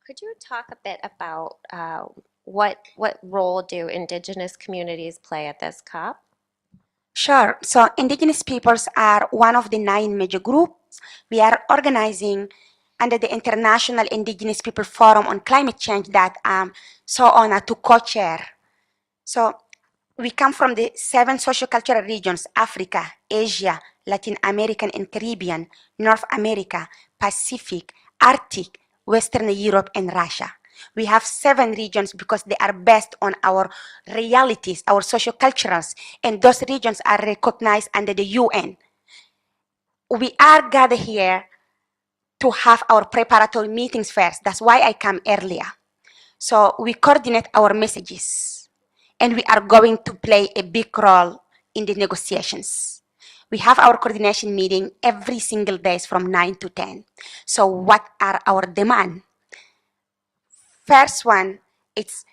Could you talk a bit about what role do Indigenous communities play at this COP? Sure. So Indigenous peoples are one of the 9 major groups. We are organizing under the International Indigenous People Forum on Climate Change that I'm so honored to co-chair. So we come from the 7 sociocultural regions: Africa, Asia, Latin American and Caribbean, North America, Pacific, Arctic, Western Europe, and Russia. We have 7 regions because they are based on our realities, our socioculturals, and those regions are recognized under the UN. We are gathered here to have our preparatory meetings first. That's why I come earlier. So we coordinate our messages, and we are going to play a big role in the negotiations. We have our coordination meeting every single day from 9 to 10. So what are our demands? First one, it's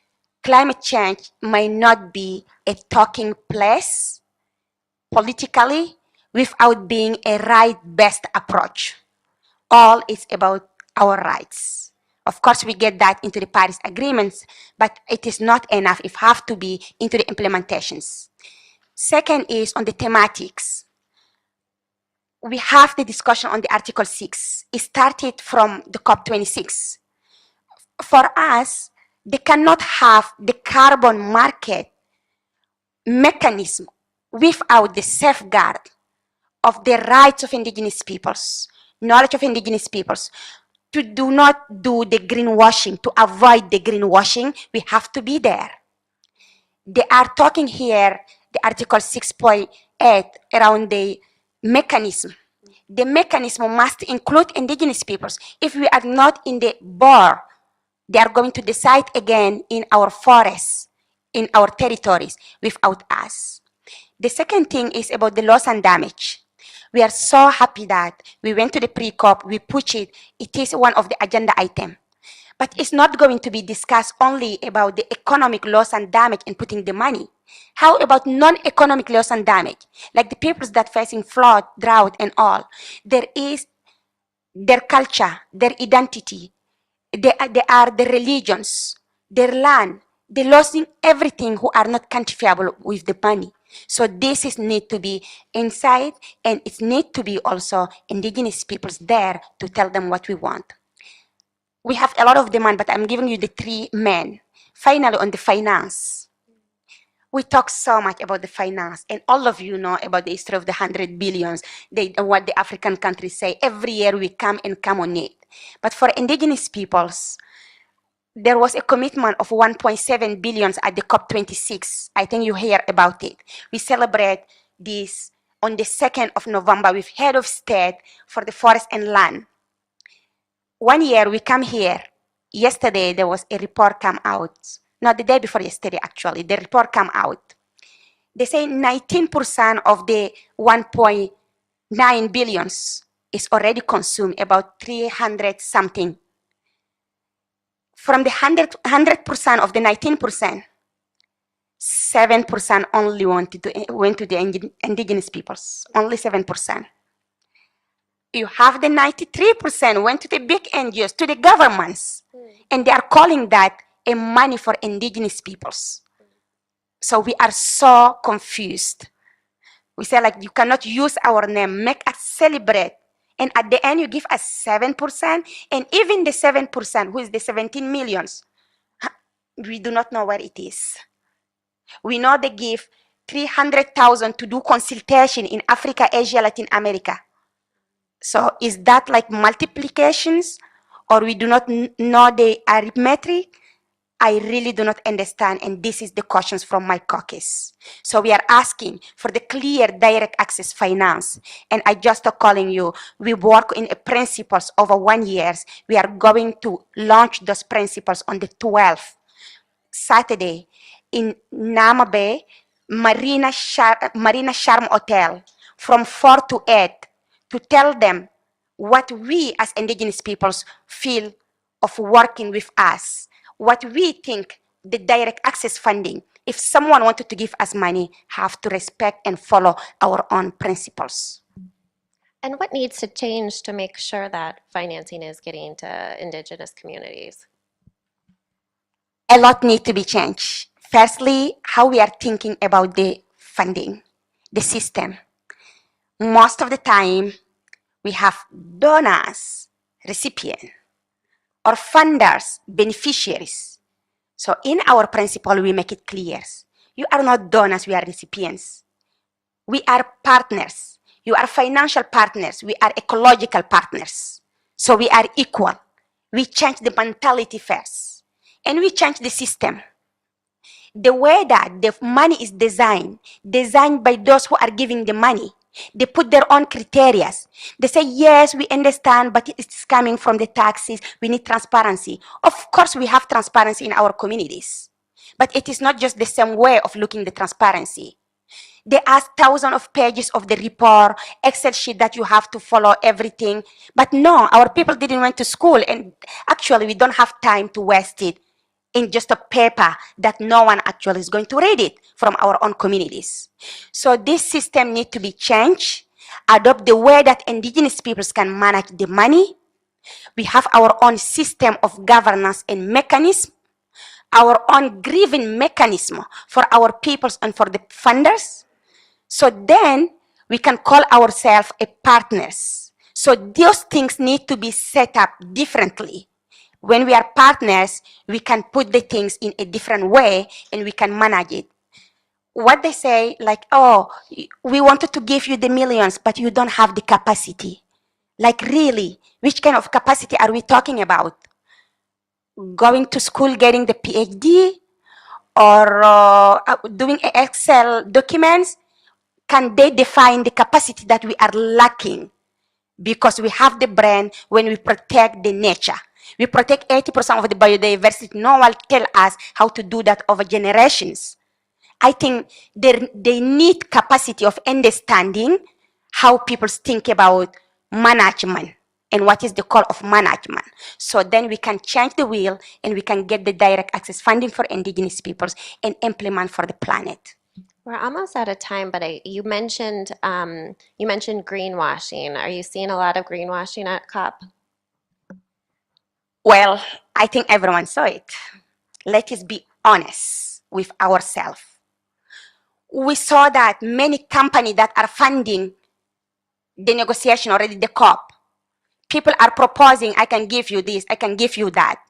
climate change may not be a talking place politically without being a right-based approach. All is about our rights. Of course, we get that into the Paris agreements, but it is not enough. It have to be into the implementations. Second is on the thematics. we have the discussion on the Article 6. It started from the COP26. For us, they cannot have the carbon market mechanism without the safeguard of the rights of indigenous peoples, knowledge of indigenous peoples. To do not do the greenwashing, to avoid the greenwashing, we have to be there. They are talking here, the Article 6.8, around the mechanism. The mechanism must include indigenous peoples. If we are not in the board, they are going to decide again in our forests, in our territories, without us. The second thing is about the loss and damage. We are so happy that we went to the pre-COP, we push it. It is one of the agenda items. But it's not going to be discussed only about the economic loss and damage and putting the money. How about non-economic loss and damage? Like the peoples that facing flood, drought, and all. There is their culture, their identity. They are the religions, their land. They're losing everything who are not quantifiable with the money. So this is need to be inside, and it need to be also indigenous peoples there to tell them what we want. We have a lot of demand, but I'm giving you the three men. Finally, on the finance. We talk so much about the finance, and all of you know about the history of the 100 billions, what the African countries say. Every year we come on it. But for indigenous peoples, there was a commitment of 1.7 billion at the COP26. I think you hear about it. We celebrate this on the 2nd of November with head of state for the forest and land. 1 year we come here. Yesterday there was a report come out. Not the day before yesterday, actually. The report come out. They say 19% of the 1.9 billions is already consumed, about 300 something. From the 100% of the 19%, 7% only went to the indigenous peoples, only 7%. You have the 93% went to the big NGOs, to the governments, and they are calling that a money for indigenous peoples. So we are so confused. We say like, you cannot use our name, make us celebrate. And at the end, you give us 7%, and even the 7%, who is the 17 millions, we do not know where it is. We know they give 300,000 to do consultation in Africa, Asia, Latin America. So is that like multiplications, or we do not know the arithmetic? I really do not understand, and this is the questions from my caucus. So we are asking for the clear direct access finance, and I just calling you, we work in principles over 1 year. We are going to launch those principles on the 12th, Saturday, in Nama Bay, Marina Sharm Hotel, from 4 to 8, to tell them what we as indigenous peoples feel of working with us. What we think the direct access funding, if someone wanted to give us money, have to respect and follow our own principles. And what needs to change to make sure that financing is getting to indigenous communities? A lot needs to be changed. Firstly, how we are thinking about the funding, the system. Most of the time, we have donors, recipients, or funders, beneficiaries. So in our principle, we make it clear. You are not donors, we are recipients. We are partners. You are financial partners. We are ecological partners. So we are equal. We change the mentality first. And we change the system. The way that the money is designed by those who are giving the money. They put their own criteria. They say, yes, we understand, but it's coming from the taxes. We need transparency. Of course, we have transparency in our communities. But it is not just the same way of looking at the transparency. They ask thousands of pages of the report, Excel sheet that you have to follow everything. But no, our people didn't went to school, and actually we don't have time to waste it in just a paper that no one actually is going to read it from our own communities. So this system needs to be changed, adopt the way that indigenous peoples can manage the money. We have our own system of governance and mechanism, our own grieving mechanism for our peoples and for the funders. So then We can call ourselves a partners. So those things need to be set up differently. When we are partners, we can put the things in a different way and we can manage it. What they say, like, oh, we wanted to give you the millions, but you don't have the capacity. Like, really, which kind of capacity are we talking about? Going to school, getting the PhD, or doing Excel documents? Can they define the capacity that we are lacking? Because we have the brain when we protect the nature. We protect 80% of the biodiversity. No one tell us how to do that over generations. I think they need capacity of understanding how people think about management and what is the call of management. So then we can change the wheel and we can get the direct access funding for indigenous peoples and implement for the planet. We're almost out of time, but you mentioned greenwashing. Are you seeing a lot of greenwashing at COP? Well, I think everyone saw it. Let us be honest with ourselves. We saw that many companies that are funding the negotiation already, the COP, people are proposing, I can give you this, I can give you that.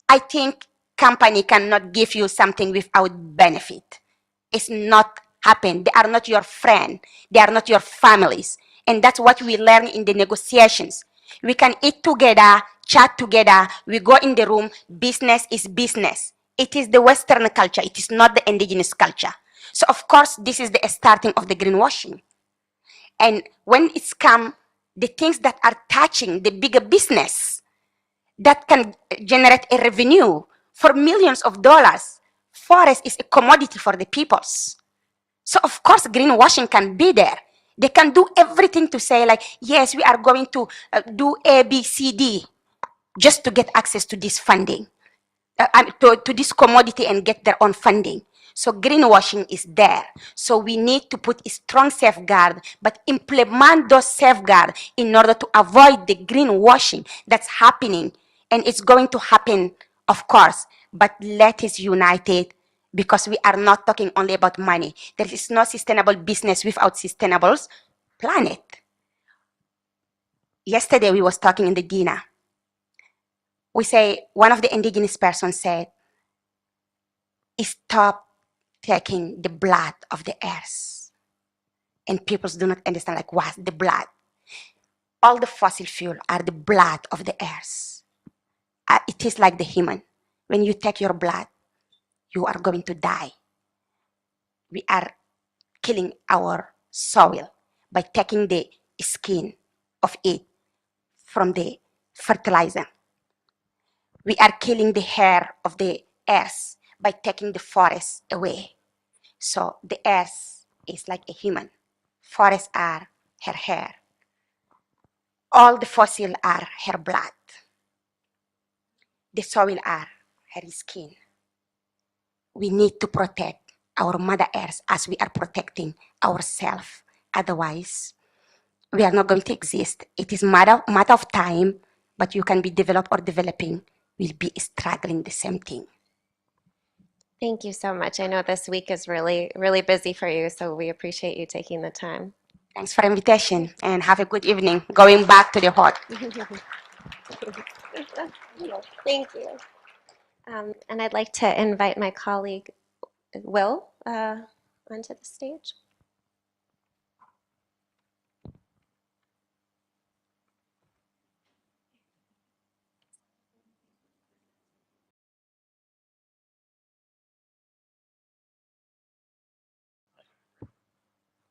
I think company cannot give you something without benefit. It's not happen. They are not your friend. They are not your families. And that's what we learn in the negotiations. We can eat together, chat together, we go in the room, business is business. It is the Western culture, it is not the indigenous culture. So of course, this is the starting of the greenwashing. And when it's come, the things that are touching the bigger business, that can generate a revenue for millions of dollars. Forest is a commodity for the peoples. So of course, greenwashing can be there. They can do everything to say like, yes, we are going to do A, B, C, D, just to get access to this funding, to this commodity and get their own funding. So greenwashing is there. So we need to put a strong safeguard, but implement those safeguards in order to avoid the greenwashing that's happening. And it's going to happen, of course, but let us unite it, because we are not talking only about money. There is no sustainable business without sustainable planet. Yesterday we was talking in the dinner. We say, one of the indigenous persons said, stop taking the blood of the earth. And people do not understand, like, what's the blood? All the fossil fuel are the blood of the earth. It is like the human. When you take your blood, you are going to die. We are killing our soil by taking the skin of it from the fertilizer. We are killing the hair of the earth by taking the forest away. So the earth is like a human. Forests are her hair. All the fossil are her blood. The soil are her skin. We need to protect our Mother Earth as we are protecting ourselves. Otherwise, we are not going to exist. It is matter of time, but you can be developed or developing, will be struggling the same thing. Thank you so much. I know this week is really, really busy for you, so we appreciate you taking the time. Thanks for the invitation, and have a good evening. Going back to the hot. Thank you. And I'd like to invite my colleague, Will, onto the stage.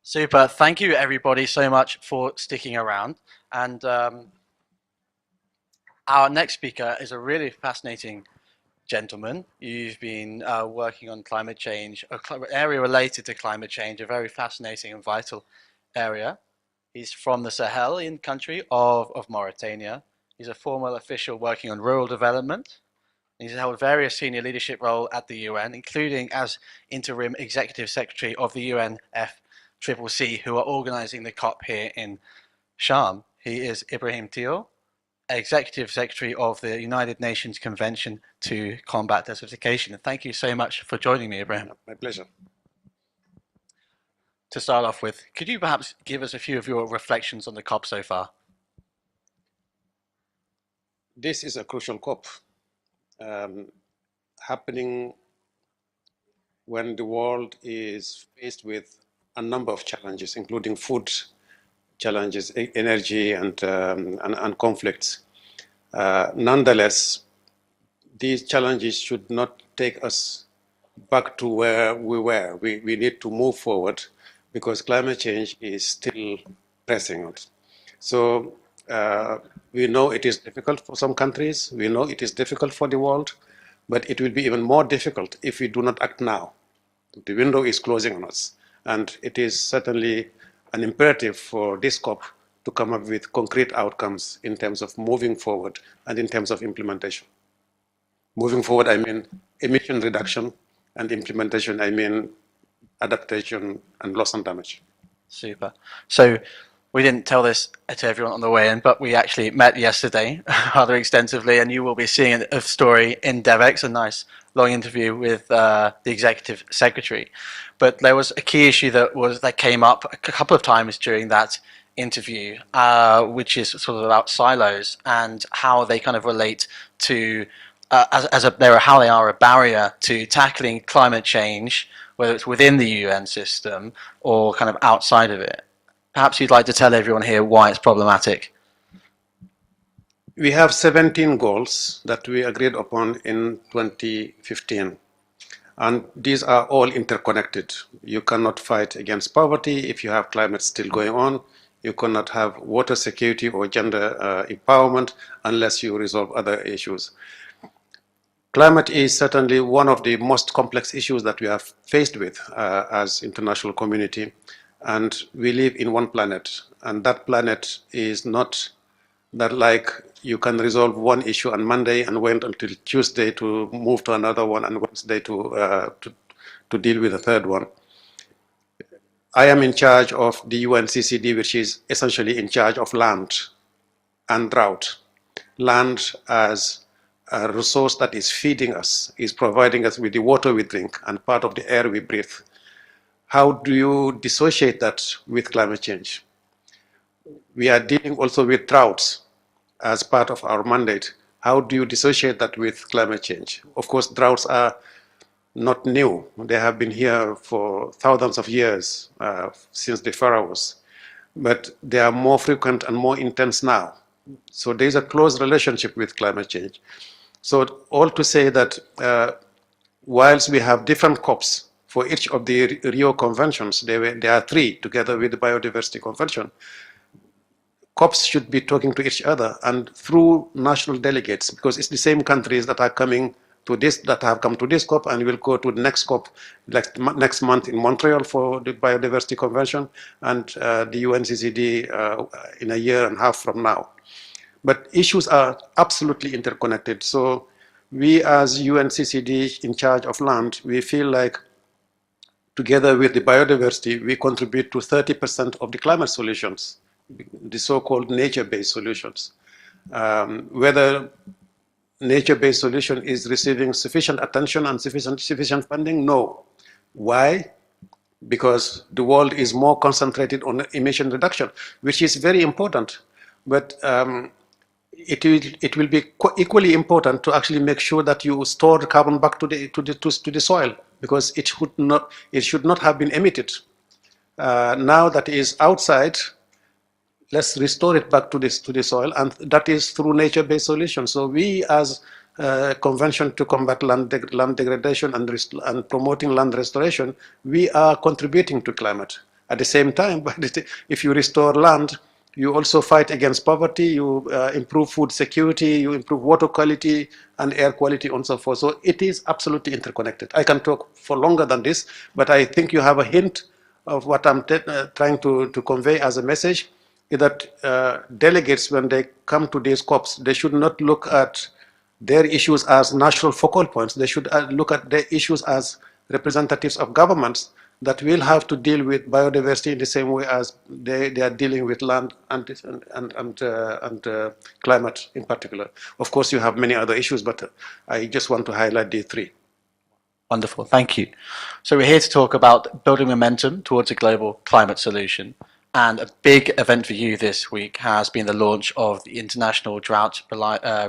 Super. Thank you, everybody, so much for sticking around. And our next speaker is a really fascinating gentleman. You've been working on climate change, an area related to climate change, a very fascinating and vital area. He's from the Sahel country of Mauritania. He's a former official working on rural development. He's held various senior leadership roles at the UN, including as interim executive secretary of the UNFCCC, who are organizing the COP here in Sharm. He is Ibrahim Thiaw, Executive Secretary of the United Nations Convention to Combat Desertification. And thank you so much for joining me, Ibrahim. My pleasure. to start off with, could you perhaps give us a few of your reflections on the COP so far? This is a crucial COP happening when the world is faced with a number of challenges, including food challenges, energy, and conflicts. Nonetheless, these challenges should not take us back to where we were. We need to move forward because climate change is still pressing us. So we know it is difficult for some countries. We know it is difficult for the world, but it will be even more difficult if we do not act now. The window is closing on us, and it is certainly an imperative for this COP to come up with concrete outcomes in terms of moving forward and in terms of implementation. Moving forward, I mean emission reduction, and implementation, I mean adaptation and loss and damage. Super. So we didn't tell this to everyone on the way in, but we actually met yesterday rather extensively, and you will be seeing a story in Devex, a nice long interview with the executive secretary. But there was a key issue that came up a couple of times during that interview, which is sort of about silos and how they kind of relate to how they are a barrier to tackling climate change, whether it's within the UN system or kind of outside of it. Perhaps you'd like to tell everyone here why it's problematic. We have 17 goals that we agreed upon in 2015, and these are all interconnected. You cannot fight against poverty if you have climate still going on. You cannot have water security or gender empowerment unless you resolve other issues. Climate is certainly one of the most complex issues that we are faced with as international community, and we live in one planet, and that planet is not that like you can resolve one issue on Monday and wait until Tuesday to move to another one and Wednesday to deal with the third one. I am in charge of the UNCCD, which is essentially in charge of land and drought. Land as a resource that is feeding us, is providing us with the water we drink and part of the air we breathe. How do you dissociate that with climate change? We are dealing also with droughts as part of our mandate. How do you dissociate that with climate change? Of course, droughts are not new. They have been here for thousands of years, since the pharaohs, but they are more frequent and more intense now. So there is a close relationship with climate change. So all to say that whilst we have different COPs for each of the Rio conventions, there are three together with the Biodiversity Convention, COPs should be talking to each other and through national delegates, because it's the same countries that are coming to this, that have come to this COP and will go to the next COP next month in Montreal for the Biodiversity Convention, and the UNCCD in a year and a half from now. But issues are absolutely interconnected. So we as UNCCD in charge of land, we feel like together with the biodiversity, we contribute to 30% of the climate solutions, the so-called nature-based solutions. Whether nature-based solution is receiving sufficient attention and sufficient funding? No. Why? Because the world is more concentrated on emission reduction, which is very important. But it will be equally important to actually make sure that you store the carbon back to the soil, because it should not have been emitted. Now that it is outside, let's restore it back to the soil, and that is through nature-based solutions. So we, as Convention to Combat Land Degradation and Promoting Land Restoration, we are contributing to climate. At the same time, if you restore land, you also fight against poverty, you improve food security, you improve water quality and air quality and so forth. So it is absolutely interconnected. I can talk for longer than this, but I think you have a hint of what I'm trying to convey as a message, is that delegates, when they come to these COPs, they should not look at their issues as national focal points. They should look at their issues as representatives of governments that will have to deal with biodiversity in the same way as they are dealing with land and climate in particular. Of course, you have many other issues, but I just want to highlight these three. Wonderful, thank you. So we're here to talk about building momentum towards a global climate solution. And a big event for you this week has been the launch of the International Drought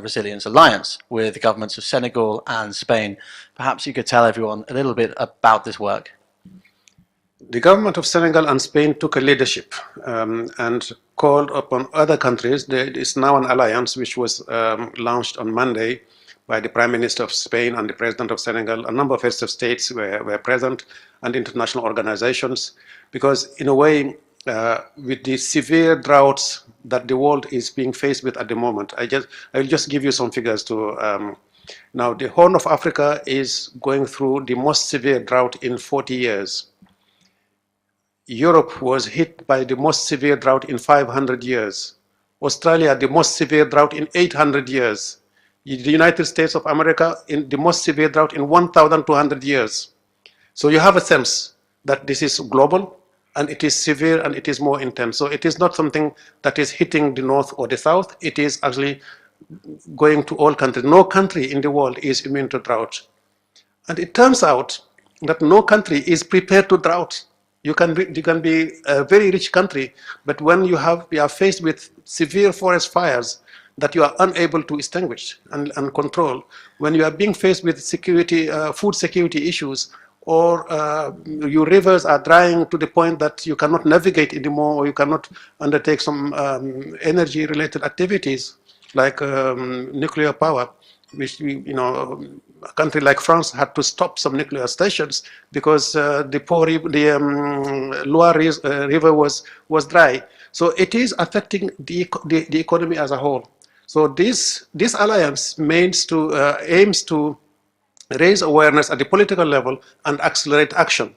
Resilience Alliance with the governments of Senegal and Spain. Perhaps you could tell everyone a little bit about this work. The government of Senegal and Spain took a leadership and called upon other countries. There is now an alliance which was launched on Monday by the Prime Minister of Spain and the President of Senegal. A number of heads of states were present, and international organizations, because in a way, with the severe droughts that the world is being faced with at the moment, I will just give you some figures to. Now, the Horn of Africa is going through the most severe drought in 40 years. Europe was hit by the most severe drought in 500 years. Australia, the most severe drought in 800 years. The United States of America, in the most severe drought in 1,200 years. So you have a sense that this is global, and it is severe, and it is more intense. So it is not something that is hitting the north or the south. It is actually going to all countries. No country in the world is immune to drought. And it turns out that no country is prepared to drought. You can be a very rich country, but when you are faced with severe forest fires that you are unable to extinguish and control, when you are being faced with security, food security issues, or your rivers are drying to the point that you cannot navigate anymore, or you cannot undertake some energy-related activities like nuclear power, which a country like France had to stop some nuclear stations because the Loire river was dry. So it is affecting the economy as a whole. So this alliance aims to raise awareness at the political level and accelerate action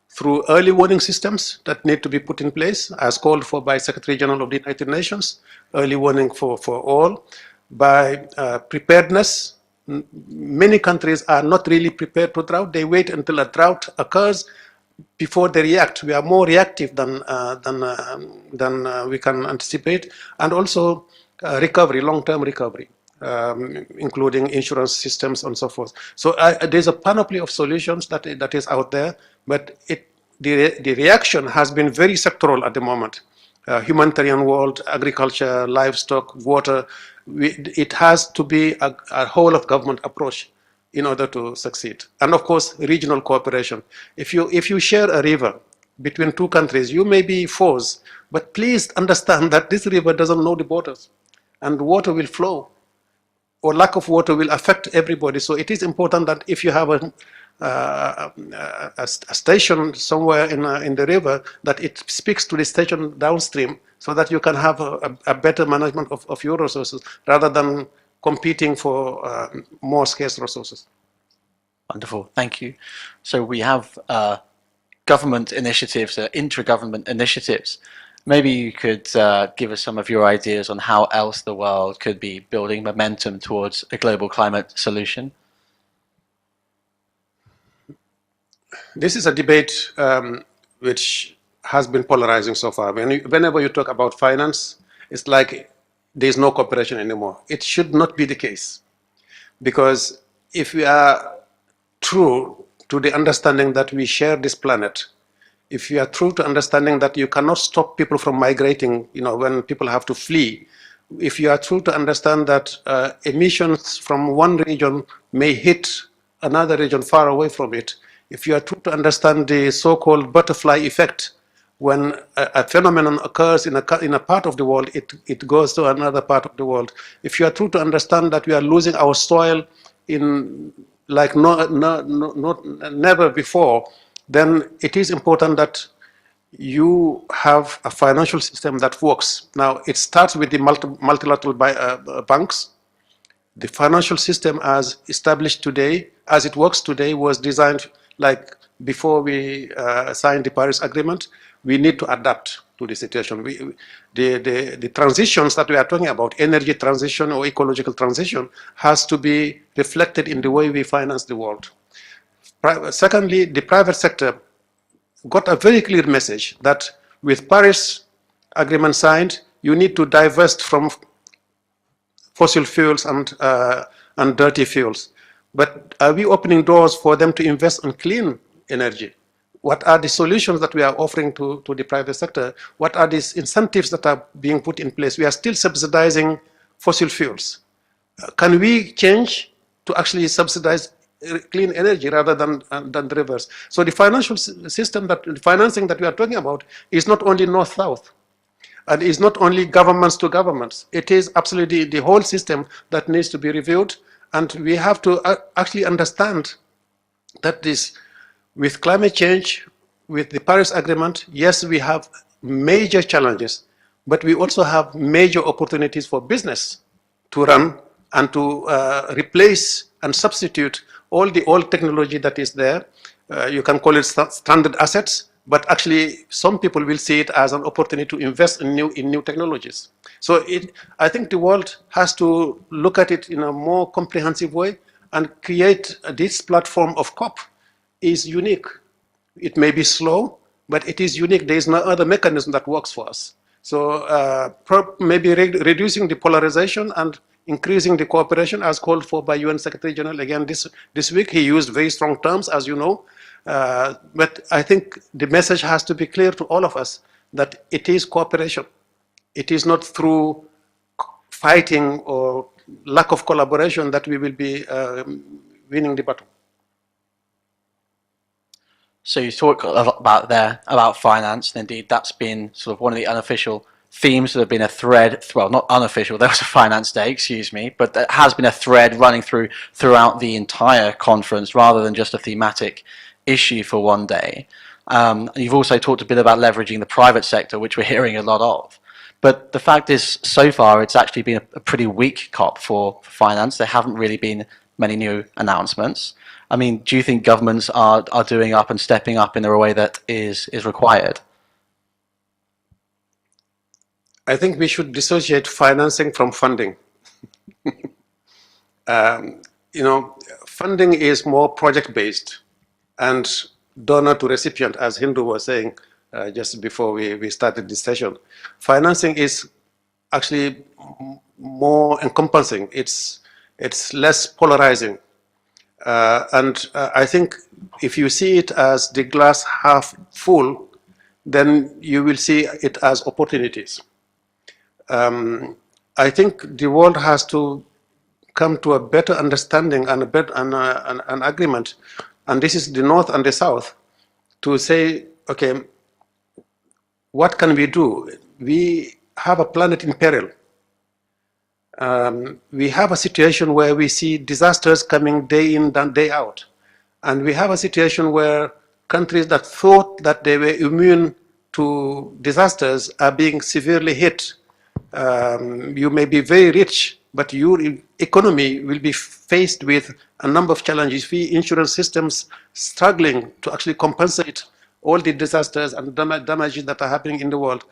through early warning systems that need to be put in place, as called for by Secretary General of the United Nations, early warning for all, by preparedness. Many countries are not really prepared to drought. They wait until a drought occurs before they react. We are more reactive than we can anticipate, and also recovery, long-term recovery, including insurance systems and so forth. So there's a panoply of solutions that is out there, but the reaction has been very sectoral at the moment. Humanitarian world, agriculture, livestock, water. It has to be a whole of government approach in order to succeed. And of course, regional cooperation. If you share a river between two countries, you may be foes, but please understand that this river doesn't know the borders, and water will flow, or lack of water will affect everybody. So it is important that if you have a station somewhere in the river, that it speaks to the station downstream, so that you can have a better management of your resources rather than competing for more scarce resources. Wonderful, thank you. So we have government initiatives, intra-government initiatives. Maybe you could give us some of your ideas on how else the world could be building momentum towards a global climate solution. This is a debate which has been polarizing so far. Whenever you talk about finance, it's like there's no cooperation anymore. It should not be the case, because if we are true to the understanding that we share this planet, if you are true to understanding that you cannot stop people from migrating, when people have to flee, if you are true to understand that emissions from one region may hit another region far away from it, if you are true to understand the so-called butterfly effect, when a phenomenon occurs in a part of the world, it goes to another part of the world. If you are true to understand that we are losing our soil in like never before, then it is important that you have a financial system that works. Now, it starts with the multilateral banks. The financial system as established today, as it works today, was designed like before we signed the Paris Agreement. We need to adapt to the situation. The transitions that we are talking about, energy transition or ecological transition, has to be reflected in the way we finance the world. Secondly, the private sector got a very clear message that with Paris Agreement signed, you need to divest from fossil fuels and dirty fuels. But are we opening doors for them to invest in clean energy? What are the solutions that we are offering to the private sector? What are these incentives that are being put in place? We are still subsidizing fossil fuels. Can we change to actually subsidize clean energy rather than the reverse? So the financial system, the financing that we are talking about is not only north-south, and is not only governments to governments. It is absolutely the whole system that needs to be reviewed, and we have to actually understand that this, with climate change, with the Paris Agreement, yes, we have major challenges, but we also have major opportunities for business to run and to replace and substitute all the old technology that is there. You can call it stranded assets, but actually some people will see it as an opportunity to invest in new technologies. So I think the world has to look at it in a more comprehensive way and create this platform of COP is unique. It may be slow, but it is unique. There is no other mechanism that works for us. So maybe reducing the polarization and increasing the cooperation as called for by UN Secretary General. Again, this week he used very strong terms, as you know. But I think the message has to be clear to all of us that it is cooperation. It is not through fighting or lack of collaboration that we will be winning the battle. So you talk a lot about finance, and indeed that's been sort of one of the unofficial themes that have been a thread, well, not unofficial, there was a finance day, excuse me, but that has been a thread running throughout the entire conference rather than just a thematic issue for one day. You've also talked a bit about leveraging the private sector, which we're hearing a lot of. But the fact is, so far, it's actually been a pretty weak COP for finance. There haven't really been many new announcements. I mean, do you think governments are doing up and stepping up in a way that is required? I think we should dissociate financing from funding. You know, funding is more project-based and donor to recipient, as Hindu was saying just before we started this session. Financing is actually more encompassing. It's less polarizing. I think if you see it as the glass half full, then you will see it as opportunities. I think the world has to come to a better understanding and an agreement, and this is the North and the South, to say, okay, what can we do? We have a planet in peril. We have a situation where we see disasters coming day in and day out. And we have a situation where countries that thought that they were immune to disasters are being severely hit. You may be very rich, but your economy will be faced with a number of challenges. Insurance systems struggling to actually compensate all the disasters and damages that are happening in the world.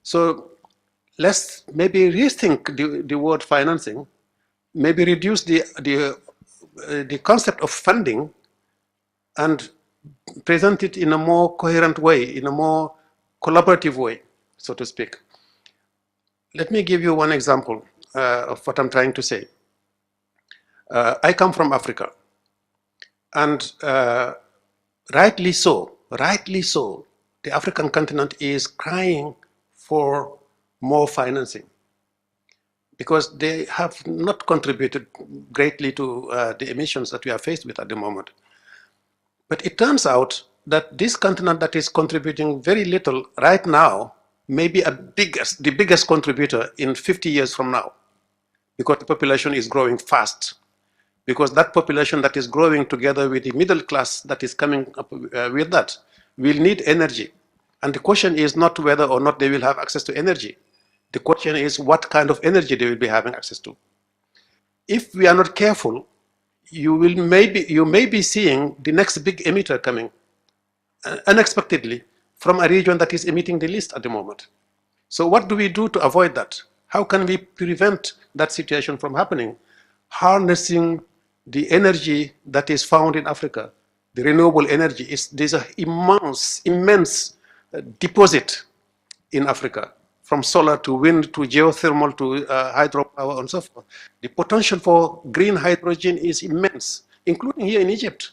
So let's maybe rethink the word financing, maybe reduce the concept of funding and present it in a more coherent way, in a more collaborative way, so to speak. Let me give you one example of what I'm trying to say. I come from Africa, and rightly so, the African continent is crying for more financing because they have not contributed greatly to the emissions that we are faced with at the moment. But it turns out that this continent that is contributing very little right now may be the biggest contributor in 50 years from now, because the population is growing fast. Because that population that is growing together with the middle class that is coming up with that will need energy. And the question is not whether or not they will have access to energy. The question is what kind of energy they will be having access to. If we are not careful, you may be seeing the next big emitter coming unexpectedly from a region that is emitting the least at the moment. So what do we do to avoid that? How can we prevent that situation from happening? Harnessing the energy that is found in Africa, the renewable energy, there's an immense deposit in Africa, from solar to wind to geothermal to hydropower and so forth. The potential for green hydrogen is immense. including here in Egypt,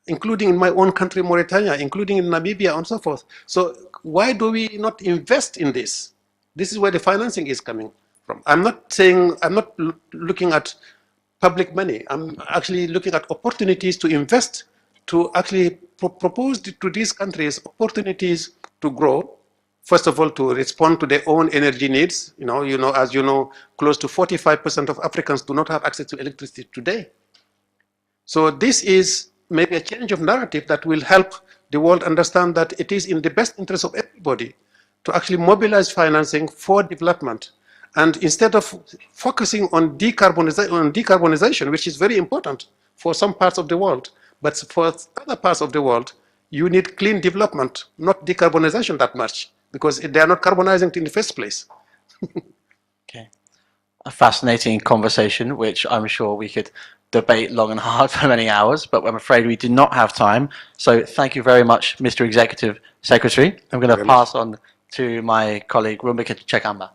including in my own country, Mauritania, including in Namibia and so forth. So why do we not invest in this? This is where the financing is coming from. I'm not looking at public money. I'm actually looking at opportunities to invest, to actually propose to these countries opportunities to grow. First of all, to respond to their own energy needs. As you know, close to 45% of Africans do not have access to electricity today. So this is maybe a change of narrative that will help the world understand that it is in the best interest of everybody to actually mobilize financing for development. And instead of focusing on decarbonization, which is very important for some parts of the world, but for other parts of the world, you need clean development, not decarbonization that much, because they are not carbonizing in the first place. Okay. A fascinating conversation, which I'm sure we could debate long and hard for many hours, but I'm afraid we do not have time. So thank you very much, Mr. Executive Secretary. I'm going to pass on to my colleague, Rumbika Chekamba.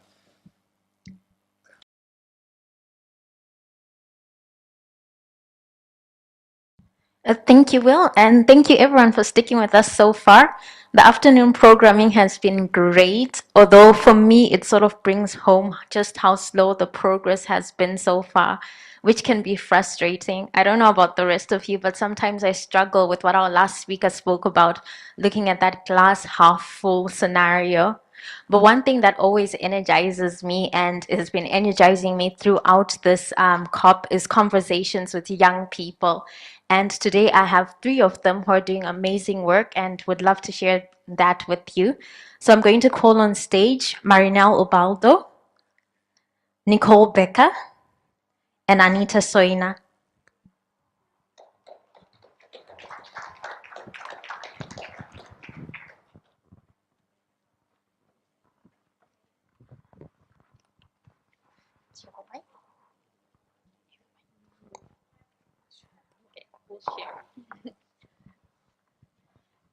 Thank you, Will, and thank you everyone for sticking with us so far. The afternoon programming has been great, although for me it sort of brings home just how slow the progress has been so far, which can be frustrating. I don't know about the rest of you, but sometimes I struggle with what our last speaker spoke about, looking at that glass half full scenario. But one thing that always energizes me and has been energizing me throughout this COP is conversations with young people. And today I have 3 of them who are doing amazing work and would love to share that with you. So I'm going to call on stage Marinelle Ubaldo, Nicole Becker, and Anita Soina.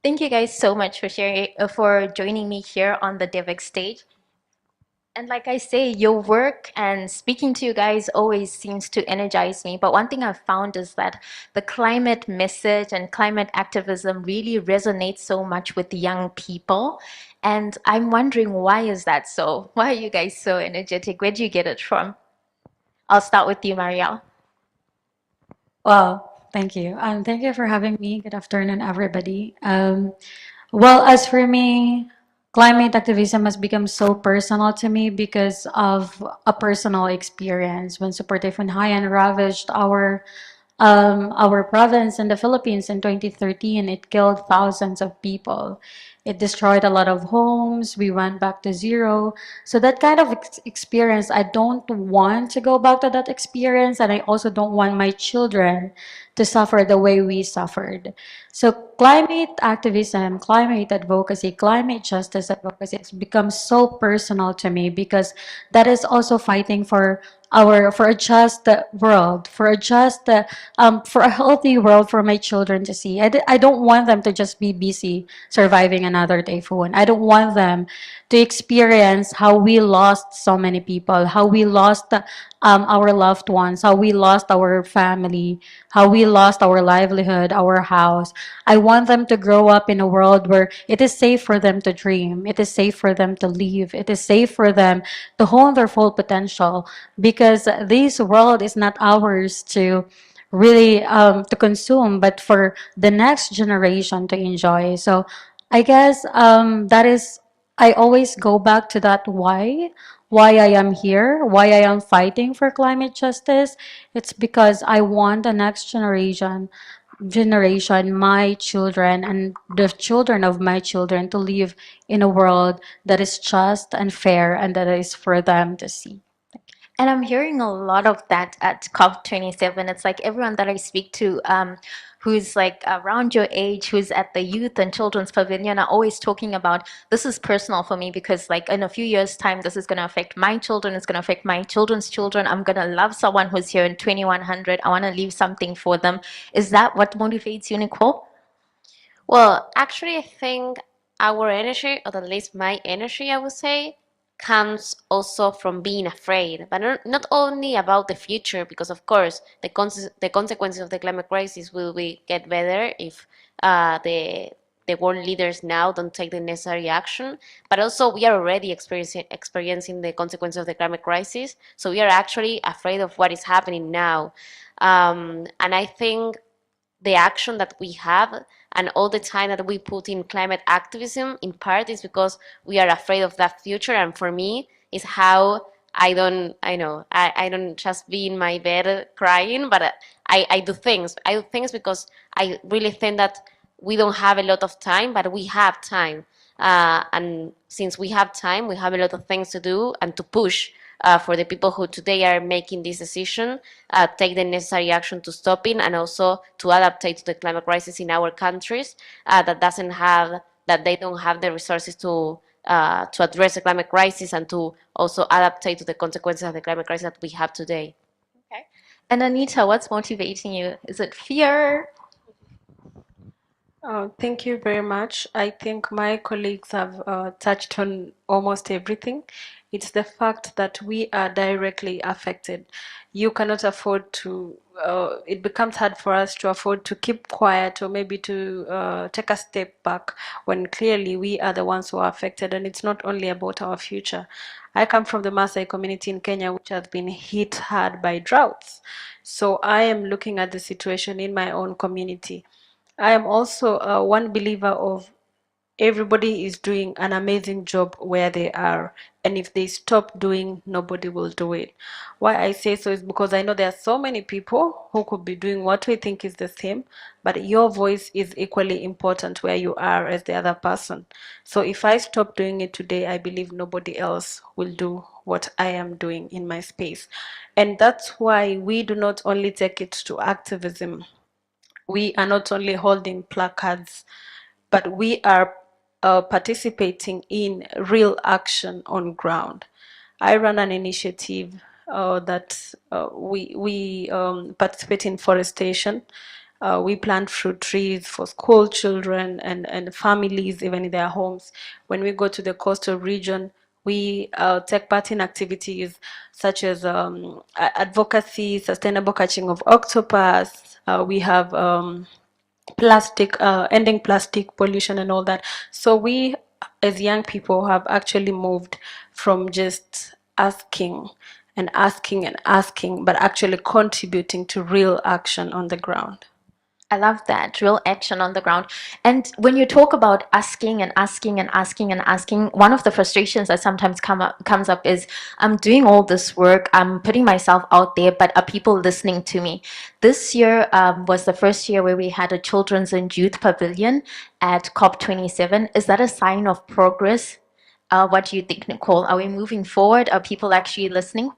Thank you guys so much for for joining me here on the Devex stage. And like I say, your work and speaking to you guys always seems to energize me. But one thing I've found is that the climate message and climate activism really resonates so much with young people. And I'm wondering, why is that so? Why are you guys so energetic? Where do you get it from? I'll start with you, Marielle. Well, thank you. Thank you for having me. Good afternoon, everybody. Well, as for me, climate activism has become so personal to me because of a personal experience when Super Typhoon Haiyan ravaged our province in the Philippines in 2013. It killed thousands of people. It destroyed a lot of homes. We went back to zero. So that kind of experience, I don't want to go back to that experience, and I also don't want my children to suffer the way we suffered. So climate activism, climate advocacy, climate justice advocacy has become so personal to me because that is also fighting for a just world, for a healthy world for my children to see. I don't want them to just be busy surviving another typhoon. I don't want them to experience how we lost so many people, how we lost our loved ones, how we lost our family, how we lost our livelihood, our house. I want them to grow up in a world where it is safe for them to dream, it is safe for them to live, it is safe for them to hone their full potential, because this world is not ours to really to consume, but for the next generation to enjoy. So I guess that is, I always go back to that why I am here, why I am fighting for climate justice. It's because I want the next generation, my children and the children of my children to live in a world that is just and fair and that is for them to see. And I'm hearing a lot of that at COP27. It's like everyone that I speak to who's like around your age, who's at the youth and children's pavilion, are always talking about, this is personal for me because like in a few years' time, this is going to affect my children, it's going to affect my children's children. I'm going to love someone who's here in 2100. I want to leave something for them. Is that what motivates you, Nicole? Well, actually, I think our energy, or at least my energy, I would say, comes also from being afraid, but not only about the future, because of course the consequences of the climate crisis will get better if the world leaders now don't take the necessary action, but also we are already experiencing the consequences of the climate crisis, so we are actually afraid of what is happening now. And I think the action that we have and all the time that we put in climate activism in part is because we are afraid of that future. And for me is how I don't just be in my bed crying, but I do things. I do things because I really think that we don't have a lot of time, but we have time. And since we have time, we have a lot of things to do and to push for the people who today are making this decision, take the necessary action to stop it and also to adapt to the climate crisis in our countries that they don't have the resources to address the climate crisis and to also adapt to the consequences of the climate crisis that we have today. Okay. And Anita, what's motivating you? Is it fear? Thank you very much. I think my colleagues have touched on almost everything. It's the fact that we are directly affected. You cannot afford to, it becomes hard for us to afford to keep quiet or maybe to take a step back when clearly we are the ones who are affected, and it's not only about our future. I come from the Maasai community in Kenya, which has been hit hard by droughts. So I am looking at the situation in my own community. I am also one believer of everybody is doing an amazing job where they are, and if they stop doing, nobody will do it. Why I say so is because I know there are so many people who could be doing what we think is the same, but your voice is equally important where you are as the other person. So if I stop doing it today, I believe nobody else will do what I am doing in my space. And that's why we do not only take it to activism. We are not only holding placards, but we are participating in real action on ground. I run an initiative that we participate in forestation. We plant fruit trees for school children and families, even in their homes. When we go to the coastal region, we take part in activities such as advocacy, sustainable catching of octopus. We have plastic, ending plastic pollution and all that. So we as young people have actually moved from just asking and asking and asking, but actually contributing to real action on the ground. I love that, real action on the ground. And when you talk about asking and asking and asking and asking, one of the frustrations that sometimes comes up is, I'm doing all this work, I'm putting myself out there, but are people listening to me? This year was the first year where we had a children's and youth pavilion at COP27. Is that a sign of progress? What do you think, Nicole? Are we moving forward? Are people actually listening?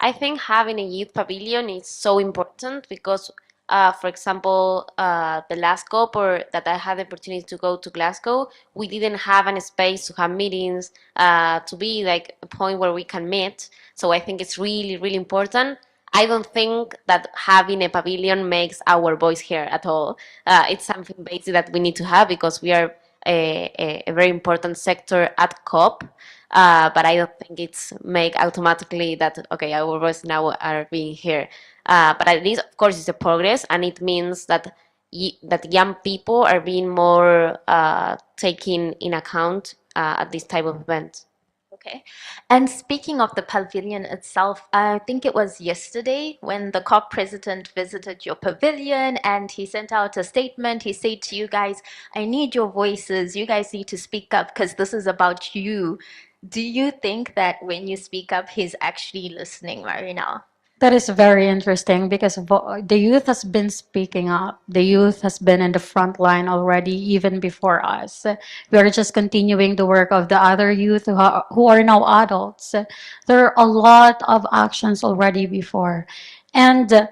I think having a youth pavilion is so important because, for example, the last COP or that I had the opportunity to go to Glasgow, we didn't have a space to have meetings, to be like a point where we can meet. So I think it's really, really important. I don't think that having a pavilion makes our voice heard at all. It's something basic that we need to have because we are a very important sector at COP. But I don't think it's make automatically that, okay, our voices now are being here. But at least, of course, it's a progress, and it means that that young people are being more taken in account at this type of event. Okay. And speaking of the pavilion itself, I think it was yesterday when the COP president visited your pavilion and he sent out a statement. He said to you guys, I need your voices. You guys need to speak up because this is about you. Do you think that when you speak up, he's actually listening, Marina? That is very interesting because the youth has been speaking up. The youth has been in the front line already, even before us. We are just continuing the work of the other youth who are now adults. There are a lot of actions already before. And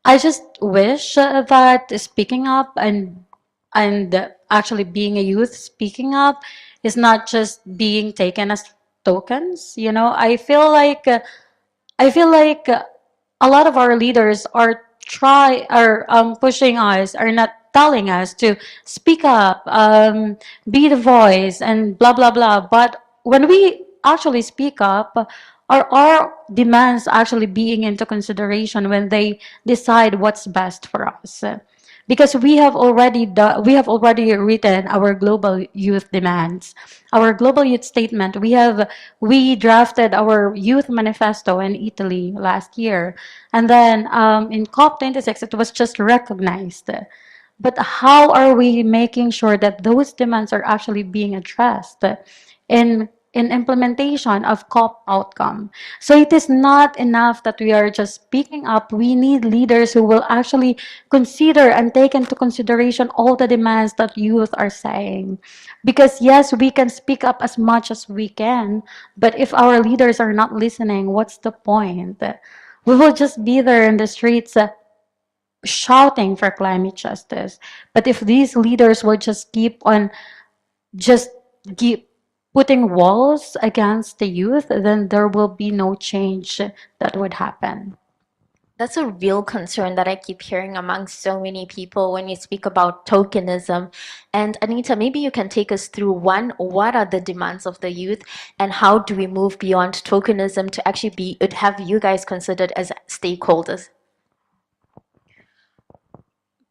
I just wish that speaking up and actually being a youth speaking up is not just being taken as tokens. You know, I feel like a lot of our leaders are pushing us, are not telling us to speak up, be the voice, and blah, blah, blah. But when we actually speak up, are our demands actually being into consideration when they decide what's best for us? Because we have already written our global youth demands, our global youth statement. We drafted our youth manifesto in Italy last year, and then in COP26 it was just recognized. But how are we making sure that those demands are actually being addressed in implementation of COP outcome? So it is not enough that we are just speaking up. We need leaders who will actually consider and take into consideration all the demands that youth are saying. Because yes, we can speak up as much as we can, but if our leaders are not listening, what's the point? We will just be there in the streets shouting for climate justice. But if these leaders will just just keep putting walls against the youth, then there will be no change that would happen. That's a real concern that I keep hearing among so many people when you speak about tokenism. And Anita, maybe you can take us through what are the demands of the youth and how do we move beyond tokenism to actually have you guys considered as stakeholders?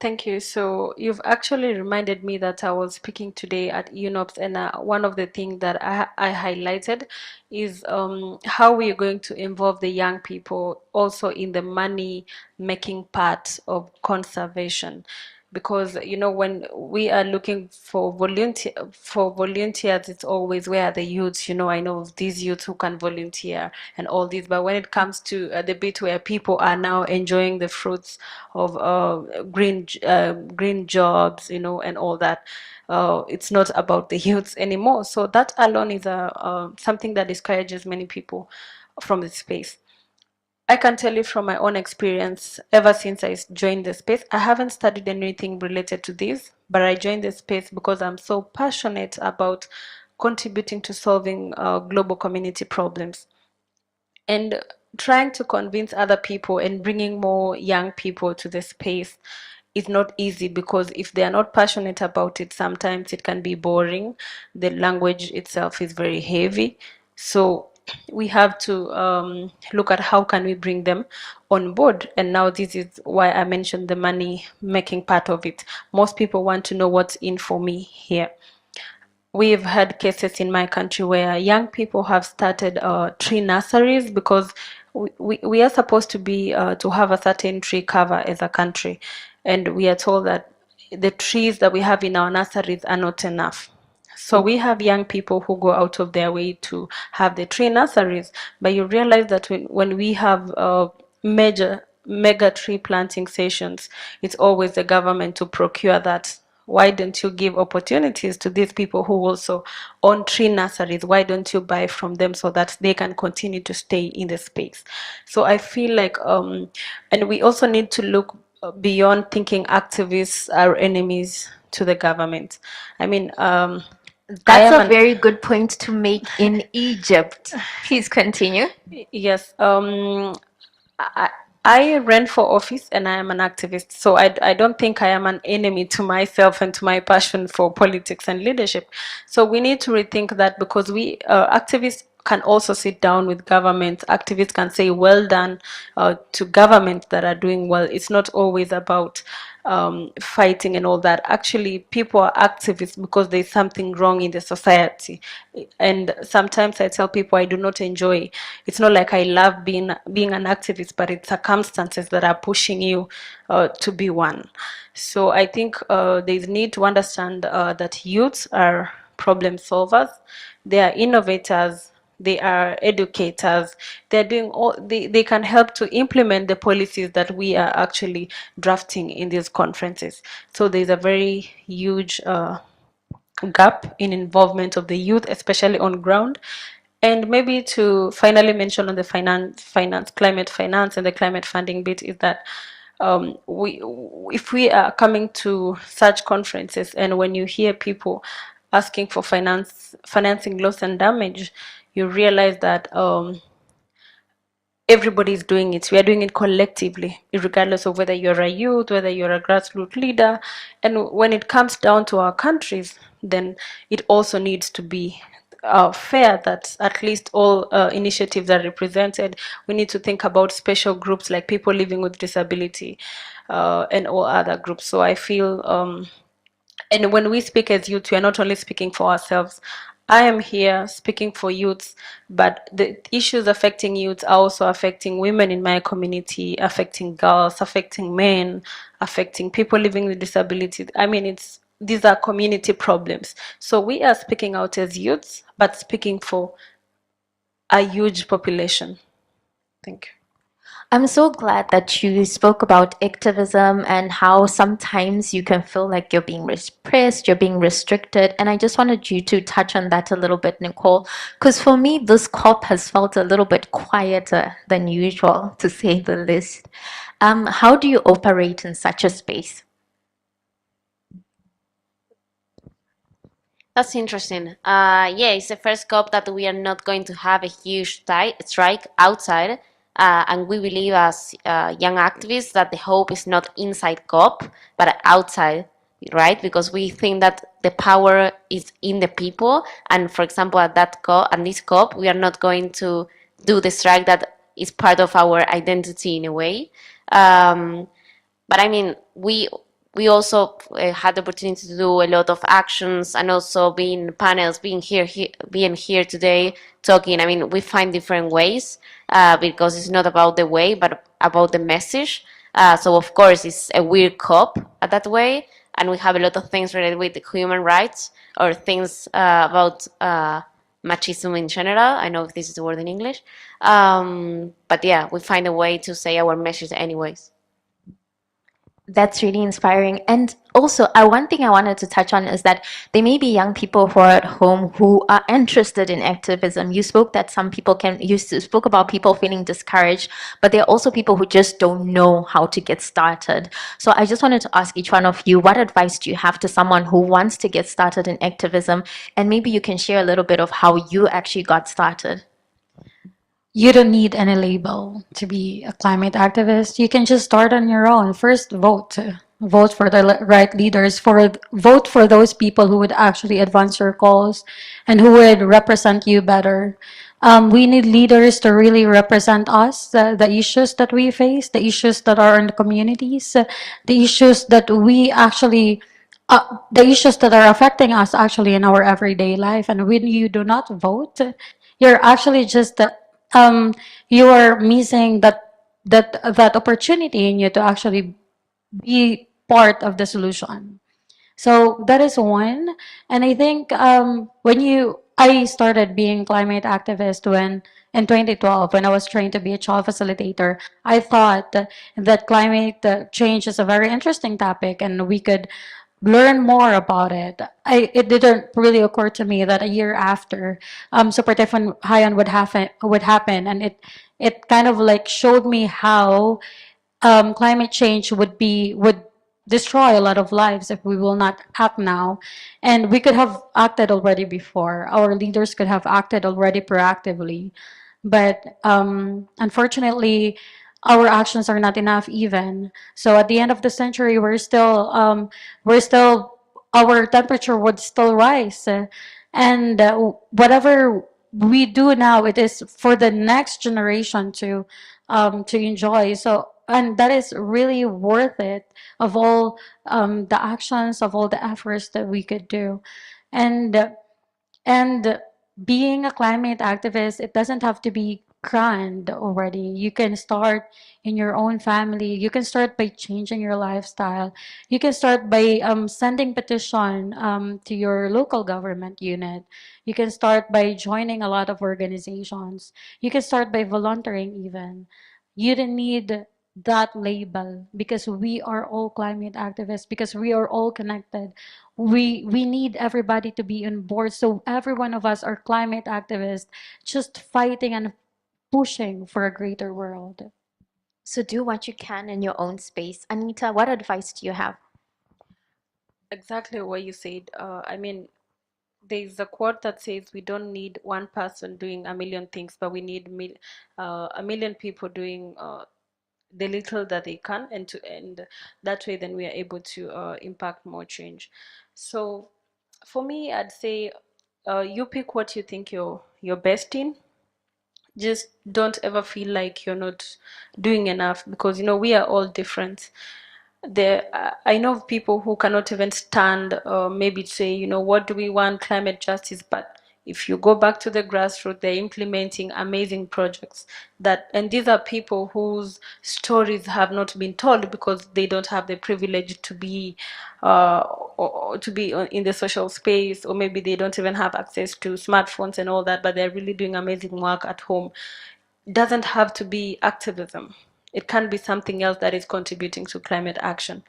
Thank you. So you've actually reminded me that I was speaking today at UNOPS, and one of the things that I highlighted is how we are going to involve the young people also in the money making part of conservation. Because when we are looking for volunteers, it's always where are the youths. I know of these youths who can volunteer and all this, but when it comes to the bit where people are now enjoying the fruits of green jobs, and all that, it's not about the youths anymore. So that alone is something that discourages many people from the space. I can tell you from my own experience, ever since I joined the space, I haven't studied anything related to this, but I joined the space because I'm so passionate about contributing to solving global community problems. And trying to convince other people and bringing more young people to the space is not easy, because if they are not passionate about it, sometimes it can be boring. The language itself is very heavy. So we have to look at how can we bring them on board. And now this is why I mentioned the money making part of it. Most people want to know what's in for me here. We've had cases in my country where young people have started tree nurseries, because we are supposed to be to have a certain tree cover as a country, and we are told that the trees that we have in our nurseries are not enough. So we have young people who go out of their way to have the tree nurseries, but you realize that when we have mega tree planting sessions, it's always the government to procure that. Why don't you give opportunities to these people who also own tree nurseries? Why don't you buy from them so that they can continue to stay in the space? So I feel like, and we also need to look beyond thinking activists are enemies to the government. I mean, that's a very good point to make in Egypt. Please continue. Yes. I ran for office and I am an activist, so I don't think I am an enemy to myself and to my passion for politics and leadership. So we need to rethink that, because we activists can also sit down with government. Activists can say well done to governments that are doing well. It's not always about fighting and all that. Actually, people are activists because there's something wrong in the society. And sometimes I tell people I do not enjoy. It's not like I love being an activist, but it's circumstances that are pushing you to be one. So I think there's need to understand that youths are problem solvers. They are innovators. They are educators. They're doing they can help to implement the policies that we are actually drafting in these conferences. So there's a very huge gap in involvement of the youth, especially on ground. And maybe to finally mention on the climate finance and the climate funding bit is that if we are coming to such conferences, and when you hear people asking for financing loss and damage, you realize that everybody is doing it. We are doing it collectively, regardless of whether you're a youth, whether you're a grassroots leader. And when it comes down to our countries, then it also needs to be fair that at least all initiatives are represented. We need to think about special groups like people living with disability and all other groups. So I feel, and when we speak as youth, we are not only speaking for ourselves. I am here speaking for youths, but the issues affecting youth are also affecting women in my community, affecting girls, affecting men, affecting people living with disabilities. I mean, these are community problems. So we are speaking out as youths, but speaking for a huge population. Thank you. I'm so glad that you spoke about activism and how sometimes you can feel like you're being repressed, you're being restricted. And I just wanted you to touch on that a little bit, Nicole, because for me, this COP has felt a little bit quieter than usual, to say the least. How do you operate in such a space? That's interesting. Yeah, it's the first COP that we are not going to have a huge strike outside. And we believe as young activists that the hope is not inside COP, but outside, right? Because we think that the power is in the people. And for example, at that COP, and this COP, we are not going to do the strike that is part of our identity in a way. But I mean, we also had the opportunity to do a lot of actions and also being panels, being here today talking. I mean, we find different ways because it's not about the way, but about the message. So of course, it's a weird COP that way, and we have a lot of things related with the human rights or things about machismo in general. I know if this is the word in English, but yeah, we find a way to say our message anyways. That's really inspiring. And also, one thing I wanted to touch on is that there may be young people who are at home who are interested in activism. You spoke that some people spoke about people feeling discouraged, but there are also people who just don't know how to get started. So I just wanted to ask each one of you, what advice do you have to someone who wants to get started in activism? And maybe you can share a little bit of how you actually got started. You don't need any label to be a climate activist. You can just start on your own. First, vote. Vote for the right leaders. Vote for those people who would actually advance your cause and who would represent you better. We need leaders to really represent us, the issues that we face, the issues that are in the communities, the issues that we actually, the issues that are affecting us actually in our everyday life. And when you do not vote, you're actually just you are missing that opportunity in you to actually be part of the solution. So that is one. And I think I started being climate activist when in 2012 when I was trained to be a child facilitator. I thought that climate change is a very interesting topic and we could learn more about it. It didn't really occur to me that a year after Super Typhoon Haiyan would happen, and it kind of like showed me how climate change would destroy a lot of lives if we will not act now. And we could have acted already before. Our leaders could have acted already proactively, but unfortunately, our actions are not enough even. So at the end of the century, our temperature would still rise. And whatever we do now, it is for the next generation to enjoy. So, and that is really worth it of all the actions, of all the efforts that we could do. And being a climate activist, it doesn't have to be grand already. You can start in your own family. You can start by changing your lifestyle. You can start by sending petition to your local government unit. You can start by joining a lot of organizations. You can start by volunteering even. You don't need that label because we are all climate activists, because we are all connected. We need everybody to be on board. So every one of us are climate activists, just fighting and pushing for a greater world. So do what you can in your own space. Anita, what advice do you have? Exactly what you said. I mean, there's a quote that says we don't need one person doing a million things, but we need a million people doing the little that they can, and that way then we are able to impact more change. So for me, I'd say you pick what you think you're best in. Just don't ever feel like you're not doing enough, because we are all different. I know of people who cannot even stand maybe say, what do we want, climate justice, but if you go back to the grassroots, they're implementing amazing projects and these are people whose stories have not been told because they don't have the privilege to be or to be in the social space, or maybe they don't even have access to smartphones and all that, but they're really doing amazing work at home. It doesn't have to be activism. It can be something else that is contributing to climate action.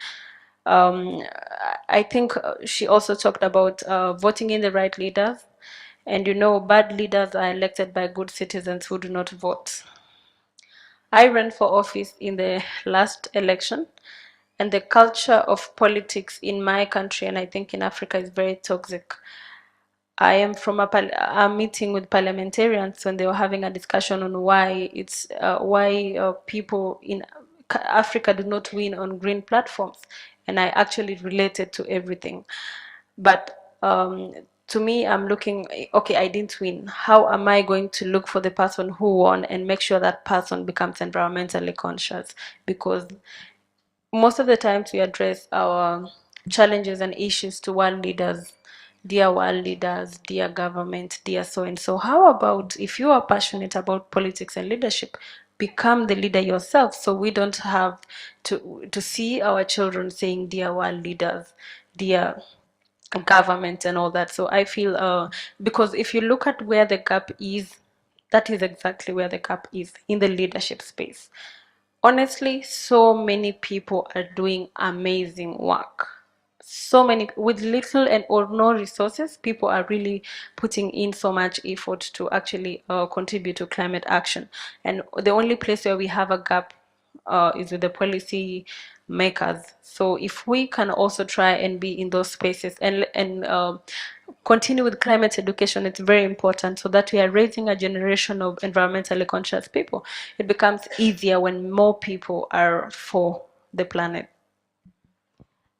I think she also talked about voting in the right leaders. And bad leaders are elected by good citizens who do not vote. I ran for office in the last election, and the culture of politics in my country, and I think in Africa, is very toxic. I am from a meeting with parliamentarians when they were having a discussion on why people in Africa do not win on green platforms, and I actually related to everything. But to me, I'm looking, okay, I didn't win. How am I going to look for the person who won and make sure that person becomes environmentally conscious? Because most of the times we address our challenges and issues to world leaders. Dear world leaders, dear government, dear so-and-so. How about if you are passionate about politics and leadership, become the leader yourself, so we don't have to see our children saying dear world leaders, dear government and all that. So I feel because if you look at where the gap is, that is exactly where the gap is, in the leadership space. Honestly, so many people are doing amazing work. So many, with little and or no resources, people are really putting in so much effort to actually contribute to climate action. And the only place where we have a gap is with the policy makers. So if we can also try and be in those spaces and continue with climate education, it's very important, so that we are raising a generation of environmentally conscious people. It becomes easier when more people are for the planet.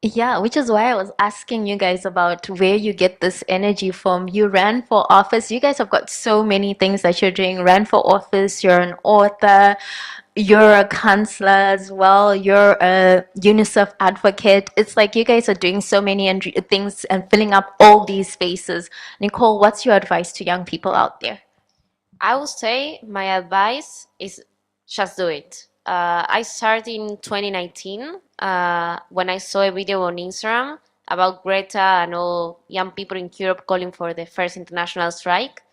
Yeah, which is why I was asking you guys about where you get this energy from. You ran for office. You guys have got so many things that you're doing. Ran for office, you're an author, you're a counselor as well, you're a UNICEF advocate. It's like you guys are doing so many things and filling up all these spaces. Nicole, what's your advice to young people out there? I would say my advice is just do it. I started in 2019 when I saw a video on Instagram about Greta and all young people in Europe calling for the first international strike.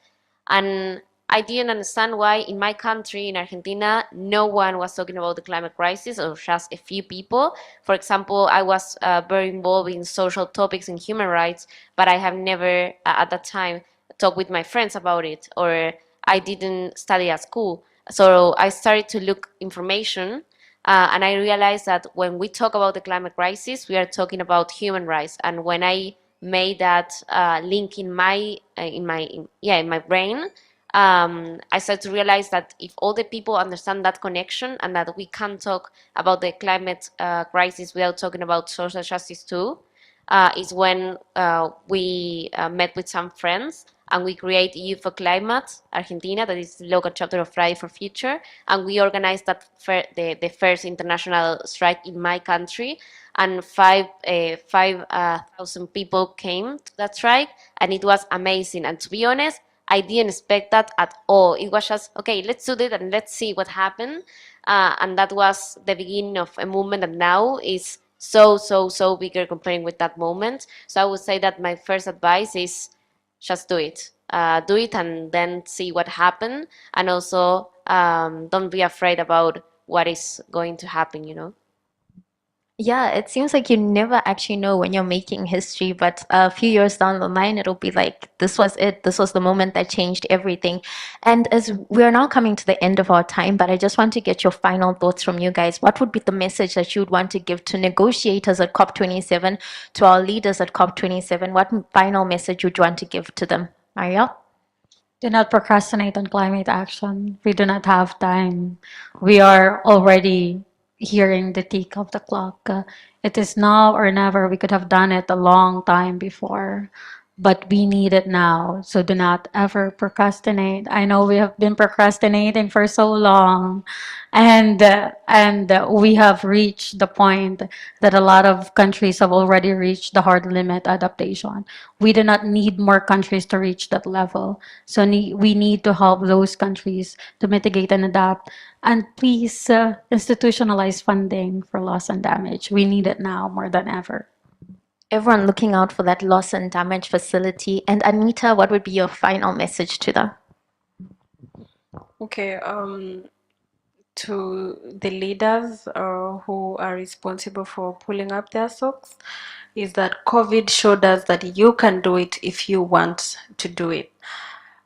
And I didn't understand why in my country, in Argentina, no one was talking about the climate crisis, or just a few people. For example, I was very involved in social topics and human rights, but I have never at that time talked with my friends about it, or I didn't study at school. So I started to look information, and I realized that when we talk about the climate crisis, we are talking about human rights. And when I made that link in my brain, I started to realize that if all the people understand that connection, and that we can talk about the climate crisis without talking about social justice too, is when we met with some friends and we create Youth for Climate Argentina, that is the local chapter of Friday for Future, and we organized that the first international strike in my country, and 5,000 people came to that strike, and it was amazing. And to be honest, I didn't expect that at all. It was just, okay, let's do that and let's see what happened. And that was the beginning of a movement that now is so bigger comparing with that moment. So I would say that my first advice is just do it. Do it and then see what happened. And also don't be afraid about what is going to happen, Yeah, it seems like you never actually know when you're making history, but a few years down the line, it'll be like, this was it. This was the moment that changed everything. And as we're now coming to the end of our time, but I just want to get your final thoughts from you guys. What would be the message that you would want to give to negotiators at COP27, to our leaders at COP27? What final message would you want to give to them? Marielle? Do not procrastinate on climate action. We do not have time. We are already hearing the tick of the clock. It is now or never. We could have done it a long time before, but we need it now. So do not ever procrastinate. I know we have been procrastinating for so long, and we have reached the point that a lot of countries have already reached the hard limit adaptation. We do not need more countries to reach that level. So we need to help those countries to mitigate and adapt. And please institutionalize funding for loss and damage. We need it now more than ever. Everyone looking out for that loss and damage facility. And Anita, what would be your final message to them? Okay, to the leaders who are responsible for pulling up their socks, is that COVID showed us that you can do it if you want to do it.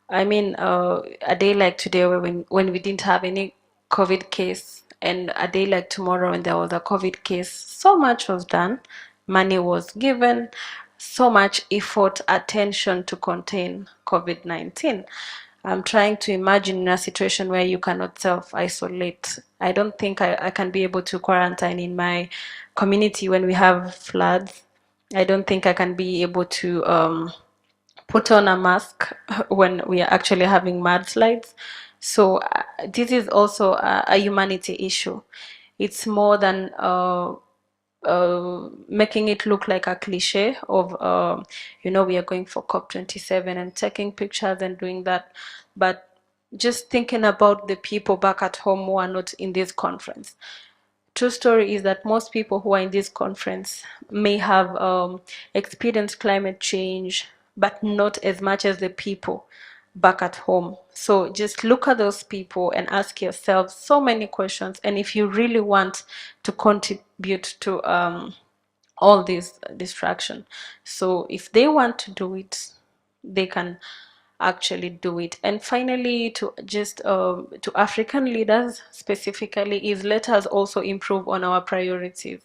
I mean, a day like today when we didn't have any COVID case, and a day like tomorrow when there was a COVID case, so much was done, money was given, so much effort, attention to contain COVID-19. I'm trying to imagine in a situation where you cannot self-isolate. I don't think I can be able to quarantine in my community when we have floods. I don't think I can be able to put on a mask when we are actually having mudslides. So this is also a humanity issue. It's more than making it look like a cliche of, we are going for COP27 and taking pictures and doing that. But just thinking about the people back at home who are not in this conference. True story is that most people who are in this conference may have experienced climate change, but not as much as the people back at home. So just look at those people and ask yourself so many questions. And if you really want to contribute to all this distraction, so if they want to do it, they can actually do it. And finally, to just to African leaders specifically, is let us also improve on our priorities.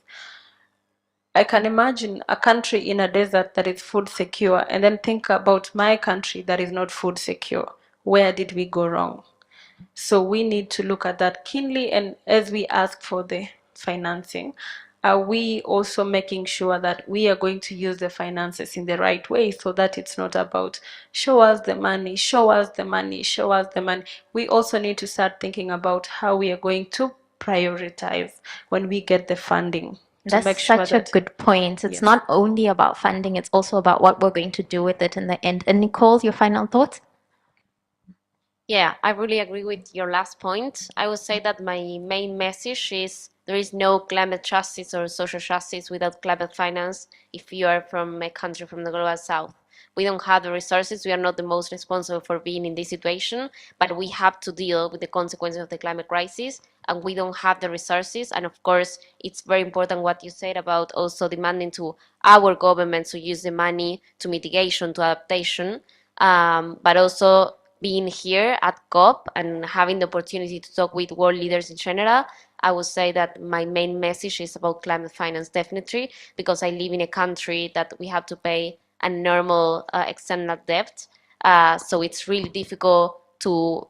I can imagine a country in a desert that is food secure, and then think about my country that is not food secure. Where did we go wrong? So we need to look at that keenly, and as we ask for the financing, are we also making sure that we are going to use the finances in the right way, so that it's not about show us the money, show us the money, show us the money. We also need to start thinking about how we are going to prioritize when we get the funding. That's such a good point. It's not only about funding, it's also about what we're going to do with it in the end. And Nicole, your final thoughts? Yeah, I really agree with your last point. I would say that my main message is there is no climate justice or social justice without climate finance if you are from a country from the global south. We don't have the resources. We are not the most responsible for being in this situation, but we have to deal with the consequences of the climate crisis, and we don't have the resources. And of course, it's very important what you said about also demanding to our governments to use the money to mitigation, to adaptation, but also being here at COP and having the opportunity to talk with world leaders in general. I would say that my main message is about climate finance, definitely, because I live in a country that we have to pay a normal external debt. So it's really difficult to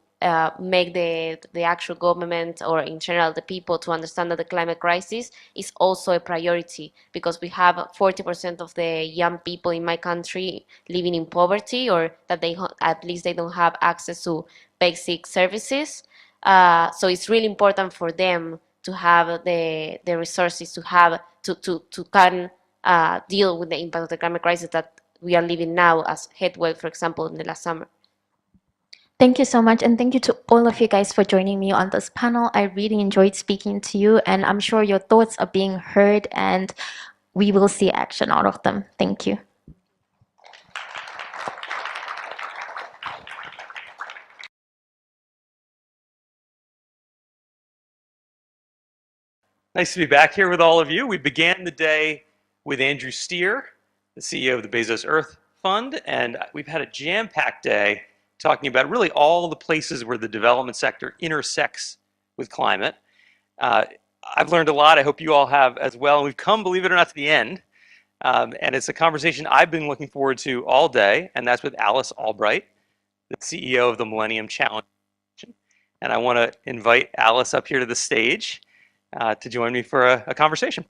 make the actual government or in general the people to understand that the climate crisis is also a priority, because we have 40% of the young people in my country living in poverty, or that they at least they don't have access to basic services. So it's really important for them to have the resources to have to can deal with the impact of the climate crisis that we are living now as headway, for example, in the last summer. Thank you so much, and thank you to all of you guys for joining me on this panel. I really enjoyed speaking to you, and I'm sure your thoughts are being heard, and we will see action out of them. Thank you. Nice to be back here with all of you. We began the day with Andrew Steer, the CEO of the Bezos Earth Fund, and we've had a jam-packed day talking about really all the places where the development sector intersects with climate. I've learned a lot. I hope you all have as well. And we've come, believe it or not, to the end. And it's a conversation I've been looking forward to all day, and that's with Alice Albright, the CEO of the Millennium Challenge. And I want to invite Alice up here to the stage to join me for a conversation.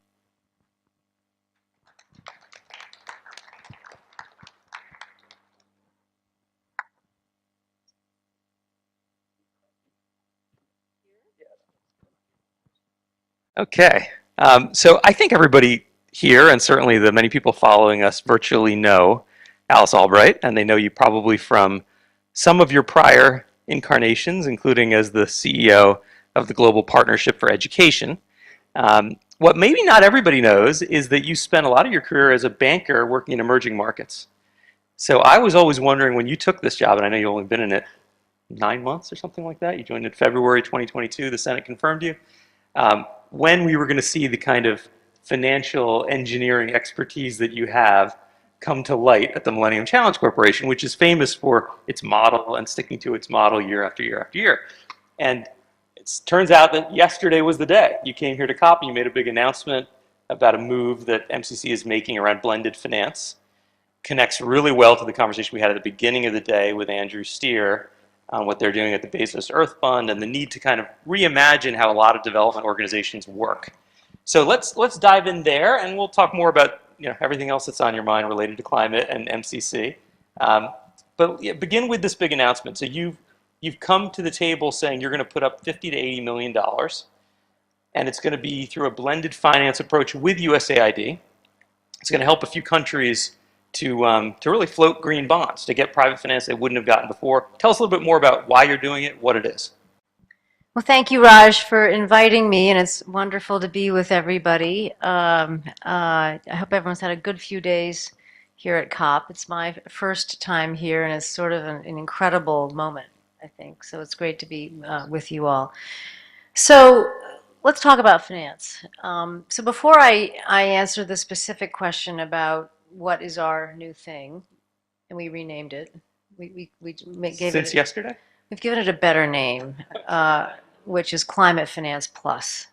Okay, so I think everybody here, and certainly the many people following us virtually, know Alice Albright, and they know you probably from some of your prior incarnations, including as the CEO of the Global Partnership for Education. What maybe not everybody knows is that you spent a lot of your career as a banker working in emerging markets. So I was always wondering, when you took this job, and I know you've only been in it 9 months or something like that, you joined in February 2022, the Senate confirmed you, when we were going to see the kind of financial engineering expertise that you have come to light at the Millennium Challenge Corporation, which is famous for its model and sticking to its model year after year after year. And it turns out that yesterday was the day. You came here to COP and you made a big announcement about a move that MCC is making around blended finance. Connects really well to the conversation we had at the beginning of the day with Andrew Steer on what they're doing at the Bezos Earth Fund and the need to kind of reimagine how a lot of development organizations work. So let's dive in there, and we'll talk more about everything else that's on your mind related to climate and MCC. But begin with this big announcement. So you've come to the table saying you're going to put up $50 to $80 million, and it's going to be through a blended finance approach with USAID. It's going to help a few countries to really float green bonds, to get private finance they wouldn't have gotten before. Tell us a little bit more about why you're doing it, what it is. Well, thank you, Raj, for inviting me, and it's wonderful to be with everybody. I hope everyone's had a good few days here at COP. It's my first time here, and it's sort of an incredible moment, I think. So it's great to be with you all. So let's talk about finance. So before I answer the specific question about what is our new thing, and we renamed it. We gave Since it yesterday? We've given it a better name, which is Climate Finance Plus.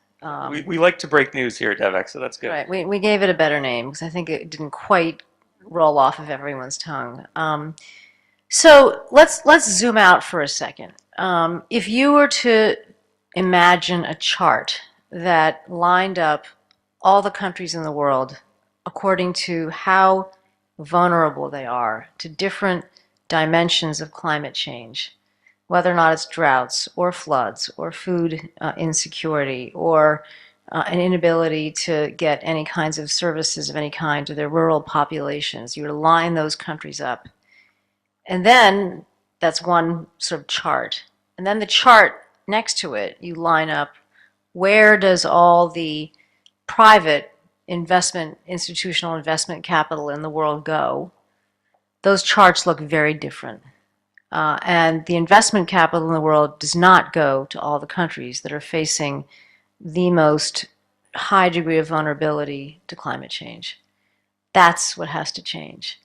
We like to break news here at Devex, so that's good. Right, we gave it a better name because I think it didn't quite roll off of everyone's tongue. So let's zoom out for a second. If you were to imagine a chart that lined up all the countries in the world according to how vulnerable they are to different dimensions of climate change, whether or not it's droughts or floods or food insecurity or an inability to get any kinds of services of any kind to their rural populations. You would line those countries up. And then that's one sort of chart. And then the chart next to it, you line up where does all the private investment, institutional investment capital in the world go. Those charts look very different. And the investment capital in the world does not go to all the countries that are facing the most high degree of vulnerability to climate change. That's what has to change.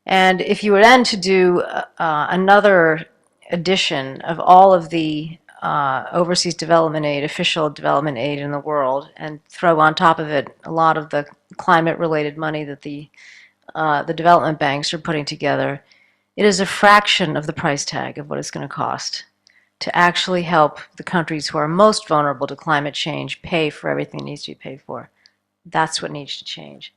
And if you were then to do another edition of all of the overseas development aid, official development aid in the world, and throw on top of it a lot of the climate-related money that the development banks are putting together, it is a fraction of the price tag of what it's going to cost to actually help the countries who are most vulnerable to climate change pay for everything that needs to be paid for. That's what needs to change.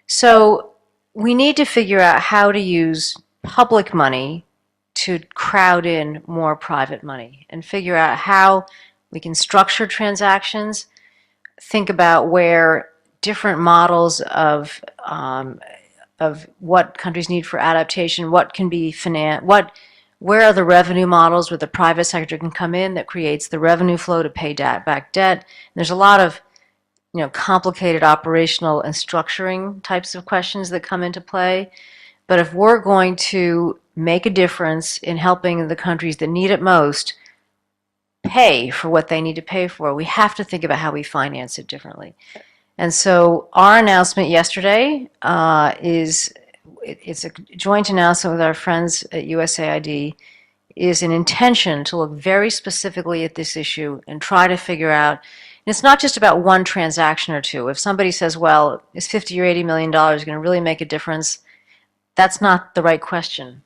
So we need to figure out how to use public money to crowd in more private money and figure out how we can structure transactions, think about where different models of what countries need for adaptation, what can be financed, where are the revenue models where the private sector can come in that creates the revenue flow to pay back debt. And there's a lot of complicated operational and structuring types of questions that come into play. But if we're going to make a difference in helping the countries that need it most pay for what they need to pay for, we have to think about how we finance it differently. And so our announcement yesterday it's a joint announcement with our friends at USAID, is an intention to look very specifically at this issue and try to figure out, and it's not just about one transaction or two. If somebody says, well, is $50 or $80 million going to really make a difference? That's not the right question.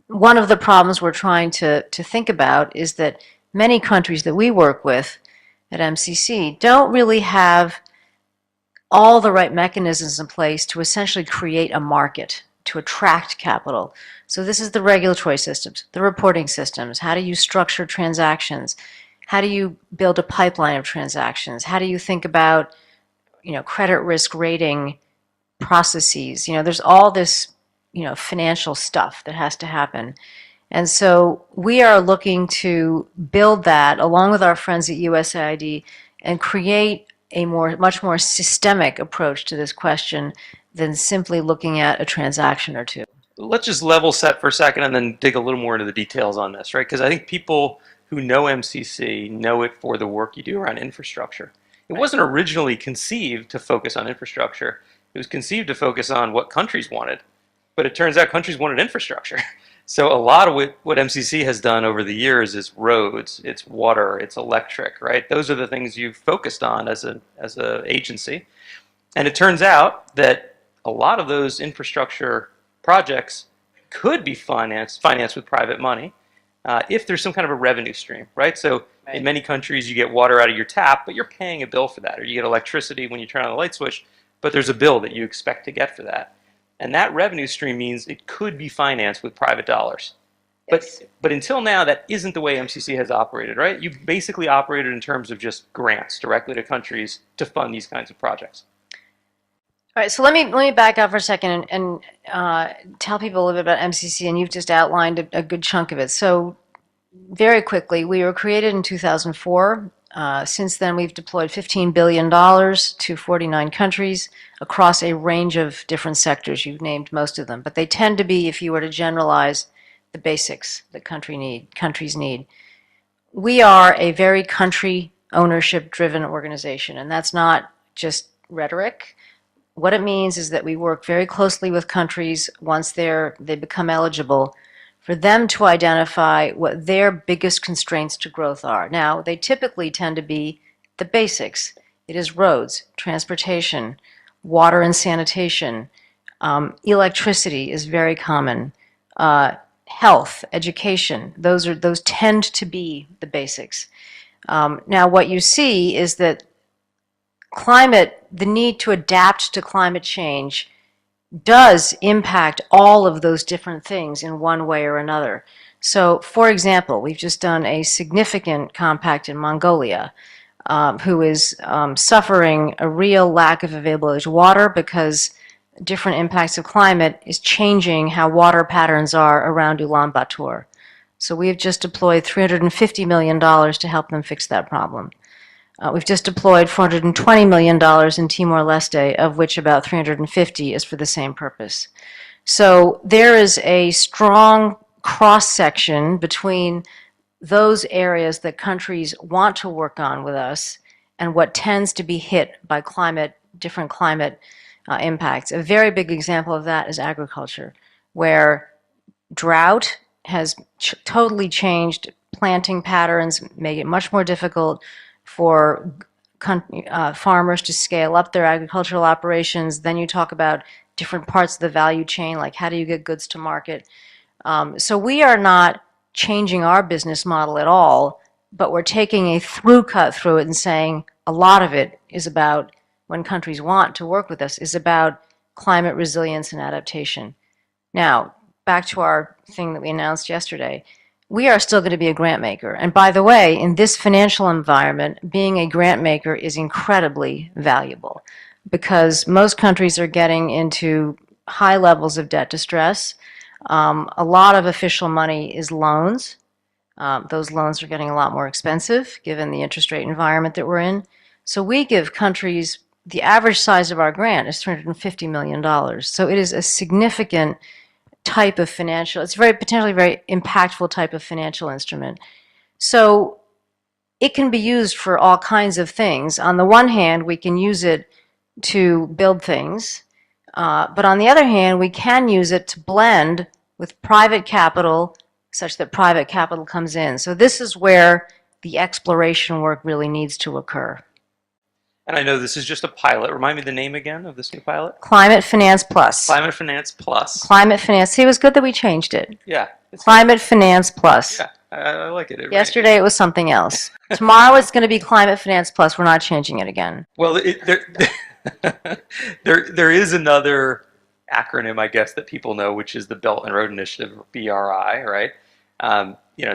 One of the problems we're trying to think about is that many countries that we work with at MCC don't really have all the right mechanisms in place to essentially create a market, to attract capital. So this is the regulatory systems, the reporting systems. How do you structure transactions? How do you build a pipeline of transactions? How do you think about, credit risk rating processes? There's all this, financial stuff that has to happen. And so we are looking to build that along with our friends at USAID and create a much more systemic approach to this question than simply looking at a transaction or two. Let's just level set for a second and then dig a little more into the details on this, right? Because I think people who know MCC know it for the work you do around infrastructure. It wasn't originally conceived to focus on infrastructure. It was conceived to focus on what countries wanted. But it turns out countries wanted infrastructure. So a lot of what MCC has done over the years is roads, it's water, it's electric, right? Those are the things you've focused on as a agency. And it turns out that a lot of those infrastructure projects could be financed with private money if there's some kind of a revenue stream, right? So in many countries you get water out of your tap, but you're paying a bill for that, or you get electricity when you turn on the light switch, but there's a bill that you expect to get for that. And that revenue stream means it could be financed with private dollars. Yes. But until now, that isn't the way MCC has operated, right? You've basically operated in terms of just grants directly to countries to fund these kinds of projects. All right, so let me back up for a second and tell people a little bit about MCC, and you've just outlined a good chunk of it. So very quickly, we were created in 2004. Since then, we've deployed $15 billion to 49 countries across a range of different sectors. You've named most of them, but they tend to be, if you were to generalize, the basics that countries need. We are a very country ownership-driven organization, and that's not just rhetoric. What it means is that we work very closely with countries once they become eligible for them to identify what their biggest constraints to growth are. Now, they typically tend to be the basics. It is roads, transportation, water and sanitation, electricity is very common, health, education. Those tend to be the basics. Now, what you see is that the need to adapt to climate change does impact all of those different things in one way or another. So, for example, we've just done a significant compact in Mongolia, who is suffering a real lack of availability of water because different impacts of climate is changing how water patterns are around Ulaanbaatar. So we've just deployed $350 million to help them fix that problem. We've just deployed $420 million in Timor-Leste, of which about 350 is for the same purpose. So there is a strong cross-section between those areas that countries want to work on with us and what tends to be hit by different climate impacts. A very big example of that is agriculture, where drought has totally changed planting patterns, make it much more difficult for farmers to scale up their agricultural operations. Then you talk about different parts of the value chain, like how do you get goods to market. So we are not changing our business model at all, but we're taking a cut through it and saying a lot of it is about, when countries want to work with us, is about climate resilience and adaptation. Now, back to our thing that we announced yesterday. We are still going to be a grant maker. And by the way, in this financial environment, being a grant maker is incredibly valuable because most countries are getting into high levels of debt distress. A lot of official money is loans. Those loans are getting a lot more expensive given the interest rate environment that we're in. So we give countries, the average size of our grant is $350 million. So it is a significant type of financial, it's potentially very impactful type of financial instrument. So it can be used for all kinds of things. On the one hand, we can use it to build things, but on the other hand, we can use it to blend with private capital such that private capital comes in. So this is where the exploration work really needs to occur. And I know this is just a pilot. Remind me the name again of this new pilot? Climate Finance Plus. Climate Finance Plus. Climate Finance. See, it was good that we changed it. Yeah. Climate Finance Plus. Yeah, I like it. Yesterday it was something else. Tomorrow it's going to be Climate Finance Plus. We're not changing it again. Well, there is another acronym, I guess, that people know, which is the Belt and Road Initiative, or BRI, right?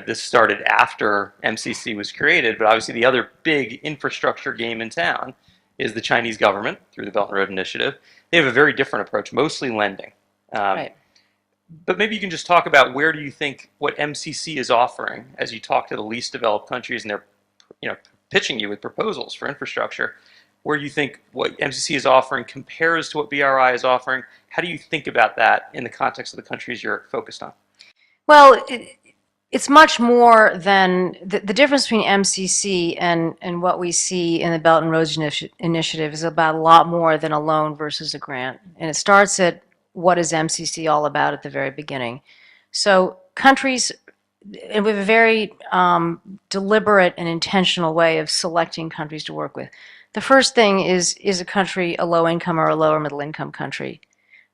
This started after MCC was created, but obviously the other big infrastructure game in town is the Chinese government through the Belt and Road Initiative. They have a very different approach, mostly lending. Right. But maybe you can just talk about where do you think what MCC is offering as you talk to the least developed countries and they're pitching you with proposals for infrastructure, where you think what MCC is offering compares to what BRI is offering. How do you think about that in the context of the countries you're focused on? Well, it's much more than the difference between MCC and what we see in the Belt and Road Initiative is about a lot more than a loan versus a grant. And it starts at what is MCC all about at the very beginning. So countries, and we have a very deliberate and intentional way of selecting countries to work with. The first thing is a country a low income or a lower middle income country?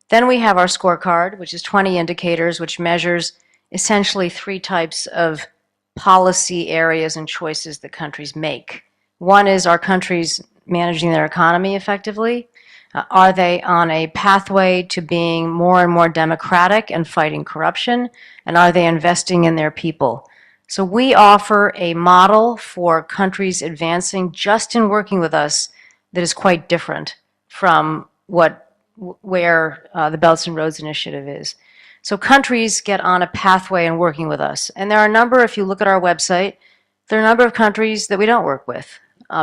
Then we have our scorecard, which is 20 indicators, which measures essentially 3 types of policy areas and choices that countries make. One is, are countries managing their economy effectively? Are they on a pathway to being more and more democratic and fighting corruption? And are they investing in their people? So we offer a model for countries advancing just in working with us that is quite different from where the Belts and Roads Initiative is. So countries get on a pathway in working with us. And there are a number, if you look at our website, there are a number of countries that we don't work with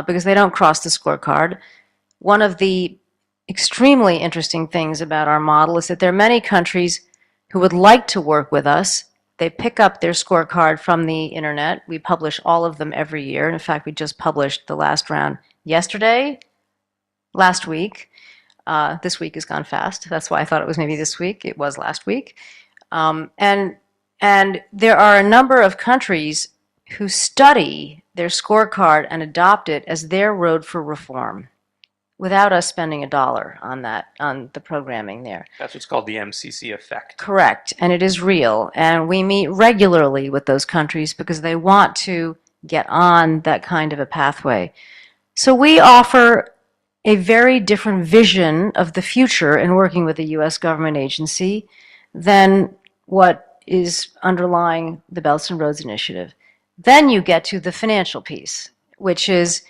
because they don't cross the scorecard. One of the extremely interesting things about our model is that there are many countries who would like to work with us. They pick up their scorecard from the internet. We publish all of them every year. In fact, we just published the last round last week. This week has gone fast. That's why I thought it was maybe this week. It was last week. And there are a number of countries who study their scorecard and adopt it as their road for reform without us spending $1 on the programming there. That's what's called the MCC effect. Correct, and it is real. And we meet regularly with those countries because they want to get on that kind of a pathway. So we offer a very different vision of the future in working with a U.S. government agency than what is underlying the Belts and Roads Initiative. Then you get to the financial piece, which is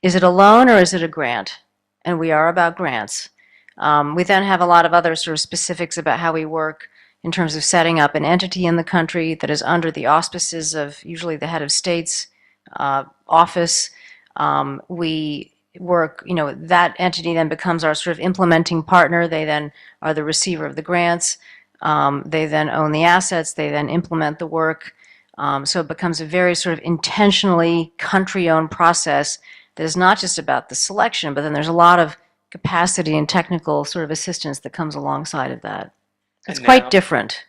it a loan or is it a grant? And we are about grants. We then have a lot of other sort of specifics about how we work in terms of setting up an entity in the country that is under the auspices of usually the head of state's office. We work, that entity then becomes our sort of implementing partner. They then are the receiver of the grants. They then own the assets. They then implement the work. So it becomes a very sort of intentionally country-owned process that is not just about the selection, but then there's a lot of capacity and technical sort of assistance that comes alongside of that. It's quite different.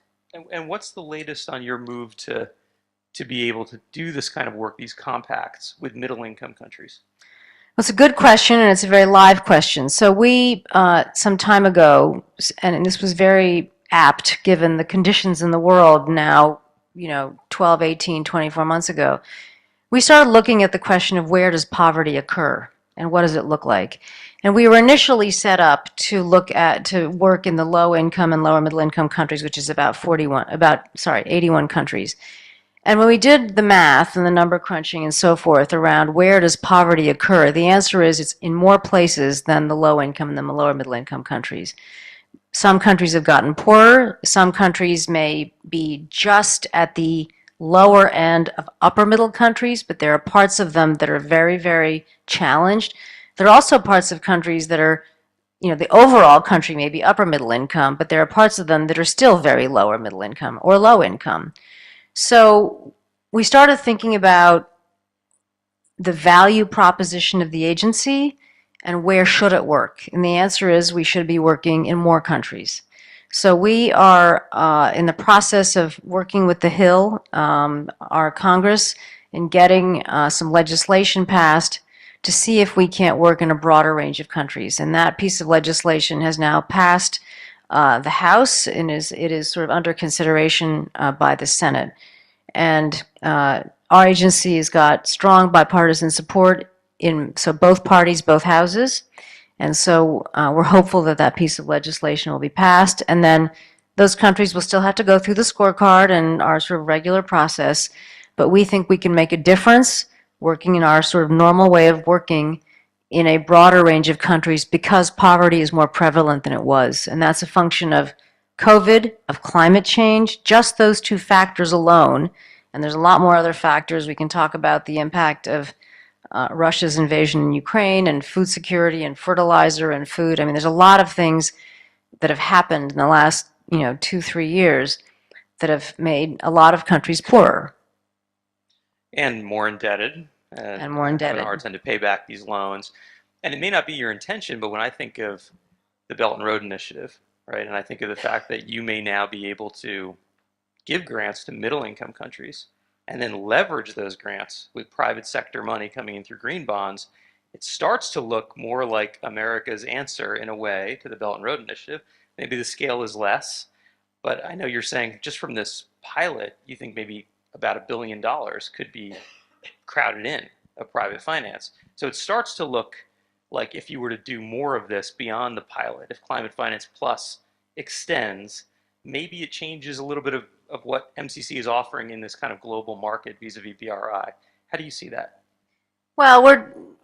And what's the latest on your move to be able to do this kind of work, these compacts, with middle-income countries? Well, it's a good question, and it's a very live question. So we, some time ago, and this was very apt given the conditions in the world now, 12, 18, 24 months ago, we started looking at the question of where does poverty occur and what does it look like. And we were initially set up to work in the low income and lower middle income countries, which is about 81 countries. And when we did the math and the number crunching and so forth around where does poverty occur, the answer is it's in more places than the low income and the lower middle income countries. Some countries have gotten poorer. Some countries may be just at the lower end of upper middle countries, but there are parts of them that are very, very challenged. There are also parts of countries that are, the overall country may be upper middle income, but there are parts of them that are still very lower middle income or low income. So we started thinking about the value proposition of the agency and where should it work? And the answer is we should be working in more countries. So we are in the process of working with the Hill, our Congress, in getting some legislation passed to see if we can't work in a broader range of countries. And that piece of legislation has now passed the House and it is sort of under consideration by the Senate. And our agency has got strong bipartisan support so both parties, both houses. And so we're hopeful that that piece of legislation will be passed. And then those countries will still have to go through the scorecard and our sort of regular process. But we think we can make a difference working in our sort of normal way of working in a broader range of countries because poverty is more prevalent than it was. And that's a function of COVID, of climate change, just those two factors alone. And there's a lot more other factors. We can talk about the impact of Russia's invasion in Ukraine and food security and fertilizer and food. I mean, there's a lot of things that have happened in the last, 2-3 years that have made a lot of countries poorer. And more indebted. And more indebted. Having a hard time to pay back these loans. And it may not be your intention, but when I think of the Belt and Road Initiative, right, and I think of the fact that you may now be able to give grants to middle-income countries and then leverage those grants with private sector money coming in through green bonds, it starts to look more like America's answer in a way to the Belt and Road Initiative. Maybe the scale is less, but I know you're saying just from this pilot, you think maybe about $1 billion could be crowded in of private finance. So it starts to look like if you were to do more of this beyond the pilot, if Climate Finance Plus extends, maybe it changes a little bit of what MCC is offering in this kind of global market vis-a-vis BRI. How do you see that? Well,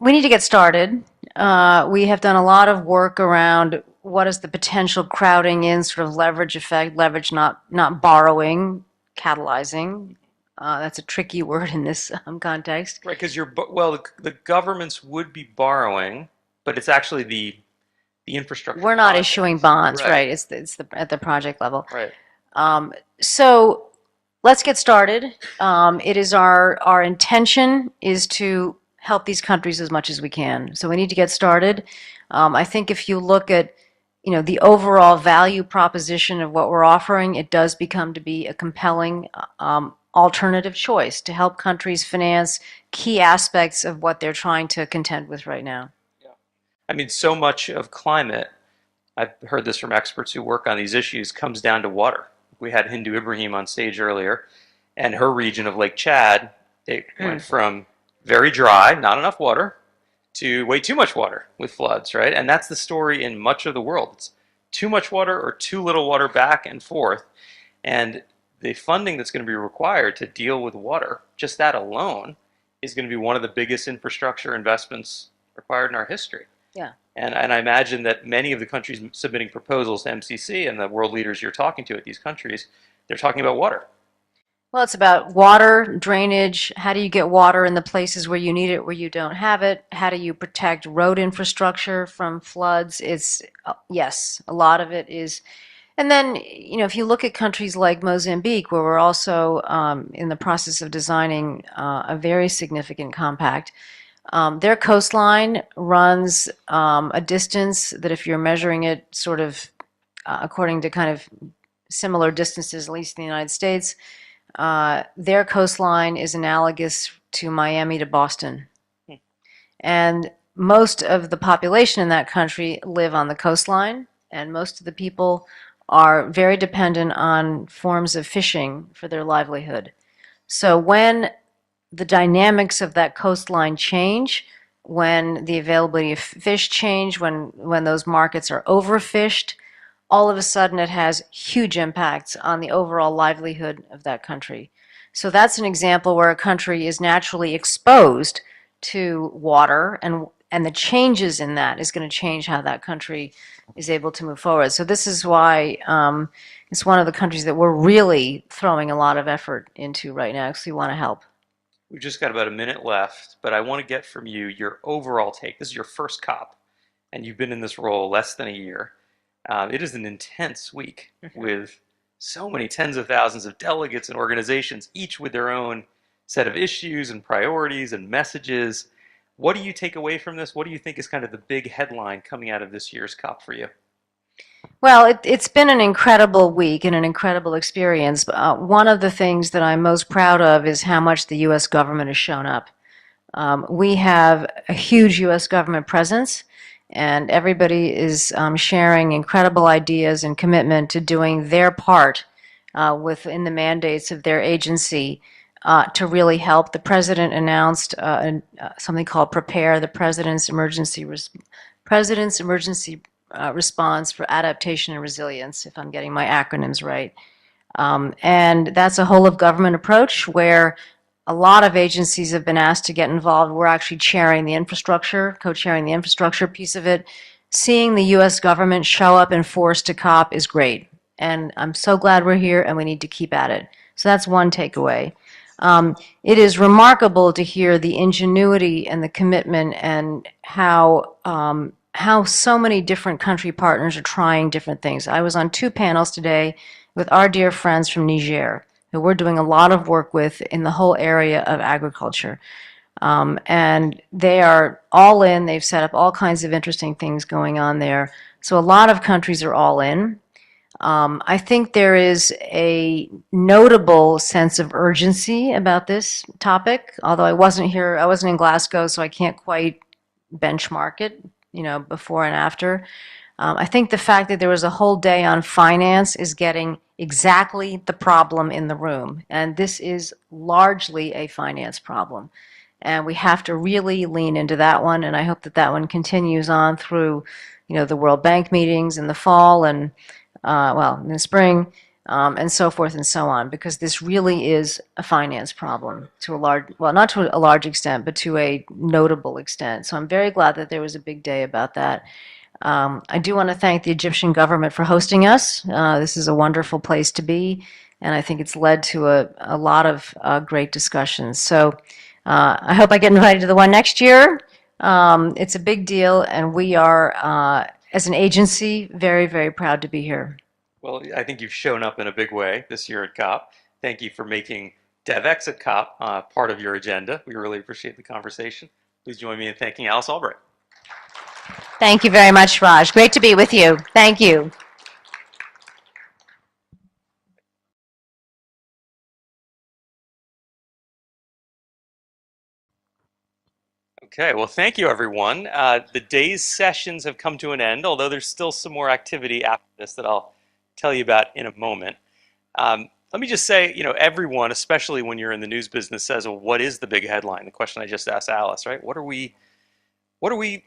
we need to get started. We have done a lot of work around what is the potential crowding in sort of leverage effect, leverage not borrowing, catalyzing. That's a tricky word in this context. Right, because the governments would be borrowing, but it's actually the infrastructure. We're not issuing bonds, right? It's at the project level. Right. So let's get started. It is our intention is to help these countries as much as we can. So we need to get started. I think if you look at the overall value proposition of what we're offering, it does become to be a compelling alternative choice to help countries finance key aspects of what they're trying to contend with right now. I mean, so much of climate, I've heard this from experts who work on these issues, comes down to water. We had Hindu Ibrahim on stage earlier, and her region of Lake Chad, it went from very dry, not enough water, to way too much water with floods, right? And that's the story in much of the world. It's too much water or too little water back and forth. And the funding that's going to be required to deal with water, just that alone, is going to be one of the biggest infrastructure investments required in our history. Yeah. And I imagine that many of the countries submitting proposals to MCC and the world leaders you're talking to at these countries, they're talking about water. Well, it's about water, drainage. How do you get water in the places where you need it, where you don't have it? How do you protect road infrastructure from floods? It's, yes, a lot of it is. And then, if you look at countries like Mozambique, where we're also in the process of designing a very significant compact, their coastline runs a distance that if you're measuring it sort of according to kind of similar distances, at least in the United States, their coastline is analogous to Miami to Boston. And most of the population in that country live on the coastline, and most of the people are very dependent on forms of fishing for their livelihood. So when the dynamics of that coastline change, when the availability of fish change, when those markets are overfished, all of a sudden it has huge impacts on the overall livelihood of that country. So that's an example where a country is naturally exposed to water, and the changes in that is going to change how that country is able to move forward. So this is why it's one of the countries that we're really throwing a lot of effort into right now because we want to help. We've just got about a minute left, but I want to get from you your overall take. This is your first COP, and you've been in this role less than a year. It is an intense week with so many tens of thousands of delegates and organizations, each with their own set of issues and priorities and messages. What do you take away from this? What do you think is kind of the big headline coming out of this year's COP for you? Well, it's been an incredible week and an incredible experience. One of the things that I'm most proud of is how much the U.S. government has shown up. We have a huge U.S. government presence, and everybody is sharing incredible ideas and commitment to doing their part within the mandates of their agency to really help. The president announced something called PREPARE, the President's Emergency Response for Adaptation and Resilience, if I'm getting my acronyms right. And that's a whole of government approach where a lot of agencies have been asked to get involved. We're actually chairing the infrastructure, co-chairing the infrastructure piece of it. Seeing the U.S. government show up in force to COP is great. And I'm so glad we're here, and we need to keep at it. So that's one takeaway. It is remarkable to hear the ingenuity and the commitment and how so many different country partners are trying different things. I was on 2 panels today with our dear friends from Niger, who we're doing a lot of work with in the whole area of agriculture. And they are all in. They've set up all kinds of interesting things going on there. So a lot of countries are all in. I think there is a notable sense of urgency about this topic, although I wasn't in Glasgow, so I can't quite benchmark it, before and after. I think the fact that there was a whole day on finance is getting exactly the problem in the room, and this is largely a finance problem. And we have to really lean into that one, and I hope that that one continues on through, the World Bank meetings in the fall and in the spring, and so forth and so on, because this really is a finance problem to a large, well, not to a large extent, but to a notable extent. So I'm very glad that there was a big day about that. I do want to thank the Egyptian government for hosting us. This is a wonderful place to be, and I think it's led to a lot of great discussions. So I hope I get invited to the one next year. It's a big deal, and we are, as an agency, very, very proud to be here. Well, I think you've shown up in a big way this year at COP. Thank you for making Devex at COP part of your agenda. We really appreciate the conversation. Please join me in thanking Alice Albright. Thank you very much, Raj. Great to be with you. Thank you. Okay, well, thank you, everyone. The day's sessions have come to an end, although there's still some more activity after this that I'll tell you about in a moment. Let me just say, everyone, especially when you're in the news business, says, well, what is the big headline? The question I just asked Alice, right? What are we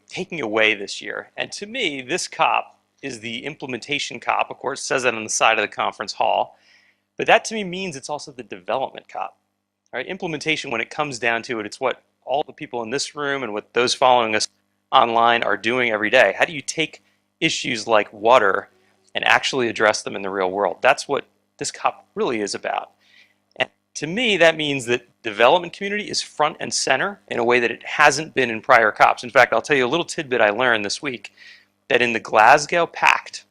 taking away this year? And to me, this COP is the implementation COP. Of course, it says that on the side of the conference hall. But that to me means it's also the development COP. All right? Implementation, when it comes down to it, it's what all the people in this room and what those following us online are doing every day. How do you take issues like water and actually address them in the real world? That's what this COP really is about. And to me, that means that development community is front and center in a way that it hasn't been in prior COPs. In fact, I'll tell you a little tidbit I learned this week, that in the Glasgow Pact,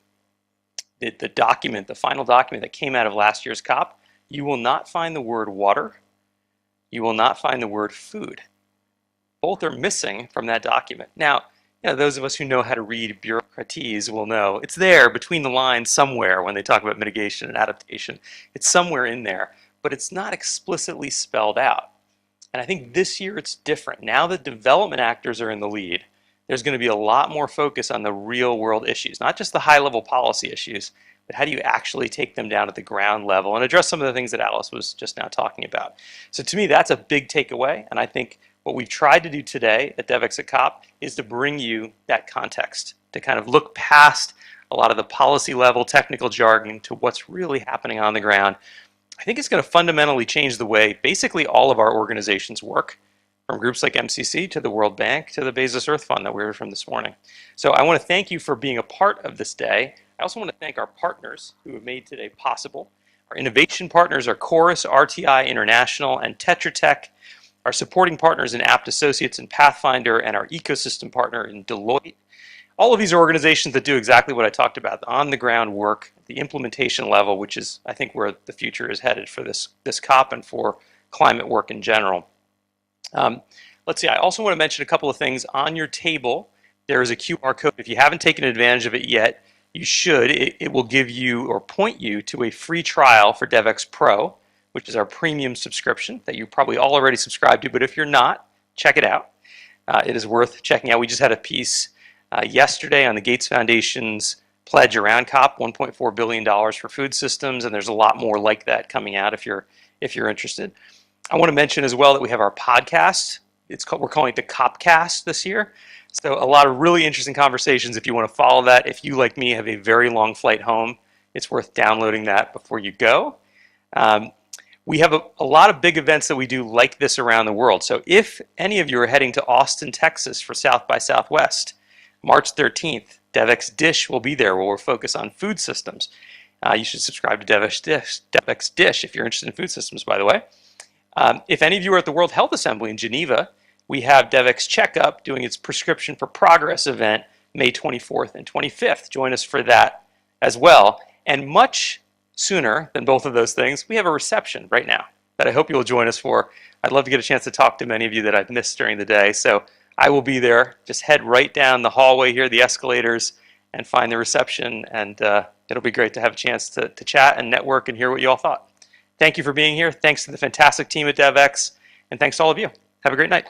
the document, the final document that came out of last year's COP, you will not find the word water, you will not find the word food. Both are missing from that document. Now, those of us who know how to read bureaucraties will know it's there between the lines somewhere when they talk about mitigation and adaptation. It's somewhere in there, but it's not explicitly spelled out. And I think this year it's different. Now that development actors are in the lead, there's going to be a lot more focus on the real world issues, not just the high level policy issues, but how do you actually take them down to the ground level and address some of the things that Alice was just now talking about. So to me, that's a big takeaway, and I think what we've tried to do today at Devex COP is to bring you that context, to kind of look past a lot of the policy level technical jargon to what's really happening on the ground. I think it's going to fundamentally change the way basically all of our organizations work, from groups like MCC to the World Bank to the Bezos Earth Fund that we heard from this morning. So I want to thank you for being a part of this day. I also want to thank our partners who have made today possible. Our innovation partners are Chorus, RTI International, and Tetra Tech. Our supporting partners in Apt Associates and Pathfinder, and our ecosystem partner in Deloitte. All of these are organizations that do exactly what I talked about, the on-the-ground work, the implementation level, which is, I think, where the future is headed for this COP and for climate work in general. Let's see, I also want to mention a couple of things. On your table, there is a QR code. If you haven't taken advantage of it yet, you should. It will give you or point you to a free trial for Devex Pro, which is our premium subscription that you probably all already subscribed to, but if you're not, check it out. It is worth checking out. We just had a piece yesterday on the Gates Foundation's pledge around COP, $1.4 billion for food systems, and there's a lot more like that coming out if you're interested. I want to mention as well that we have our podcast. We're calling it the COPcast this year. So a lot of really interesting conversations if you want to follow that. If you, like me, have a very long flight home, it's worth downloading that before you go. We have a lot of big events that we do like this around the world. So if any of you are heading to Austin, Texas for South by Southwest, March 13th, Devex Dish will be there where we'll focus on food systems. You should subscribe to Devex Dish if you're interested in food systems, by the way. If any of you are at the World Health Assembly in Geneva, we have Devex Checkup doing its Prescription for Progress event May 24th and 25th. Join us for that as well. And much sooner than both of those things, we have a reception right now that I hope you'll join us for. I'd love to get a chance to talk to many of you that I've missed during the day. So I will be there. Just head right down the hallway here, the escalators, and find the reception. And it'll be great to have a chance to chat and network and hear what you all thought. Thank you for being here. Thanks to the fantastic team at Devex. And thanks to all of you. Have a great night.